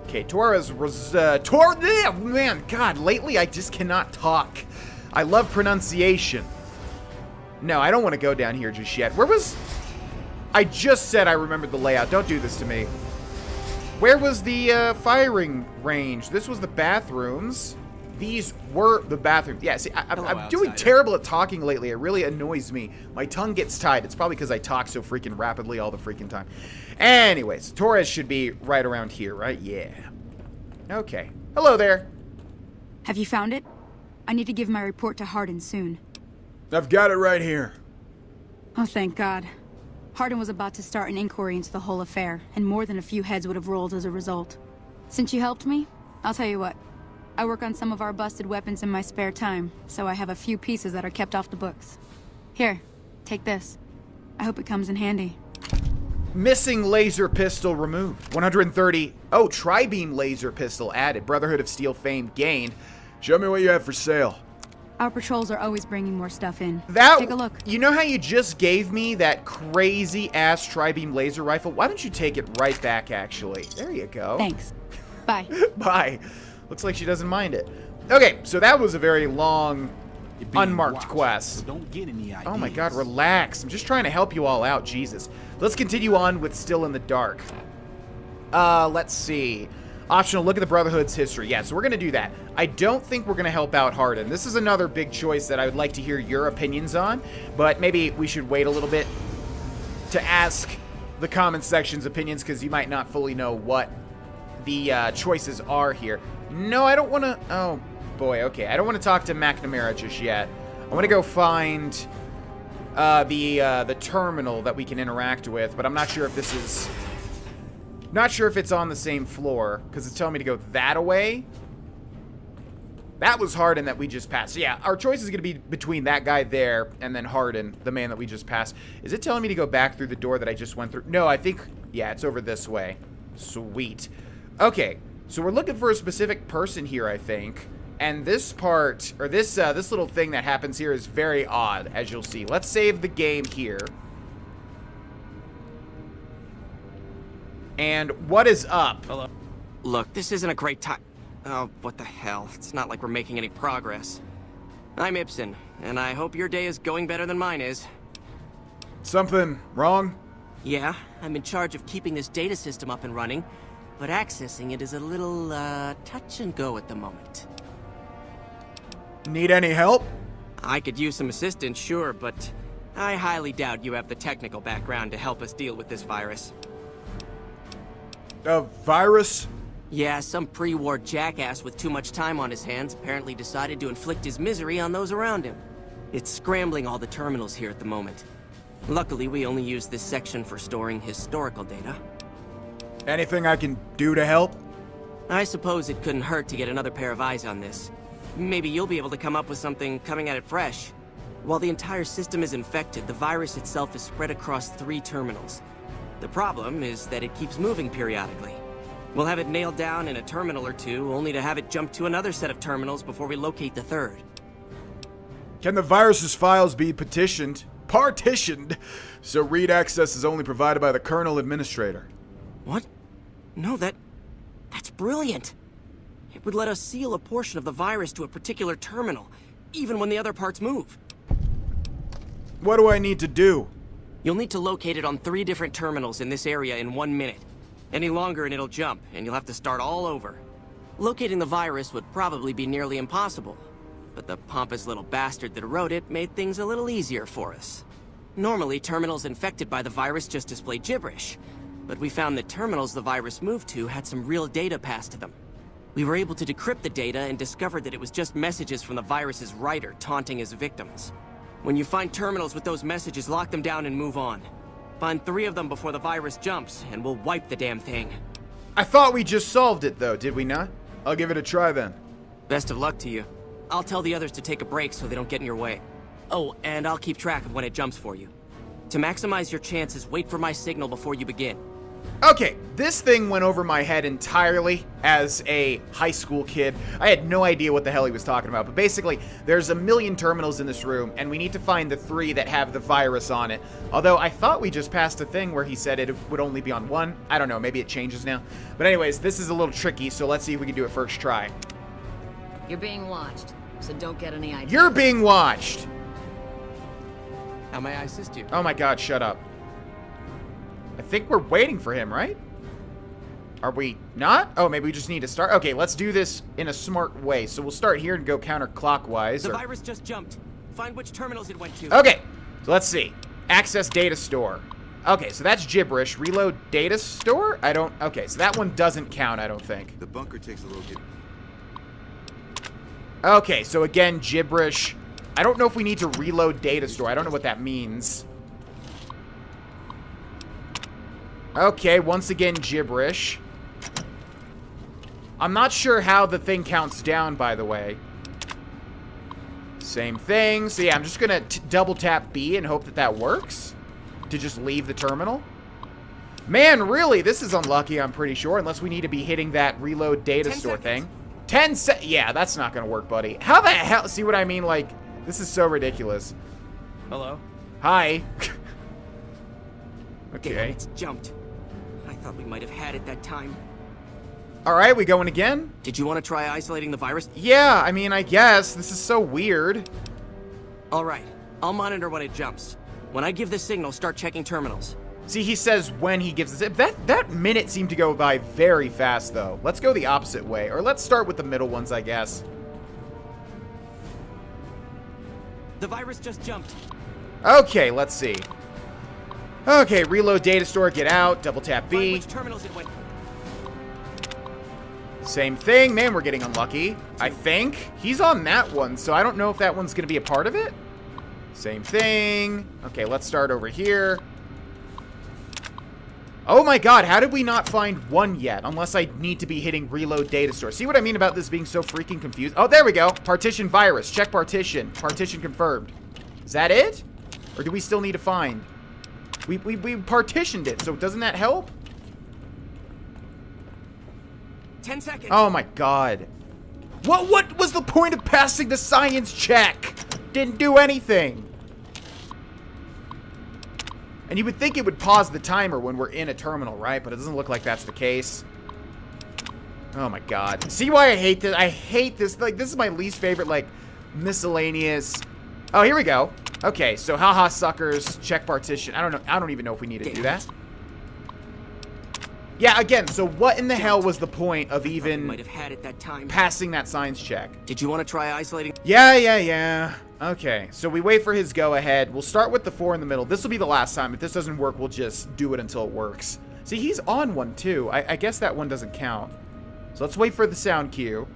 [SPEAKER 1] Okay, Torres was, man, God, lately I just cannot talk. I love pronunciation. No, I don't want to go down here just yet. Where was... I just said I remembered the layout. Don't do this to me. Where was the firing range? This was the bathrooms. These were the bathrooms. Yeah, see, I'm doing terrible at talking lately. It really annoys me. My tongue gets tied. It's probably because I talk so freaking rapidly all the freaking time. Anyways, Torres should be right around here, right? Yeah. Okay. Hello there.
[SPEAKER 7] Have you found it? I need to give my report to Hardin soon.
[SPEAKER 4] I've got it right here.
[SPEAKER 7] Oh, thank God. Hardin was about to start an inquiry into the whole affair, and more than a few heads would have rolled as a result. Since you helped me, I'll tell you what. I work on some of our busted weapons in my spare time, so I have a few pieces that are kept off the books. Here, take this. I hope it comes in handy.
[SPEAKER 1] Missing laser pistol removed. 130. Oh, tri-beam laser pistol added. Brotherhood of Steel fame gained.
[SPEAKER 4] Show me what you have for sale.
[SPEAKER 7] Our patrols are always bringing more stuff in.
[SPEAKER 1] Take
[SPEAKER 7] a look.
[SPEAKER 1] You know how you just gave me that crazy-ass tri-beam laser rifle? Why don't you take it right back, actually? There you go.
[SPEAKER 7] Thanks. Bye.
[SPEAKER 1] Bye. Looks like she doesn't mind it. Okay, so that was a very long, unmarked quest.
[SPEAKER 12] So don't get any ideas.
[SPEAKER 1] Oh my God, relax. I'm just trying to help you all out, Jesus. Let's continue on with Still in the Dark. Let's see. Optional, look at the Brotherhood's history. Yeah, so we're going to do that. I don't think we're going to help out Hardin. This is another big choice that I would like to hear your opinions on, but maybe we should wait a little bit. to ask the comment section's opinions, because you might not fully know what the choices are here. No, I don't want to... Oh, boy, okay. I don't want to talk to McNamara just yet. I want to go find the terminal that we can interact with, but I'm not sure if this is... Not sure if it's on the same floor, because it's telling me to go that way. That was Hardin that we just passed. So yeah, our choice is going to be between that guy there and then Hardin, the man that we just passed. Is it telling me to go back through the door that I just went through? No, I think... Yeah, it's over this way. Sweet. Okay, so we're looking for a specific person here, I think. And this part, or this little thing that happens here is very odd, as you'll see. Let's save the game here. And what is up?
[SPEAKER 21] Hello. Look, this isn't a great time. Oh, what the hell. It's not like we're making any progress. I'm Ibsen, and I hope your day is going better than mine is.
[SPEAKER 4] Something wrong?
[SPEAKER 21] Yeah, I'm in charge of keeping this data system up and running, but accessing it is a little, touch and go at the moment.
[SPEAKER 4] Need any help?
[SPEAKER 21] I could use some assistance, sure, but I highly doubt you have the technical background to help us deal with this virus.
[SPEAKER 4] A virus?
[SPEAKER 21] Yeah, some pre-war jackass with too much time on his hands apparently decided to inflict his misery on those around him. It's scrambling all the terminals here at the moment. Luckily, we only use this section for storing historical data.
[SPEAKER 4] Anything I can do to help?
[SPEAKER 21] I suppose it couldn't hurt to get another pair of eyes on this. Maybe you'll be able to come up with something coming at it fresh. While the entire system is infected, the virus itself is spread across 3 terminals. The problem is that it keeps moving periodically. We'll have it nailed down in a terminal or 2, only to have it jump to another set of terminals before we locate the 3rd.
[SPEAKER 4] Can the virus's files be partitioned, so read access is only provided by the kernel administrator?
[SPEAKER 21] What? No, that's brilliant. It would let us seal a portion of the virus to a particular terminal, even when the other parts move.
[SPEAKER 4] What do I need to do?
[SPEAKER 21] You'll need to locate it on 3 different terminals in this area in 1 minute. Any longer and it'll jump, and you'll have to start all over. Locating the virus would probably be nearly impossible, but the pompous little bastard that wrote it made things a little easier for us. Normally, terminals infected by the virus just display gibberish, but we found that terminals the virus moved to had some real data passed to them. We were able to decrypt the data and discovered that it was just messages from the virus's writer taunting his victims. When you find terminals with those messages, lock them down and move on. Find 3 of them before the virus jumps, and we'll wipe the damn thing.
[SPEAKER 4] I thought we just solved it, though, did we not? I'll give it a try, then.
[SPEAKER 21] Best of luck to you. I'll tell the others to take a break so they don't get in your way. Oh, and I'll keep track of when it jumps for you. To maximize your chances, wait for my signal before you begin.
[SPEAKER 1] Okay, this thing went over my head entirely as a high school kid. I had no idea what the hell he was talking about, but basically, there's a million terminals in this room, and we need to find the 3 that have the virus on it. Although, I thought we just passed a thing where he said it would only be on 1. I don't know, maybe it changes now. But anyways, this is a little tricky, so let's see if we can do it first try.
[SPEAKER 2] You're being watched, so don't get any ideas.
[SPEAKER 1] You're being watched!
[SPEAKER 21] How may I assist you?
[SPEAKER 1] Oh my god, shut up. I think we're waiting for him, right? Are we not? Oh, maybe we just need to start. Okay, let's do this in a smart way. So we'll start here and go counterclockwise.
[SPEAKER 21] The virus just jumped. Find which terminals it went to.
[SPEAKER 1] Okay, so let's see. Access data store. Okay, so that's gibberish. Reload data store? Okay, so that one doesn't count, I don't think.
[SPEAKER 5] The bunker takes a little bit.
[SPEAKER 1] Okay, so again, gibberish. I don't know if we need to reload data store. I don't know what that means. Okay, once again, gibberish. I'm not sure how the thing counts down, by the way. Same thing. So yeah, I'm just gonna double tap B and hope that that works. To just leave the terminal. Man, really, this is unlucky, I'm pretty sure. Unless we need to be hitting that reload data store thing. 10 seconds. Yeah, that's not gonna work, buddy. How the hell? See what I mean? Like, this is so ridiculous.
[SPEAKER 21] Hello?
[SPEAKER 1] Hi.
[SPEAKER 21] Okay. Damn, it's jumped. I thought we might have had it that time.
[SPEAKER 1] Alright, we going again?
[SPEAKER 21] Did you want to try isolating the virus?
[SPEAKER 1] Yeah, I mean, I guess. This is so weird.
[SPEAKER 21] Alright, I'll monitor when it jumps. When I give the signal, start checking terminals.
[SPEAKER 1] See, he says when he gives this. That minute seemed to go by very fast, though. Let's go the opposite way. Or let's start with the middle ones, I guess.
[SPEAKER 21] The virus just jumped.
[SPEAKER 1] Okay, let's see. Okay, reload data store, get out, double tap B.
[SPEAKER 21] Which terminals it went.
[SPEAKER 1] Same thing. Man, we're getting unlucky. I think. He's on that one, so I don't know if that one's going to be a part of it. Same thing. Okay, let's start over here. Oh my god, how did we not find one yet? Unless I need to be hitting reload data store. See what I mean about this being so freaking confused? Oh, there we go. Partition virus. Check partition. Partition confirmed. Is that it? Or do we still need to find? We partitioned it, so doesn't that help?
[SPEAKER 21] 10 seconds.
[SPEAKER 1] Oh my god. What was the point of passing the science check? Didn't do anything. And you would think it would pause the timer when we're in a terminal, right? But it doesn't look like that's the case. Oh my god. See why I hate this? I hate this. Like, this is my least favorite, like, miscellaneous. Oh, here we go. Okay, so haha suckers, check partition. I don't know. I don't even know if we need to do that. Yeah, again, so what in the hell was the point of even
[SPEAKER 21] might have had it that time.
[SPEAKER 1] Passing that science check?
[SPEAKER 21] Did you want to try isolating?
[SPEAKER 1] Yeah. Okay, so we wait for his go-ahead. We'll start with the 4 in the middle. This will be the last time. If this doesn't work, we'll just do it until it works. See, he's on one, too. I guess that one doesn't count. So let's wait for the sound cue.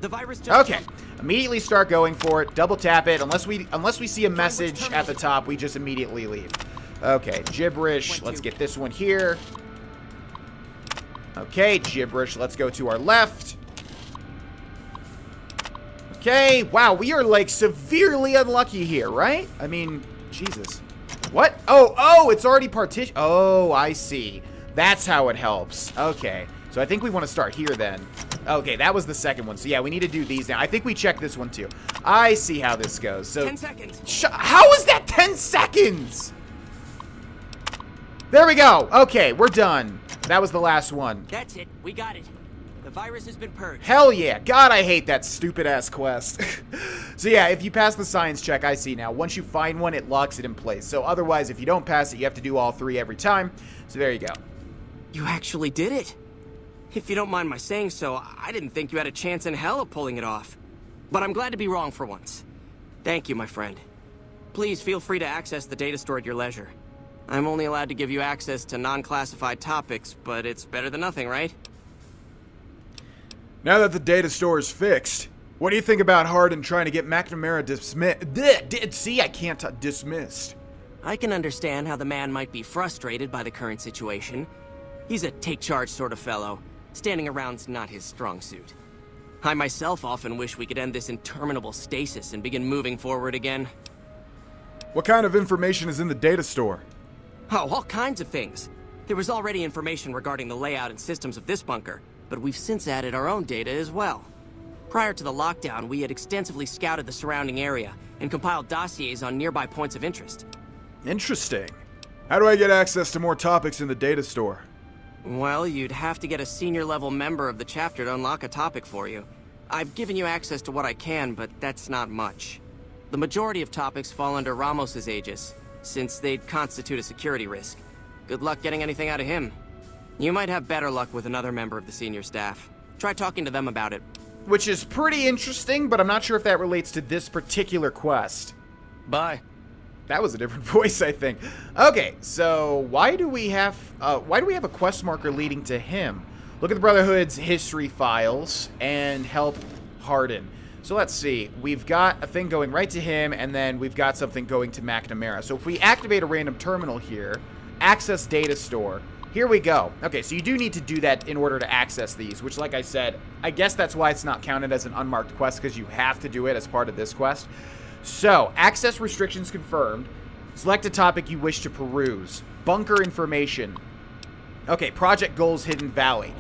[SPEAKER 21] The virus just
[SPEAKER 1] okay. Immediately start going for it. Double tap it. Unless we see a message at the top, we just immediately leave. Okay, gibberish. Let's get this one here. Okay, gibberish. Let's go to our left. Okay, wow, we are like severely unlucky here, right? I mean, Jesus. What? Oh, it's already partitioned. Oh, I see. That's how it helps. Okay, so I think we want to start here then. Okay, that was the second one. So yeah, we need to do these now. I think we checked this one too. I see how this goes. So
[SPEAKER 21] 10 seconds.
[SPEAKER 1] How is that 10 seconds? There we go. Okay, we're done. That was the last one.
[SPEAKER 21] That's it. We got it. The virus has been purged.
[SPEAKER 1] Hell yeah. God, I hate that stupid-ass quest. So yeah, if you pass the science check, I see now. Once you find one, it locks it in place. So otherwise, if you don't pass it, you have to do all 3 every time. So there you go.
[SPEAKER 21] You actually did it. If you don't mind my saying so, I didn't think you had a chance in hell of pulling it off. But I'm glad to be wrong for once. Thank you, my friend. Please feel free to access the data store at your leisure. I'm only allowed to give you access to non-classified topics, but it's better than nothing, right?
[SPEAKER 4] Now that the data store is fixed, what do you think about Hardin trying to get McNamara dismissed? See, I can't dismissed.
[SPEAKER 21] I can understand how the man might be frustrated by the current situation. He's a take-charge sort of fellow. Standing around's not his strong suit. I myself often wish we could end this interminable stasis and begin moving forward again.
[SPEAKER 4] What kind of information is in the data store?
[SPEAKER 21] Oh, all kinds of things. There was already information regarding the layout and systems of this bunker, but we've since added our own data as well. Prior to the lockdown, we had extensively scouted the surrounding area and compiled dossiers on nearby points of interest.
[SPEAKER 4] Interesting. How do I get access to more topics in the data store?
[SPEAKER 21] Well, you'd have to get a senior-level member of the chapter to unlock a topic for you. I've given you access to what I can, but that's not much. The majority of topics fall under Ramos's aegis, since they'd constitute a security risk. Good luck getting anything out of him. You might have better luck with another member of the senior staff. Try talking to them about it.
[SPEAKER 1] Which is pretty interesting, but I'm not sure if that relates to this particular quest.
[SPEAKER 21] Bye.
[SPEAKER 1] That was a different voice, I think. Okay, so why do we have a quest marker leading to him? Look at the Brotherhood's history files and help Hardin. So let's see. We've got a thing going right to him, and then we've got something going to McNamara. So if we activate a random terminal here, access data store, here we go. Okay, so you do need to do that in order to access these, which, like I said, I guess that's why it's not counted as an unmarked quest, because you have to do it as part of this quest. So, access restrictions confirmed. Select a topic you wish to peruse. Bunker information. Okay, project goals, Hidden Valley.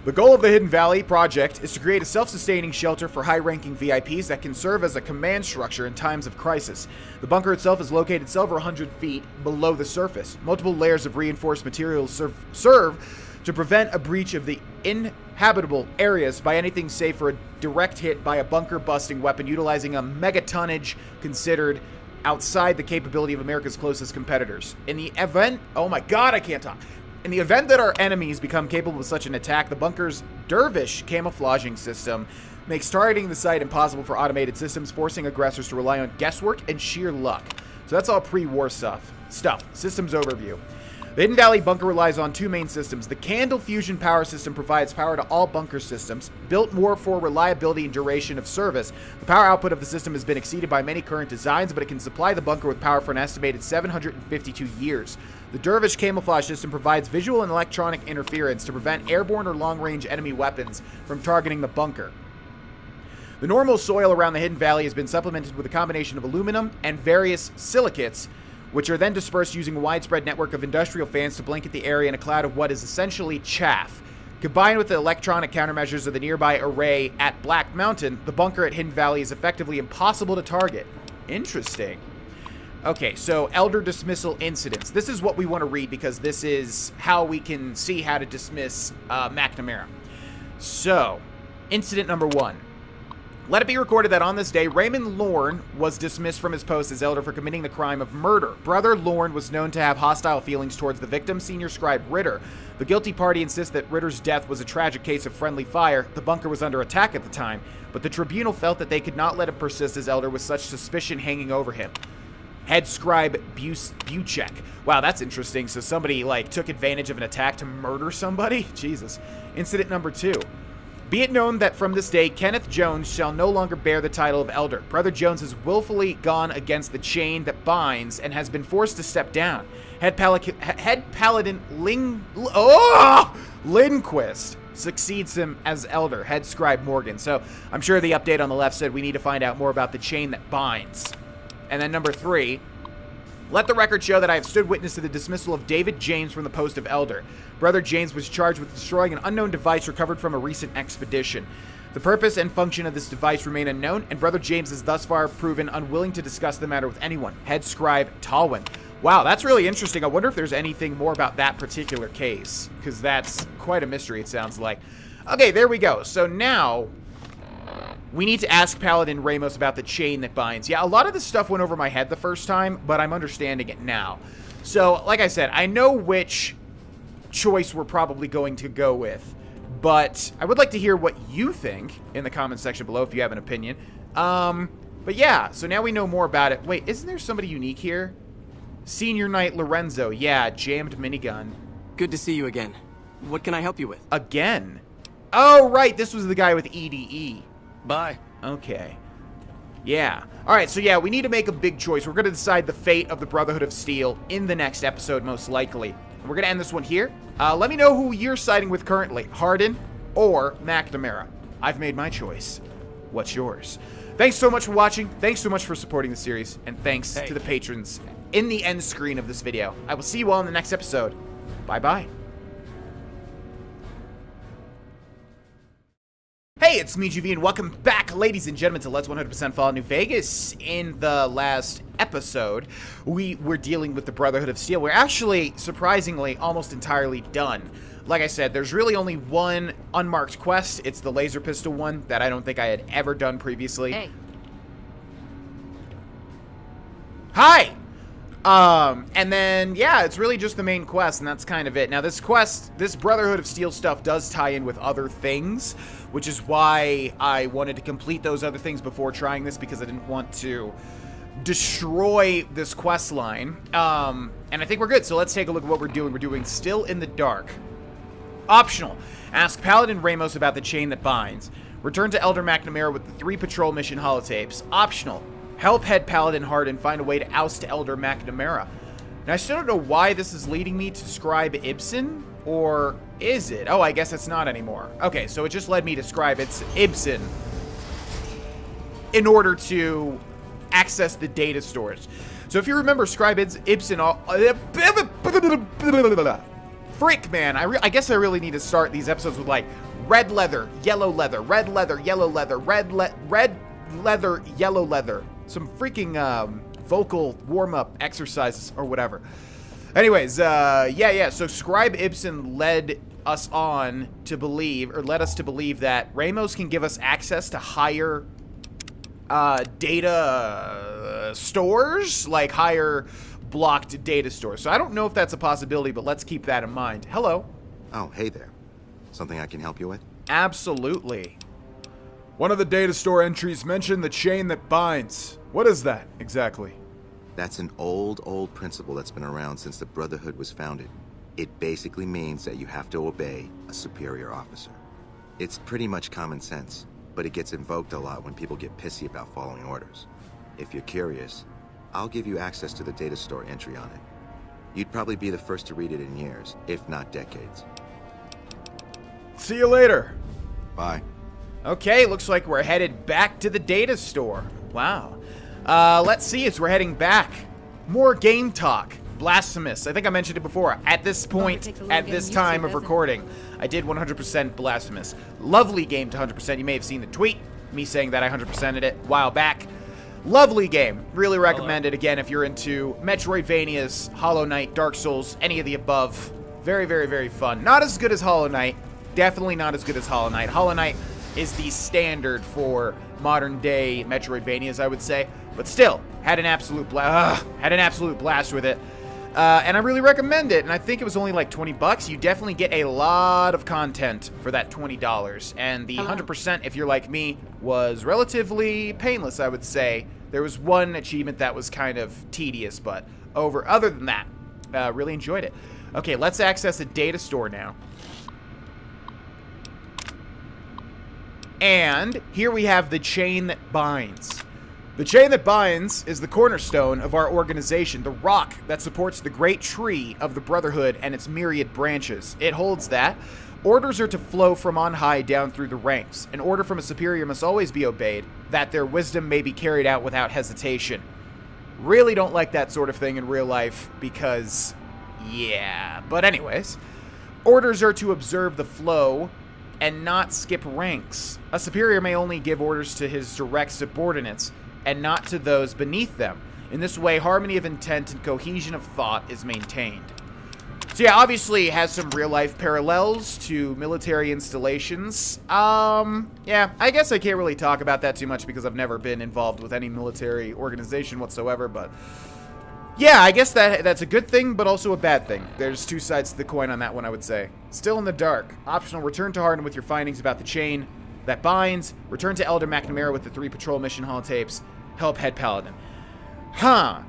[SPEAKER 1] The goal of the Hidden Valley project is to create a self-sustaining shelter for high-ranking VIPs that can serve as a command structure in times of crisis. The bunker itself is located several hundred feet below the surface. Multiple layers of reinforced materials serve to prevent a breach of the inhabitable areas by anything save for a direct hit by a bunker-busting weapon utilizing a megatonnage considered outside the capability of America's closest competitors. In the event... Oh my god, I can't talk. In the event that our enemies become capable of such an attack, the bunker's dervish camouflaging system makes targeting the site impossible for automated systems, forcing aggressors to rely on guesswork and sheer luck. So that's all pre-war stuff. Systems overview. The Hidden Valley bunker relies on two main systems. The Candle fusion power system provides power to all bunker systems. Built more for reliability and duration of service, the power output of the system has been exceeded by many current designs, but it can supply the bunker with power for an estimated 752 years. The Dervish camouflage system provides visual and electronic interference to prevent airborne or long-range enemy weapons from targeting the bunker. The normal soil around the Hidden Valley has been supplemented with a combination of aluminum and various silicates, which are then dispersed using a widespread network of industrial fans to blanket the area in a cloud of what is essentially chaff. Combined with the electronic countermeasures of the nearby array at Black Mountain, the bunker at Hidden Valley is effectively impossible to target. Interesting. Okay, so Elder Dismissal Incidents. This is what we want to read because this is how we can see how to dismiss McNamara. So, Incident number 1. Let it be recorded that on this day, Raymond Lorne was dismissed from his post as elder for committing the crime of murder. Brother Lorne was known to have hostile feelings towards the victim, senior scribe Ritter. The guilty party insists that Ritter's death was a tragic case of friendly fire. The bunker was under attack at the time, but the tribunal felt that they could not let him persist as elder with such suspicion hanging over him. Head scribe Buchek. Wow, that's interesting. So somebody, like, took advantage of an attack to murder somebody? Jesus. Incident number 2. Be it known that from this day, Kenneth Jones shall no longer bear the title of elder. Brother Jones has willfully gone against the chain that binds and has been forced to step down. Head Paladin Lindquist succeeds him as elder. Head scribe Morgan. So I'm sure the update on the left said we need to find out more about the chain that binds. And then number 3. Let the record show that I have stood witness to the dismissal of David James from the post of elder. Brother James was charged with destroying an unknown device recovered from a recent expedition. The purpose and function of this device remain unknown, and Brother James is thus far proven unwilling to discuss the matter with anyone. Head scribe Talwyn. Wow, that's really interesting. I wonder if there's anything more about that particular case, because that's quite a mystery, it sounds like. Okay, there we go. So now we need to ask Paladin Ramos about the chain that binds. Yeah, a lot of this stuff went over my head the first time, but I'm understanding it now. So, like I said, I know which choice we're probably going to go with, but I would like to hear what you think in the comment section below if you have an opinion. But yeah, so now we know more about it. Wait, isn't there somebody unique here? Senior Knight Lorenzo. Yeah, jammed minigun.
[SPEAKER 21] Good to see you again. What can I help you with?
[SPEAKER 1] Again? Oh, right, this was the guy with EDE.
[SPEAKER 21] Bye.
[SPEAKER 1] Okay. Yeah. Alright, so yeah, we need to make a big choice. We're going to decide the fate of the Brotherhood of Steel in the next episode, most likely. And we're going to end this one here. Let me know who you're siding with currently, Hardin or McNamara. I've made my choice. What's yours? Thanks so much for watching. Thanks so much for supporting the series. And thanks to the patrons in the end screen of this video. I will see you all in the next episode. Bye-bye. Hey, it's me, GV, and welcome back, ladies and gentlemen, to Let's 100% Fallout New Vegas. In the last episode, we were dealing with the Brotherhood of Steel. We're actually, surprisingly, almost entirely done. Like I said, there's really only one unmarked quest. It's the laser pistol one that I don't think I had ever done previously.
[SPEAKER 2] Hey.
[SPEAKER 1] Hi! And then, yeah, it's really just the main quest, and that's kind of it. Now, this quest, this Brotherhood of Steel stuff does tie in with other things, which is why I wanted to complete those other things before trying this, because I didn't want to destroy this quest line. And I think we're good, so let's take a look at what we're doing. We're doing Still in the Dark. Optional. Ask Paladin Ramos about the chain that binds. Return to Elder McNamara with the 3 patrol mission holotapes. Optional. Help Head Paladin Hardin find a way to oust Elder McNamara. Now, I still don't know why this is leading me to Scribe Ibsen, or is it? Oh, I guess it's not anymore. Okay, so it just led me to Scribe Ibsen in order to access the data storage. So if you remember Scribe Ibsen... Frick, man. I guess I really need to start these episodes with, like, red leather, yellow leather, red leather, yellow leather, red leather, yellow leather. Some freaking vocal warm-up exercises or whatever. Anyways, yeah, so Scribe Ibsen led us on to believe, or led us to believe that Ramos can give us access to higher data stores, like higher blocked data stores. So I don't know if that's a possibility, but let's keep that in mind. Hello.
[SPEAKER 5] Oh, hey there. Something I can help you with?
[SPEAKER 1] Absolutely.
[SPEAKER 4] One of the data store entries mentioned the chain that binds. What is that, exactly?
[SPEAKER 5] That's an old principle that's been around since the Brotherhood was founded. It basically means that you have to obey a superior officer. It's pretty much common sense, but it gets invoked a lot when people get pissy about following orders. If you're curious, I'll give you access to the data store entry on it. You'd probably be the first to read it in years, if not decades.
[SPEAKER 4] See you later.
[SPEAKER 5] Bye.
[SPEAKER 1] Okay, looks like we're headed back to the data store. Wow. Let's see as we're heading back. More game talk. Blasphemous. I think I mentioned it before. At this point, at this time of recording, I did 100% Blasphemous. Lovely game to 100%. You may have seen the tweet, me saying that I 100%ed it a while back. Lovely game. Really recommend it, again, if you're into Metroidvanias, Hollow Knight, Dark Souls, any of the above. Very, very, very fun. Not as good as Hollow Knight. Definitely not as good as Hollow Knight. Hollow Knight is the standard for modern-day Metroidvanias, I would say. But still, had an absolute blast with it. And I really recommend it, and I think it was only like 20 bucks. You definitely get a lot of content for that $20. And the 100%, if you're like me, was relatively painless, I would say. There was one achievement that was kind of tedious, but other than that, really enjoyed it. Okay, let's access a data store now. And here we have the chain that binds. The chain that binds is the cornerstone of our organization, the rock that supports the great tree of the Brotherhood and its myriad branches. It holds that. Orders are to flow from on high down through the ranks. An order from a superior must always be obeyed, that their wisdom may be carried out without hesitation. Really don't like that sort of thing in real life because, yeah. But anyways, orders are to observe the flow and not skip ranks. A superior may only give orders to his direct subordinates, and not to those beneath them. In this way, harmony of intent and cohesion of thought is maintained. So yeah, obviously it has some real-life parallels to military installations. Yeah, I guess I can't really talk about that too much because I've never been involved with any military organization whatsoever, but yeah, I guess that's a good thing, but also a bad thing. There's two sides to the coin on that one, I would say. Still in the dark. Optional, return to Hardin with your findings about the chain that binds. Return to Elder McNamara with the 3 patrol mission holotapes. Help Head Paladin. Huh.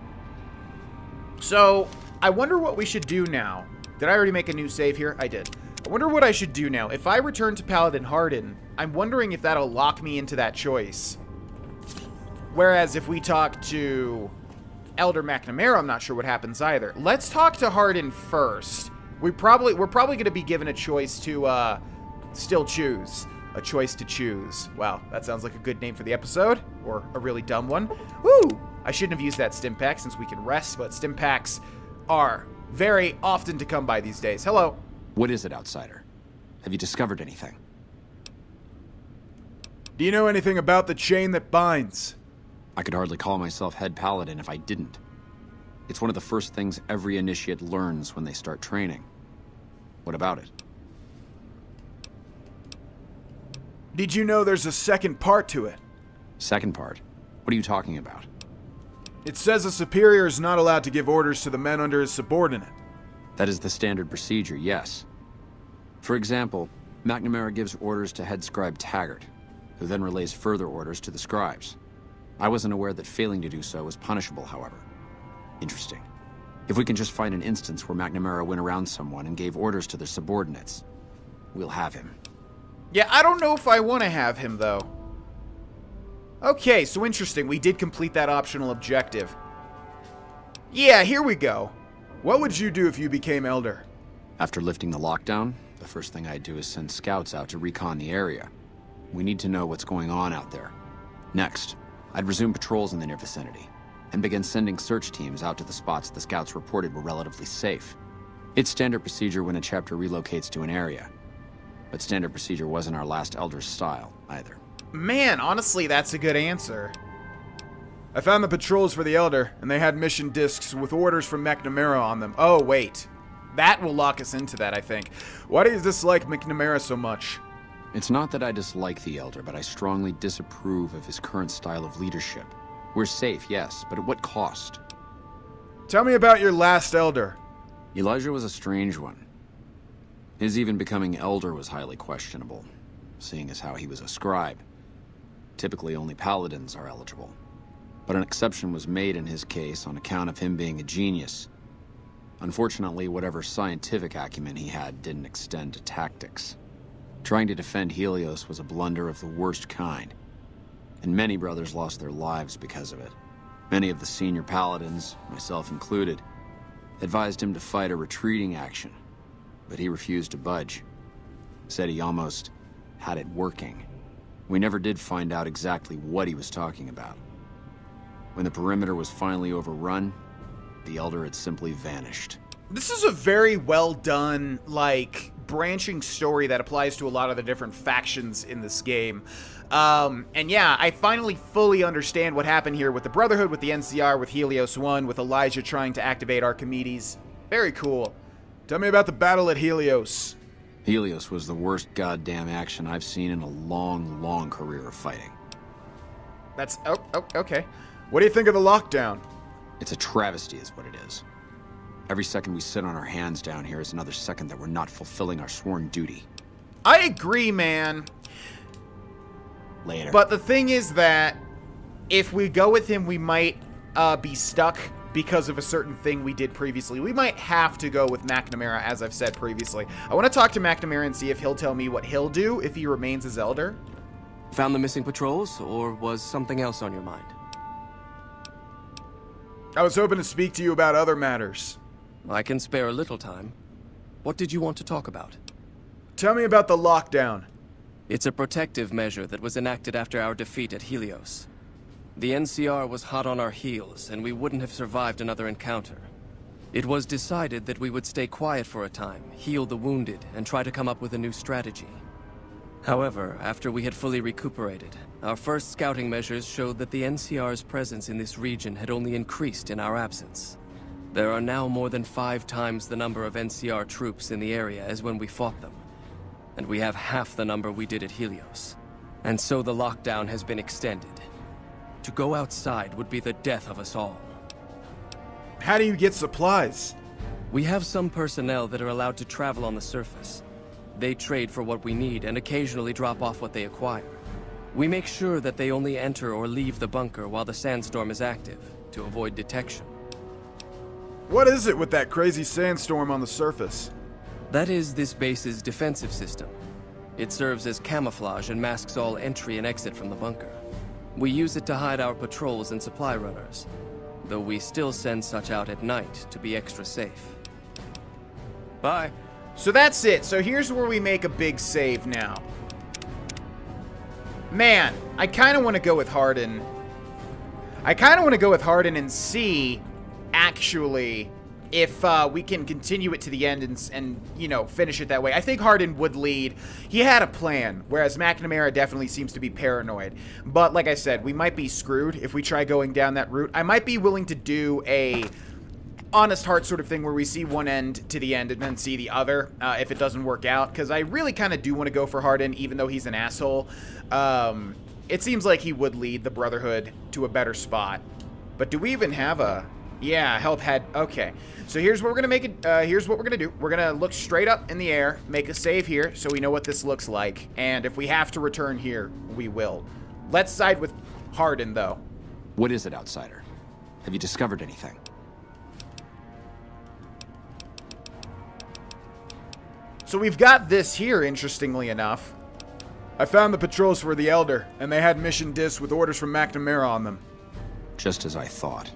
[SPEAKER 1] So, I wonder what we should do now. Did I already make a new save here? I did. I wonder what I should do now. If I return to Paladin Hardin, I'm wondering if that'll lock me into that choice. Whereas if we talk to Elder McNamara, I'm not sure what happens either. Let's talk to Hardin first. We're probably going to be given a choice to still choose. A choice to choose. Wow, that sounds like a good name for the episode, or a really dumb one. Woo! I shouldn't have used that stim pack since we can rest, but stim packs are very often to come by these days. Hello.
[SPEAKER 6] What is it, outsider? Have you discovered anything?
[SPEAKER 4] Do you know anything about the chain that binds?
[SPEAKER 6] I could hardly call myself head paladin if I didn't. It's one of the first things every initiate learns when they start training. What about it?
[SPEAKER 4] Did you know there's a second part to it?
[SPEAKER 6] Second part? What are you talking about?
[SPEAKER 4] It says a superior is not allowed to give orders to the men under his subordinate.
[SPEAKER 6] That is the standard procedure, yes. For example, McNamara gives orders to head scribe Taggart, who then relays further orders to the scribes. I wasn't aware that failing to do so was punishable, however. Interesting. If we can just find an instance where McNamara went around someone and gave orders to their subordinates, we'll have him.
[SPEAKER 1] Yeah, I don't know if I want to have him, though. Okay, so interesting. We did complete that optional objective. Yeah, here we go. What would you do if you became Elder?
[SPEAKER 6] After lifting the lockdown, the first thing I'd do is send scouts out to recon the area. We need to know what's going on out there. Next, I'd resume patrols in the near vicinity, and begin sending search teams out to the spots the scouts reported were relatively safe. It's standard procedure when a chapter relocates to an area. But standard procedure wasn't our last Elder's style, either.
[SPEAKER 1] Man, honestly, that's a good answer.
[SPEAKER 4] I found the patrols for the Elder, and they had mission discs with orders from McNamara on them.
[SPEAKER 1] Oh, wait. That will lock us into that, I think.
[SPEAKER 4] Why do you dislike McNamara so much?
[SPEAKER 6] It's not that I dislike the Elder, but I strongly disapprove of his current style of leadership. We're safe, yes, but at what cost?
[SPEAKER 4] Tell me about your last Elder.
[SPEAKER 6] Elijah was a strange one. His even becoming Elder was highly questionable, seeing as how he was a scribe. Typically, only paladins are eligible. But an exception was made in his case on account of him being a genius. Unfortunately, whatever scientific acumen he had didn't extend to tactics. Trying to defend Helios was a blunder of the worst kind, and many brothers lost their lives because of it. Many of the senior paladins, myself included, advised him to fight a retreating action, but he refused to budge. Said he almost had it working. We never did find out exactly what he was talking about. When the perimeter was finally overrun, the Elder had simply vanished.
[SPEAKER 1] This is a very well done, like, branching story that applies to a lot of the different factions in this game. And yeah, I finally fully understand what happened here with the Brotherhood, with the NCR, with Helios 1, with Elijah trying to activate Archimedes. Very cool.
[SPEAKER 4] Tell me about the battle at Helios.
[SPEAKER 6] Helios was the worst goddamn action I've seen in a long, long career of fighting.
[SPEAKER 1] That's... Oh, okay.
[SPEAKER 4] What do you think of the lockdown?
[SPEAKER 6] It's a travesty is what it is. Every second we sit on our hands down here is another second that we're not fulfilling our sworn duty.
[SPEAKER 1] I agree, man.
[SPEAKER 6] Later.
[SPEAKER 1] But the thing is that if we go with him, we might be stuck because of a certain thing we did previously. We might have to go with McNamara, as I've said previously. I want to talk to McNamara and see if he'll tell me what he'll do if he remains as Elder.
[SPEAKER 21] Found the missing patrols, or was something else on your mind?
[SPEAKER 4] I was hoping to speak to you about other matters.
[SPEAKER 21] I can spare a little time. What did you want to talk about?
[SPEAKER 4] Tell me about the lockdown.
[SPEAKER 21] It's a protective measure that was enacted after our defeat at Helios. The NCR was hot on our heels, and we wouldn't have survived another encounter. It was decided that we would stay quiet for a time, heal the wounded, and try to come up with a new strategy. However, after we had fully recuperated, our first scouting measures showed that the NCR's presence in this region had only increased in our absence. There are now more than 5 times the number of NCR troops in the area as when we fought them. And we have half the number we did at Helios. And so the lockdown has been extended. To go outside would be the death of us all.
[SPEAKER 4] How do you get supplies?
[SPEAKER 21] We have some personnel that are allowed to travel on the surface. They trade for what we need and occasionally drop off what they acquire. We make sure that they only enter or leave the bunker while the sandstorm is active, to avoid detection.
[SPEAKER 4] What is it with that crazy sandstorm on the surface?
[SPEAKER 21] That is this base's defensive system. It serves as camouflage and masks all entry and exit from the bunker. We use it to hide our patrols and supply runners, though we still send such out at night to be extra safe. Bye.
[SPEAKER 1] So that's it. So here's where we make a big save now. Man, I kind of want to go with Hardin. I kind of want to go with Hardin and see, actually, if we can continue it to the end and, you know, finish it that way. I think Hardin would lead. He had a plan, whereas McNamara definitely seems to be paranoid. But like I said, we might be screwed if we try going down that route. I might be willing to do a honest heart sort of thing where we see one end to the end and then see the other if it doesn't work out, because I really kind of do want to go for Hardin, even though he's an asshole. It seems like he would lead the Brotherhood to a better spot. But do we even have a... Yeah, help head. Okay. So here's what we're going to make it. Here's what we're going to do. We're going to look straight up in the air, make a save here so we know what this looks like. And if we have to return here, we will. Let's side with Hardin, though.
[SPEAKER 6] What is it, outsider? Have you discovered anything?
[SPEAKER 1] So we've got this here, interestingly enough.
[SPEAKER 4] I found the patrols for the Elder, and they had mission discs with orders from McNamara on them.
[SPEAKER 6] Just as I thought.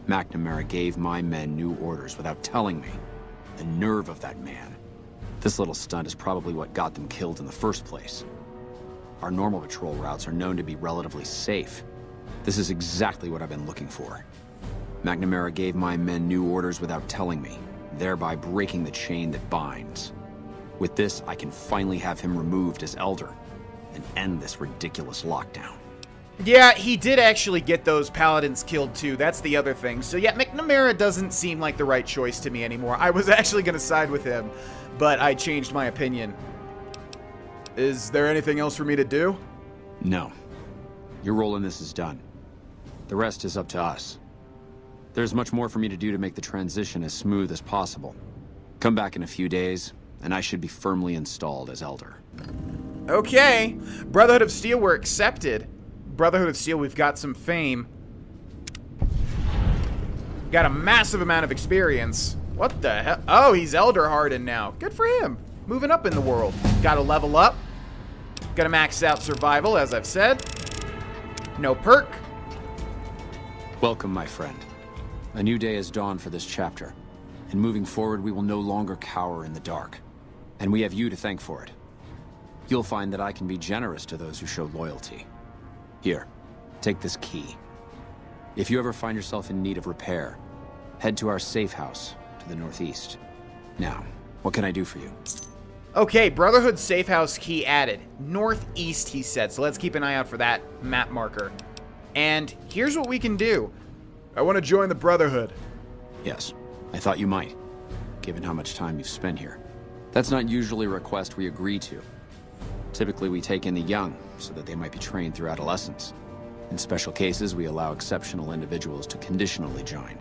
[SPEAKER 6] McNamara gave my men new orders without telling me. The nerve of that man. This little stunt is probably what got them killed in the first place. Our normal patrol routes are known to be relatively safe. This is exactly what I've been looking for. McNamara gave my men new orders without telling me, thereby breaking the chain that binds. With this, I can finally have him removed as Elder and end this ridiculous lockdown.
[SPEAKER 1] Yeah, he did actually get those paladins killed too. That's the other thing. So yeah, McNamara doesn't seem like the right choice to me anymore. I was actually going to side with him, but I changed my opinion.
[SPEAKER 4] Is there anything else for me to do?
[SPEAKER 6] No. Your role in this is done. The rest is up to us. There's much more for me to do to make the transition as smooth as possible. Come back in a few days, and I should be firmly installed as Elder.
[SPEAKER 1] Okay. Brotherhood of Steel, we're accepted. Brotherhood of Steel, we've got some fame. Got a massive amount of experience. What the hell? Oh, he's Elder Hardened now. Good for him. Moving up in the world. Gotta level up. Gotta max out survival, as I've said. No perk.
[SPEAKER 6] Welcome, my friend. A new day has dawned for this chapter. And moving forward, we will no longer cower in the dark. And we have you to thank for it. You'll find that I can be generous to those who show loyalty. Here, take this key. If you ever find yourself in need of repair, head to our safe house to the northeast. Now, what can I do for you?
[SPEAKER 1] Okay, Brotherhood safe house key added. Northeast, he said, so let's keep an eye out for that map marker. And here's what we can do.
[SPEAKER 4] I want to join the Brotherhood.
[SPEAKER 6] Yes, I thought you might, given how much time you've spent here. That's not usually a request we agree to. Typically, we take in the young, so that they might be trained through adolescence. In special cases, we allow exceptional individuals to conditionally join.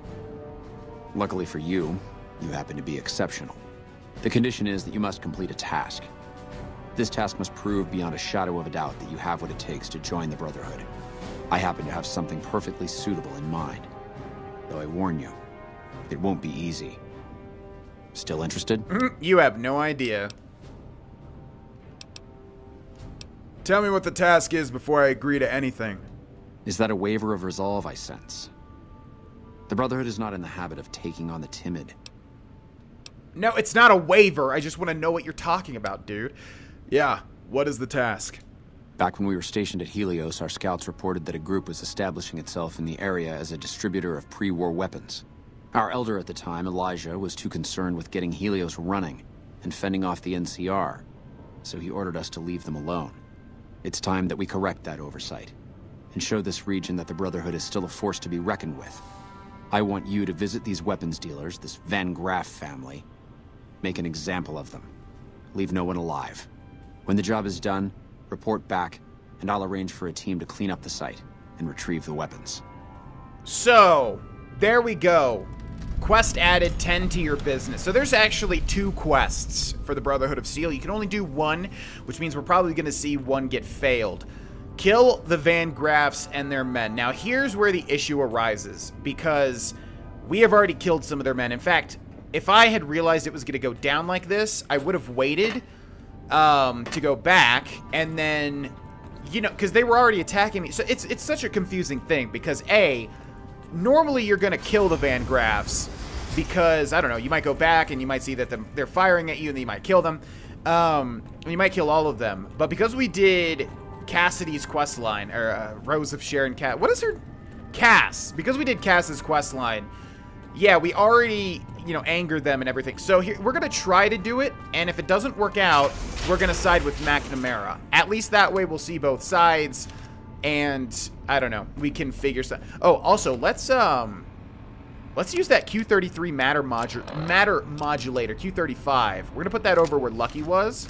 [SPEAKER 6] Luckily for you, you happen to be exceptional. The condition is that you must complete a task. This task must prove beyond a shadow of a doubt that you have what it takes to join the Brotherhood. I happen to have something perfectly suitable in mind. Though I warn you, it won't be easy. Still interested?
[SPEAKER 1] You have no idea.
[SPEAKER 4] Tell me what the task is before I agree to anything.
[SPEAKER 6] Is that a waiver of resolve I sense? The Brotherhood is not in the habit of taking on the timid.
[SPEAKER 1] No, it's not a waiver. I just want to know what you're talking about, dude.
[SPEAKER 4] Yeah, what is the task?
[SPEAKER 6] Back when we were stationed at Helios, our scouts reported that a group was establishing itself in the area as a distributor of pre-war weapons. Our elder at the time, Elijah, was too concerned with getting Helios running and fending off the NCR, so he ordered us to leave them alone. It's time that we correct that oversight and show this region that the Brotherhood is still a force to be reckoned with. I want you to visit these weapons dealers, this Van Graff family, make an example of them. Leave no one alive. When the job is done, report back, and I'll arrange for a team to clean up the site and retrieve the weapons.
[SPEAKER 1] So, there we go. Quest added, 10 to your business. So there's actually 2 quests for the Brotherhood of Steel. You can only do 1, which means we're probably going to see 1 get failed. Kill the Van Graffs and their men. Now, here's where the issue arises, because we have already killed some of their men. In fact, if I had realized it was going to go down like this, I would have waited to go back, and then, you know, because they were already attacking me. So it's such a confusing thing, because A, normally you're going to kill the Van Graffs, because, I don't know, you might go back and you might see that they're firing at you, and then you might kill them. And you might kill all of them. But because we did Cassidy's quest line, or Rose of Sharon Cat. What is her? Cass. Because we did Cass's quest line, yeah, we already, you know, angered them and everything. So here, we're going to try to do it, and if it doesn't work out, we're going to side with McNamara. At least that way we'll see both sides, and I don't know, we can figure something. Oh, also, let's use that Q33 matter modulator, Q35. We're going to put that over where Lucky was.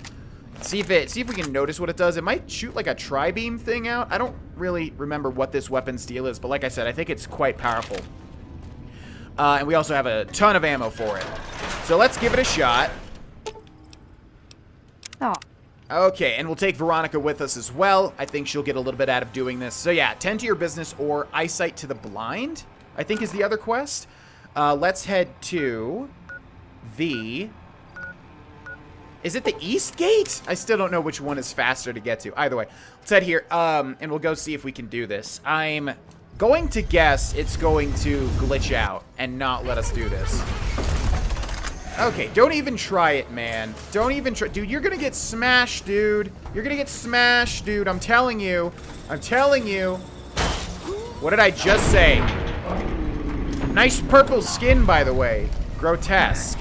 [SPEAKER 1] See if we can notice what it does. It might shoot like a tri-beam thing out. I don't really remember what this weapons deal is, but like I said, I think it's quite powerful. And we also have a ton of ammo for it. So let's give it a shot.
[SPEAKER 19] Oh.
[SPEAKER 1] Okay, and we'll take Veronica with us as well. I think she'll get a little bit out of doing this. So yeah, tend to your business or eyesight to the blind, I think is the other quest. Let's head to the... Is it the East Gate? I still don't know which one is faster to get to. Either way, let's head here, and we'll go see if we can do this. I'm going to guess it's going to glitch out and not let us do this. Okay, don't even try it, man. Don't even try. Dude, you're gonna get smashed, dude. You're gonna get smashed, dude. I'm telling you. I'm telling you. What did I just say? Nice purple skin, by the way. Grotesque.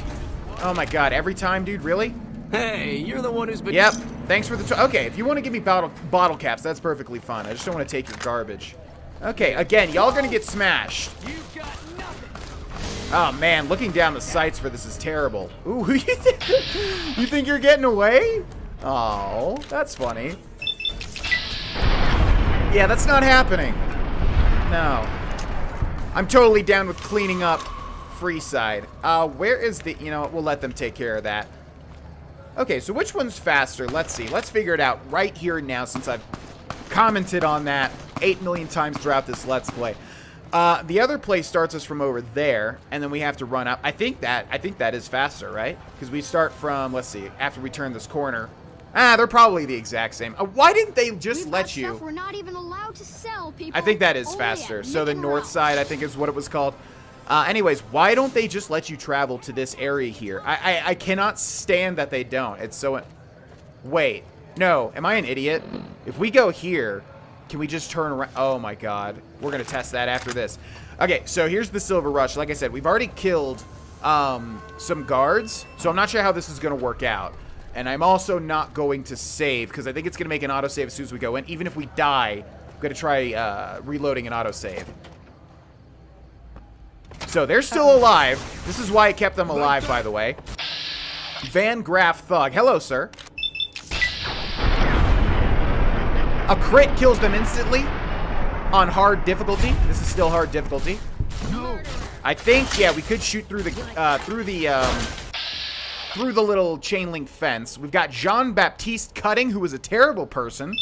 [SPEAKER 1] Oh my god, every time, dude? Really?
[SPEAKER 21] Hey, you're the one who's been...
[SPEAKER 1] Yep. Thanks for the... Okay, if you want to give me bottle caps, that's perfectly fine. I just don't want to take your garbage. Okay, again, y'all gonna get smashed. Oh, man, looking down the sights for this is terrible. Ooh, you think you're getting away? Oh, that's funny. Yeah, that's not happening. No. I'm totally down with cleaning up Freeside. Where is the... You know what, we'll let them take care of that. Okay, so which one's faster? Let's see. Let's figure it out right here and now, since I've commented on that 8 million times throughout this Let's Play. The other place starts us from over there, and then we have to run up. I think that is faster, right? Because we start from, let's see, after we turn this corner. They're probably the exact same. Why didn't they just let you?
[SPEAKER 14] Stuff we're not even allowed to sell, people.
[SPEAKER 1] I think that is faster. So the north side, I think, is what it was called. Anyways, why don't they just let you travel to this area here? I cannot stand that they don't. It's so... Wait. No. Am I an idiot? If we go here, can we just turn around? Oh, my God. We're going to test that after this. Okay, so here's the Silver Rush. Like I said, we've already killed some guards, so I'm not sure how this is going to work out. And I'm also not going to save, because I think it's going to make an autosave as soon as we go in. Even if we die, I'm going to try reloading an autosave. So they're still alive. This is why I kept them alive, by the way. Van Graff Thug. Hello, sir. A crit kills them instantly on hard difficulty. This is still hard difficulty.
[SPEAKER 14] No.
[SPEAKER 1] I think, yeah, we could shoot through the little chain link fence. We've got Jean-Baptiste Cutting, who was a terrible person.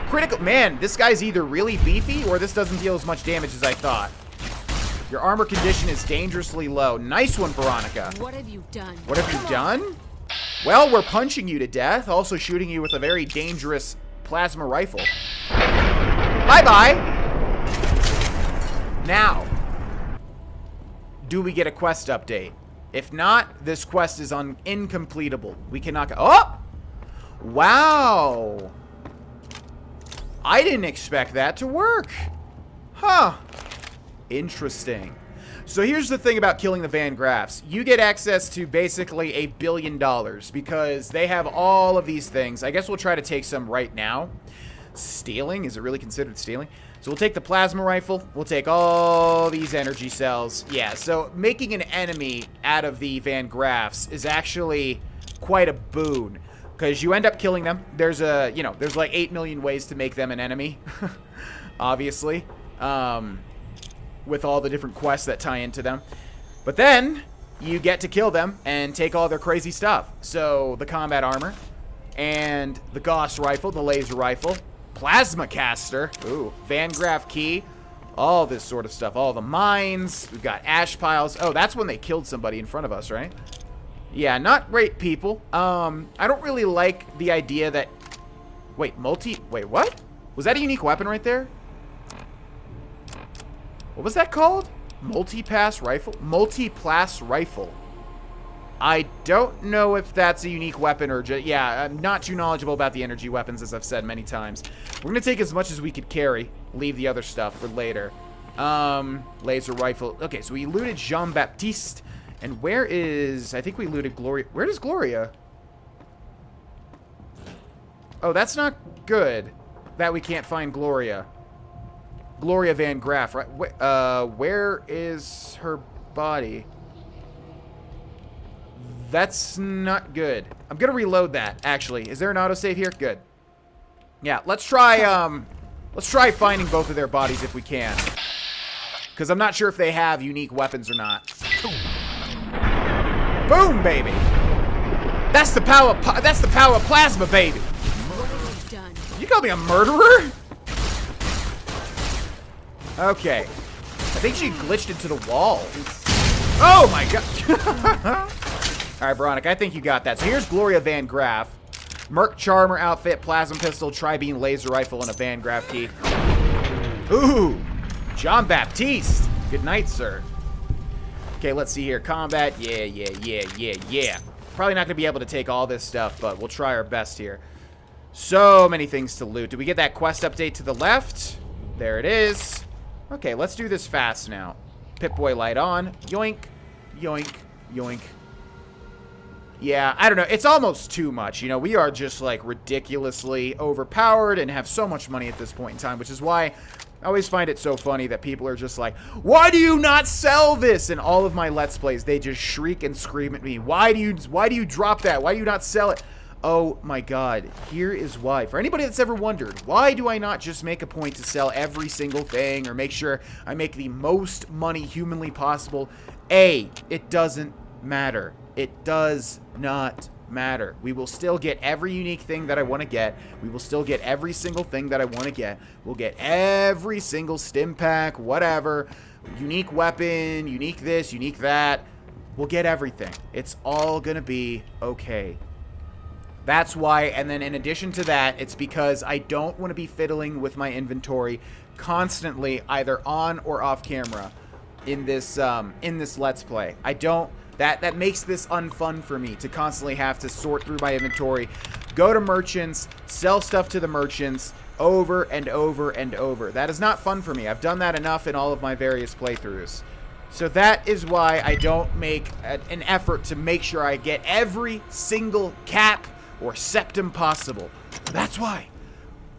[SPEAKER 1] Critical. Man, this guy's either really beefy or this doesn't deal as much damage as I thought. Your armor condition is dangerously low. Nice one, Veronica.
[SPEAKER 13] What have you done?
[SPEAKER 1] What have you done? Well, we're punching you to death, also shooting you with a very dangerous plasma rifle. Bye-bye. Now, do we get a quest update? If not, this quest is incompletable. We cannot go... Oh! Wow. I didn't expect that to work. Huh. Interesting. So here's the thing about killing the Van Graffs. You get access to basically $1 billion because they have all of these things. I guess we'll try to take some right now. Stealing? Is it really considered stealing? So we'll take the plasma rifle. We'll take all these energy cells. Yeah, so making an enemy out of the Van Graffs is actually quite a boon. Because you end up killing them. There's there's like 8 million ways to make them an enemy. Obviously. With all the different quests that tie into them. But then, you get to kill them and take all their crazy stuff. So, the combat armor. And the Gauss rifle, the laser rifle. Plasma caster. Ooh. Van Graff key. All this sort of stuff. All the mines. We've got ash piles. Oh, that's when they killed somebody in front of us, right? Yeah, not great people. I don't really like the idea that... Wait, Wait, what? Was that a unique weapon right there? What was that called? Multi-pass rifle? Multi-pass rifle. I don't know if that's a unique weapon or just... Yeah, I'm not too knowledgeable about the energy weapons, as I've said many times. We're going to take as much as we could carry. Leave the other stuff for later. Laser rifle. Okay, so we looted Jean-Baptiste... And where is... I think we looted Gloria. Where is Gloria? Oh, that's not good. That we can't find Gloria. Gloria Van Graff, right? Where is her body? That's not good. I'm gonna reload that, actually. Is there an autosave here? Good. Yeah, let's try finding both of their bodies if we can. Because I'm not sure if they have unique weapons or not. Boom, baby. That's the power of plasma, baby. You call me a murderer? Okay. I think she glitched into the wall. Oh my god. Alright, Veronica, I think you got that. So here's Gloria Van Graff. Merc Charmer outfit, plasma pistol, tri-beam laser rifle, and a Van Graff key. Ooh. Jean-Baptiste. Good night, sir. Okay, let's see here. Combat. Yeah. Probably not going to be able to take all this stuff, but we'll try our best here. So many things to loot. Did we get that quest update to the left? There it is. Okay, let's do this fast now. Pip-Boy light on. Yoink. Yoink. Yoink. Yeah, I don't know. It's almost too much. You know, we are just, like, ridiculously overpowered and have so much money at this point in time, which is why I always find it so funny that people are just like, why do you not sell this? In all of my Let's Plays, they just shriek and scream at me. Why do you drop that? Why do you not sell it? Oh my god, here is why. For anybody that's ever wondered, why do I not just make a point to sell every single thing or make sure I make the most money humanly possible? A, it doesn't matter. It does not matter. We will still get every unique thing that I want to get. We will still get every single thing that I want to get. We'll get every single stim pack, whatever. Unique weapon, unique this, unique that. We'll get everything. It's all gonna be okay. That's why, and then in addition to that, it's because I don't want to be fiddling with my inventory constantly, either on or off camera in this Let's Play. I don't... That makes this unfun for me, to constantly have to sort through my inventory, go to merchants, sell stuff to the merchants, over and over and over. That is not fun for me. I've done that enough in all of my various playthroughs. So that is why I don't make an effort to make sure I get every single cap or septum possible. That's why.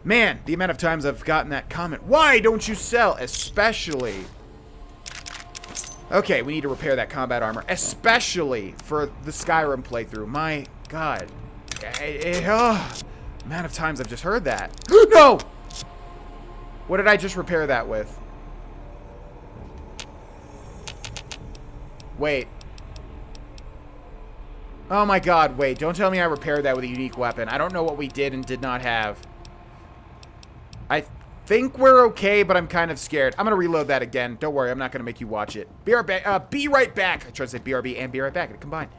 [SPEAKER 1] Man, the amount of times I've gotten that comment, why don't you sell? Especially... Okay, we need to repair that combat armor, especially for the Skyrim playthrough. My God. Amount of times I've just heard that. No! What did I just repair that with? Wait. Oh my God, wait. Don't tell me I repaired that with a unique weapon. I don't know what we did and did not have. I think we're okay, but I'm kind of scared. I'm going to reload that again. Don't worry, I'm not going to make you watch it. Be right back. I tried to say BRB and be right back. It combined.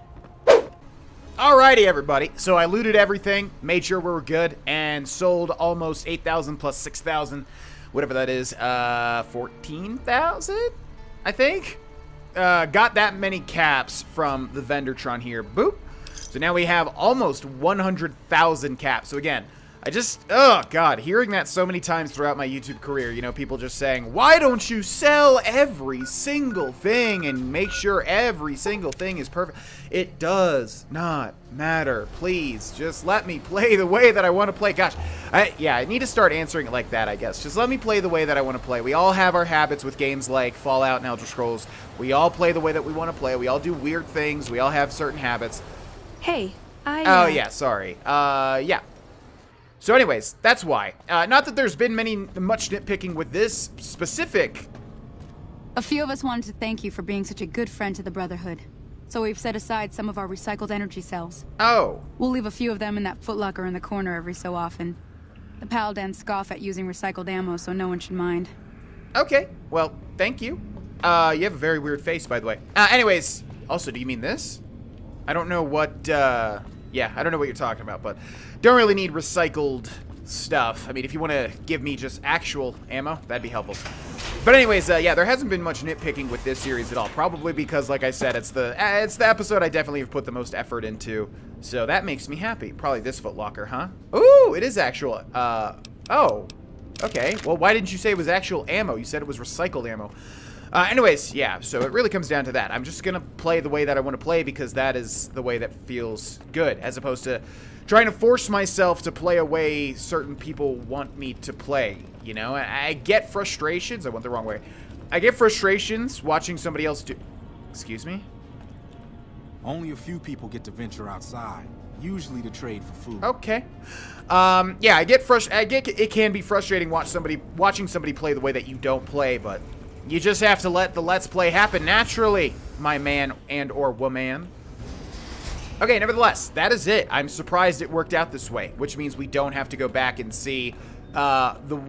[SPEAKER 1] Alrighty, everybody. So I looted everything, made sure we were good, and sold almost 8,000 plus 6,000, whatever that is, 14,000, I think? Got that many caps from the Vendortron here. Boop. So now we have almost 100,000 caps. So again, I just, oh God, hearing that so many times throughout my YouTube career, you know, people just saying, why don't you sell every single thing and make sure every single thing is perfect? It does not matter. Please, just let me play the way that I want to play. Gosh, I need to start answering it like that, I guess. Just let me play the way that I want to play. We all have our habits with games like Fallout and Elder Scrolls. We all play the way that we want to play. We all do weird things. We all have certain habits.
[SPEAKER 19] Hey,
[SPEAKER 1] Oh, yeah, sorry. Yeah. So anyways, that's why. Not that there's been much nitpicking with this specific.
[SPEAKER 7] A few of us wanted to thank you for being such a good friend to the Brotherhood. So we've set aside some of our recycled energy cells.
[SPEAKER 1] Oh.
[SPEAKER 7] We'll leave a few of them in that footlocker in the corner every so often. The Paladins scoff at using recycled ammo, so no one should mind.
[SPEAKER 1] Okay. Well, thank you. You have a very weird face, by the way. Anyways, also, do you mean this? I don't know what, yeah, I don't know what you're talking about, but don't really need recycled stuff. I mean, if you want to give me just actual ammo, that'd be helpful. But anyways, yeah, there hasn't been much nitpicking with this series at all. Probably because, like I said, it's the episode I definitely have put the most effort into. So that makes me happy. Probably this footlocker, huh? Ooh, it is actual. Oh, okay. Well, why didn't you say it was actual ammo? You said it was recycled ammo. Anyways, yeah, so it really comes down to that. I'm just going to play the way that I want to play because that is the way that feels good, as opposed to trying to force myself to play a way certain people want me to play, you know? I get frustrations. I went the wrong way. I get frustrations watching somebody else do... Excuse me?
[SPEAKER 12] Only a few people get to venture outside, usually to trade for food.
[SPEAKER 1] Okay. Yeah, I get it can be frustrating watching somebody play the way that you don't play, but you just have to let the Let's Play happen naturally, my man and or woman. Okay, nevertheless, that is it. I'm surprised it worked out this way, which means we don't have to go back and see the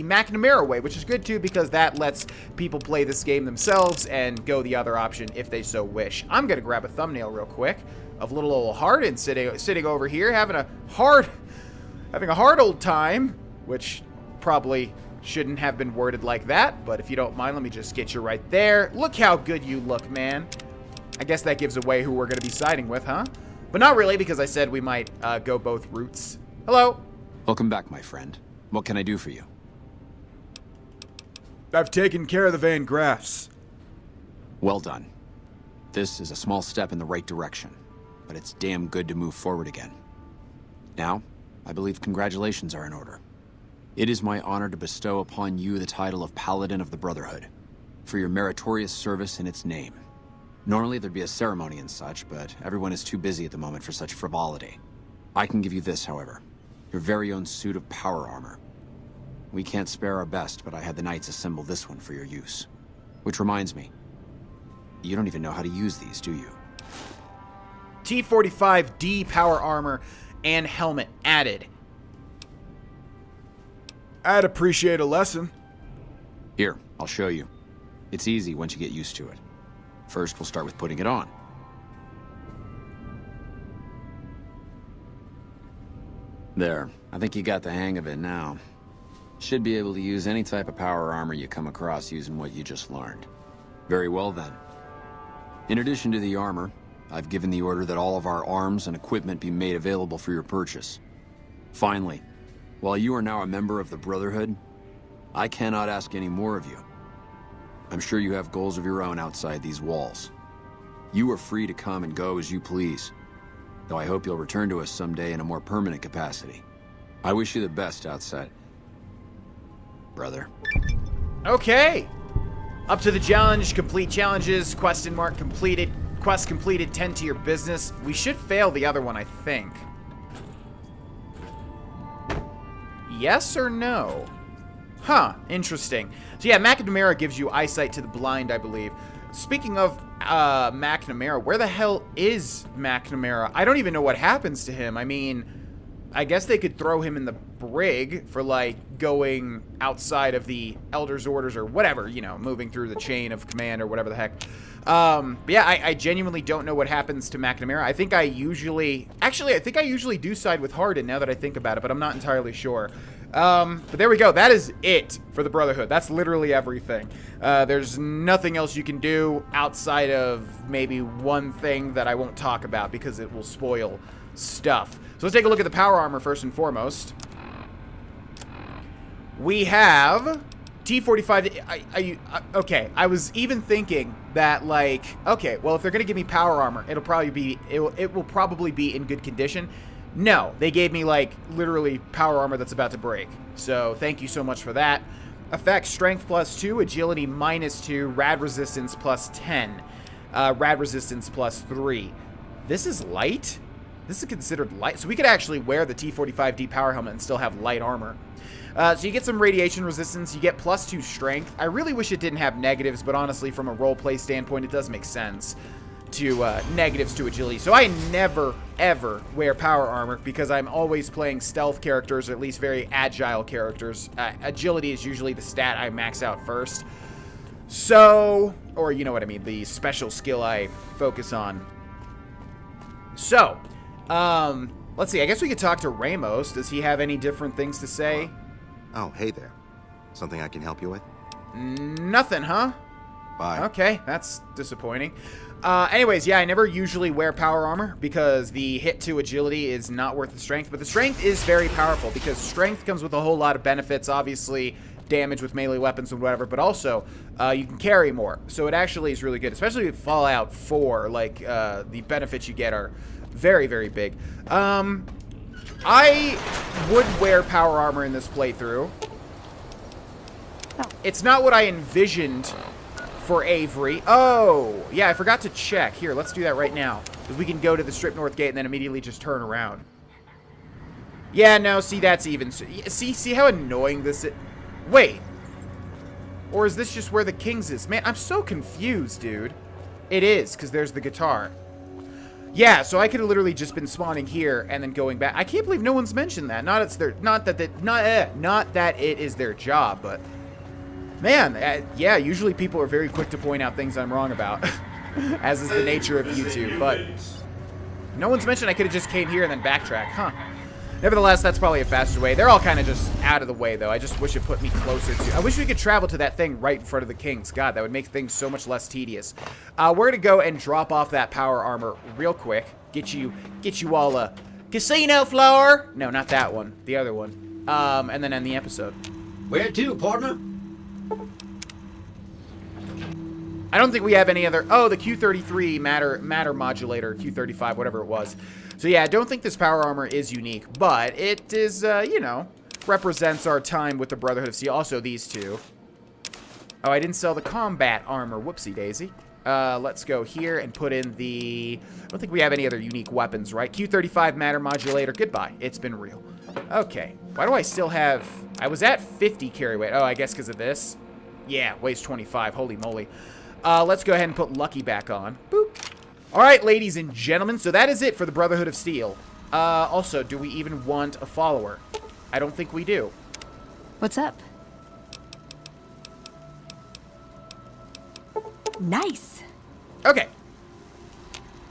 [SPEAKER 1] McNamara way, which is good too because that lets people play this game themselves and go the other option if they so wish. I'm gonna grab a thumbnail real quick of little old Hardin sitting over here having a hard old time, which probably shouldn't have been worded like that, but if you don't mind, let me just get you right there. Look how good you look, man. I guess that gives away who we're going to be siding with, huh? But not really, because I said we might go both routes. Hello.
[SPEAKER 6] Welcome back, my friend. What can I do for you?
[SPEAKER 4] I've taken care of the Van Graffs.
[SPEAKER 6] Well done. This is a small step in the right direction, but it's damn good to move forward again. Now, I believe congratulations are in order. It is my honor to bestow upon you the title of Paladin of the Brotherhood, for your meritorious service in its name. Normally there'd be a ceremony and such, but everyone is too busy at the moment for such frivolity. I can give you this, however. Your very own suit of power armor. We can't spare our best, but I had the knights assemble this one for your use. Which reminds me, you don't even know how to use these, do you?
[SPEAKER 1] T45D power armor and helmet added.
[SPEAKER 4] I'd appreciate a lesson.
[SPEAKER 6] Here, I'll show you. It's easy once you get used to it. First, we'll start with putting it on. There. I think you got the hang of it now. Should be able to use any type of power armor you come across using what you just learned. Very well then. In addition to the armor, I've given the order that all of our arms and equipment be made available for your purchase. Finally, while you are now a member of the Brotherhood, I cannot ask any more of you. I'm sure you have goals of your own outside these walls. You are free to come and go as you please, though I hope you'll return to us someday in a more permanent capacity. I wish you the best outside, brother.
[SPEAKER 1] Okay. Up to the challenge, complete challenges, question mark completed, quest completed, 10 to your business. We should fail the other one, I think. Yes or no? Huh, interesting. So yeah, McNamara gives you eyesight to the blind, I believe. Speaking of McNamara, where the hell is McNamara? I don't even know what happens to him. I mean, I guess they could throw him in the brig for, like, going outside of the Elder's orders or whatever, you know, moving through the chain of command or whatever the heck. But yeah, I genuinely don't know what happens to McNamara. I think I usually do side with Hardin now that I think about it, but I'm not entirely sure. But there we go. That is it for the Brotherhood. That's literally everything. There's nothing else you can do outside of maybe one thing that I won't talk about because it will spoil stuff. So let's take a look at the power armor first and foremost. We have T45. Okay, I was even thinking that, like, okay, well, if they're gonna give me power armor, it will probably be in good condition. No, they gave me, like, literally power armor that's about to break. So thank you so much for that. Effects: strength +2, agility -2, rad resistance +10, rad resistance +3. This is light. This is considered light, so we could actually wear the T45D power helmet and still have light armor. So you get some radiation resistance, you get +2 strength. I really wish it didn't have negatives, but honestly, from a roleplay standpoint, it does make sense to negatives to agility. So I never, ever wear power armor because I'm always playing stealth characters, or at least very agile characters. Agility is usually the stat I max out first. So, or you know what I mean, the special skill I focus on. So, let's see. I guess we could talk to Ramos. Does he have any different things to say?
[SPEAKER 5] Oh, hey there. Something I can help you with?
[SPEAKER 1] Nothing, huh?
[SPEAKER 5] Bye.
[SPEAKER 1] Okay, that's disappointing. Anyways, yeah, I never usually wear power armor because the hit to agility is not worth the strength, but the strength is very powerful because strength comes with a whole lot of benefits. Obviously, damage with melee weapons and whatever, but also you can carry more. So it actually is really good, especially with Fallout 4. Like, the benefits you get are very, very big. I would wear power armor in this playthrough. It's not what I envisioned for Avery. Oh, yeah, I forgot to check. Here, let's do that right now. We can go to the Strip North Gate and then immediately just turn around. Yeah, no, see, that's even... See how annoying this is? Wait. Or is this just where the King's is? Man, I'm so confused, dude. It is, because there's the guitar. Yeah, so I could have literally just been spawning here and then going back. I can't believe no one's mentioned that. Not that it is their job, but man, yeah, usually people are very quick to point out things I'm wrong about, as is the nature of YouTube, but no one's mentioned I could have just came here and then backtracked, huh? Nevertheless, that's probably a faster way. They're all kind of just out of the way, though. I just wish it put me closer to... I wish we could travel to that thing right in front of the Kings. God, that would make things so much less tedious. We're going to go and drop off that power armor real quick. Get you all a casino floor. No, not that one. The other one. And then end the episode.
[SPEAKER 15] Where to, partner?
[SPEAKER 1] I don't think we have any other... Oh, the Q33 matter modulator, Q35, whatever it was. So yeah, I don't think this power armor is unique, but it is, you know, represents our time with the Brotherhood of Steel. Also, these two. Oh, I didn't sell the combat armor. Whoopsie daisy. Let's go here and put in the... I don't think we have any other unique weapons, right? Q35 matter modulator. Goodbye. It's been real. Okay. Why do I still have... I was at 50 carry weight. Oh, I guess because of this. Yeah, weighs 25. Holy moly. Let's go ahead and put Lucky back on. Boop. Alright, ladies and gentlemen, so that is it for the Brotherhood of Steel. Also, do we even want a follower? I don't think we do.
[SPEAKER 19] What's up? Nice.
[SPEAKER 1] Okay.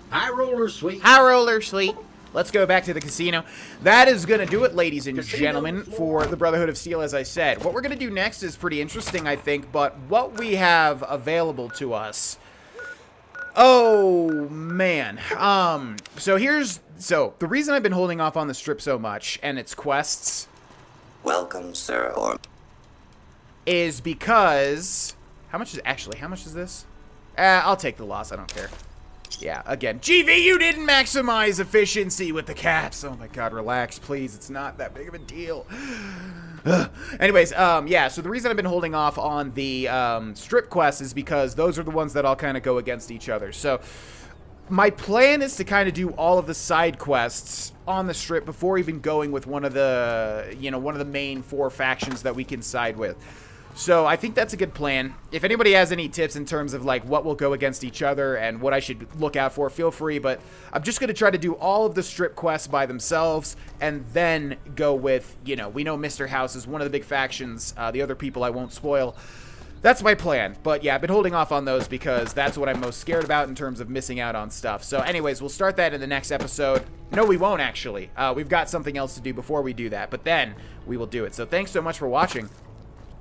[SPEAKER 15] High roller, sweet.
[SPEAKER 1] High roller, sweet. Let's go back to the casino. That is going to do it, ladies and gentlemen, for the Brotherhood of Steel, as I said. What we're going to do next is pretty interesting, I think, but what we have available to us... Oh, man. So the reason I've been holding off on the strip so much, and its quests...
[SPEAKER 8] Welcome, sir, or...
[SPEAKER 1] is because... How much is this? I'll take the loss, I don't care. Yeah, again, GV, you didn't maximize efficiency with the caps. Oh my god, relax, please. It's not that big of a deal. Anyways, yeah, so the reason I've been holding off on the strip quests is because those are the ones that all kind of go against each other. So my plan is to kind of do all of the side quests on the strip before even going with one of the, one of the main 4 factions that we can side with. So I think that's a good plan. If anybody has any tips in terms of like what will go against each other and what I should look out for, feel free. But I'm just going to try to do all of the strip quests by themselves and then go with, we know Mr. House is one of the big factions. The other people I won't spoil. That's my plan. But yeah, I've been holding off on those because that's what I'm most scared about in terms of missing out on stuff. So anyways, we'll start that in the next episode. No, we won't actually. We've got something else to do before we do that. But then we will do it. So thanks so much for watching.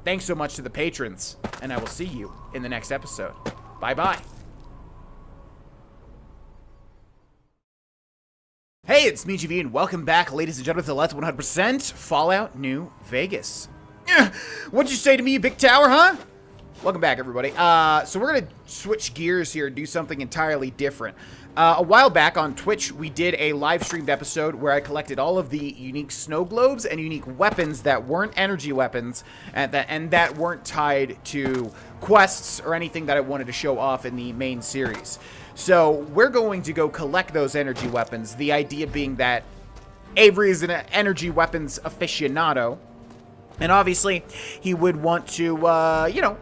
[SPEAKER 1] Thanks so much to the patrons, and I will see you in the next episode. Bye-bye. Hey, it's me, GV, and welcome back, ladies and gentlemen, to Let's 100% Fallout New Vegas. What'd you say to me, you big tower, huh? Welcome back, everybody. So we're going to switch gears here and do something entirely different. A while back on Twitch, we did a live-streamed episode where I collected all of the unique snow globes and unique weapons that weren't energy weapons and that weren't tied to quests or anything that I wanted to show off in the main series. So we're going to go collect those energy weapons, the idea being that Avery is an energy weapons aficionado. And obviously, he would want to,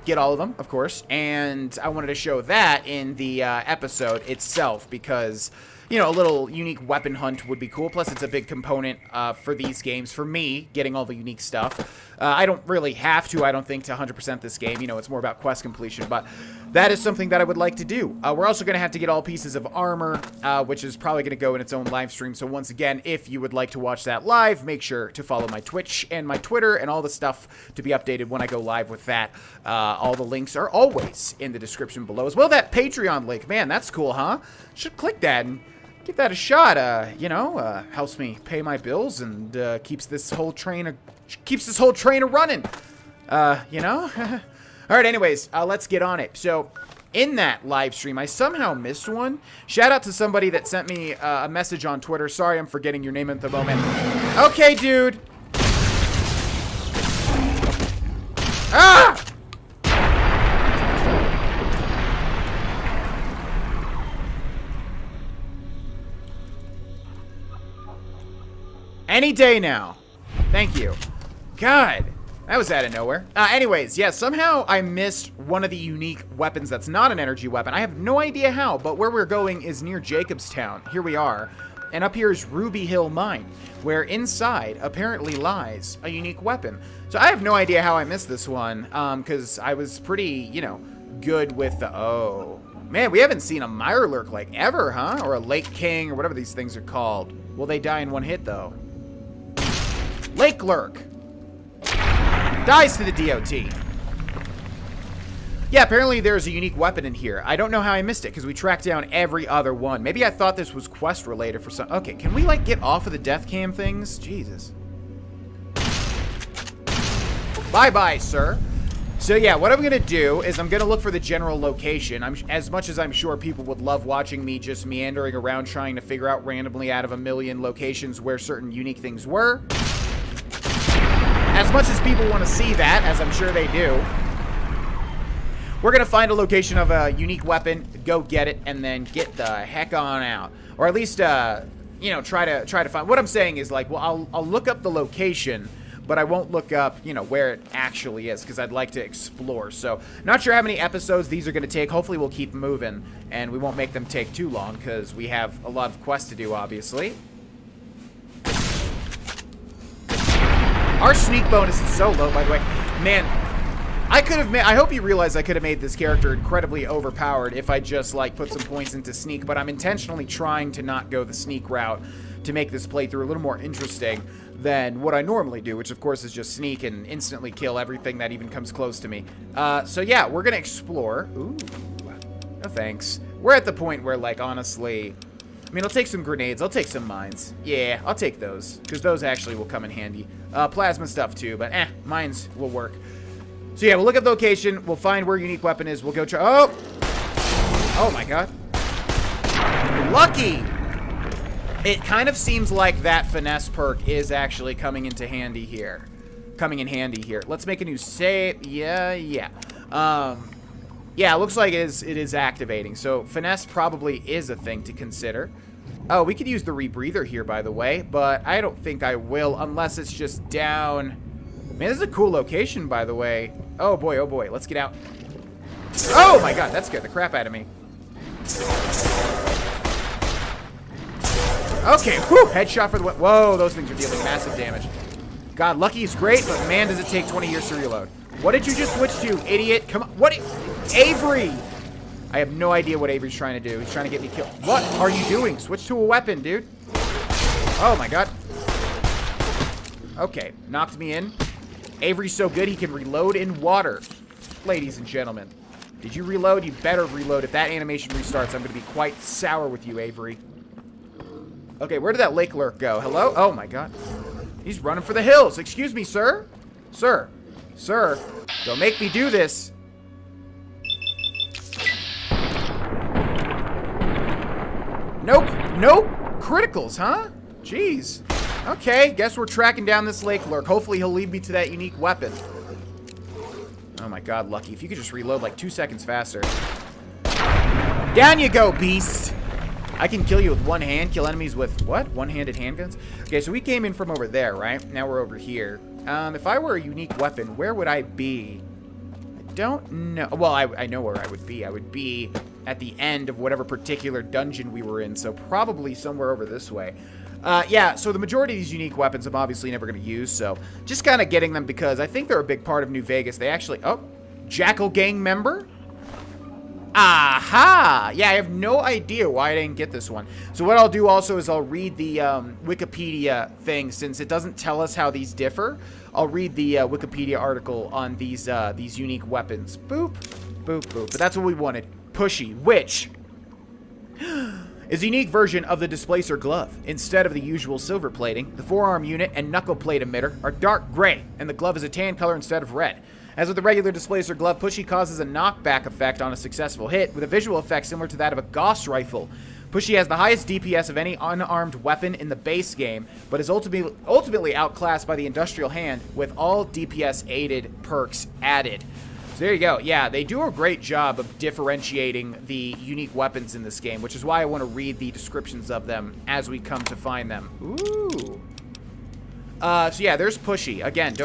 [SPEAKER 1] get all of them, of course. And I wanted to show that in the episode itself because, a little unique weapon hunt would be cool. Plus, it's a big component for these games. For me, getting all the unique stuff. I don't really have to, I don't think, to 100% this game. It's more about quest completion. But that is something that I would like to do. We're also going to have to get all pieces of armor, which is probably going to go in its own live stream. So once again, if you would like to watch that live, make sure to follow my Twitch and my Twitter and all the stuff to be updated when I go live with that. All the links are always in the description below. As well, that Patreon link. Man, that's cool, huh? Should click that and give that a shot. Helps me pay my bills and keeps this whole train a-running. All right, anyways, let's get on it. So, in that live stream, I somehow missed one. Shout out to somebody that sent me a message on Twitter. Sorry, I'm forgetting your name at the moment. Okay, dude. Ah! Any day now. Thank you. God. That was out of nowhere. Anyways, yeah, somehow I missed one of the unique weapons that's not an energy weapon. I have no idea how, but where we're going is near Jacobstown. Here we are. And up here is Ruby Hill Mine, where inside apparently lies a unique weapon. So I have no idea how I missed this one, because I was pretty, good with the... Oh. Man, we haven't seen a Mirelurk like ever, huh? Or a Lake King, or whatever these things are called. Will they die in one hit, though? Lake Lurk. Dies to the DOT. Yeah, apparently there's a unique weapon in here. I don't know how I missed it, because we tracked down every other one. Maybe I thought this was quest-related for some... Okay, can we, get off of the death cam things? Jesus. Bye-bye, sir. So, yeah, what I'm going to do is I'm going to look for the general location. As much as I'm sure people would love watching me just meandering around trying to figure out randomly out of a million locations where certain unique things were. As much as people want to see that, as I'm sure they do, we're going to find a location of a unique weapon, go get it, and then get the heck on out. Or at least, try to find... What I'm saying is, I'll look up the location, but I won't look up, you know, where it actually is, because I'd like to explore. So, not sure how many episodes these are going to take. Hopefully we'll keep moving, and we won't make them take too long, because we have a lot of quests to do, obviously. Our sneak bonus is so low, by the way. Man, I hope you realize I could have made this character incredibly overpowered if I just, like, put some points into sneak, but I'm intentionally trying to not go the sneak route to make this playthrough a little more interesting than what I normally do, which, of course, is just sneak and instantly kill everything that even comes close to me. So, yeah, we're gonna explore. Ooh. No thanks. We're at the point where, like, honestly... I mean, I'll take some grenades. I'll take some mines. Yeah, I'll take those, because those actually will come in handy. Plasma stuff, too, but mines will work. So, yeah, we'll look at the location. We'll find where unique weapon is. We'll go try... Oh! Oh, my God. Lucky! It kind of seems like that finesse perk is actually coming into handy here. Coming in handy here. Let's make a new save. Yeah. Yeah, it looks like it is activating. So, finesse probably is a thing to consider. Oh, we could use the rebreather here, by the way, but I don't think I will unless it's just down. Man, this is a cool location, by the way. Oh, boy, oh, boy. Let's get out. Oh, my God. That scared the crap out of me. Okay, whew. Headshot for the... Whoa, those things are dealing massive damage. God, Lucky is great, but man, does it take 20 years to reload. What did you just switch to, idiot? Come on. What? Avery! I have no idea what Avery's trying to do. He's trying to get me killed. What are you doing? Switch to a weapon, dude. Oh, my God. Okay, knocked me in. Avery's so good he can reload in water. Ladies and gentlemen. Did you reload? You better reload. If that animation restarts, I'm going to be quite sour with you, Avery. Okay, where did that lake lurk go? Hello? Oh, my God. He's running for the hills. Excuse me, sir. Sir. Sir. Don't make me do this. Nope. Nope. Criticals, huh? Jeez. Okay, guess we're tracking down this lake lurk. Hopefully he'll lead me to that unique weapon. Oh my God, Lucky. If you could just reload like 2 seconds faster. Down you go, beast. I can kill you with one hand, kill enemies with, what? One-handed handguns? Okay, so we came in from over there, right? Now we're over here. If I were a unique weapon, where would I be? I don't know. Well, I know where I would be. I would be at the end of whatever particular dungeon we were in, so probably somewhere over this way. Yeah, so the majority of these unique weapons I'm obviously never going to use, so just kind of getting them because I think they're a big part of New Vegas. They actually... Oh, Jackal Gang member? Aha! Yeah, I have no idea why I didn't get this one. So what I'll do also is I'll read the Wikipedia thing, since it doesn't tell us how these differ. I'll read the Wikipedia article on these unique weapons. Boop, boop, boop. But that's what we wanted. Pushy, which is a unique version of the Displacer glove. Instead of the usual silver plating, the forearm unit and knuckle plate emitter are dark gray, and the glove is a tan color instead of red. As with the regular Displacer glove, Pushy causes a knockback effect on a successful hit, with a visual effect similar to that of a Gauss rifle. Pushy has the highest DPS of any unarmed weapon in the base game, but is ultimately outclassed by the Industrial Hand, with all DPS-aided perks added. So there you go. Yeah, they do a great job of differentiating the unique weapons in this game, which is why I want to read the descriptions of them as we come to find them. Ooh. So yeah, there's Pushy. Again,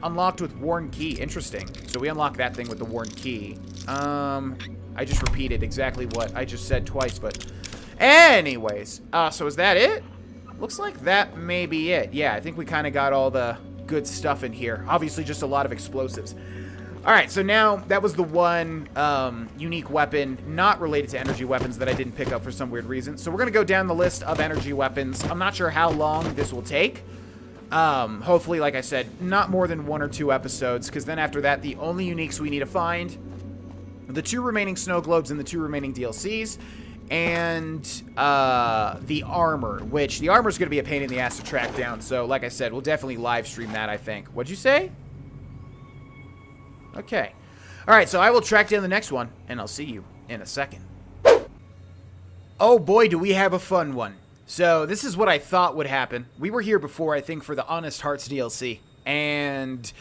[SPEAKER 1] unlocked with Worn Key. Interesting. So we unlock that thing with the Worn Key. I just repeated exactly what I just said twice, but... Anyways. So is that it? Looks like that may be it. Yeah, I think we kind of got all the good stuff in here. Obviously, just a lot of explosives. Alright, so now that was the one unique weapon not related to energy weapons that I didn't pick up for some weird reason. So we're going to go down the list of energy weapons. I'm not sure how long this will take. Hopefully, like I said, not more than 1 or 2 episodes, because then after that, the only uniques we need to find are the 2 remaining snow globes and the 2 remaining DLCs, and the armor, which the armor is going to be a pain in the ass to track down. So, like I said, we'll definitely live stream that, I think. What'd you say? Okay. Alright, so I will track down the next one, and I'll see you in a second. Oh boy, do we have a fun one. So, this is what I thought would happen. We were here before, I think, for the Honest Hearts DLC, and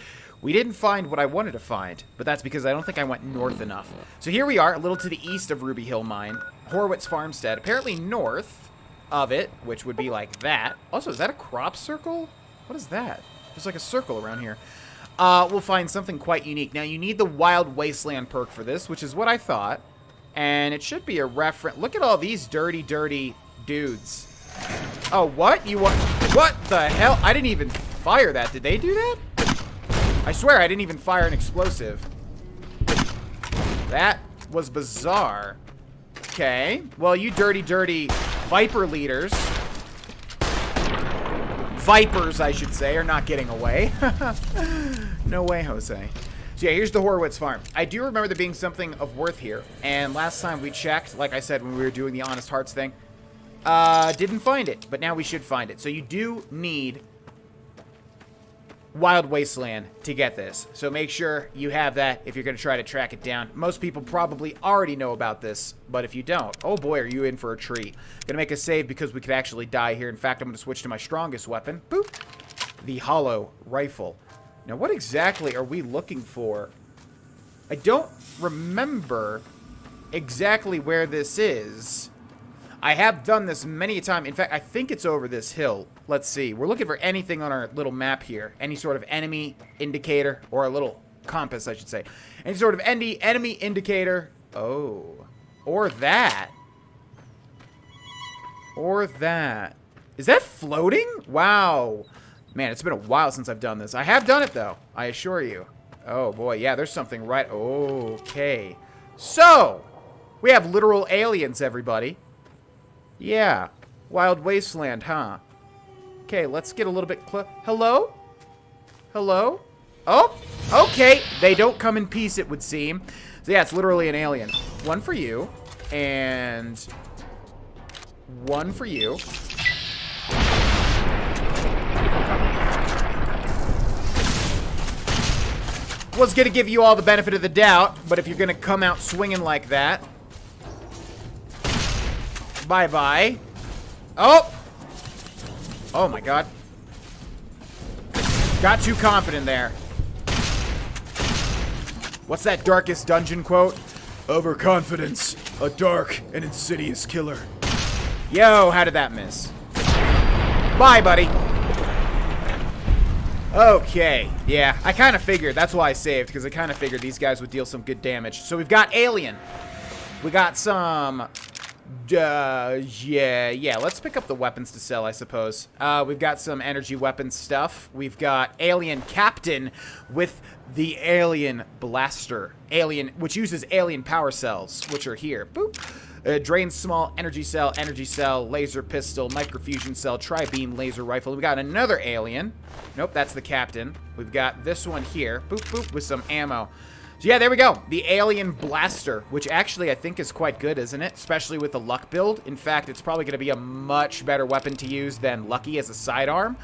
[SPEAKER 1] we didn't find what I wanted to find, but that's because I don't think I went north enough. So here we are, a little to the east of Ruby Hill Mine, Horwitz Farmstead, apparently north of it, which would be like that. Also, is that a crop circle? What is that? There's like a circle around here. We'll find something quite unique. Now, you need the Wild Wasteland perk for this, which is what I thought. And it should be a reference. Look at all these dirty, dirty dudes. Oh, what? You want... What the hell? I didn't even fire that. Did they do that? I swear I didn't even fire an explosive. That was bizarre. Okay. Well, you dirty, dirty Viper leaders. Vipers, I should say, are not getting away. No way, Jose. So yeah, here's the Horowitz farm. I do remember there being something of worth here. And last time we checked, like I said when we were doing the Honest Hearts thing, didn't find it. But now we should find it. So you do need Wild Wasteland to get this. So make sure you have that if you're going to try to track it down. Most people probably already know about this, but if you don't, oh boy, are you in for a treat. Going to make a save because we could actually die here. In fact, I'm going to switch to my strongest weapon. Boop. The hollow rifle. Now, what exactly are we looking for? I don't remember exactly where this is. I have done this many a time. In fact, I think it's over this hill. Let's see. We're looking for anything on our little map here. Any sort of enemy indicator, or a little compass, I should say. Any sort of enemy indicator. Oh. Or that. Or that. Is that floating? Wow. Man, it's been a while since I've done this. I have done it, though. I assure you. Oh, boy. Yeah, there's something right. Okay. So, we have literal aliens, everybody. Yeah. Wild Wasteland, huh? Okay, let's get a little bit close. Hello? Hello? Oh, okay. They don't come in peace, it would seem. So, yeah, it's literally an alien. One for you. And one for you. Was going to give you all the benefit of the doubt, but if you're going to come out swinging like that... Bye-bye. Oh! Oh, my God. Got too confident there. What's that Darkest Dungeon quote? Overconfidence, a dark and insidious killer. Yo, how did that miss? Bye, buddy. Okay, yeah, I kind of figured. That's why I saved, because I kind of figured these guys would deal some good damage. So we've got Alien. We got some... yeah, let's pick up the weapons to sell, I suppose. We've got some energy weapon stuff. We've got Alien Captain with the Alien Blaster. Which uses alien power cells, which are here. Boop. Drains small energy cell, laser pistol, microfusion cell, tri-beam laser rifle. We got another alien. Nope, that's the captain. We've got this one here. Boop, boop, with some ammo. So yeah, there we go. The Alien Blaster, which actually I think is quite good, isn't it? Especially with the Luck build. In fact, it's probably going to be a much better weapon to use than Lucky as a sidearm.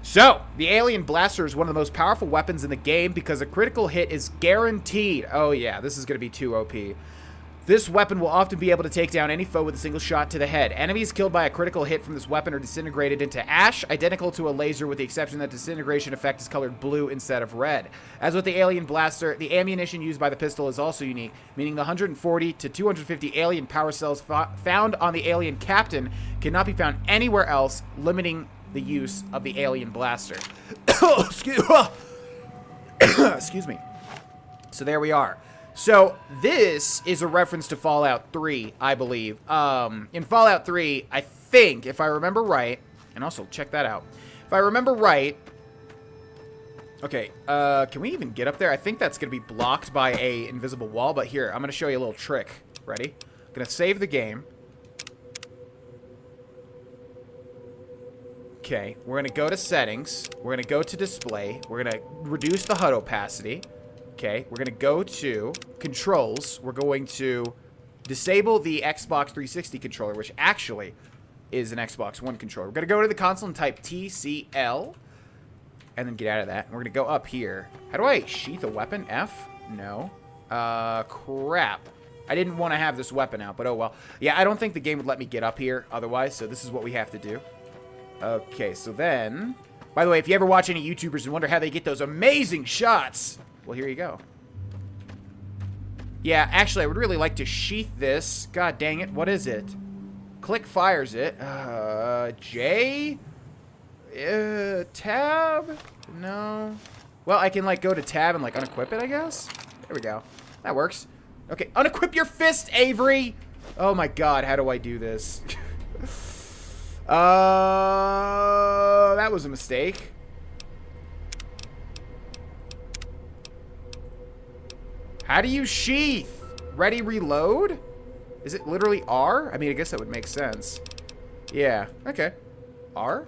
[SPEAKER 1] So, the Alien Blaster is one of the most powerful weapons in the game because a critical hit is guaranteed. Oh yeah, this is going to be too OP. This weapon will often be able to take down any foe with a single shot to the head. Enemies killed by a critical hit from this weapon are disintegrated into ash, identical to a laser with the exception that disintegration effect is colored blue instead of red. As with the Alien Blaster, the ammunition used by the pistol is also unique, meaning the 140 to 250 alien power cells found on the Alien Captain cannot be found anywhere else, limiting the use of the Alien Blaster. Excuse me. So there we are. So, this is a reference to Fallout 3, I believe. In Fallout 3, I think, if I remember right, and also check that out. If I remember right, okay, can we even get up there? I think that's going to be blocked by a invisible wall, but here, I'm going to show you a little trick. Ready? I'm going to save the game. Okay, we're going to go to settings. We're going to go to display. We're going to reduce the HUD opacity. Okay, we're going to go to controls. We're going to disable the Xbox 360 controller, which actually is an Xbox One controller. We're going to go to the console and type TCL, and then get out of that. And we're going to go up here. How do I sheath a weapon? F? No. Crap. I didn't want to have this weapon out, but oh well. Yeah, I don't think the game would let me get up here otherwise, so this is what we have to do. Okay, so then... By the way, if you ever watch any YouTubers and wonder how they get those amazing shots... Well, here you go. Yeah, actually, I would really like to sheath this. God dang it, what is it? Click fires it. J? Tab? No. Well, I can, like, go to tab and, like, unequip it, I guess? There we go. That works. Okay, unequip your fist, Avery! Oh my god, how do I do this? That was a mistake. How do you sheath? Ready, reload? Is it literally R? I mean, I guess that would make sense. Yeah, okay. R?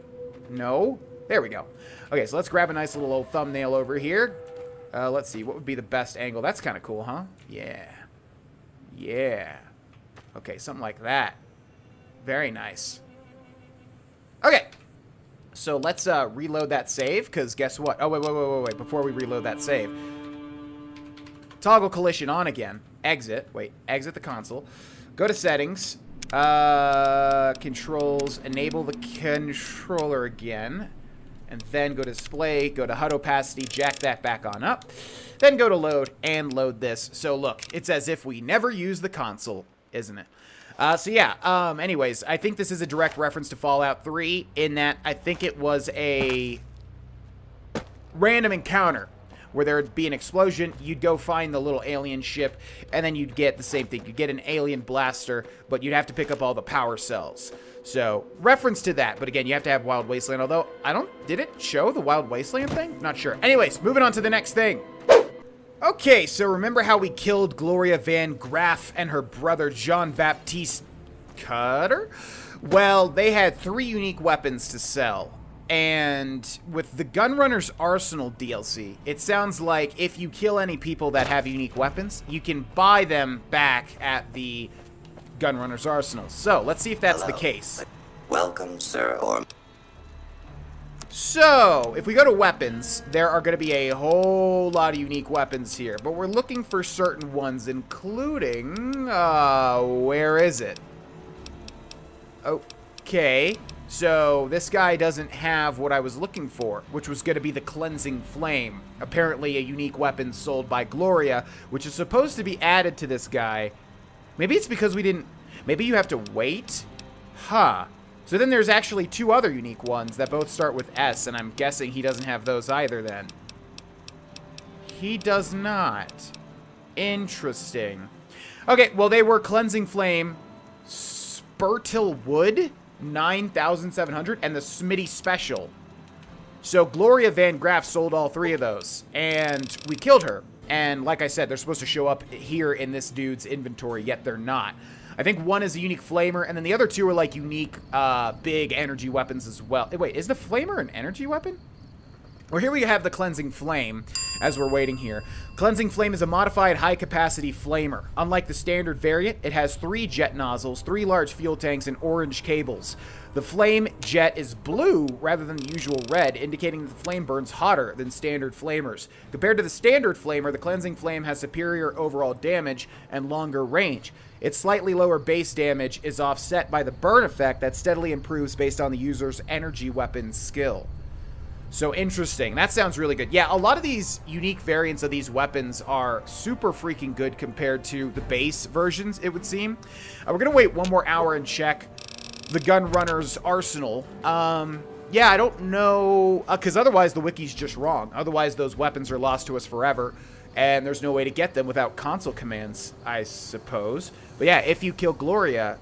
[SPEAKER 1] No. There we go. Okay, so let's grab a nice little old thumbnail over here. Let's see, what would be the best angle? That's kind of cool, huh? Yeah. Yeah. Okay, something like that. Very nice. Okay. So let's reload that save, because guess what? Oh, wait. Before we reload that save. Toggle collision on again. Exit. Wait, exit the console. Go to settings. Controls. Enable the controller again. And then go to display, go to HUD opacity, jack that back on up. Then go to load and load this. So look, it's as if we never use the console, isn't it? So yeah, anyways, I think this is a direct reference to Fallout 3 in that I think it was a random encounter where there would be an explosion, you'd go find the little alien ship, and then you'd get the same thing. You'd get an alien blaster, but you'd have to pick up all the power cells. So, reference to that, but again, you have to have Wild Wasteland, although, did it show the Wild Wasteland thing? Not sure. Anyways, moving on to the next thing. Okay, so remember how we killed Gloria Van Graff and her brother John Baptiste Cutter? Well, they had 3 unique weapons to sell. And with the Gunrunner's Arsenal DLC, it sounds like if you kill any people that have unique weapons, you can buy them back at the Gunrunner's Arsenal. So, let's see if that's the case.
[SPEAKER 8] Welcome, sir, or...
[SPEAKER 1] So, if we go to weapons, there are going to be a whole lot of unique weapons here. But we're looking for certain ones, including... where is it? Okay. So, this guy doesn't have what I was looking for, which was going to be the Cleansing Flame. Apparently a unique weapon sold by Gloria, which is supposed to be added to this guy. Maybe it's because we didn't... Maybe you have to wait? Huh. So then there's actually 2 other unique ones that both start with S, and I'm guessing he doesn't have those either then. He does not. Interesting. Okay, well they were Cleansing Flame, Spurtil Wood, 9,700, and the Smitty Special. So Gloria Van Graff sold all 3 of those, and we killed her. And like I said, they're supposed to show up here in this dude's inventory, yet they're not. I think one is a unique flamer, and then the other 2 are like unique big energy weapons as well. Wait, is the flamer an energy weapon? Well, here we have the Cleansing Flame, as we're waiting here. Cleansing Flame is a modified high-capacity flamer. Unlike the standard variant, it has 3 jet nozzles, 3 large fuel tanks, and orange cables. The flame jet is blue rather than the usual red, indicating that the flame burns hotter than standard flamers. Compared to the standard flamer, the Cleansing Flame has superior overall damage and longer range. Its slightly lower base damage is offset by the burn effect that steadily improves based on the user's energy weapon skill. So interesting. That sounds really good. Yeah, a lot of these unique variants of these weapons are super freaking good compared to the base versions, it would seem. We're going to wait 1 more hour and check the Gunrunner's Arsenal. Yeah, I don't know, because otherwise the wiki's just wrong. Otherwise those weapons are lost to us forever, and there's no way to get them without console commands, I suppose. But yeah, if you kill Gloria,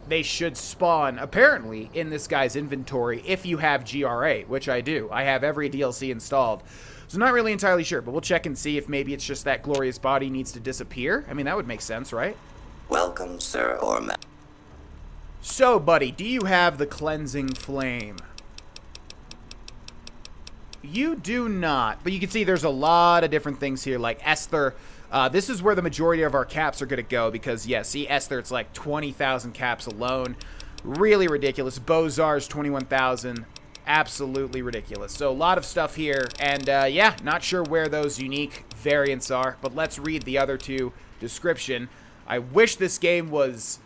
[SPEAKER 1] they should spawn, apparently, in this guy's inventory if you have GRA, which I do. I have every DLC installed. So not really entirely sure, but we'll check and see if maybe it's just that Gloria's body needs to disappear. I mean, that would make sense, right?
[SPEAKER 8] Welcome, sir, or ma'am.
[SPEAKER 1] So, buddy, do you have the Cleansing Flame? You do not, but you can see there's a lot of different things here, like Esther. This is where the majority of our caps are going to go because, yeah, see, Esther, it's like 20,000 caps alone. Really ridiculous. Bozar's 21,000. Absolutely ridiculous. So a lot of stuff here, and yeah, not sure where those unique variants are, but let's read the other 2 description. I wish this game was...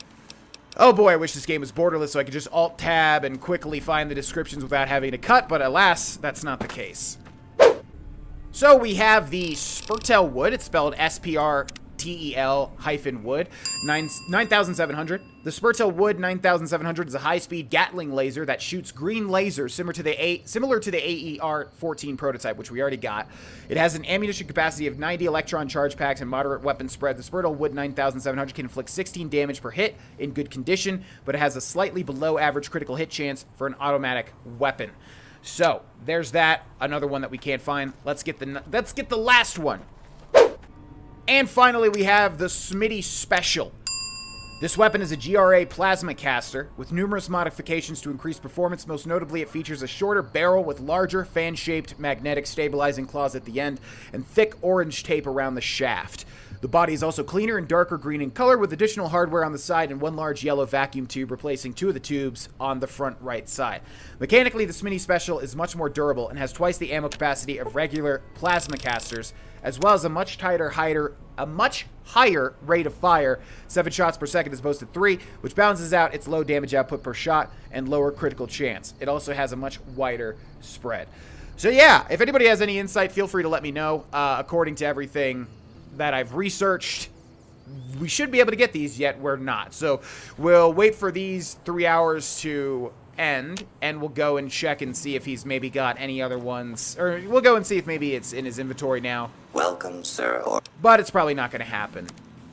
[SPEAKER 1] Oh boy, I wish this game was borderless so I could just Alt-Tab and quickly find the descriptions without having to cut, but alas, that's not the case. So we have the Spurtil Wood. It's spelled S-P-R-T-I-L TEL-wood, 9,700. The Spurtel Wood 9700 is a high-speed Gatling laser that shoots green lasers similar to the AER-14 prototype, which we already got. It has an ammunition capacity of 90 electron charge packs and moderate weapon spread. The Spurtel Wood 9700 can inflict 16 damage per hit in good condition, but it has a slightly below average critical hit chance for an automatic weapon. So, there's that. Another one that we can't find. Let's get the last one. And finally, we have the Smitty Special. This weapon is a GRA plasma caster with numerous modifications to increase performance. Most notably, it features a shorter barrel with larger fan-shaped magnetic stabilizing claws at the end and thick orange tape around the shaft. The body is also cleaner and darker green in color with additional hardware on the side and one large yellow vacuum tube replacing 2 of the tubes on the front right side. Mechanically, the Smitty Special is much more durable and has twice the ammo capacity of regular plasma casters, as well as a much higher rate of fire, 7 shots per second as opposed to 3, which balances out its low damage output per shot and lower critical chance. It also has a much wider spread. So yeah, if anybody has any insight, feel free to let me know. According to everything that I've researched, we should be able to get these, yet we're not. So we'll wait for these 3 hours to end, and we'll go and check and see if he's maybe got any other ones, or we'll go and see if maybe it's in his inventory now.
[SPEAKER 8] Welcome, sir.
[SPEAKER 1] But it's probably not going to happen.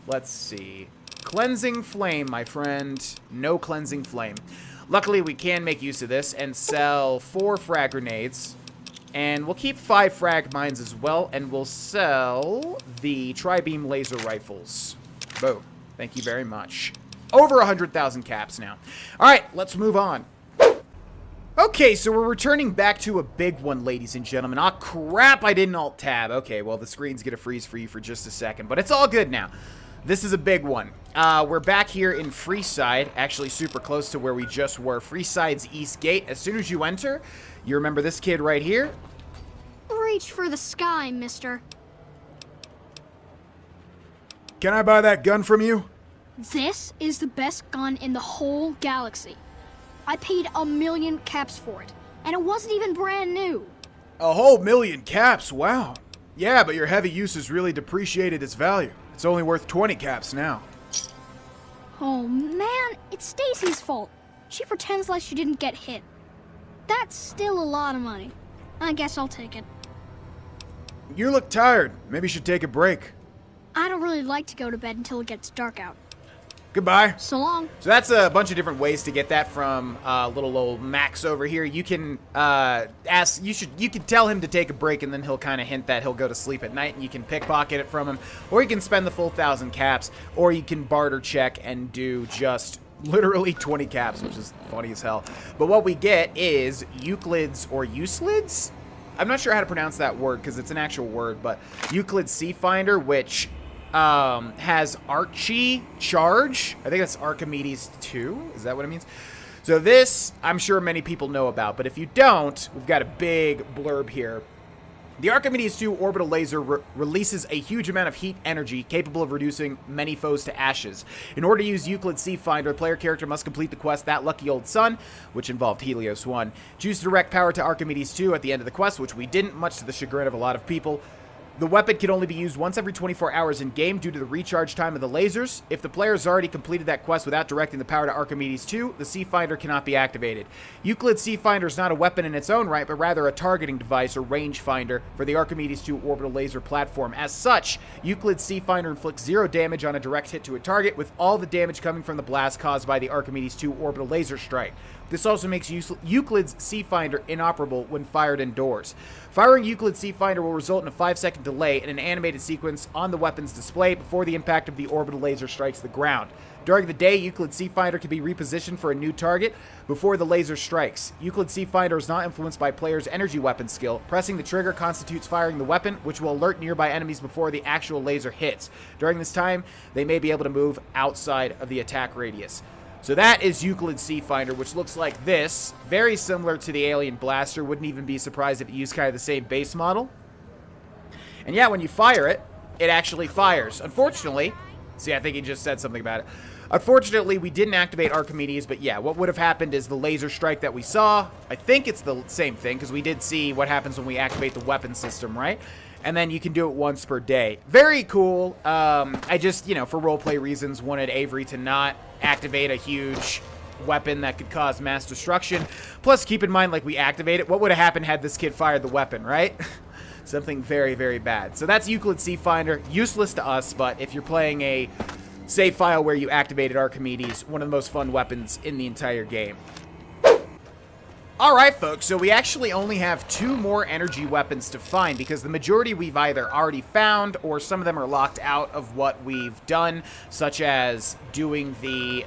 [SPEAKER 1] Let's see. Cleansing Flame, my friend. No Cleansing Flame. Luckily, we can make use of this and sell 4 frag grenades. And we'll keep 5 frag mines as well, and we'll sell the tri-beam laser rifles. Boom. Thank you very much. Over 100,000 caps now. All right, let's move on. Okay, so we're returning back to a big one, ladies and gentlemen. Ah, crap, I didn't alt-tab. Okay, well, the screen's going to freeze for you for just a second, but it's all good now. This is a big one. We're back here in Freeside, actually super close to where we just were. Freeside's East Gate. As soon as you enter, you remember this kid right here?
[SPEAKER 14] Reach for the sky, mister.
[SPEAKER 4] Can I buy that gun from you?
[SPEAKER 14] This is the best gun in the whole galaxy. I paid 1,000,000 caps for it, and it wasn't even brand new.
[SPEAKER 4] A whole 1,000,000 caps, wow. Yeah, but your heavy use has really depreciated its value. It's only worth 20 caps now.
[SPEAKER 14] Oh man, it's Stacy's fault. She pretends like she didn't get hit. That's still a lot of money. I guess I'll take it.
[SPEAKER 4] You look tired. Maybe you should take a break.
[SPEAKER 14] I don't really like to go to bed until it gets dark out.
[SPEAKER 4] Goodbye.
[SPEAKER 14] So long.
[SPEAKER 1] So that's a bunch of different ways to get that from little old Max over here. You can you can tell him to take a break, and then he'll kind of hint that he'll go to sleep at night, and you can pickpocket it from him, or you can spend the full 1,000 caps, or you can barter check and do just literally 20 caps, which is funny as hell. But what we get is Euclid's or Euclid's? I'm not sure how to pronounce that word because it's an actual word, but Euclid's Sea Finder, which has Archie Charge. I think that's Archimedes 2. Is that what it means? So this, I'm sure many people know about, but if you don't, we've got a big blurb here. The Archimedes 2 orbital laser releases a huge amount of heat energy capable of reducing many foes to ashes. In order to use Euclid's Sea Finder, the player character must complete the quest That Lucky Old Sun, which involved Helios 1. Choose to direct power to Archimedes 2 at the end of the quest, which we didn't, much to the chagrin of a lot of people. The weapon can only be used once every 24 hours in-game due to the recharge time of the lasers. If the player has already completed that quest without directing the power to Archimedes 2, the Sea Finder cannot be activated. Euclid's Sea Finder is not a weapon in its own right, but rather a targeting device or range finder for the Archimedes 2 orbital laser platform. As such, Euclid's Sea Finder inflicts 0 damage on a direct hit to a target, with all the damage coming from the blast caused by the Archimedes 2 orbital laser strike. This also makes Euclid's Sea Finder inoperable when fired indoors. Firing Euclid's Sea Finder will result in a 5-second delay in an animated sequence on the weapon's display before the impact of the orbital laser strikes the ground. During the day, Euclid's Sea Finder can be repositioned for a new target before the laser strikes. Euclid's Sea Finder is not influenced by player's energy weapon skill. Pressing the trigger constitutes firing the weapon, which will alert nearby enemies before the actual laser hits. During this time, they may be able to move outside of the attack radius. So that is Euclid's Sea Finder, which looks like this. Very similar to the Alien Blaster. Wouldn't even be surprised if it used kind of the same base model. And yeah, when you fire it, it actually fires. Unfortunately, see, I think he just said something about it. Unfortunately, we didn't activate Archimedes, but yeah, what would have happened is the laser strike that we saw, I think it's the same thing, because we did see what happens when we activate the weapon system, right? and then you can do it once per day. Very cool. I just, you know, for roleplay reasons, wanted Avery to not activate a huge weapon that could cause mass destruction. Plus, keep in mind, like, we activate it. What would have happened had this kid fired the weapon, right? Something very, very bad. So that's Euclid Sea Finder. Useless to us, but if you're playing a save file where you activated Archimedes, one of the most fun weapons in the entire game. Alright, folks, so we actually only have 2 more energy weapons to find because the majority we've either already found or some of them are locked out of what we've done, such as doing the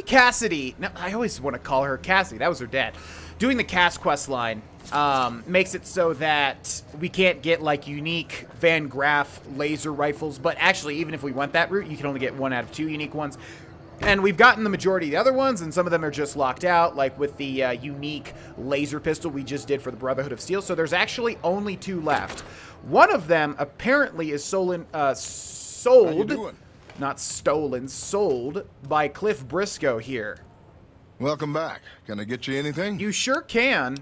[SPEAKER 1] Cassidy. No, I always want to call her Cassidy. That was her dad. Doing the Cass quest line makes it so that we can't get, like, unique Van Graff laser rifles. But actually, even if we went that route, you can only get 1 out of 2 unique ones. And we've gotten the majority of the other ones, and some of them are just locked out, like with the unique laser pistol we just did for the Brotherhood of Steel. So there's actually only 2 left. One of them apparently is sold, not stolen, sold by Cliff Briscoe here.
[SPEAKER 20] Welcome back. Can I get you anything?
[SPEAKER 1] You sure can.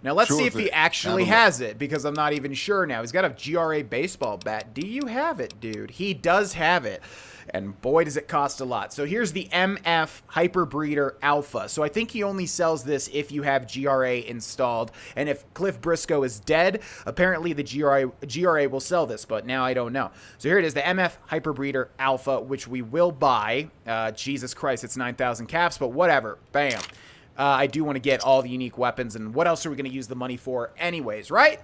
[SPEAKER 1] Now let's see if he actually has it, because I'm not even sure now. He's got a GRA baseball bat. Do you have it, dude? He does have it. And boy, does it cost a lot. So here's the MF Hyperbreeder Alpha. So I think he only sells this if you have GRA installed. And if Cliff Briscoe is dead, apparently the GRA will sell this, but now I don't know. So here it is, the MF Hyperbreeder Alpha, which we will buy. Jesus Christ, it's 9,000 caps, but whatever. Bam. I do want to get all the unique weapons, and what else are we going to use the money for anyways, right?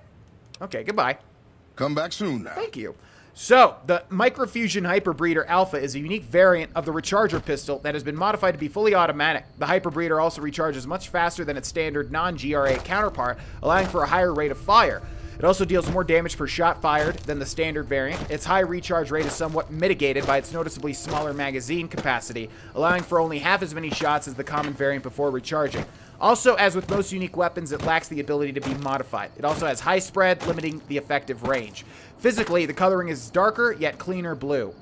[SPEAKER 1] Okay, goodbye.
[SPEAKER 20] Come back soon now.
[SPEAKER 1] Thank you. So, the Microfusion Hyperbreeder Alpha is a unique variant of the Recharger pistol that has been modified to be fully automatic. The Hyperbreeder also recharges much faster than its standard non-GRA counterpart, allowing for a higher rate of fire. It also deals more damage per shot fired than the standard variant. Its high recharge rate is somewhat mitigated by its noticeably smaller magazine capacity, allowing for only half as many shots as the common variant before recharging. Also, as with most unique weapons, it lacks the ability to be modified. It also has high spread, limiting the effective range. Physically, the coloring is darker, yet cleaner blue.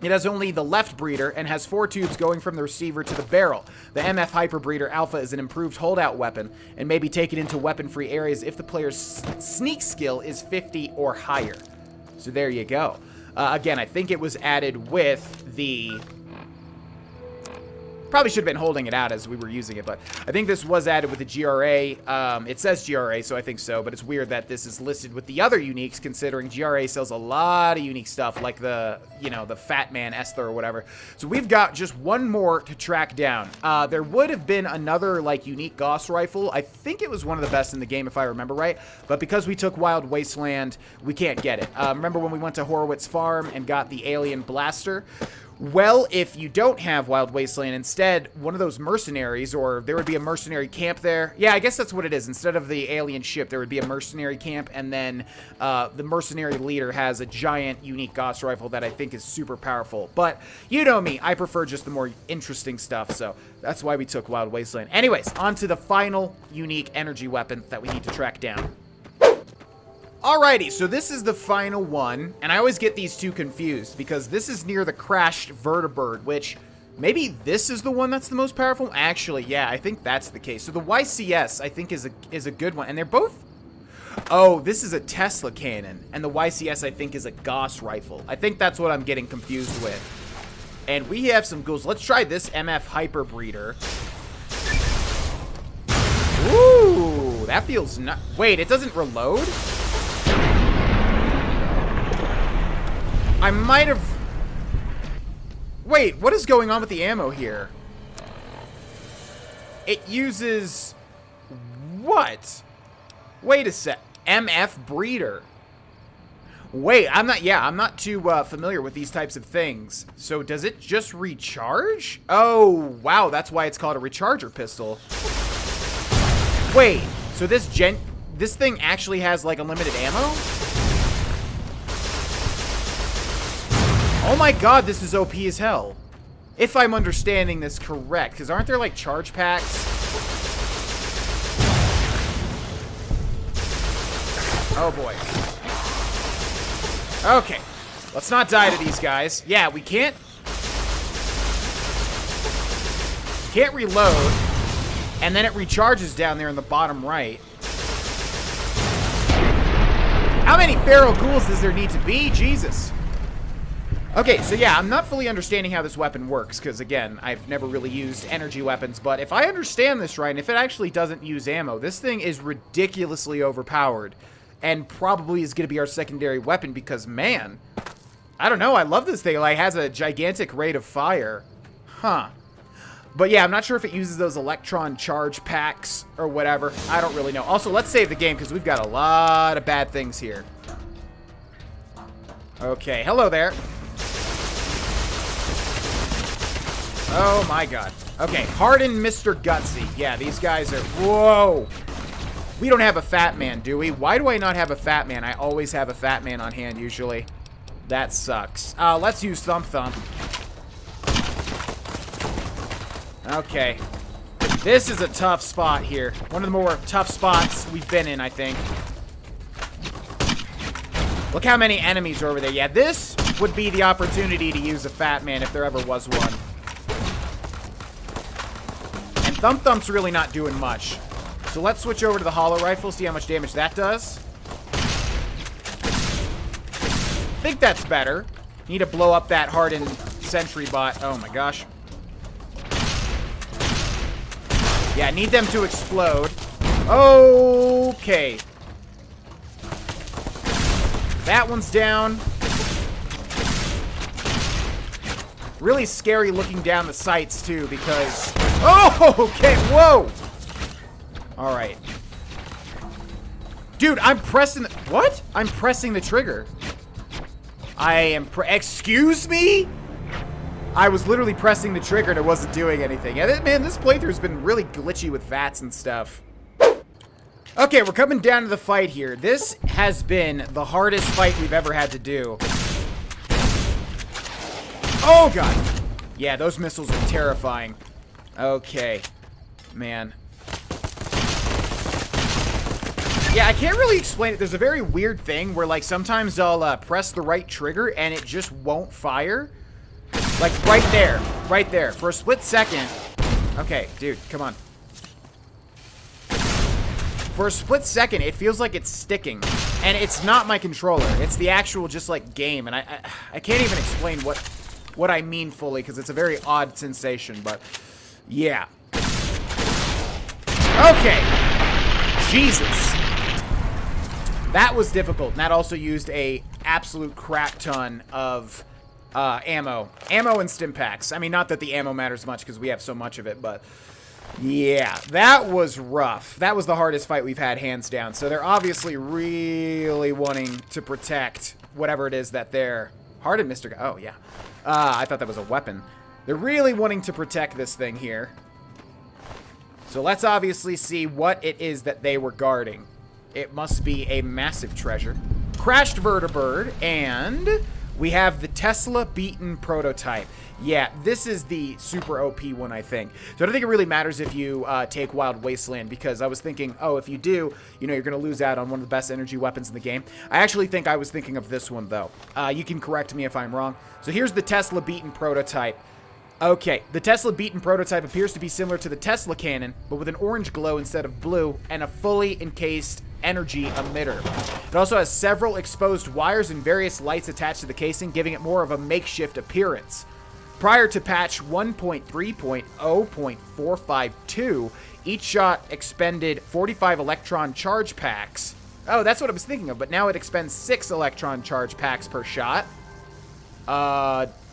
[SPEAKER 1] It has only the left breeder and has 4 tubes going from the receiver to the barrel. The MF Hyperbreeder Alpha is an improved holdout weapon and may be taken into weapon-free areas if the player's sneak skill is 50 or higher. So there you go. Again, I think it was added with the... Probably should have been holding it out as we were using it, but I think this was added with the GRA. It says GRA, so I think so, but it's weird that this is listed with the other uniques, considering GRA sells a lot of unique stuff, like the, you know, the Fat Man Esther or whatever. So we've got just 1 more to track down. There would have been another, like, unique Gauss rifle. I think it was one of the best in the game, if I remember right, but because we took Wild Wasteland, we can't get it. Remember when we went to Horowitz Farm and got the Alien Blaster? Well, if you don't have Wild Wasteland, instead, one of those mercenaries, or there would be a mercenary camp there. Yeah, I guess that's what it is. Instead of the alien ship, there would be a mercenary camp, and then the mercenary leader has a giant, unique Gauss rifle that I think is super powerful. But you know me, I prefer just the more interesting stuff, so that's why we took Wild Wasteland. Anyways, on to the final unique energy weapon that we need to track down. Alrighty, so this is the final one, and I always get these 2 confused, because this is near the crashed vertibird, which maybe this is the one that's the most powerful? Actually, yeah, I think that's the case. So the YCS, I think, is a good one, and they're both... Oh, this is a Tesla cannon, and the YCS, I think, is a Gauss rifle. I think that's what I'm getting confused with. And we have some ghouls. Let's try this MF Hyperbreeder. Ooh, that feels not... Wait, it doesn't reload? I might have... Wait, what is going on with the ammo here? It uses... What? Wait a sec. MF Breeder. Wait, I'm not too familiar with these types of things. So does it just recharge? Oh, wow, that's why it's called a recharger pistol. Wait, so this thing actually has, like, unlimited ammo? Oh my god, this is OP as hell. If I'm understanding this correct, because aren't there, like, charge packs? Oh boy. Okay. Let's not die to these guys. Yeah, we can't reload. And then it recharges down there in the bottom right. How many feral ghouls does there need to be? Jesus. Okay, so yeah, I'm not fully understanding how this weapon works, because again, I've never really used energy weapons, but if I understand this right, and if it actually doesn't use ammo, this thing is ridiculously overpowered, and probably is going to be our secondary weapon, because man, I don't know, I love this thing. It like, has a gigantic rate of fire. Huh. But yeah, I'm not sure if it uses those electron charge packs or whatever. I don't really know. Also, let's save the game, because we've got a lot of bad things here. Okay, hello there. Oh my god. Okay, Harden, Mr. Gutsy. Yeah, these guys are... Whoa! We don't have a fat man, do we? Why do I not have a fat man? I always have a fat man on hand, usually. That sucks. Let's use Thump Thump. Okay. This is a tough spot here. One of the more tough spots we've been in, I think. Look how many enemies are over there. Yeah, this would be the opportunity to use a fat man if there ever was one. Thump Thump's really not doing much. So let's switch over to the hollow rifle, see how much damage that does. I think that's better. Need to blow up that hardened sentry bot. Oh my gosh. Yeah, need them to explode. Okay. That one's down. Really scary looking down the sights, too, because... Oh, okay, whoa! Alright. Dude, I'm pressing the... What? I'm pressing the trigger. I am... Excuse me? I was literally pressing the trigger and it wasn't doing anything. Yeah, man, this playthrough's been really glitchy with VATS and stuff. Okay, we're coming down to the fight here. This has been the hardest fight we've ever had to do. Oh, God. Yeah, those missiles are terrifying. Okay. Man. Yeah, I can't really explain it. There's a very weird thing where, like, sometimes I'll press the right trigger and it just won't fire. Like, right there. Right there. For a split second. Okay, dude, come on. For a split second, it feels like it's sticking. And it's not my controller. It's the actual, just, like, game. And I can't even explain what I mean fully, because it's a very odd sensation, but yeah. Okay. Jesus. That was difficult, and that also used a absolute crap ton of ammo. Ammo and stim packs. I mean, not that the ammo matters much, because we have so much of it, but yeah, that was rough. That was the hardest fight we've had, hands down. So they're obviously really wanting to protect whatever it is that they're... Hardened, Mr. Oh, yeah. I thought that was a weapon. They're really wanting to protect this thing here. So let's obviously see what it is that they were guarding. It must be a massive treasure. Crashed vertibird, and we have the Tesla beaten prototype. Yeah, this is the super OP one, I think. So I don't think it really matters if you take Wild Wasteland, because I was thinking, oh, if you do, you know, you're going to lose out on one of the best energy weapons in the game. I actually think I was thinking of this one, though. You can correct me if I'm wrong. So here's the Tesla beaten prototype. Okay, the Tesla beaten prototype appears to be similar to the Tesla cannon, but with an orange glow instead of blue, and a fully encased energy emitter. It also has several exposed wires and various lights attached to the casing, giving it more of a makeshift appearance. Prior to patch 1.3.0.452, each shot expended 45 electron charge packs. Oh, that's what I was thinking of, but now it expends 6 electron charge packs per shot.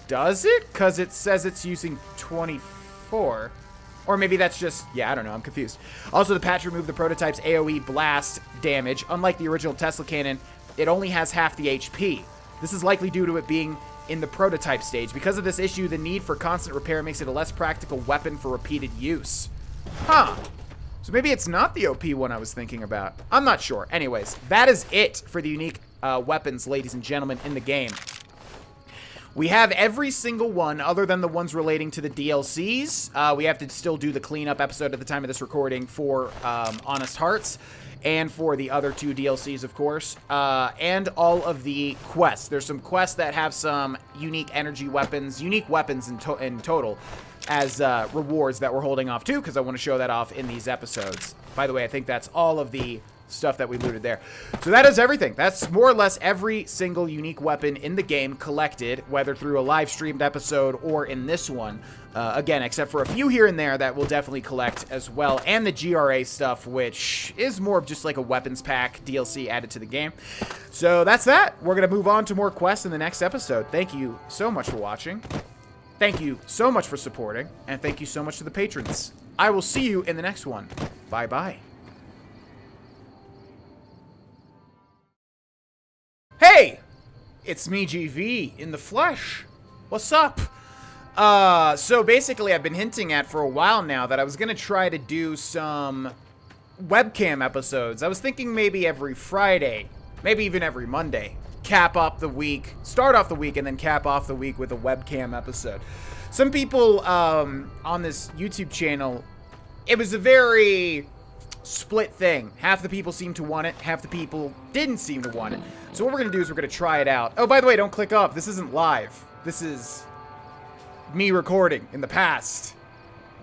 [SPEAKER 1] Does it? Because it says it's using 24. Or maybe that's just... Yeah, I don't know. I'm confused. Also, the patch removed the prototype's AoE blast damage. Unlike the original Tesla cannon, it only has half the HP. This is likely due to it being in the prototype stage. Because of this issue, the need for constant repair makes it a less practical weapon for repeated use. Huh. So maybe it's not the OP one I was thinking about. I'm not sure. Anyways, that is it for the unique weapons, ladies and gentlemen, in the game. We have every single one other than the ones relating to the DLCs. We have to still do the cleanup episode at the time of this recording for Honest Hearts and for the other 2 DLCs, of course, and all of the quests. There's some quests that have some unique energy weapons, unique weapons in total. as rewards that we're holding off too, because I want to show that off in these episodes. By the way, I think that's all of the stuff that we looted there. So that is everything. That's more or less every single unique weapon in the game collected, whether through a live streamed episode or in this one. Again, except for a few here and there that we'll definitely collect as well. And the GRA stuff, which is more of just like a weapons pack DLC added to the game. So that's that. We're going to move on to more quests in the next episode. Thank you so much for watching. Thank you so much for supporting. And thank you so much to the patrons. I will see you in the next one. Bye-bye. Hey! It's me, GV, in the flesh. What's up? So basically I've been hinting at for a while now that I was going to try to do some webcam episodes. I was thinking maybe every Friday, maybe even every Monday. Cap off the week, start off the week, and then cap off the week with a webcam episode. Some people on this YouTube channel, it was a very split thing. Half the people seemed to want it, half the people didn't seem to want it. So what we're going to do is we're going to try it out. Oh, by the way, don't click off. This isn't live. This is me recording in the past,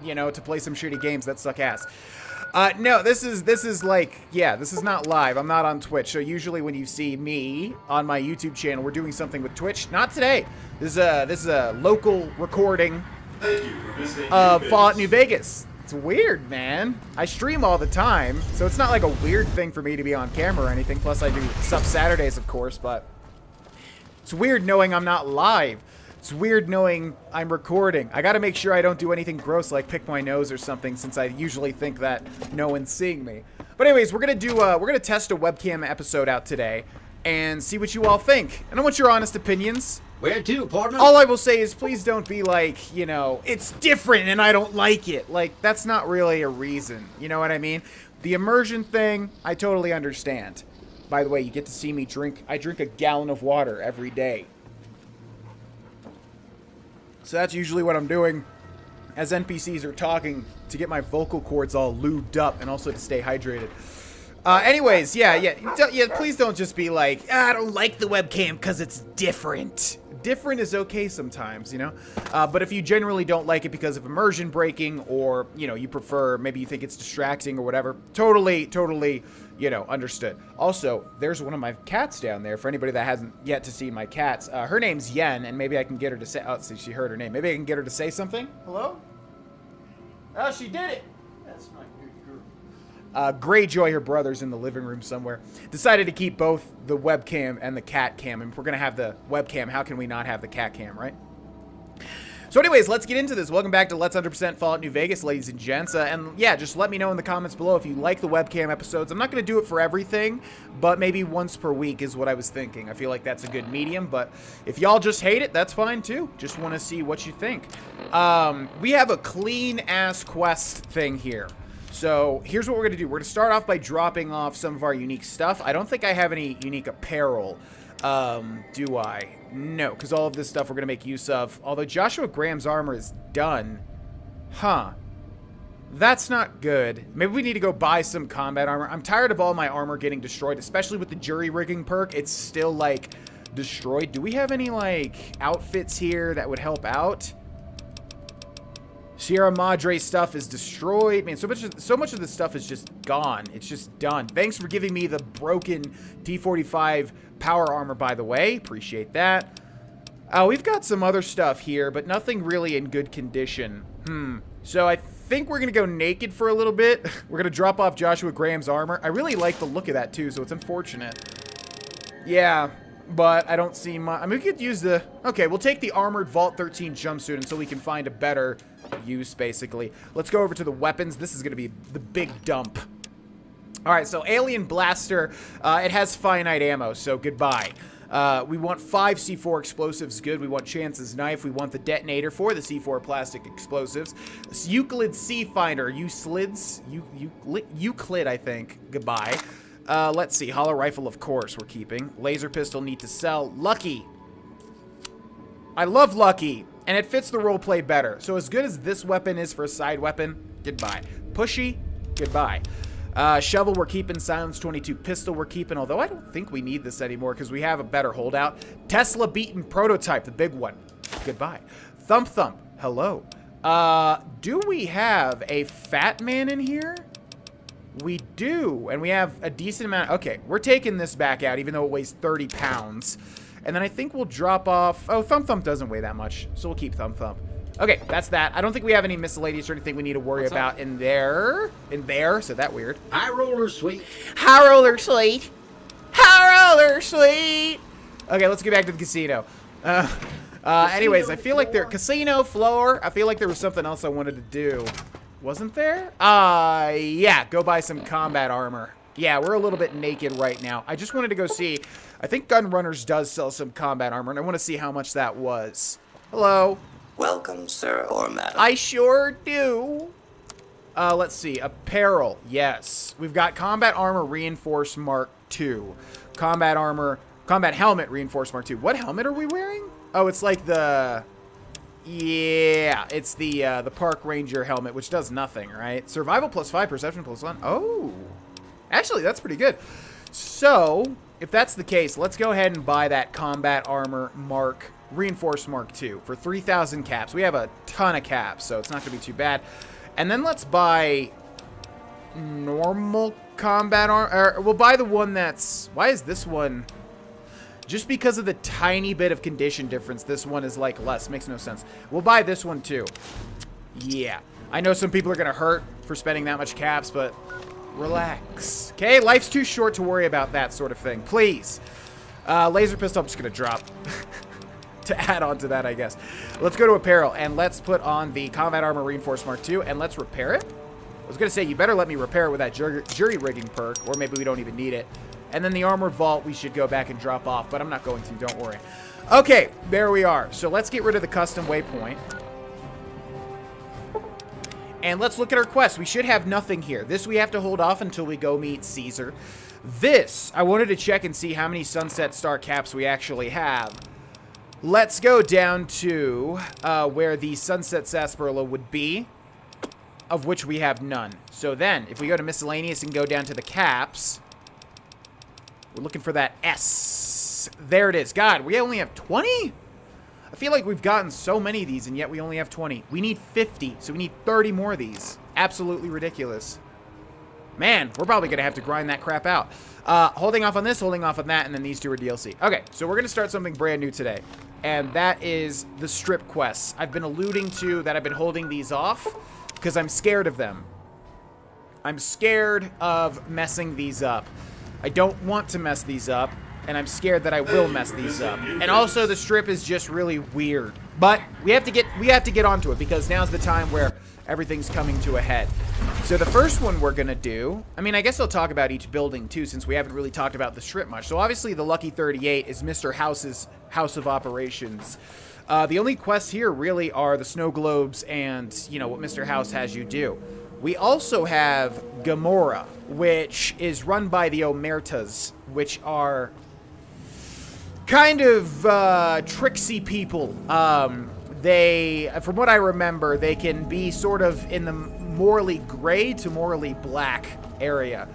[SPEAKER 1] you know, to play some shitty games that suck ass. No, this is like, yeah, this is not live. I'm not on Twitch. So usually when you see me on my YouTube channel, we're doing something with Twitch. Not today. This is a local recording of Fallout New Vegas. It's weird, man. I stream all the time, so it's not like a weird thing for me to be on camera or anything. Plus I do sub Saturdays, of course, but it's weird knowing I'm not live. It's weird knowing I'm recording. I gotta make sure I don't do anything gross like pick my nose or something, since I usually think that no one's seeing me. But anyways, we're gonna test a webcam episode out today and see what you all think. And I want your honest opinions.
[SPEAKER 15] Where to, partner?
[SPEAKER 1] All I will say is please don't be like, you know, it's different and I don't like it. Like, that's not really a reason. You know what I mean? The immersion thing, I totally understand. By the way, you get to see me drink. I drink a gallon of water every day. So that's usually what I'm doing as NPCs are talking to get my vocal cords all lubed up and also to stay hydrated. Anyways, yeah, please don't just be like, I don't like the webcam because it's different. Different is okay sometimes, you know? But if you generally don't like it because of immersion breaking or, you know, you prefer, maybe you think it's distracting or whatever, totally, you know, understood. Also, there's one of my cats down there for anybody that hasn't yet to see my cats. Her name's Yen, and maybe I can get her to say, oh, see, she heard her name. Maybe I can get her to say something. Hello? Oh, she did it. That's my good girl. Greyjoy, her brother's in the living room somewhere. Decided to keep both the webcam and the cat cam. And if we're going to have the webcam, how can we not have the cat cam, right? So anyways, let's get into this. Welcome back to Let's 100% Fallout New Vegas, ladies and gents. And yeah, just let me know in the comments below if you like the webcam episodes. I'm not going to do it for everything, but maybe once per week is what I was thinking. I feel like that's a good medium, but if y'all just hate it, that's fine too. Just want to see what you think. We have a clean-ass quest thing here. So here's what we're going to do. We're going to start off by dropping off some of our unique stuff. I don't think I have any unique apparel. Do I? No, because all of this stuff we're going to make use of. Although Joshua Graham's armor is done. Huh. That's not good. Maybe we need to go buy some combat armor. I'm tired of all my armor getting destroyed, especially with the jury rigging perk. It's still, like, destroyed. Do we have any, like, outfits here that would help out? Sierra Madre stuff is destroyed. Man, so much of this stuff is just gone. It's just done. Thanks for giving me the broken T45 power armor, by the way. Appreciate that. We've got some other stuff here, but nothing really in good condition. So I think we're going to go naked for a little bit. We're going to drop off Joshua Graham's armor. I really like the look of that, too, so it's unfortunate. Yeah, but I don't see much. I mean, we could use the... Okay, we'll take the Armored Vault 13 jumpsuit until we can find a better use, basically. Let's go over to the weapons. This is going to be the big dump. Alright, so Alien Blaster. It has finite ammo, so goodbye. We want 5 C4 explosives. Good. We want Chance's knife. We want the detonator for the C4 plastic explosives. Euclid Sea Finder. Euclid, I think. Goodbye. Let's see. Hollow rifle, of course, we're keeping. Laser pistol, need to sell. Lucky. I love Lucky, and it fits the roleplay better. So as good as this weapon is for a side weapon, goodbye. Pushy, goodbye. Shovel, we're keeping. Silence 22 pistol, we're keeping. Although I don't think we need this anymore because we have a better holdout. Tesla beaten prototype, the big one. Goodbye. Thump Thump, hello. Do we have a fat man in here? We do, and we have a decent amount. Okay, we're taking this back out, even though it weighs 30 pounds. And then I think we'll drop off... Oh, Thump Thump doesn't weigh that much, so we'll keep Thump Thump. Okay, that's that. I don't think we have any miscellaneous or anything we need to worry about in there. So that weird.
[SPEAKER 15] High roller suite.
[SPEAKER 1] High roller suite. High roller suite. Okay, let's get back to the casino. Anyways, I feel like there... Casino floor. I feel like there was something else I wanted to do. Wasn't there? Yeah, go buy some combat armor. Yeah, we're a little bit naked right now. I just wanted to go see. I think Gun Runners does sell some combat armor, and I want to see how much that was. Hello.
[SPEAKER 8] Welcome, sir or madam.
[SPEAKER 1] I sure do. Let's see. Apparel. Yes. We've got combat armor reinforced Mark II. Combat helmet reinforced Mark II. What helmet are we wearing? Oh, it's like the... Yeah, it's the park ranger helmet, which does nothing, right? Survival +5, perception +1. Oh. Actually, that's pretty good. So, if that's the case, let's go ahead and buy that combat armor reinforced Mark II for 3,000 caps. We have a ton of caps, so it's not going to be too bad. And then let's buy normal combat armor. We'll buy the one that's... Why is this one... Just because of the tiny bit of condition difference, this one is like less. Makes no sense. We'll buy this one too. Yeah. I know some people are going to hurt for spending that much caps, but... Relax. Okay, life's too short to worry about that sort of thing. Please. Laser pistol, I'm just going to drop. To add on to that, I guess. Let's go to apparel, and let's put on the combat armor reinforced Mark II, and let's repair it. I was going to say, you better let me repair it with that jury rigging perk, or maybe we don't even need it. And then the armor vault, we should go back and drop off, but I'm not going to, don't worry. Okay, there we are. So let's get rid of the custom waypoint. And let's look at our quest. We should have nothing here. This we have to hold off until we go meet Caesar. This, I wanted to check and see how many Sunset Star caps we actually have. Let's go down to where the Sunset Sarsaparilla would be, of which we have none. So then, if we go to miscellaneous and go down to the caps, we're looking for that S. There it is. God, we only have 20? I feel like we've gotten so many of these, and yet we only have 20. We need 50, so we need 30 more of these. Absolutely ridiculous. Man, we're probably going to have to grind that crap out. Holding off on this, holding off on that, and then these two are DLC. Okay, so we're going to start something brand new today, and that is the strip quests. I've been alluding to that I've been holding these off because I'm scared of them. I'm scared of messing these up. I don't want to mess these up, and I'm scared that I will mess these up. And also, the strip is just really weird. But we have to get onto it because now's the time where everything's coming to a head. So the first one we're gonna do, I mean, I guess I'll talk about each building too, since we haven't really talked about the strip much. So obviously, the Lucky 38 is Mr. House's House of Operations. The only quests here really are the snow globes and, you know, what Mr. House has you do. We also have Gamora, which is run by the Omertas, which are kind of tricksy people. They, from what I remember, they can be sort of in the morally gray to morally black area.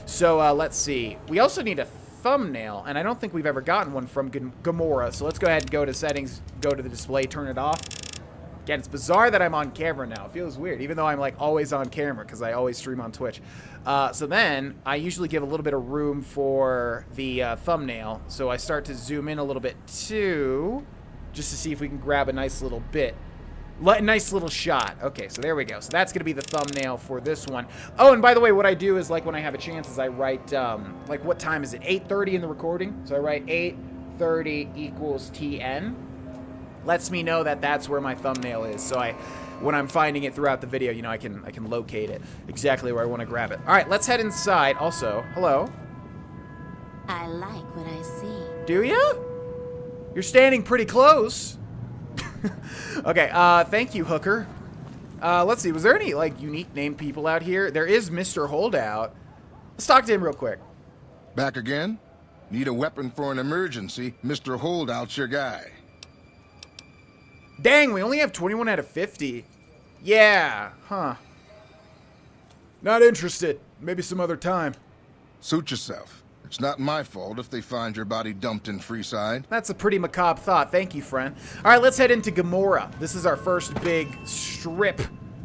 [SPEAKER 1] So let's see. We also need a thumbnail, and I don't think we've ever gotten one from Gamora. So let's go ahead and go to settings, go to the display, turn it off. Again, it's bizarre that I'm on camera now. It feels weird, even though I'm like always on camera because I always stream on Twitch. So then I usually give a little bit of room for the thumbnail. So I start to zoom in a little bit too, just to see if we can grab a nice little bit. Nice little shot. Okay, so there we go. So that's going to be the thumbnail for this one. Oh, and by the way, what I do is, like, when I have a chance is I write, like, what time is it? 8:30 in the recording. So I write 8:30 equals TN. Lets me know that that's where my thumbnail is. So when I'm finding it throughout the video, you know, I can locate it exactly where I want to grab it. All right, let's head inside. Also, hello.
[SPEAKER 10] I like what I see.
[SPEAKER 1] Do you? You're standing pretty close. Okay, thank you, Hooker. Let's see, was there any, like, unique named people out here? There is Mr. Holdout. Let's talk to him real quick.
[SPEAKER 20] Back again? Need a weapon for an emergency? Mr. Holdout's your guy.
[SPEAKER 1] Dang, we only have 21 out of 50. Yeah, huh.
[SPEAKER 4] Not interested. Maybe some other time.
[SPEAKER 20] Suit yourself. It's not my fault if they find your body dumped in Freeside.
[SPEAKER 1] That's a pretty macabre thought. Thank you, friend. All right, let's head into Gamora. This is our first big strip.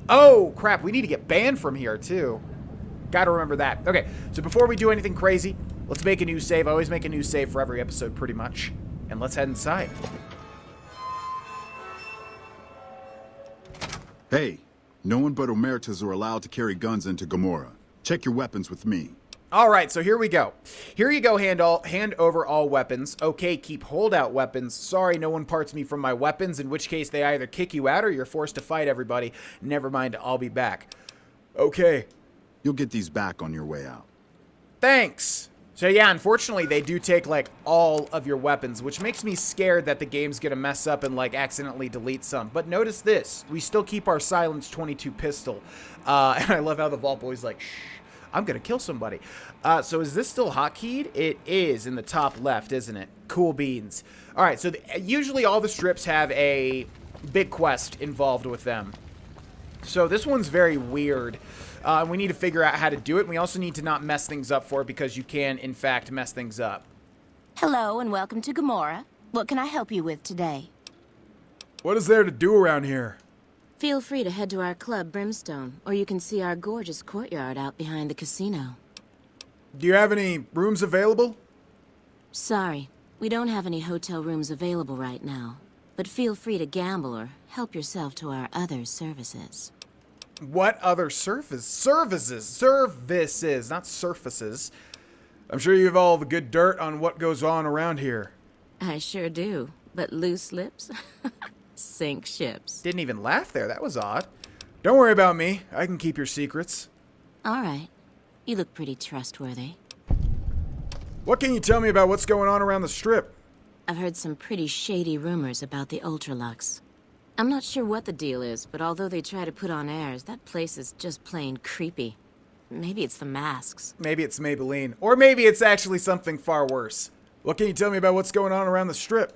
[SPEAKER 1] Oh, crap. We need to get banned from here, too. Gotta remember that. Okay, so before we do anything crazy, let's make a new save. I always make a new save for every episode, pretty much. And let's head inside.
[SPEAKER 3] Hey, no one but Omertas are allowed to carry guns into Gamora. Check your weapons with me.
[SPEAKER 1] All right, so here we go. Here you go, hand over all weapons. Okay, keep holdout weapons. Sorry, no one parts me from my weapons, in which case they either kick you out or you're forced to fight everybody. Never mind, I'll be back. Okay.
[SPEAKER 3] You'll get these back on your way out.
[SPEAKER 1] Thanks. So yeah, unfortunately, they do take, like, all of your weapons, which makes me scared that the game's gonna mess up and, like, accidentally delete some. But notice this. We still keep our silenced 22 pistol. And I love how the Vault Boy's like, shh, I'm gonna kill somebody. So is this still hotkeyed? It is in the top left, isn't it? Cool beans. All right, so usually all the strips have a big quest involved with them. So this one's very weird. We need to figure out how to do it. We also need to not mess things up for it because you can, in fact, mess things up.
[SPEAKER 10] Hello and welcome to Gamora. What can I help you with today?
[SPEAKER 4] What is there to do around here?
[SPEAKER 13] Feel free to head to our club, Brimstone, or you can see our gorgeous courtyard out behind the casino.
[SPEAKER 4] Do you have any rooms available?
[SPEAKER 13] Sorry, we don't have any hotel rooms available right now, but feel free to gamble or help yourself to our other services.
[SPEAKER 1] What other services? Services, not surfaces.
[SPEAKER 4] I'm sure you have all the good dirt on what goes on around here.
[SPEAKER 13] I sure do, but loose lips sink ships.
[SPEAKER 1] Didn't even laugh there. That was odd.
[SPEAKER 4] Don't worry about me. I can keep your secrets.
[SPEAKER 13] All right. You look pretty trustworthy.
[SPEAKER 4] What can you tell me about what's going on around the Strip?
[SPEAKER 13] I've heard some pretty shady rumors about the Ultralux. I'm not sure what the deal is, but although they try to put on airs, that place is just plain creepy. Maybe it's the masks.
[SPEAKER 1] Maybe it's Maybelline. Or maybe it's actually something far worse.
[SPEAKER 4] What can you tell me about what's going on around the Strip?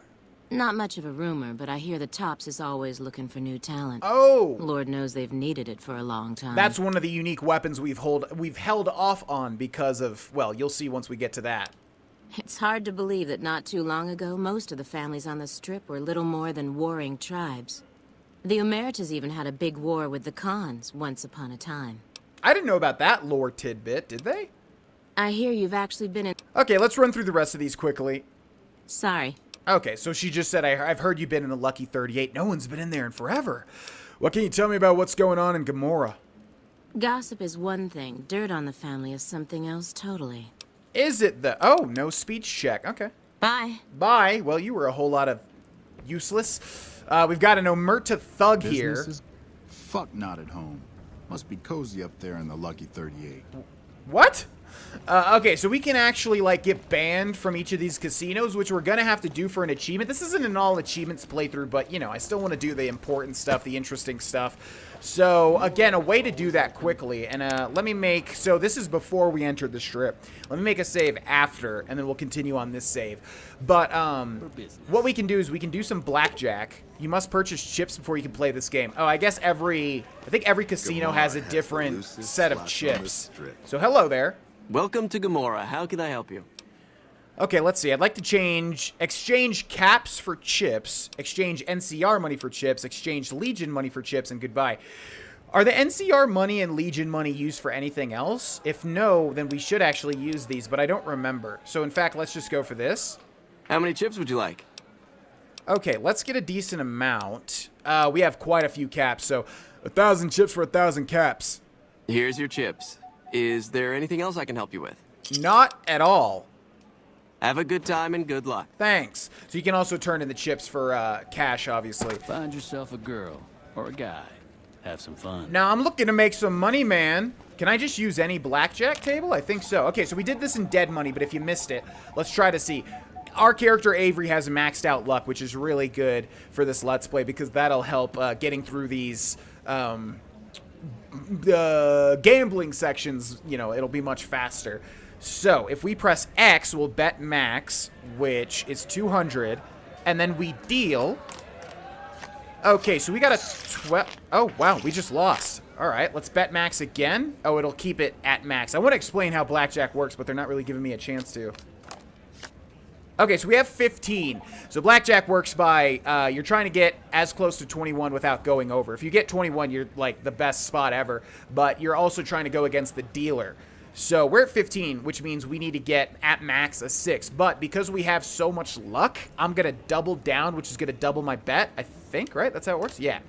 [SPEAKER 13] Not much of a rumor, but I hear the Tops is always looking for new talent.
[SPEAKER 1] Oh!
[SPEAKER 13] Lord knows they've needed it for a long time.
[SPEAKER 1] That's one of the unique weapons we've held off on because of, well, you'll see once we get to that.
[SPEAKER 13] It's hard to believe that not too long ago, most of the families on the Strip were little more than warring tribes. The Omertas even had a big war with the Khans once upon a time.
[SPEAKER 1] I didn't know about that lore tidbit, did they?
[SPEAKER 13] I hear you've actually been in...
[SPEAKER 1] Okay, let's run through the rest of these quickly.
[SPEAKER 13] Sorry.
[SPEAKER 1] Okay, so she just said, I've heard you've been in the Lucky 38. No one's been in there in forever.
[SPEAKER 4] What can you tell me about what's going on in Gamora?
[SPEAKER 13] Gossip is one thing. Dirt on the family is something else totally.
[SPEAKER 1] Is it the... Oh, no speech check. Okay.
[SPEAKER 13] Bye.
[SPEAKER 1] Bye. Well, you were a whole lot of useless. We've got an Omerta thug here.
[SPEAKER 3] Fuck not at home. Must be cozy up there in the Lucky 38.
[SPEAKER 1] What? Okay, so we can actually, like, get banned from each of these casinos, which we're gonna have to do for an achievement. This isn't an all achievements playthrough, but, you know, I still want to do the important stuff, the interesting stuff. So, again, a way to do that quickly. And let me make... So, this is before we entered the Strip. Let me make a save after, and then we'll continue on this save. But, what we can do is we can do some blackjack. You must purchase chips before you can play this game. Oh, I guess I think every casino has a different set of chips. So, hello there.
[SPEAKER 21] Welcome to Gamora. How can I help you?
[SPEAKER 1] Okay, let's see. I'd like to exchange caps for chips, exchange NCR money for chips, exchange Legion money for chips, and goodbye. Are the NCR money and Legion money used for anything else? If no, then we should actually use these, but I don't remember. So, in fact, let's just go for this.
[SPEAKER 21] How many chips would you like?
[SPEAKER 1] Okay, let's get a decent amount. We have quite a few caps, so
[SPEAKER 4] 1,000 chips for 1,000 caps.
[SPEAKER 21] Here's your chips. Is there anything else I can help you with?
[SPEAKER 1] Not at all.
[SPEAKER 21] Have a good time and good luck.
[SPEAKER 1] Thanks. So you can also turn in the chips for cash, obviously.
[SPEAKER 11] Find yourself a girl or a guy. Have some fun.
[SPEAKER 1] Now, I'm looking to make some money, man. Can I just use any blackjack table? I think so. Okay, so we did this in dead money, but if you missed it, let's try to see. Our character, Avery, has maxed out luck, which is really good for this Let's Play because that'll help getting through these gambling sections. You know, it'll be much faster. So, if we press X, we'll bet max, which is 200, and then we deal. Okay, so we got a 12. Oh, wow, we just lost. All right, let's bet max again. Oh, it'll keep it at max. I want to explain how blackjack works, but they're not really giving me a chance to. Okay, so we have 15. So blackjack works by you're trying to get as close to 21 without going over. If you get 21, you're like the best spot ever, but you're also trying to go against the dealer. So we're at 15, which means we need to get at max a 6. But because we have so much luck, I'm going to double down, which is going to double my bet, I think, right? That's how it works? Yeah.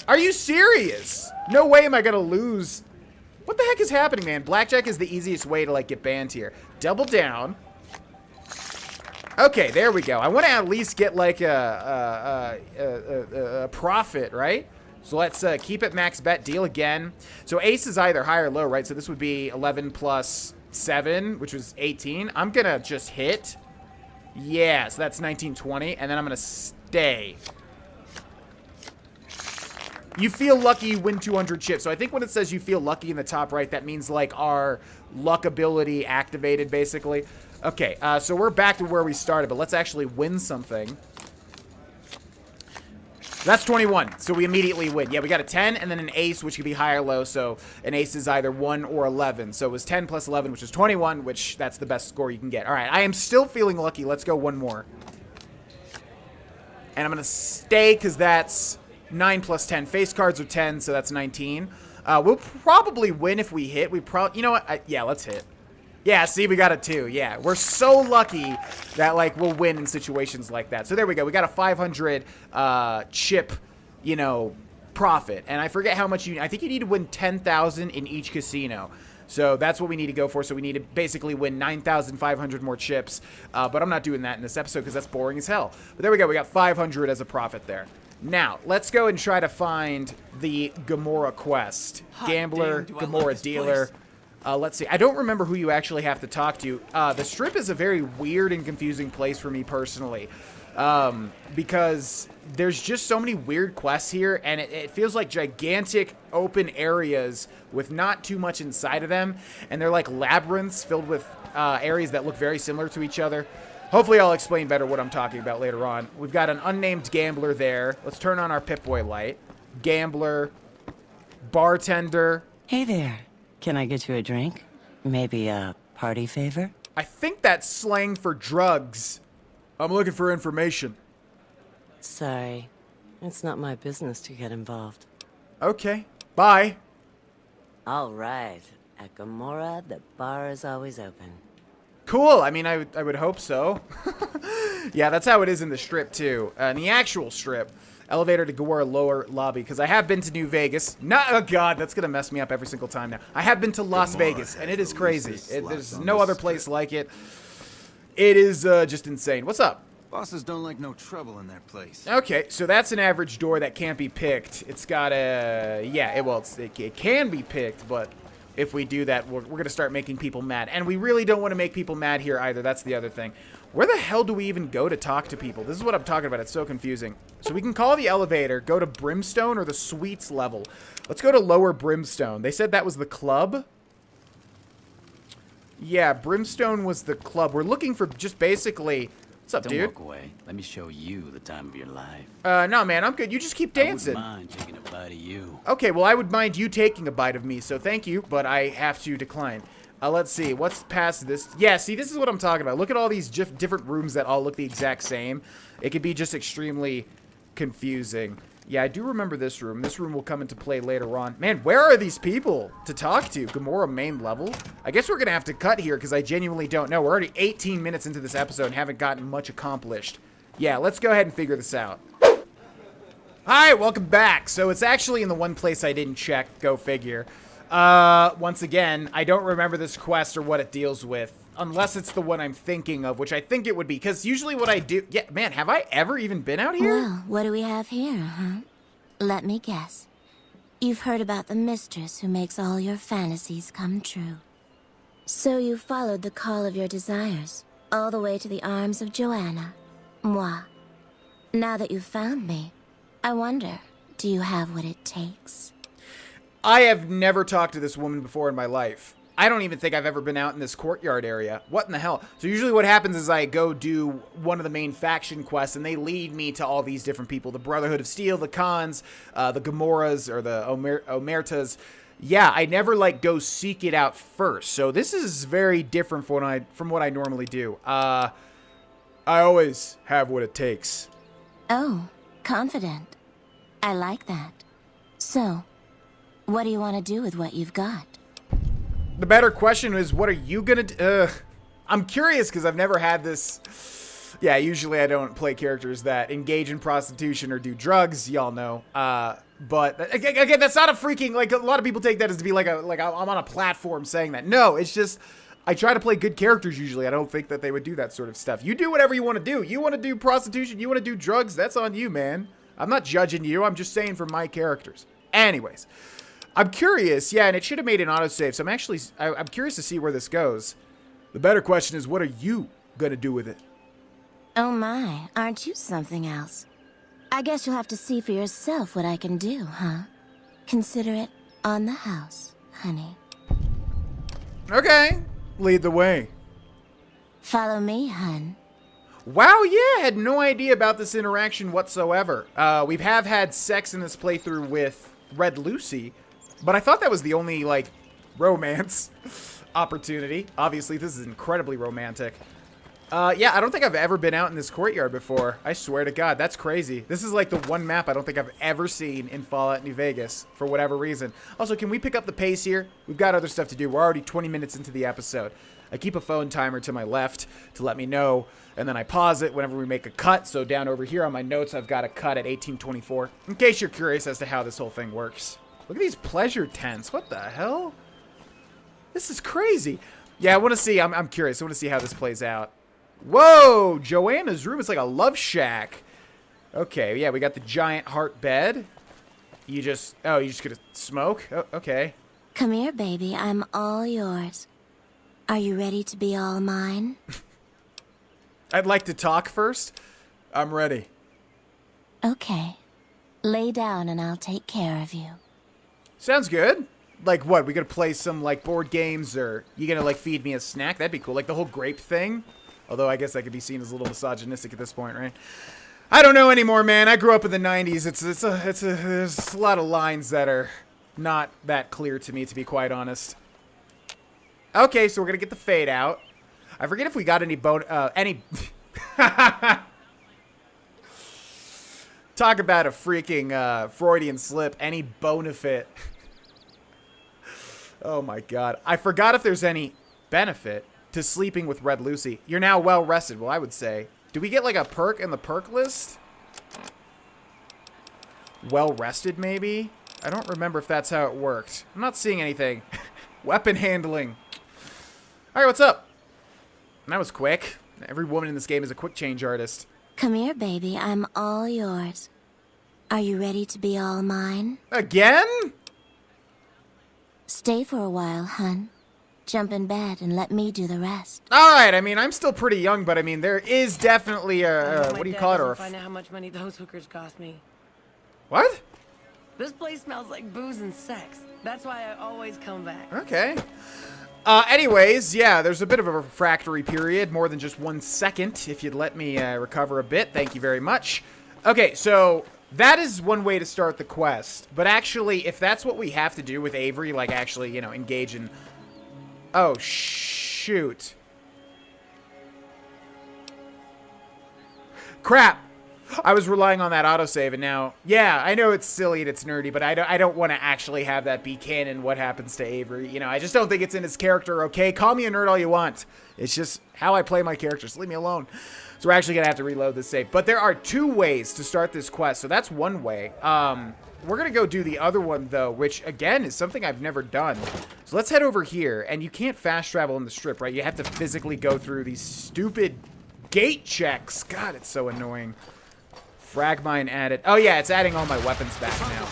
[SPEAKER 1] Are you serious? No way am I going to lose. What the heck is happening, man? Blackjack is the easiest way to, like, get banned here. Double down. Okay, there we go. I want to at least get, like, a profit, right? So let's keep it max bet, deal again. So ace is either high or low, right? So this would be 11 plus 7, which was 18. I'm going to just hit. Yeah, so that's 19, 20. And then I'm going to stay. You feel lucky, you win 200 chips. So I think when it says you feel lucky in the top right, that means like our luck ability activated, basically. Okay, so we're back to where we started, but let's actually win something. That's 21, so we immediately win. Yeah, we got a 10 and then an ace, which could be high or low. So an ace is either 1 or 11. So it was 10 plus 11, which is 21, which that's the best score you can get. All right, I am still feeling lucky. Let's go one more. And I'm going to stay because that's 9 plus 10. Face cards are 10, so that's 19. We'll probably win if we hit. You know what? Yeah, let's hit. Yeah, see, we got a 2. Yeah, we're so lucky that, like, we'll win in situations like that. So there we go. We got a 500 chip, you know, profit. And I forget how much I think you need to win 10,000 in each casino. So that's what we need to go for. So we need to basically win 9,500 more chips. But I'm not doing that in this episode because that's boring as hell. But there we go. We got 500 as a profit there. Now, let's go and try to find the Gomorrah quest. Gambler, Gomorrah dealer. Let's see. I don't remember who you actually have to talk to. The Strip is a very weird and confusing place for me personally. Because there's just so many weird quests here, and it feels like gigantic open areas with not too much inside of them. And they're like labyrinths filled with areas that look very similar to each other. Hopefully I'll explain better what I'm talking about later on. We've got an unnamed gambler there. Let's turn on our Pip-Boy light. Gambler. Bartender.
[SPEAKER 16] Hey there. Can I get you a drink? Maybe a party favor?
[SPEAKER 1] I think that's slang for drugs.
[SPEAKER 4] I'm looking for information.
[SPEAKER 16] Sorry. It's not my business to get involved.
[SPEAKER 1] Okay. Bye.
[SPEAKER 16] All right. At Gomorrah, the bar is always open.
[SPEAKER 1] Cool. I mean, I would hope so. Yeah, that's how it is in the Strip, too. In the actual Strip. Elevator to Gomorrah lower lobby, because I have been to New Vegas. Oh, God, that's going to mess me up every single time now. I have been to Las Vegas, and it is crazy. There's no other place like it. It is just insane. What's up?
[SPEAKER 17] Bosses don't like no trouble in that place.
[SPEAKER 1] Okay, so that's an average door that can't be picked. It's got a... Yeah, it can be picked, but if we do that, we're going to start making people mad. And we really don't want to make people mad here either. That's the other thing. Where the hell do we even go to talk to people? This is what I'm talking about. It's so confusing. So we can call the elevator, go to Brimstone or the Suites level. Let's go to Lower Brimstone. They said that was the club. Yeah, Brimstone was the club. We're looking for just basically... What's up, dude?
[SPEAKER 11] Don't walk away. Let me show you the time of your life.
[SPEAKER 1] No, man, I'm good. You just keep dancing.
[SPEAKER 11] I wouldn't mind taking a bite of you.
[SPEAKER 1] Okay, well, I would mind you taking a bite of me, so thank you, but I have to decline. Let's see. What's past this? Yeah, see, this is what I'm talking about. Look at all these different rooms that all look the exact same. It could be just extremely confusing. Yeah, I do remember this room. This room will come into play later on. Man, where are these people to talk to? Gomorrah main level? I guess we're going to have to cut here because I genuinely don't know. We're already 18 minutes into this episode and haven't gotten much accomplished. Yeah, let's go ahead and figure this out. Hi, welcome back. So it's actually in the one place I didn't check. Go figure. Once again, I don't remember this quest or what it deals with. Unless it's the one I'm thinking of, which I think it would be. Because usually what I do... Yeah, man, have I ever even been out here?
[SPEAKER 10] Well, what do we have here, huh? Let me guess. You've heard about the mistress who makes all your fantasies come true. So you followed the call of your desires, all the way to the arms of Joanna. Moi. Now that you've found me, I wonder, do you have what it takes?
[SPEAKER 1] I have never talked to this woman before in my life. I don't even think I've ever been out in this courtyard area. What in the hell? So usually what happens is I go do one of the main faction quests, and they lead me to all these different people. The Brotherhood of Steel, the Khans, the Gamoras, or the Omertas. Yeah, I never, like, go seek it out first. So this is very different from what I normally do.
[SPEAKER 4] I always have what it takes.
[SPEAKER 10] Oh, confident. I like that. So, what do you want to do with what you've got?
[SPEAKER 1] The better question is, what are you gonna do? I'm curious because I've never had this. Yeah, usually I don't play characters that engage in prostitution or do drugs, y'all know. But again, that's not a freaking, like, a lot of people take that as to be like I'm on a platform saying that. No, it's just I try to play good characters usually. I don't think that they would do that sort of stuff. You do whatever you want to do. You want to do prostitution, you want to do drugs, that's on you, man. I'm not judging you. I'm just saying for my characters. Anyways, I'm curious, yeah, and it should have made an autosave, so I'm curious to see where this goes.
[SPEAKER 4] The better question is, what are you gonna do with it?
[SPEAKER 10] Oh my, aren't you something else? I guess you'll have to see for yourself what I can do, huh? Consider it on the house, honey.
[SPEAKER 1] Okay,
[SPEAKER 4] lead the way.
[SPEAKER 10] Follow me, hun.
[SPEAKER 1] Wow, yeah, I had no idea about this interaction whatsoever. We have had sex in this playthrough with Red Lucy, but I thought that was the only, like, romance opportunity. Obviously, this is incredibly romantic. Yeah, I don't think I've ever been out in this courtyard before. I swear to God, that's crazy. This is like the one map I don't think I've ever seen in Fallout New Vegas for whatever reason. Also, can we pick up the pace here? We've got other stuff to do. We're already 20 minutes into the episode. I keep a phone timer to my left to let me know, and then I pause it whenever we make a cut. So down over here on my notes, I've got a cut at 18:24, in case you're curious as to how this whole thing works. Look at these pleasure tents. What the hell? This is crazy. Yeah, I want to see. I'm curious. I want to see how this plays out. Whoa, Joanna's room is like a love shack. Okay, yeah, we got the giant heart bed. You just gonna smoke? Oh, okay.
[SPEAKER 10] Come here, baby. I'm all yours. Are you ready to be all mine?
[SPEAKER 1] I'd like to talk first.
[SPEAKER 4] I'm ready.
[SPEAKER 10] Okay. Lay down and I'll take care of you.
[SPEAKER 1] Sounds good. Like what? We gonna play some like board games, or you gonna like feed me a snack? That'd be cool. Like the whole grape thing. Although I guess that could be seen as a little misogynistic at this point, right? I don't know anymore, man. I grew up in the 90s. There's a lot of lines that are not that clear to me, to be quite honest. Okay, so we're gonna get the fade out. I forget if we got any Talk about a freaking Freudian slip. Any benefit. Oh my God. I forgot if there's any benefit to sleeping with Red Lucy. You're now well rested. Well, I would say. Do we get like a perk in the perk list? Well rested, maybe? I don't remember if that's how it worked. I'm not seeing anything. Weapon handling. All right, what's up? That was quick. Every woman in this game is a quick change artist.
[SPEAKER 10] Come here, baby. I'm all yours. Are you ready to be all mine?
[SPEAKER 1] Again?
[SPEAKER 10] Stay for a while, hun. Jump in bed and let me do the rest.
[SPEAKER 1] All right. I mean, I'm still pretty young, but I mean, there is definitely a what do you call it? Or
[SPEAKER 22] find out how much money those hookers cost me.
[SPEAKER 1] What?
[SPEAKER 22] This place smells like booze and sex. That's why I always come back.
[SPEAKER 1] Okay. Anyways, yeah, there's a bit of a refractory period, more than just 1 second. If you'd let me recover a bit, thank you very much. Okay, so that is one way to start the quest. But actually, if that's what we have to do with Avery, like actually, you know, engage in... Oh, shoot. Crap. I was relying on that autosave, and now... Yeah, I know it's silly and it's nerdy, but I don't want to actually have that be canon what happens to Avery. You know, I just don't think it's in his character, okay? Call me a nerd all you want. It's just how I play my characters. Leave me alone. So we're actually going to have to reload this save. But there are 2 ways to start this quest, so that's one way. We're going to go do the other one, though, which, again, is something I've never done. So let's head over here, and you can't fast travel in the strip, right? You have to physically go through these stupid gate checks. God, it's so annoying. Frag mine added. Oh, yeah, it's adding all my weapons back now.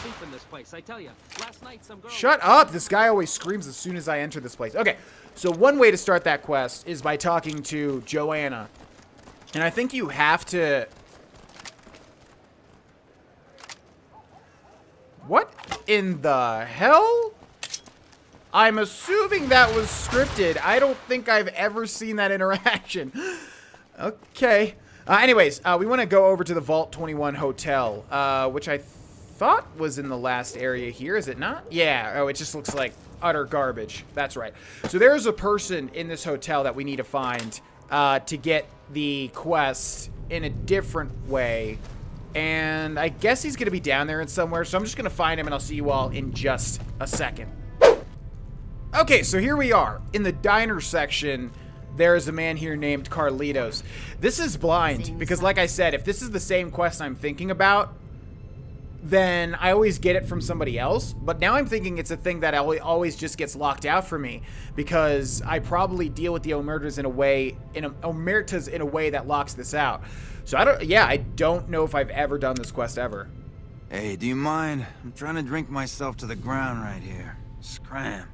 [SPEAKER 1] Shut up! This guy always screams as soon as I enter this place. Okay, so one way to start that quest is by talking to Joanna. And I think you have to... What in the hell? I'm assuming that was scripted. I don't think I've ever seen that interaction. Okay. Anyways, we want to go over to the Vault 21 Hotel, which I thought was in the last area here. Is it not? Yeah. Oh, it just looks like utter garbage. That's right. So there's a person in this hotel that we need to find to get the quest in a different way. And I guess he's going to be down there in somewhere. So I'm just going to find him, and I'll see you all in just a second. Okay, so here we are. In the diner section, there is a man here named Carlitos. This is blind, because like I said, if this is the same quest I'm thinking about, then I always get it from somebody else. But now I'm thinking it's a thing that always just gets locked out for me, because I probably deal with the Omertas in a way, Omertas in a way that locks this out. So I don't know if I've ever done this quest ever.
[SPEAKER 17] Hey, do you mind? I'm trying to drink myself to the ground right here. Scram.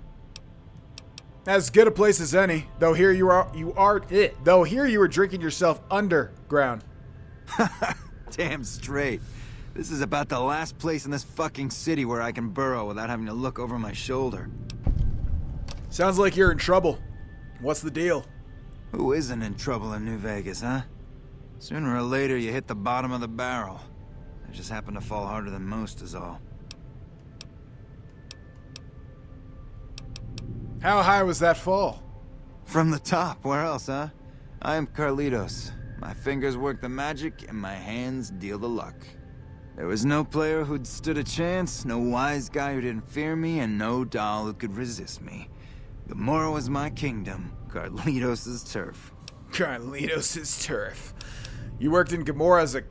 [SPEAKER 4] As good a place as any, though here you were drinking yourself underground.
[SPEAKER 17] Damn straight. This is about the last place in this fucking city where I can burrow without having to look over my shoulder.
[SPEAKER 4] Sounds like you're in trouble. What's the deal?
[SPEAKER 17] Who isn't in trouble in New Vegas, huh? Sooner or later you hit the bottom of the barrel. I just happen to fall harder than most is all.
[SPEAKER 4] How high was that fall?
[SPEAKER 17] From the top, where else, huh? I am Carlitos. My fingers work the magic and my hands deal the luck. There was no player who'd stood a chance, no wise guy who didn't fear me, and no doll who could resist me. Gomorrah was my kingdom, Carlitos' turf.
[SPEAKER 4] Carlitos' turf. You worked in Gomorrah as a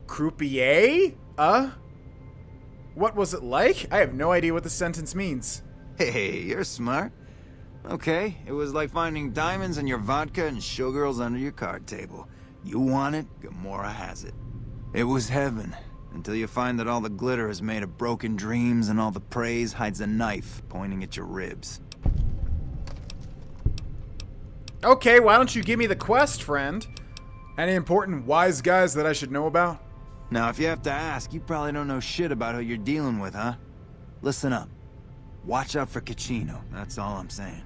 [SPEAKER 4] croupier? What was it like? I have no idea what the sentence means.
[SPEAKER 17] Hey, you're smart. Okay, it was like finding diamonds in your vodka and showgirls under your card table. You want it, Gomorrah has it. It was heaven, until you find that all the glitter is made of broken dreams and all the praise hides a knife pointing at your ribs.
[SPEAKER 1] Okay, why don't you give me the quest, friend?
[SPEAKER 4] Any important wise guys that I should know about?
[SPEAKER 17] Now, if you have to ask, you probably don't know shit about who you're dealing with, huh? Listen up. Watch out for Caccino, that's all I'm saying.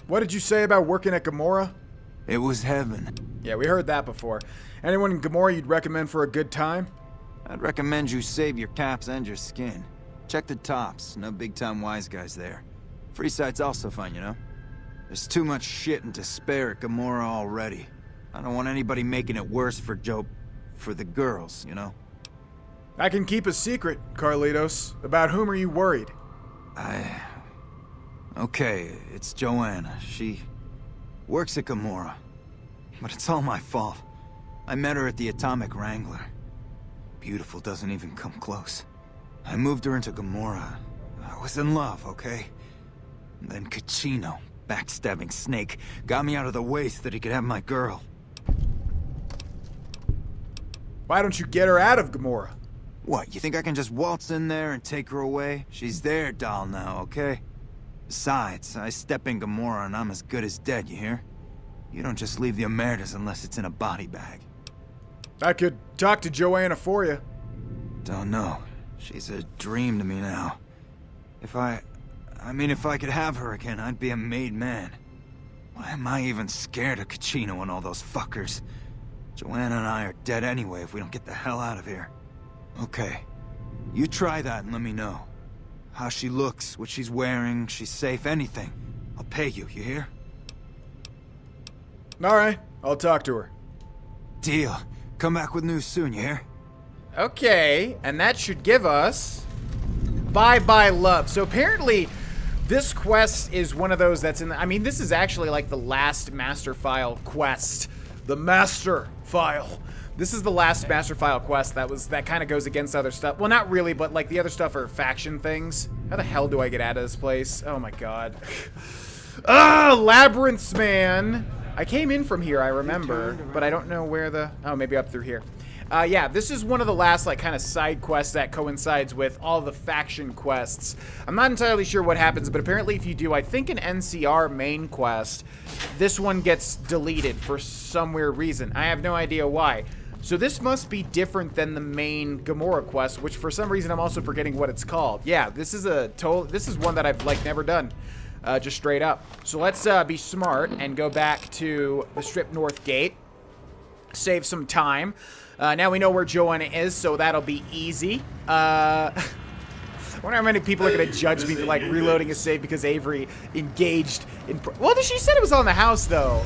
[SPEAKER 4] What did you say about working at Gomorrah?
[SPEAKER 17] It was heaven.
[SPEAKER 4] Yeah, we heard that before. Anyone in Gomorrah you'd recommend for a good time?
[SPEAKER 17] I'd recommend you save your caps and your skin. Check the tops, no big-time wise guys there. Free sight's also fun, you know? There's too much shit and despair at Gomorrah already. I don't want anybody making it worse for the girls, you know?
[SPEAKER 4] I can keep a secret, Carlitos. About whom are you worried?
[SPEAKER 17] Okay, it's Joanna. She works at Gomorrah. But it's all my fault. I met her at the Atomic Wrangler. Beautiful doesn't even come close. I moved her into Gomorrah. I was in love, okay? And then Caccino, backstabbing snake, got me out of the way so that he could have my girl.
[SPEAKER 4] Why don't you get her out of Gomorrah?
[SPEAKER 17] What, you think I can just waltz in there and take her away? She's their doll now, okay? Besides, I step in Gomorrah and I'm as good as dead, you hear? You don't just leave the Omertas unless it's in a body bag.
[SPEAKER 4] I could talk to Joanna for you.
[SPEAKER 17] Don't know. She's a dream to me now. If I could have her again, I'd be a made man. Why am I even scared of Caccino and all those fuckers? Joanna and I are dead anyway if we don't get the hell out of here. Okay. You try that and let me know. How she looks, what she's wearing, she's safe, anything. I'll pay you, you hear?
[SPEAKER 4] Alright, I'll talk to her.
[SPEAKER 17] Deal. Come back with news soon, you hear?
[SPEAKER 1] Okay, and that should give us Bye-Bye Love. So apparently, this quest is one of those that's in the, I mean, this is actually like the last Master File quest. The Master File. This is the last Master File quest that kind of goes against other stuff. Well, not really, but like the other stuff are faction things. How the hell do I get out of this place? Oh my god. Labyrinths, man. I came in from here, I remember, but I don't know where the... Oh, maybe up through here. Yeah, this is one of the last, like, kind of side quests that coincides with all the faction quests. I'm not entirely sure what happens, but apparently if you do, I think, an NCR main quest, this one gets deleted for some weird reason. I have no idea why. So this must be different than the main Gamora quest, which for some reason I'm also forgetting what it's called. Yeah, this is one that I've like never done, just straight up. So let's be smart and go back to the Strip North Gate, save some time. Now we know where Joanna is, so that'll be easy. I wonder how many people are going to judge me for like reloading a save because Avery engaged in. Well, she said it was on the house though.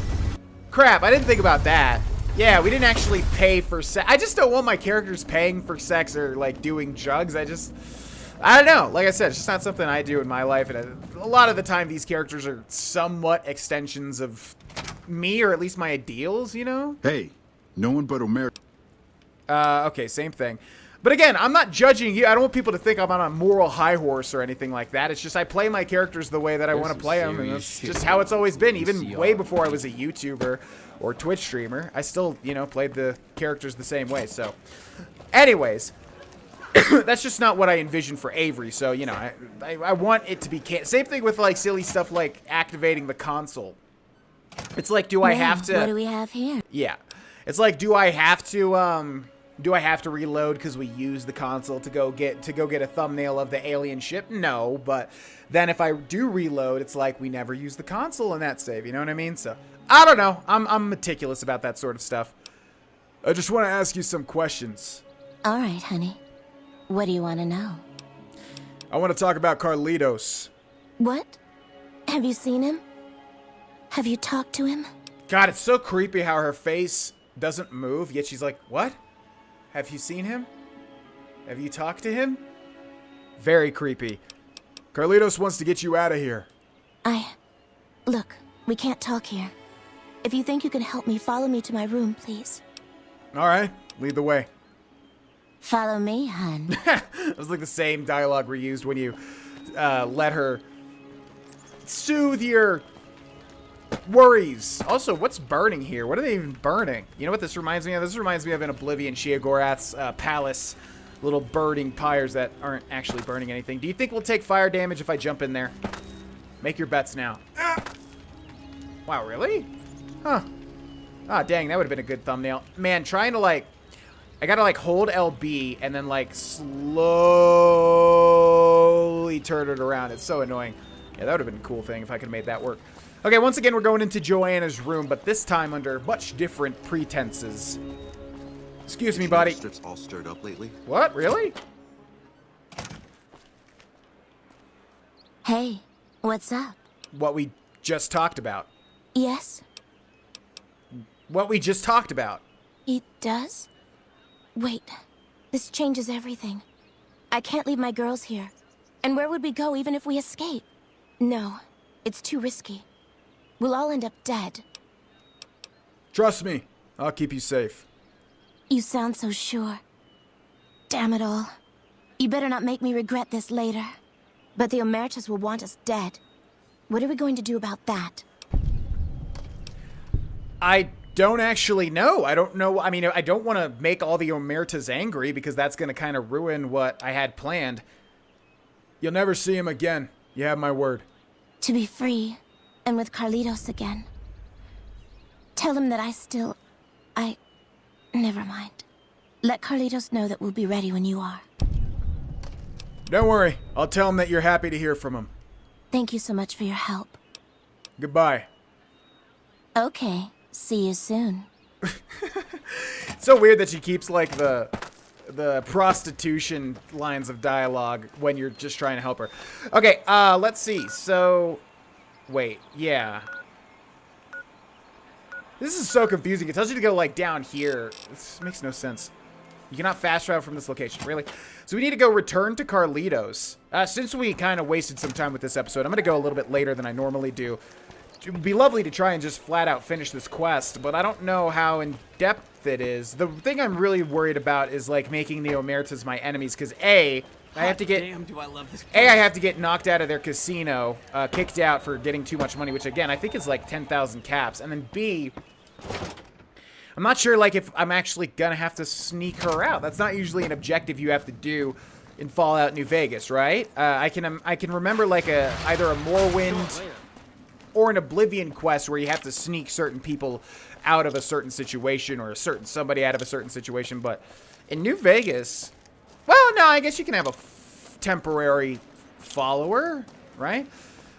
[SPEAKER 1] Crap, I didn't think about that. Yeah, we didn't actually pay for sex. I just don't want my characters paying for sex or, like, doing drugs. I don't know. Like I said, it's just not something I do in my life. And a lot of the time, these characters are somewhat extensions of me, or at least my ideals, you know?
[SPEAKER 3] Hey, no one but Omer.
[SPEAKER 1] Okay, same thing. But again, I'm not judging you. I don't want people to think I'm on a moral high horse or anything like that. It's just I play my characters the way that I want to play them. And that's just how it's always been, even way before I was a YouTuber or Twitch streamer. I still, you know, played the characters the same way. So, anyways, that's just not what I envisioned for Avery. So, you know, I want it to be same thing with like silly stuff like activating the console. It's like, do I have to?
[SPEAKER 10] What do we have here?
[SPEAKER 1] Yeah, it's like, do I have to reload because we use the console to go get a thumbnail of the alien ship? No, but then if I do reload, it's like we never use the console in that save. You know what I mean? So I don't know. I'm meticulous about that sort of stuff.
[SPEAKER 4] I just want to ask you some questions.
[SPEAKER 10] All right, honey. What do you want to know?
[SPEAKER 4] I want to talk about Carlitos.
[SPEAKER 10] What? Have you seen him? Have you talked to him?
[SPEAKER 1] God, it's so creepy how her face doesn't move, yet she's like, what? Have you seen him? Have you talked to him? Very creepy.
[SPEAKER 4] Carlitos wants to get you out of here.
[SPEAKER 10] Look, we can't talk here. If you think you can help me, follow me to my room, please.
[SPEAKER 4] All right, lead the way.
[SPEAKER 10] Follow me, hun.
[SPEAKER 1] It was like the same dialogue reused when you let her soothe your worries. Also, what's burning here? What are they even burning? You know what this reminds me of? This reminds me of in Oblivion, Sheogorath's palace. Little burning pyres that aren't actually burning anything. Do you think we'll take fire damage if I jump in there? Make your bets now. Wow, really? Huh. Ah, dang, that would have been a good thumbnail. Man, trying to like... I gotta like hold LB and then like slowly turn it around. It's so annoying. Yeah, that would have been a cool thing if I could have made that work. Okay, once again, we're going into Joanna's room, but this time under much different pretenses. Excuse me, buddy.
[SPEAKER 5] Strips all stirred up lately?
[SPEAKER 1] What? Really?
[SPEAKER 10] Hey, what's up?
[SPEAKER 1] What we just talked about.
[SPEAKER 10] Yes?
[SPEAKER 1] What we just talked about.
[SPEAKER 10] It does? Wait, this changes everything. I can't leave my girls here. And where would we go even if we escape? No, it's too risky. We'll all end up dead.
[SPEAKER 4] Trust me, I'll keep you safe.
[SPEAKER 10] You sound so sure. Damn it all. You better not make me regret this later. But the Omertas will want us dead. What are we going to do about that?
[SPEAKER 1] I don't actually know. I don't know. I mean, I don't want to make all the Omertas angry because that's going to kind of ruin what I had planned.
[SPEAKER 4] You'll never see him again. You have my word.
[SPEAKER 10] To be free, and with Carlitos again. Tell him that Never mind. Let Carlitos know that we'll be ready when you are.
[SPEAKER 4] Don't worry. I'll tell him that you're happy to hear from him.
[SPEAKER 10] Thank you so much for your help.
[SPEAKER 4] Goodbye.
[SPEAKER 10] Okay. See you soon.
[SPEAKER 1] It's so weird that she keeps like the prostitution lines of dialogue when you're just trying to help her. Okay, let's see. So, wait, yeah. This is so confusing. It tells you to go like down here. This makes no sense. You cannot fast travel from this location. Really? So we need to go return to Carlitos. Since we kind of wasted some time with this episode, I'm going to go a little bit later than I normally do. It would be lovely to try and just flat out finish this quest, but I don't know how in depth it is. The thing I'm really worried about is like making the Omertas my enemies, because I have to get I have to get knocked out of their casino, kicked out for getting too much money, which again I think is like 10,000 caps, and then B, I'm not sure like if I'm actually gonna have to sneak her out. That's not usually an objective you have to do in Fallout New Vegas, right? I can remember like either a Morrowind. or an Oblivion quest where you have to sneak certain people out of a certain situation or a certain somebody out of a certain situation. But in New Vegas, well, no, I guess you can have a temporary follower, right?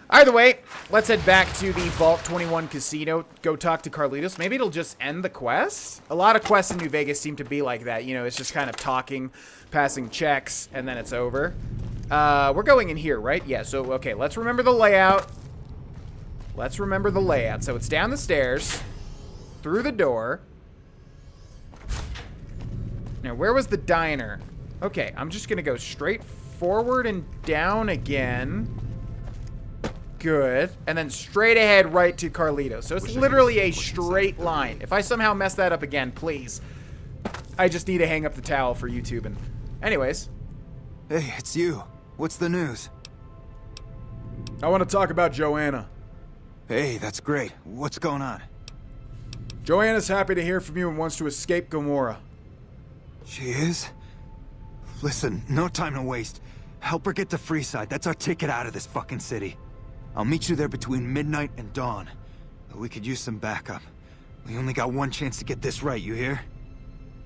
[SPEAKER 1] Either way, let's head back to the Vault 21 casino, go talk to Carlitos. Maybe it'll just end the quest. A lot of quests in New Vegas seem to be like that. You know, it's just kind of talking, passing checks, and then it's over. We're going in here, right? Yeah, so, okay, let's remember the layout. Let's remember the layout. So it's down the stairs, through the door. Now, where was the diner? Okay, I'm just going to go straight forward and down again. Good. And then straight ahead right to Carlitos. So it's literally a straight line. If I somehow mess that up again, please. I just need to hang up the towel for YouTube. And anyways.
[SPEAKER 17] Hey, it's you. What's the news?
[SPEAKER 4] I want to talk about Joanna.
[SPEAKER 17] Hey, that's great. What's going on?
[SPEAKER 4] Joanna's happy to hear from you and wants to escape Gomorrah.
[SPEAKER 17] She is? Listen, no time to waste. Help her get to Freeside. That's our ticket out of this fucking city. I'll meet you there between midnight and dawn. We could use some backup. We only got one chance to get this right, you hear?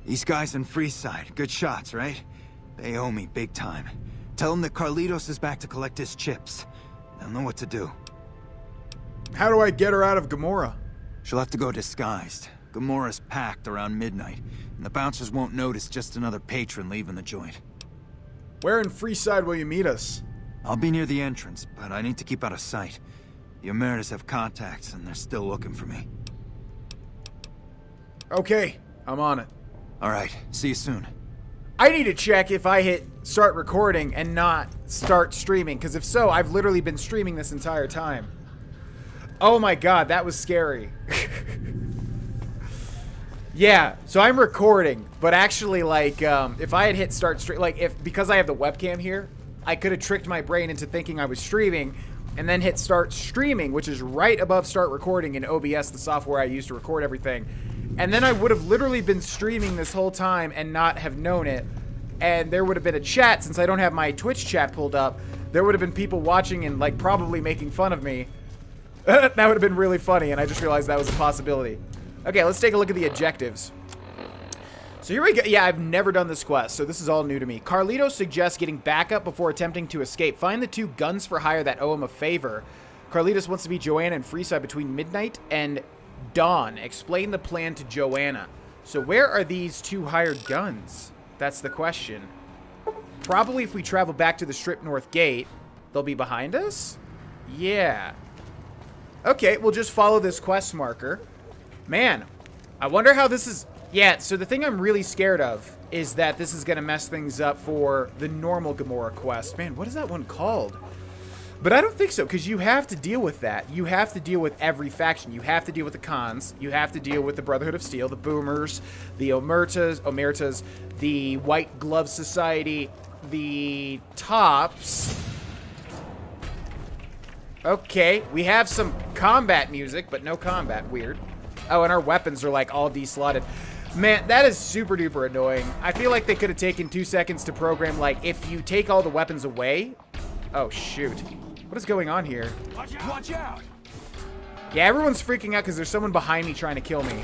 [SPEAKER 17] These guys in Freeside, good shots, right? They owe me big time. Tell them that Carlitos is back to collect his chips. They'll know what to do.
[SPEAKER 4] How do I get her out of Gomorrah?
[SPEAKER 17] She'll have to go disguised. Gomorrah's packed around midnight, and the bouncers won't notice just another patron leaving the joint.
[SPEAKER 4] Where in Freeside will you meet us?
[SPEAKER 17] I'll be near the entrance, but I need to keep out of sight. The Emeritus have contacts, and they're still looking for me.
[SPEAKER 4] Okay, I'm on it.
[SPEAKER 17] Alright, see you soon.
[SPEAKER 1] I need to check if I hit start recording and not start streaming, because if so, I've literally been streaming this entire time. Oh my god, that was scary. Yeah, so I'm recording, but actually, like, if I had hit start stream, like, because I have the webcam here, I could have tricked my brain into thinking I was streaming, and then hit start streaming, which is right above start recording in OBS, the software I use to record everything. And then I would have literally been streaming this whole time and not have known it. And there would have been a chat, since I don't have my Twitch chat pulled up, there would have been people watching and, like, probably making fun of me. That would have been really funny, and I just realized that was a possibility. Okay, let's take a look at the objectives. So here we go. Yeah, I've never done this quest, so this is all new to me. Carlitos suggests getting backup before attempting to escape. Find the two guns for hire that owe him a favor. Carlitos wants to be Joanna and Freeside between midnight and dawn. Explain the plan to Joanna. So where are these two hired guns? That's the question. Probably if we travel back to the Strip North Gate, they'll be behind us? Yeah. Okay, we'll just follow this quest marker. Man, I wonder how this is... Yeah, so the thing I'm really scared of is that this is going to mess things up for the normal Gomorrah quest. Man, what is that one called? But I don't think so, because you have to deal with that. You have to deal with every faction. You have to deal with the Khans. You have to deal with the Brotherhood of Steel, the Boomers, the Omertas, the White Glove Society, the Tops. Okay, we have some combat music, but no combat. Weird. Oh, and our weapons are, like, all deslotted. Man, that is super duper annoying. I feel like they could have taken 2 seconds to program, like, if you take all the weapons away... Oh, shoot. What is going on here?
[SPEAKER 15] Watch out!
[SPEAKER 1] Yeah, everyone's freaking out because there's someone behind me trying to kill me.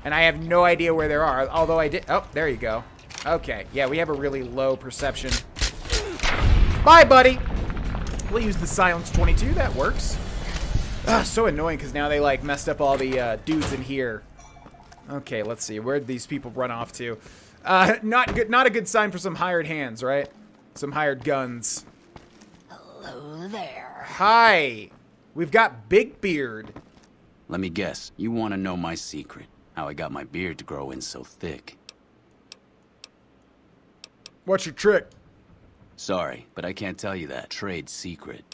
[SPEAKER 1] And I have no idea where they are, although I did... Oh, there you go. Okay, yeah, we have a really low perception. Bye, buddy! We'll use the Silence 22, that works. Ah, so annoying because now they, like, messed up all the dudes in here. Okay, let's see. Where'd these people run off to? Not good. Not a good sign for some hired hands, right? Some hired guns.
[SPEAKER 16] Hello there.
[SPEAKER 1] Hi. We've got Big Beard.
[SPEAKER 11] Let me guess. You want to know my secret. How I got my beard to grow in so thick.
[SPEAKER 4] What's your trick?
[SPEAKER 11] Sorry, but I can't tell you that. Trade secret.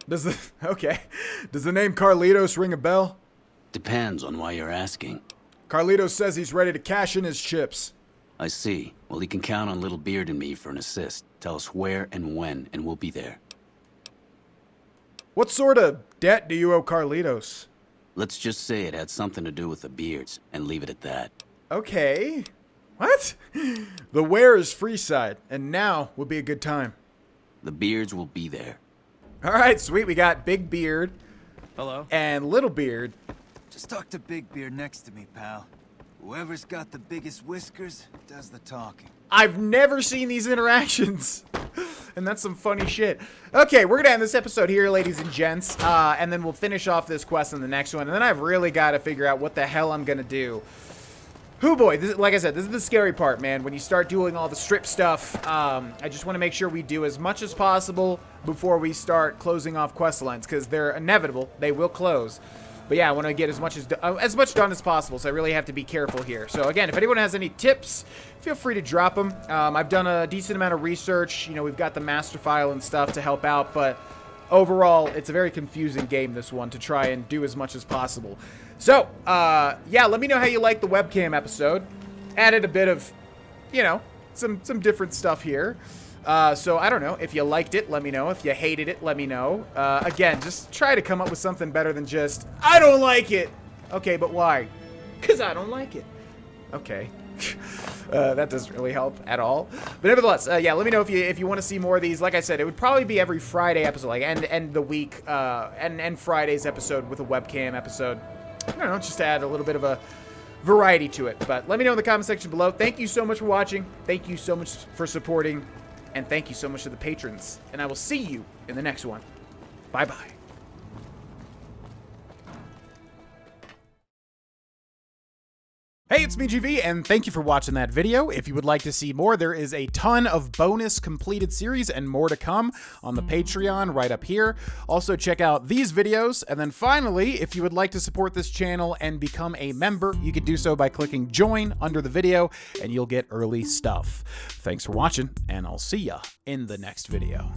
[SPEAKER 4] Does the name Carlitos ring a bell?
[SPEAKER 11] Depends on why you're asking.
[SPEAKER 4] Carlitos says he's ready to cash in his chips.
[SPEAKER 11] I see. Well, he can count on Little Beard and me for an assist. Tell us where and when, and we'll be there.
[SPEAKER 4] What sort of debt do you owe Carlitos?
[SPEAKER 11] Let's just say it had something to do with the Beards, and leave it at that.
[SPEAKER 4] Okay. What? The where is Freeside, and now would be a good time.
[SPEAKER 11] The Beards will be there.
[SPEAKER 1] All right, sweet. We got Big Beard.
[SPEAKER 17] Hello.
[SPEAKER 1] And Littlebeard.
[SPEAKER 17] Just talk to Big Beard next to me, pal. Whoever's got the biggest whiskers does the talking.
[SPEAKER 1] I've never seen these interactions. And that's some funny shit. Okay, we're gonna end this episode here, ladies and gents. And then we'll finish off this quest in the next one. And then I've really got to figure out what the hell I'm gonna do. Whoo boy, like I said, this is the scary part, man. When you start doing all the strip stuff, I just want to make sure we do as much as possible before we start closing off quest lines, because they're inevitable. They will close. But yeah, I want to get as much done as possible, so I really have to be careful here. So again, if anyone has any tips, feel free to drop them. I've done a decent amount of research. You know, we've got the master file and stuff to help out, but overall, it's a very confusing game, this one, to try and do as much as possible. So, yeah, let me know how you like the webcam episode. Added a bit of, you know, some different stuff here. So, I don't know. If you liked it, let me know. If you hated it, let me know. Again, just try to come up with something better than just, I don't like it. Okay, but why? Because I don't like it. Okay. That doesn't really help at all. But nevertheless, yeah, let me know if you want to see more of these. Like I said, it would probably be every Friday episode, like end the week, and Friday's episode with a webcam episode. I don't know, just to add a little bit of a variety to it. But let me know in the comment section below. Thank you so much for watching. Thank you so much for supporting. And thank you so much to the patrons. And I will see you in the next one. Bye-bye. Hey, it's me, GV, and thank you for watching that video. If you would like to see more, there is a ton of bonus completed series and more to come on the Patreon right up here. Also, check out these videos. And then finally, if you would like to support this channel and become a member, you can do so by clicking join under the video, and you'll get early stuff. Thanks for watching, and I'll see ya in the next video.